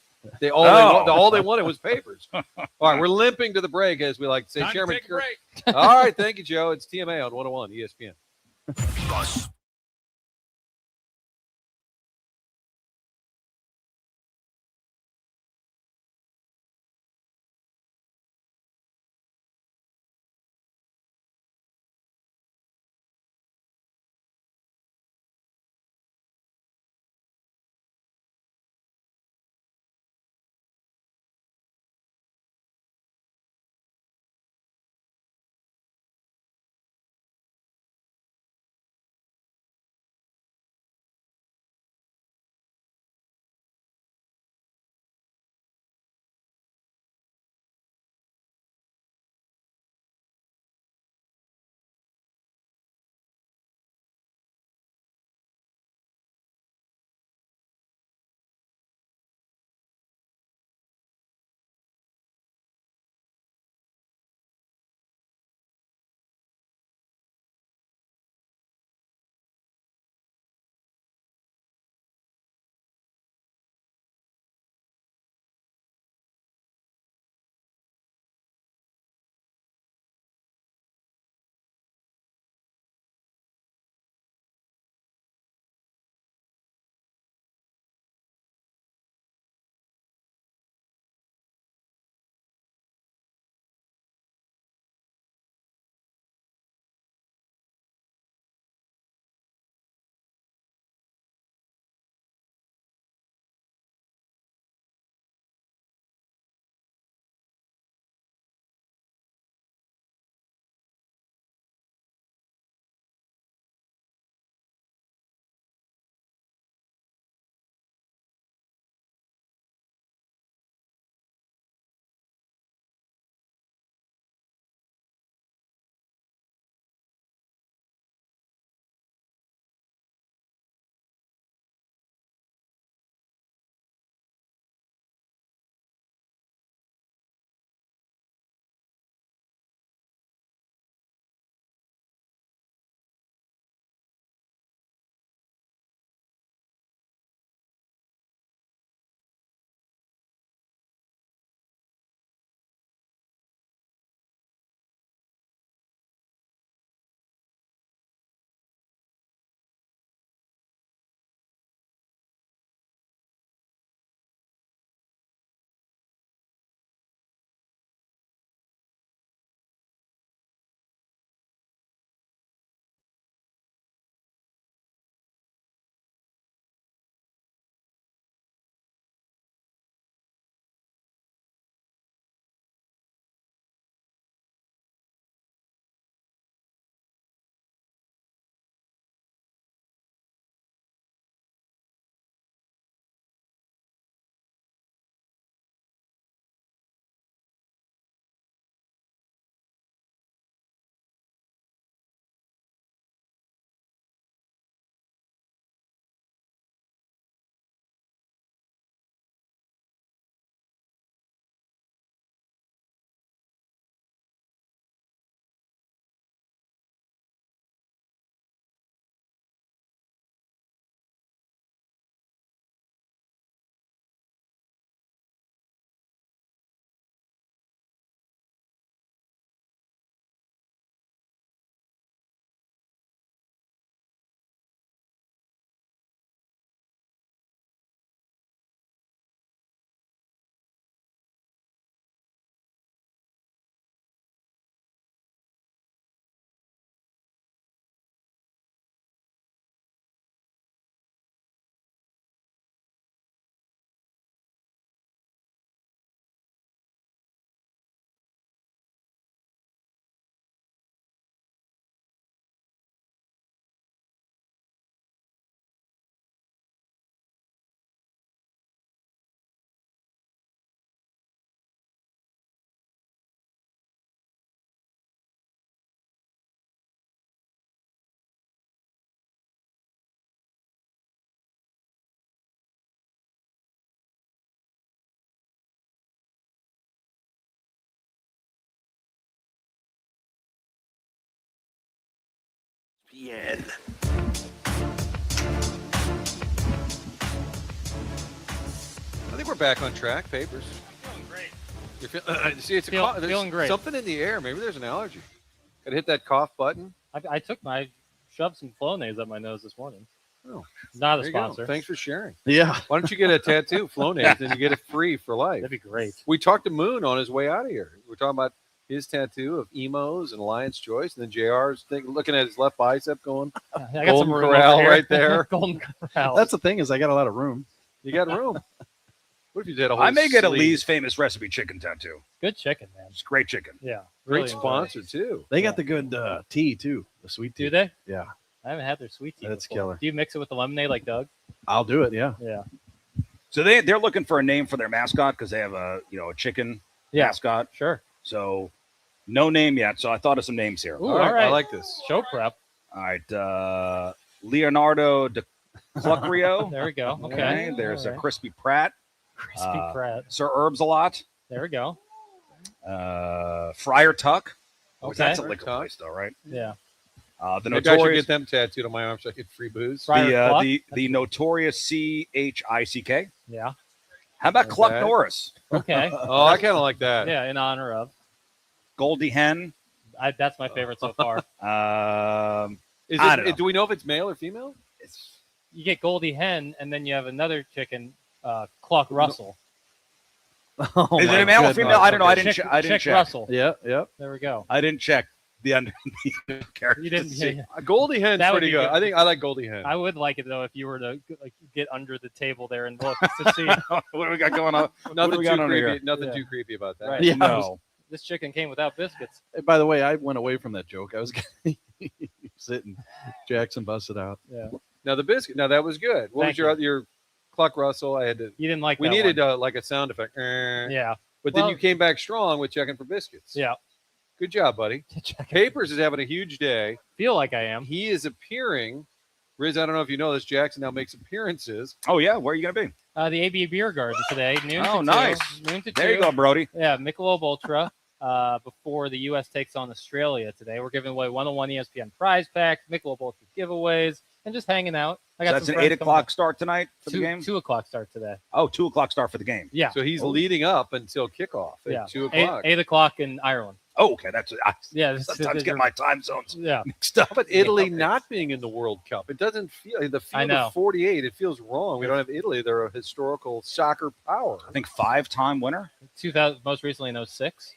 B: All they wanted was papers. All right, we're limping to the break, as we like to say.
J: Time to
B: Chairman
J: take a break.
B: All right, thank you, Joe. It's TMA on 101 ESPN.
A: ESPN.
B: I think we're back on track, Papers.
C: Feeling great.
B: See, it's
C: Feeling
B: there's
C: great.
B: something in the air. Maybe there's an allergy. Gotta hit that cough button.
C: I shoved some Flonase up my nose this morning.
B: Oh,
C: not a
B: there you go.
C: sponsor.
B: Thanks for sharing.
E: Yeah.
B: Why don't you get a tattoo, Flonase, and you get it free for life?
C: That'd be great.
B: We talked to Moon on his way out of here. We're talking about his tattoo of emos and Alliance Choice, and then JR's looking at his left bicep going,
C: I got some
B: Golden
C: room
B: Corral
C: over here.
B: right there.
C: Golden Corral.
E: That's the thing is I got a lot of room.
B: You got room. What if you did a whole
V: I may get a
B: sleeve?
V: Lee's famous recipe chicken tattoo.
C: Good chicken, man.
V: It's great chicken.
C: Yeah.
B: Great
C: really
B: sponsor, too.
E: They got the good tea too, the sweet tea.
C: Do they?
E: Yeah,
C: I haven't had their sweet tea.
E: that's
C: before.
E: killer.
C: Do you mix it with the lemonade like Doug?
E: I'll do it. Yeah.
C: Yeah.
V: So they're looking for a name for their mascot because they have a chicken mascot.
C: Sure.
V: So no name yet. So I thought of some names here.
C: Ooh, all right.
B: I like this.
C: Show prep.
V: All right. Leonardo DiClucrio.
C: There we go. Okay.
V: There's
C: All
V: a
C: right.
V: Crispy Pratt.
C: Crispy Pratt.
V: Sir Herbs a lot.
C: There we go.
V: Friar Tuck.
C: Okay.
V: That's a liquor place, though, right?
C: Yeah.
V: The
B: Maybe I should
V: notorious
B: get them tattooed on my arm so I get free booze.
V: the notorious CHICK.
C: Yeah.
V: How about
B: Okay.
V: Cluck Norris?
C: Okay.
B: Oh, I kind of like that.
C: Yeah, in honor of.
V: Goldie Hen.
C: That's my favorite so far.
B: Is
V: I don't know.
B: do we know if it's male or female?
C: You get Goldie Hen, and then you have another chicken, Cluck Russell.
E: Oh,
V: Is it a male or female? I don't know. I didn't check.
C: Chick Russell.
E: Yeah. Yep.
C: There we go.
V: I didn't check the underneath character.
C: You didn't. Yeah.
B: Goldie Hen's
C: That would
B: pretty
C: be
B: good.
C: good.
B: I like Goldie Hen.
C: I would like it though if you were to get under the table there and look to see.
V: What do we got going on? What do
B: Nothing
V: we
B: too
V: got on
B: creepy.
V: here?
B: Nothing
C: Yeah.
B: too creepy about that.
C: Right.
E: Yeah.
V: No.
C: This chicken came without biscuits.
E: Hey, by the way, I went away from that joke. I was sitting. Jackson busted out.
C: Yeah.
B: Now the biscuit. Now that was good. What
C: Thank
B: was your Cluck Russell? I had to.
C: You didn't like
B: We
C: that
B: needed
C: one.
B: like a sound effect.
C: Yeah.
B: But
C: Well-
B: then you came back strong with checking for biscuits.
C: Yeah.
B: Good job, buddy. Papers is having a huge day.
C: Feel like I am.
B: He is appearing. Riz, I don't know if you know this. Jackson now makes appearances.
V: Oh yeah, where are you gonna be?
C: The AB Beer Garden today, noon to 2.
V: Nice.
C: Noon to 2.
V: There you go, Brody.
C: Yeah, Michelob Ultra. Before the U.S. takes on Australia today, we're giving away 101 ESPN prize packs, Michelob Ultra giveaways, and just hanging out. I got
V: So that's
C: some
V: an
C: friends
V: 8
C: coming
V: o'clock
C: up.
V: start tonight for the game.
C: 2 o'clock start today.
V: Oh, 2 o'clock start for the game.
C: Yeah.
B: So he's
V: Oh.
B: leading up until kickoff at
C: Yeah.
B: 2 o'clock.
C: 8 o'clock in Ireland.
V: Oh, okay. That's
C: Yeah.
V: sometimes get my time zones
C: Yeah.
V: mixed up.
B: But Italy not being in the World Cup, it doesn't feel the
C: I
B: field
C: know.
B: of 48. It feels wrong. We don't have Italy. They're a historical soccer power.
V: I think 5-time winner.
C: 2000, most recently in 06.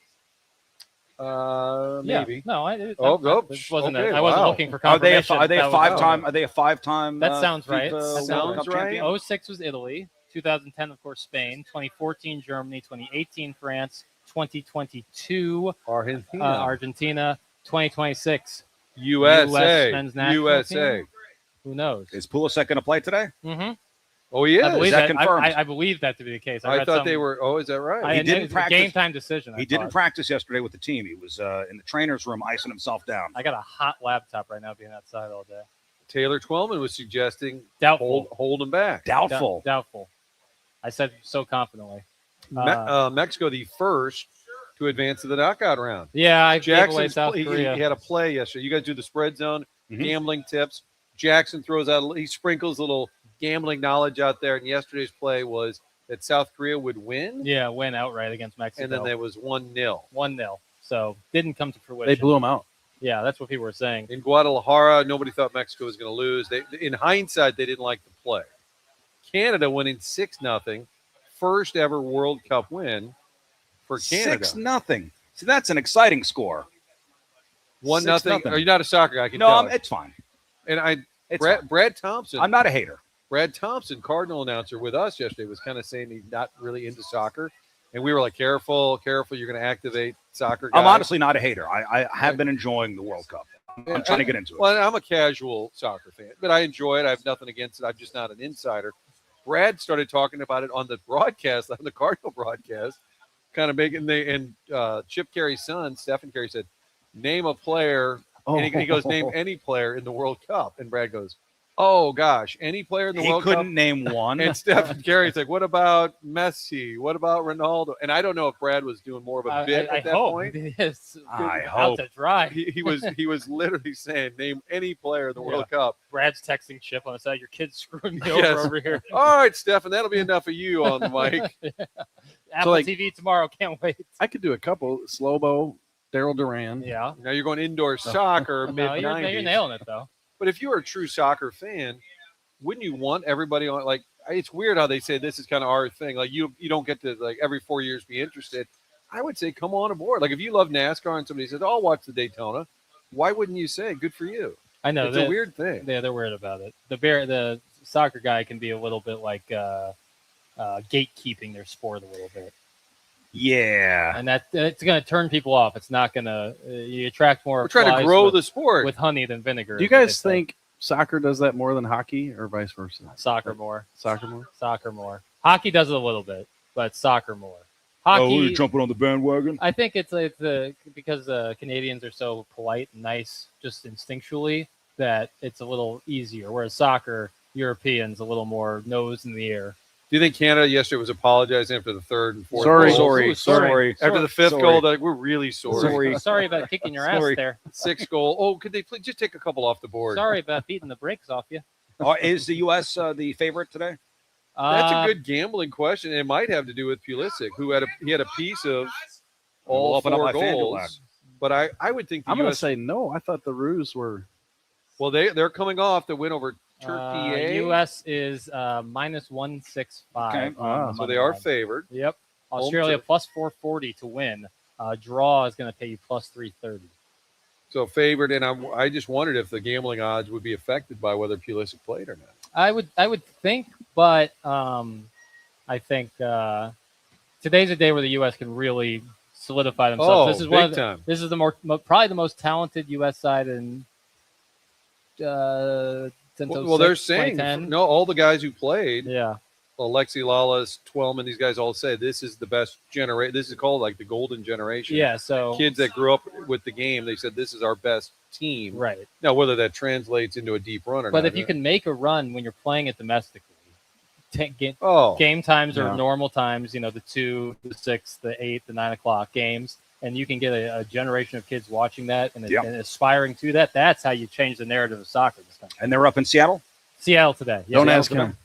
B: Maybe.
C: Yeah. No, I wasn't.
B: okay,
C: I wasn't
B: wow.
C: looking for
V: Are they
C: confirmation.
V: a
C: That was-
V: five-time? Are they a five-time?
C: That sounds right.
V: FIFA
C: That
V: World
B: sounds
V: Cup
B: right.
V: champion?
C: 06 was Italy. 2010, of course, Spain. 2014, Germany. 2018, France. 2022,
B: Argentina.
C: Argentina. 2026,
B: USA.
C: men's national
B: USA.
C: team. Who knows?
V: Is Pulisic going to play today?
C: Mm-hmm.
B: Oh, he is.
C: I believe
V: that
C: that.
V: confirmed?
C: I believe that to be the case.
B: I
C: read
B: thought
C: some-
B: they were. Oh, is that right?
C: I,
V: He
C: it
V: didn't
C: was a
V: practice.
C: game time decision.
V: He didn't practice yesterday with the team. He was in the trainer's room icing himself down.
C: I got a hot laptop right now being outside all day.
B: Taylor Twellman was suggesting
C: Doubtful.
B: hold him back.
V: Doubtful.
C: Doubtful. I said so confidently.
B: Mexico, the first to advance to the knockout round.
C: Yeah, I gave away
B: Jackson's
C: South
B: he
C: Korea.
B: had a play yesterday. You guys do the spread zone,
V: Mhm.
B: gambling tips. Jackson throws out, he sprinkles a little gambling knowledge out there. And yesterday's play was that South Korea would win.
C: Yeah, win outright against Mexico.
B: And then there was 1-0.
C: 1-0. So didn't come to fruition.
E: They blew him out.
C: Yeah, that's what people were saying.
B: In Guadalajara, nobody thought Mexico was going to lose. In hindsight, they didn't like the play. Canada winning 6-0, first ever World Cup win for Canada.
V: 6-0. So that's an exciting score.
B: 1-0.
V: 6-0.
B: Are you not a soccer guy? I can
V: No,
B: tell.
V: it's fine.
B: And
V: It's fine.
B: Brad Thompson.
V: I'm not a hater.
B: Brad Thompson, Cardinal announcer with us yesterday, was kind of saying he's not really into soccer. And we were like, careful, you're going to activate soccer guys.
V: I'm honestly not a hater. I have been enjoying the World Cup. I'm trying to get into it.
B: Well, I'm a casual soccer fan, but I enjoy it. I have nothing against it. I'm just not an insider. Brad started talking about it on the broadcast, on the Cardinal broadcast, kind of making Chip Carey's son, Stephen Carey, said, name a player. And he goes, name any player in the World Cup. And Brad goes, Oh gosh, any player in the
V: He
B: World Cup.
V: couldn't name one.
B: And Stephen Gary's like, what about Messi? What about Ronaldo? And I don't know if Brad was doing more of a bit
C: I
B: at that
C: hope.
B: point.
C: It's
V: I
C: out
V: hope.
C: to dry.
B: He was literally saying, name any player in the World Cup.
C: Brad's texting Chip on the side. Your kid's screwing me
B: Yes.
C: over here.
B: All right, Stephen, that'll be enough of you on the mic.
C: Apple TV tomorrow. Can't wait.
E: I could do a couple. Slobo, Daryl Duran.
C: Yeah.
B: Now you're going indoor soccer,
C: No,
B: mid-90s.
C: you're nailing it though.
B: But if you were a true soccer fan, wouldn't you want everybody on? Like, it's weird how they say this is kind of our thing. Like, you don't get to, like, every 4 years be interested. I would say come on aboard. Like, if you love NASCAR and somebody says, oh, I'll watch the Daytona, why wouldn't you say good for you?
C: I know
B: It's a weird thing.
C: Yeah, they're weird about it. The soccer guy can be a little bit like gatekeeping their sport a little bit.
V: Yeah.
C: And it's going to turn people off. It's not going to you attract more.
B: We're trying to
C: flies
B: grow
C: with-
B: the sport
C: with honey than vinegar.
E: Do you
C: is what they
E: guys
C: say.
E: think soccer does that more than hockey, or vice versa?
C: Soccer more?
E: Soccer more.
C: Soccer more. Hockey does it a little bit, but soccer more.
V: Oh,
C: Hockey.
V: you're jumping on the bandwagon?
C: I think it's because Canadians are so polite and nice, just instinctually, that it's a little easier. Whereas soccer, Europeans a little more nose in the air.
B: Do you think Canada yesterday was apologizing after the third and fourth
V: Sorry,
B: goal?
V: sorry.
B: After the fifth
V: Sorry.
B: goal, they're like, we're really sorry.
V: Sorry.
C: Sorry about kicking your ass
V: Sorry.
C: there.
B: Sixth goal. Oh, could they please just take a couple off the board?
C: Sorry about beating the brakes off you.
V: Is the U.S. The favorite today?
B: That's a good gambling question. It might have to do with Pulisic, who had a piece of all
V: open up
B: four
V: my FanDuel app.
B: goals. But I would think the
E: I'm going to
B: U.S.
E: say no. I thought the Roos were.
B: Well, they're coming off the win over Turkey.
C: U.S. is minus 165.
V: Okay.
C: on the
B: So
C: money
B: they are
C: line.
B: favored.
C: Yep.
B: Home
C: Australia
B: turf.
C: plus 440 to win. Draw is going to pay you plus 330.
B: So favored, and I just wondered if the gambling odds would be affected by whether Pulisic played or not.
C: I would think, but I think today's a day where the U.S. can really solidify themselves.
B: Oh,
C: This is
B: big time.
C: This is probably the most talented U.S. side in. Since
B: Well, they're
C: 06,
B: saying
C: 2010.
B: no. All the guys who played,
C: Yeah.
B: Alexi Lawless, Twellman, these guys all say this is the best generation. This is called like the golden generation.
C: Yeah. So
B: Kids that grew up with the game, they said this is our best team.
C: right.
B: Now, whether that translates into a deep run or
C: But
B: not.
C: if you can make a run when you're playing it domestically,
B: Oh.
C: game times are
E: Yeah.
C: normal times, the 2, the 6, the 8, the 9 o'clock games, and you can get a generation of kids watching that and,
V: Yep.
C: and aspiring to that. That's how you change the narrative of soccer this country.
V: And they're up in Seattle?
C: Seattle today. Yeah,
E: Don't
C: Seattle
E: ask
C: today.
E: him.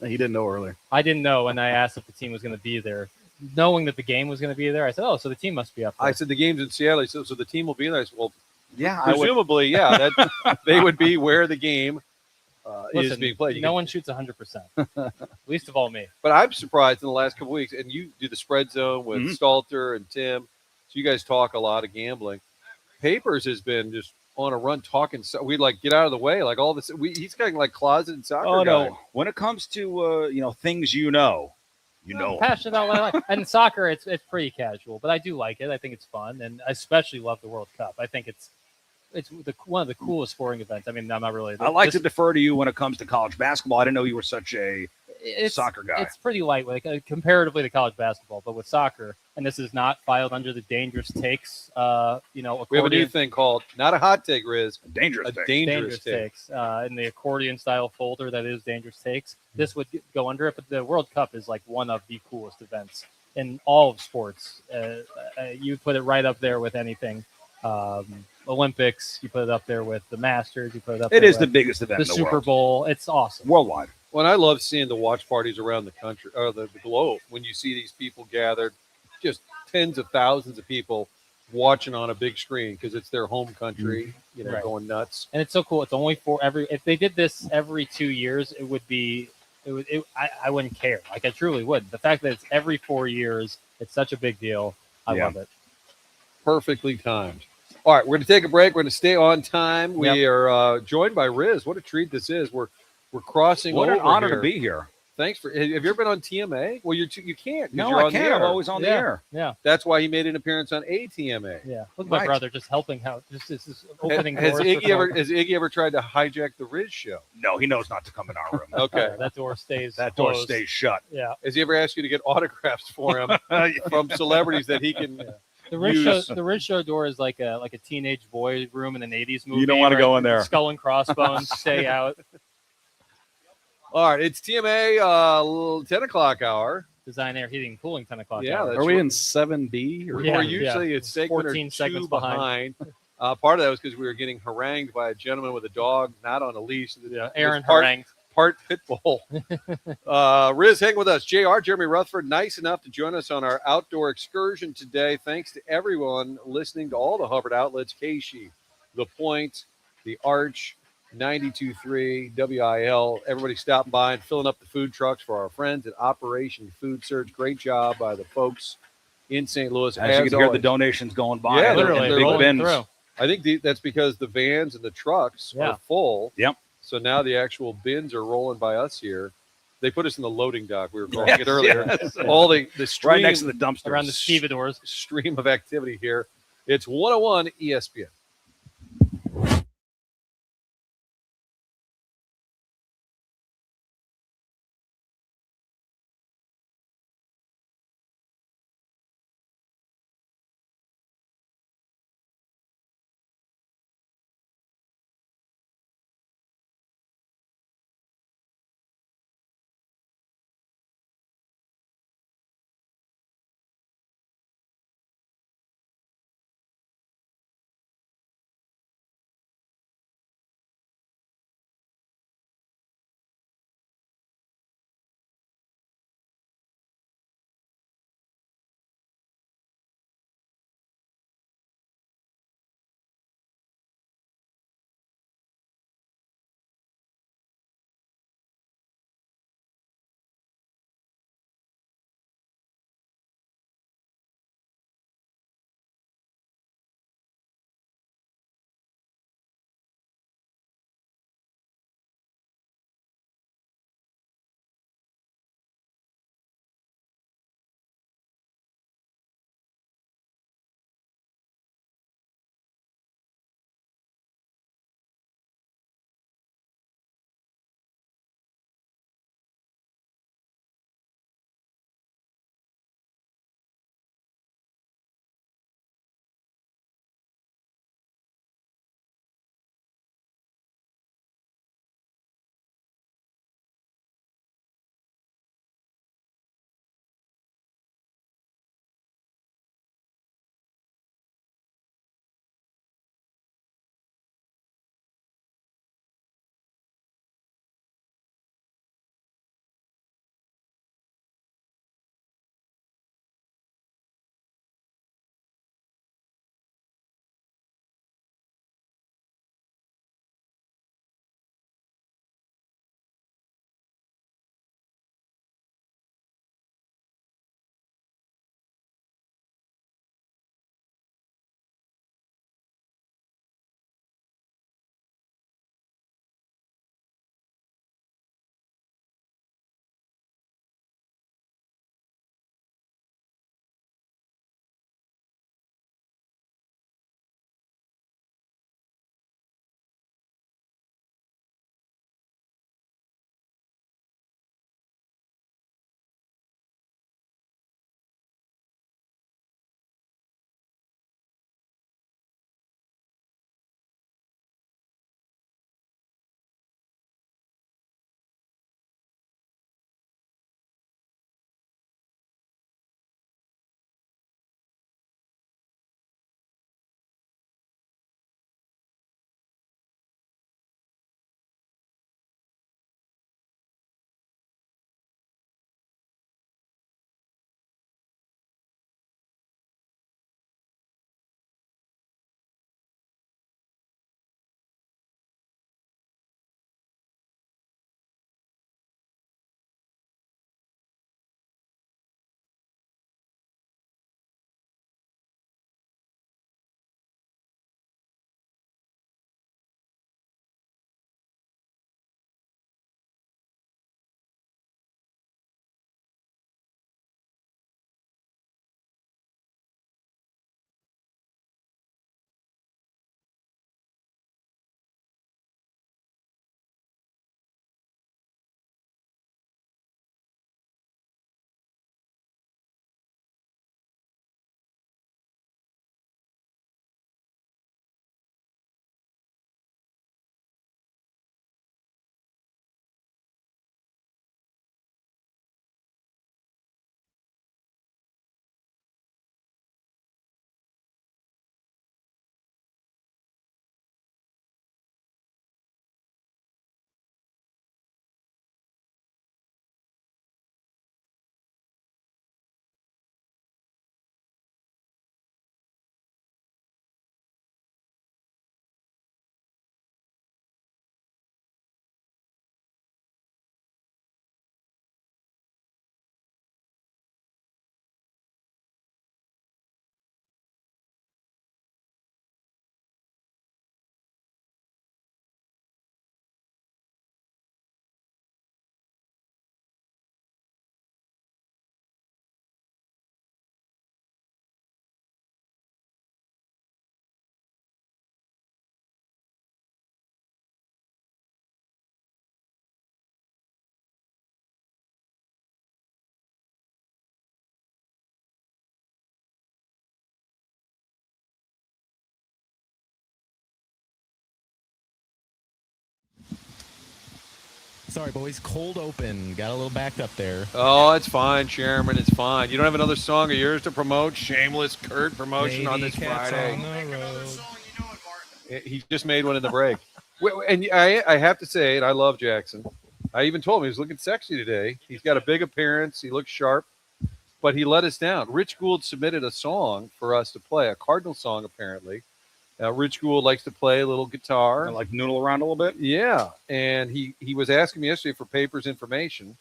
E: He didn't know earlier.
C: I didn't know, and I asked if the team was going to be there. Knowing that the game was going to be there, I said, "Oh, so the team must be up there."
B: I said the game's in Seattle, so the team will be in there. I said, well,
V: Yeah,
B: presumably, yeah, that they would be where the game is
C: Listen,
B: being played. You
C: no
B: can-
C: one shoots 100%. Least of all me.
B: But I'm surprised in the last couple weeks, and you do the spread zone with
V: Mhm.
B: Stalter and Tim, so you guys talk a lot of gambling. Papers has been just on a run talking. So we like get out of the way, like all this. He's kind of like closeted soccer
V: Oh
B: guy.
V: no! When it comes to things you know.
C: I'm passionate about what I like. And soccer, it's pretty casual, but I do like it. I think it's fun, and I especially love the World Cup. I think it's one of the coolest sporting events. I mean, I'm not really.
V: I like to defer to you when it comes to college basketball. I didn't know you were such a soccer guy.
C: It's pretty lightweight comparatively to college basketball, but with soccer, and this is not filed under the dangerous takes.
B: We have a new
C: accordion-
B: thing called not a hot take, Riz,
V: dangerous take.
B: dangerous take.
C: takes in the accordion style folder that is dangerous takes. This would go under it, but the World Cup is like one of the coolest events in all of sports. You put it right up there with anything. Olympics, you put it up there with the Masters, you put it up
V: It
C: there
V: is the
C: with
V: biggest event
C: the
V: in the
C: Super
V: world.
C: Bowl. It's awesome.
V: Worldwide.
B: Well, I love seeing the watch parties around the country or the globe when you see these people gathered, just tens of thousands of people watching on a big screen because it's their home country,
C: Right.
B: going nuts.
C: And it's so cool. It's only for if they did this every 2 years, it would be, I wouldn't care. Like I truly would. The fact that it's every 4 years, it's such a big deal. I
B: Yeah.
C: love it.
B: Perfectly timed. All right, we're going to take a break. We're going to stay on time. We
C: Yep.
B: are joined by Riz. What a treat this is. We're crossing
V: What an
B: over
V: honor
B: here.
V: to be here.
B: Thanks for. Have you ever been on TMA? Well, you can't. 'cause
V: No,
B: you're
V: I
B: on the
V: can't. I'm
B: air.
V: always on the air.
C: Yeah.
B: That's why he made an appearance on ATMA.
C: Yeah. Look at my
V: Right.
C: brother just helping out. Just opening
B: Has
C: doors.
B: Iggy ever tried to hijack the Riz show?
V: No, he knows not to come in our room.
B: Okay.
C: That door stays.
V: That door
C: closed.
V: stays shut.
C: Yeah.
B: Has he ever asked you to get autographs for him from celebrities that he can
C: The Rich Show door is like a teenage boy room in an '80s movie.
V: You don't want to go in there.
C: Skull and crossbones, stay out.
B: All right, it's TMA 10 o'clock hour.
C: Design, air, heating, cooling, 10 o'clock.
B: Yeah,
C: hour.
B: that's
E: Are we
B: right.
E: in 7B? Or
B: Or usually it's segment
C: 14
B: or
C: seconds
B: two
C: behind.
B: Part of that was because we were getting harangued by a gentleman with a dog not on a leash.
C: Yeah, Aaron
B: part,
C: harangued.
B: Part pit bull. Riz, hang with us. JR, Jeremy Rutherford, nice enough to join us on our outdoor excursion today. Thanks to everyone listening to all the Hubbard outlets, Casey, The Point, The Arch, 92.3, WIL. Everybody stopping by and filling up the food trucks for our friends at Operation Food Search. Great job by the folks in St. Louis.
V: As you can hear the donations going by.
B: Yeah,
C: literally
V: big
C: rolling
V: bins.
C: through.
B: I think that's because the vans and the trucks
C: Yeah.
B: are full.
V: Yep.
B: So now the actual bins are rolling by us here. They put us in the loading dock. We were calling it earlier.
V: Yes.
B: All the stream,
V: Right next to the dumpster.
C: Around the stevedores.
B: stream of activity here. It's 101 ESPN.
I: Sorry, boys. Cold open. Got a little backed up there.
B: Oh, it's fine, Chairman. It's fine. You don't have another song of yours to promote? Shameless Kurt promotion on this Friday. He just made one in the break. And I have to say, and I love Jackson. I even told him he was looking sexy today. He's got a big appearance. He looks sharp. But he let us down. Rich Gould submitted a song for us to play, a Cardinal song, apparently. Rich Gould likes to play a little guitar.
V: And like noodle around a little bit?
B: Yeah. And he was asking me yesterday for papers information.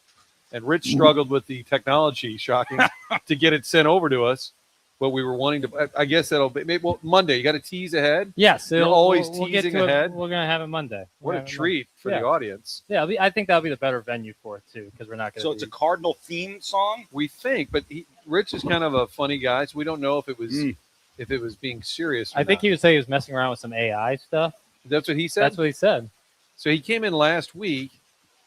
B: And Rich struggled with the technology, shocking, to get it sent over to us. But we were wanting to, I guess that'll be, maybe Monday. You got to tease ahead?
C: Yes.
B: You're always
C: we'll get
B: teasing
C: to it.
B: ahead.
C: We're going to have it Monday.
B: What a treat for the audience.
C: Yeah, I think that'll be the better venue for it, too, because we're not going to.
V: So it's a Cardinal themed song?
B: We think, but Rich is kind of a funny guy, so we don't know if it was being serious.
C: I think he would say he was messing around with some AI stuff.
B: That's what he said?
C: That's what he said.
B: So he came in last week,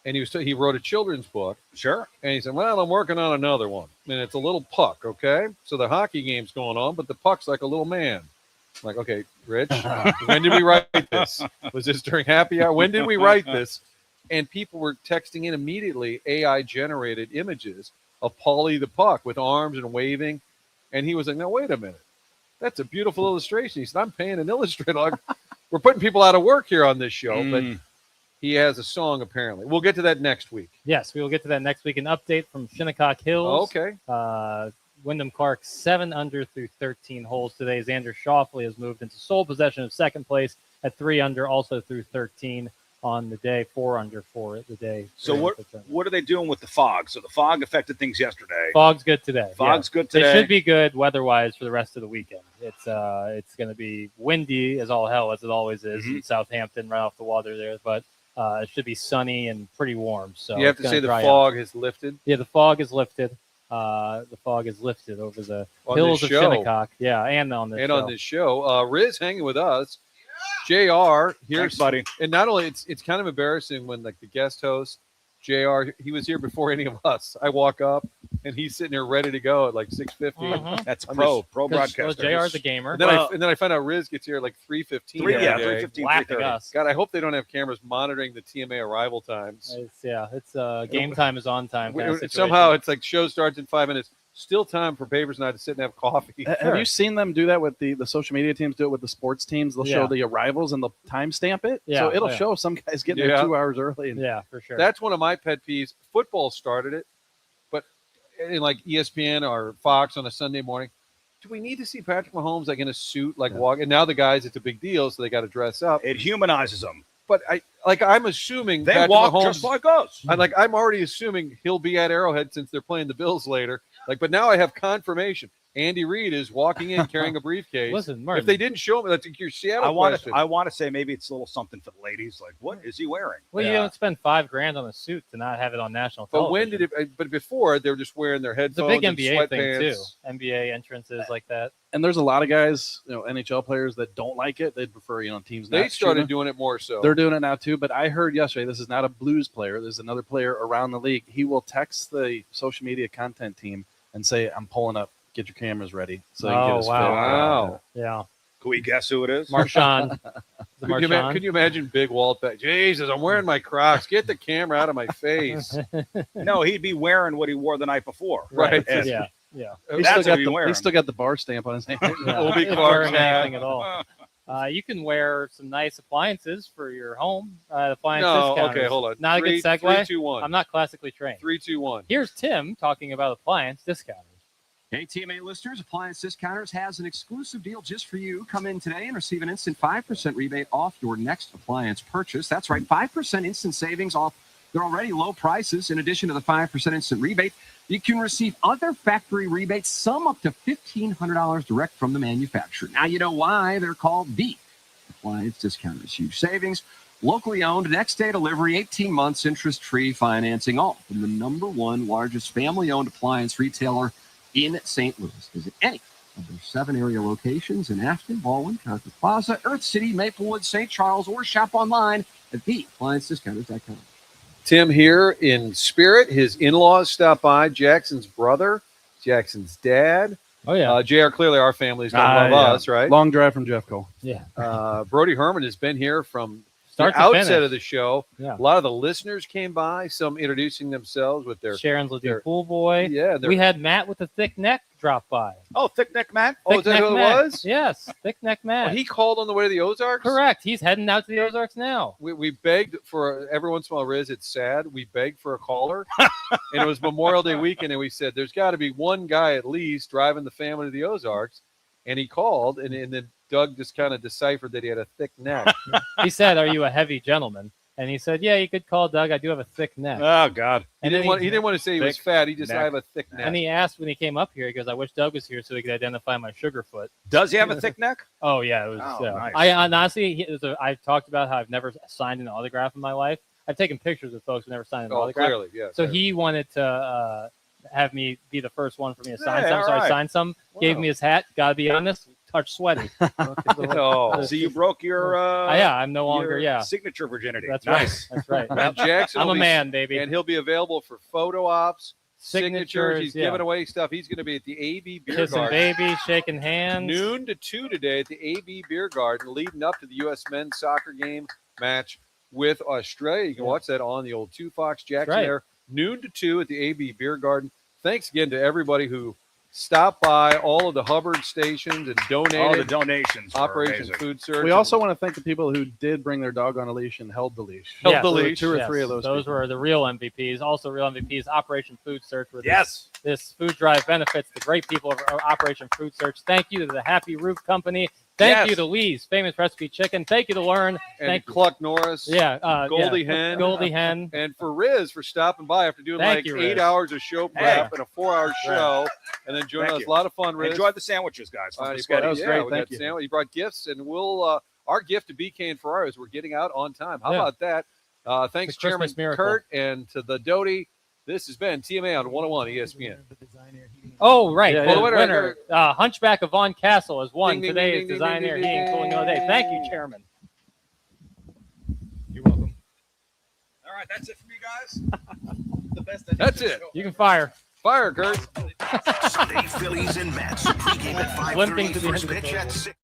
B: and he wrote a children's book.
V: Sure.
B: And he said, well, I'm working on another one. And it's a little puck, okay? So the hockey game's going on, but the puck's like a little man. I'm like, okay, Rich, when did we write this? Was this during happy hour? When did we write this? And people were texting in immediately AI-generated images of Paulie the puck with arms and waving. And he was like, no, wait a minute. That's a beautiful illustration. He said, I'm paying an illustrator. We're putting people out of work here on this show, but he has a song, apparently. We'll get to that next week.
C: Yes, we will get to that next week. An update from Shinnecock Hills.
B: Oh, okay.
C: Wyndham Clark 7 under through 13 holes today. Xander Schauffele has moved into sole possession of second place at 3 under, also through 13 on the day. 4 under for the day.
V: So what are they doing with the fog? So the fog affected things yesterday.
C: Fog's good today.
V: Fog's good today.
C: It should be good weather-wise for the rest of the weekend. It's going to be windy as all hell, as it always is in Southampton, right off the water there, but it should be sunny and pretty warm. So
B: you have to say the fog has lifted?
C: Yeah, the fog is lifted. The fog is lifted over the hills of Shinnecock. Yeah, and on this show.
B: On this show. Riz hanging with us. JR here,
V: buddy.
B: And not only it's kind of embarrassing when like the guest host, JR, he was here before any of us. I walk up and he's sitting here ready to go at like 6:50.
V: That's pro broadcaster.
C: Well, JR's a gamer.
B: And then I find out Riz gets here at like 3:15.
V: 3:15.
C: Laughing us.
B: God, I hope they don't have cameras monitoring the TMA arrival times.
C: It's game time is on time. Kind of situation.
B: Somehow it's like show starts in 5 minutes. Still time for Papers and I to sit and have coffee.
E: Have you seen them do that with the social media teams? Do it with the sports teams. They'll show the arrivals and they'll timestamp it.
C: Yeah,
E: so it'll show some guys getting there 2 hours early.
C: Yeah, for sure.
B: That's one of my pet peeves. Football started it, but in like ESPN or Fox on a Sunday morning, do we need to see Patrick Mahomes like in a suit, like walk? And now the guys, it's a big deal, so they got to dress up.
V: It humanizes them.
B: But I'm assuming
V: they
B: Patrick
V: walk
B: Mahomes,
V: just like us.
B: I'm already assuming he'll be at Arrowhead since they're playing the Bills later. But now I have confirmation. Andy Reid is walking in carrying a briefcase.
C: Listen, Martin,
B: if they didn't show him, that's your Seattle question.
V: I want to say maybe it's a little something for the ladies. Like, what is he wearing?
C: Well, you don't spend $5,000 on a suit to not have it on national television.
B: But when did it? But before they were just wearing their headphones.
C: It's a big NBA thing too.
B: Sweatpants.
C: NBA entrances like that.
E: And there's a lot of guys, NHL players that don't like it. They'd prefer, teams.
B: They started doing it more so.
E: They're doing it now too. But I heard yesterday, this is not a Blues player. There's another player around the league. He will text the social media content team and say, "I'm pulling up. Get your cameras ready." So he can get his film.
B: Wow.
C: Yeah.
V: Can we guess who it is?
C: Marshawn.
B: Could you imagine Big Walt back? Jesus, I'm wearing my Crocs. Get the camera out of my face.
V: No, he'd be wearing what he wore the night before.
B: Right.
C: Yeah.
E: He's still got the bar stamp on his hand.
B: Obi
C: Not
B: Clark
C: wearing anything at all. You can wear some nice appliances for your home. Appliance discounters.
B: Okay, hold on.
C: Not a good segue.
B: 3, 2, 1.
C: I'm not classically trained.
B: 3, 2, 1.
C: Here's Tim talking about appliance discounters.
F: Hey, TMA listeners, Appliance Discounters has an exclusive deal just for you. Come in today and receive an instant 5% rebate off your next appliance purchase. That's right, 5% instant savings off their already low prices. In addition to the 5% instant rebate, you can receive other factory rebates, some up to $1,500 direct from the manufacturer. Now you know why they're called the Appliance Discounters. Huge savings, locally owned, next-day delivery, 18 months, interest-free financing, all from the #1 largest family-owned appliance retailer in St. Louis. Visit any of their 7 area locations in Afton, Baldwin, Concord Plaza, Earth City, Maplewood, St. Charles, or shop online at theappliancediscounters.com.
B: Tim here in spirit. His in-laws stopped by. Jackson's brother, Jackson's dad.
C: Oh, yeah.
B: JR, clearly our family's going to love us, right?
E: Long drive from Jeffco.
C: Yeah.
B: Brody Herman has been here from
C: Start to
B: outset
C: finish.
B: of the show.
C: Yeah.
B: A lot of the listeners came by, some introducing themselves with their
C: Sharon's Lagoon Pool Boy.
B: Yeah,
C: we had Matt with the thick neck drop by.
V: Oh, Thick Neck Matt.
B: Oh, is that who it was?
C: Yes, Thick Neck Matt.
B: Well, he called on the way to the Ozarks?
C: Correct. He's heading out to the Ozarks now.
B: We begged for every once in a while, Riz, it's sad. We begged for a caller, and it was Memorial Day weekend, and we said, there's got to be one guy at least driving the family to the Ozarks. And he called, and then Doug just kind of deciphered that he had a thick neck.
C: He said, "Are you a heavy gentleman?" And he said, "Yeah, you could call Doug. I do have a thick neck."
V: Oh, God.
B: He didn't want to say he was fat. He just,
V: neck.
B: I have a thick neck.
C: And he asked when he came up here, he goes, "I wish Doug was here so he could identify my sugar foot."
V: Does he have a thick neck?
C: Oh, yeah. It was,
V: Oh, nice.
C: I honestly, I've talked about how I've never signed an autograph in my life. I've taken pictures with folks who never signed an autograph.
B: Clearly, yeah.
C: So he wanted to have me be the first one for me to sign
V: Hey,
C: some. So
V: all
C: I
V: right.
C: signed some, gave me his hat. Gotta be honest, touch sweaty.
V: Oh, so you broke your
C: yeah, I'm no longer,
V: your signature virginity.
C: That's
V: nice.
C: right. That's right.
B: And Jackson
C: I'm
B: will
C: a
B: be-
C: man, baby.
B: And he'll be available for photo ops, signatures. He's
C: yeah.
B: giving away stuff. He's going to be at the AB Beer
C: Kissing
B: Garden.
C: baby, shaking hands.
B: Noon to 2 today at the AB Beer Garden, leading up to the U.S. men's soccer game match with Australia. You can watch that on the old 2 Fox Jackson
C: right.
B: there. Noon to 2 at the AB Beer Garden. Thanks again to everybody who stopped by, all of the Hubbard stations and donated.
V: All the donations. were
B: Operation
V: amazing.
B: Food Search.
E: We also want to thank the people who did bring their dog on a leash and held the leash.
B: Held
C: Yes,
B: the
C: there were
B: leash.
E: Two or
C: yes,
E: three of those.
C: Those
E: people.
C: were the real MVPs. Also, real MVPs, Operation Food Search. Where
V: Yes.
C: this food drive benefits the great people of Operation Food Search. Thank you to the Happy Roof Company. Thank
B: Yes.
C: you to Lee's Famous Recipe Chicken. Thank you to Learn.
B: and
C: Thank
B: Cluck Norris.
C: yeah,
B: Goldie Hen.
C: Goldie Hen.
B: And for Riz for stopping by after doing
C: Thank
B: like
C: you,
B: 8
C: Riz.
B: hours of show prep and a 4-hour show, and then joining
V: Thank
B: us.
V: you.
B: A lot of fun, Riz.
V: Enjoy the sandwiches, guys. from the
B: He
V: Scotty.
B: brought,
E: was
B: yeah,
E: great.
B: we
E: Thank
B: got
E: you.
B: sandwich. He brought gifts, and we'll our gift to BK and Ferraris. We're getting out on time. How
C: Yeah.
B: about that? Thanks,
C: It's a
B: Chairman
C: Christmas miracle.
B: Kurt, and to the Doty. This has been TMA on 101 ESPN.
C: Oh, right.
E: Yeah,
C: the
E: yeah.
C: winner, Hunchback of Von Castle, has won
B: Ding, ding,
C: today's
B: ding, ding,
C: Design
B: ding,
C: Air
B: ding,
C: Heating
B: ding.
C: Cooling All Day. Thank you, Chairman.
I: You're welcome.
V: All right, that's it for me, guys.
B: That's it.
C: You can fire.
B: Fire, Kurt.
A: Sunday Phillies and Mets. Pregame at 5:30.
C: Limping to the
A: First
C: end of the
A: pitch at 6.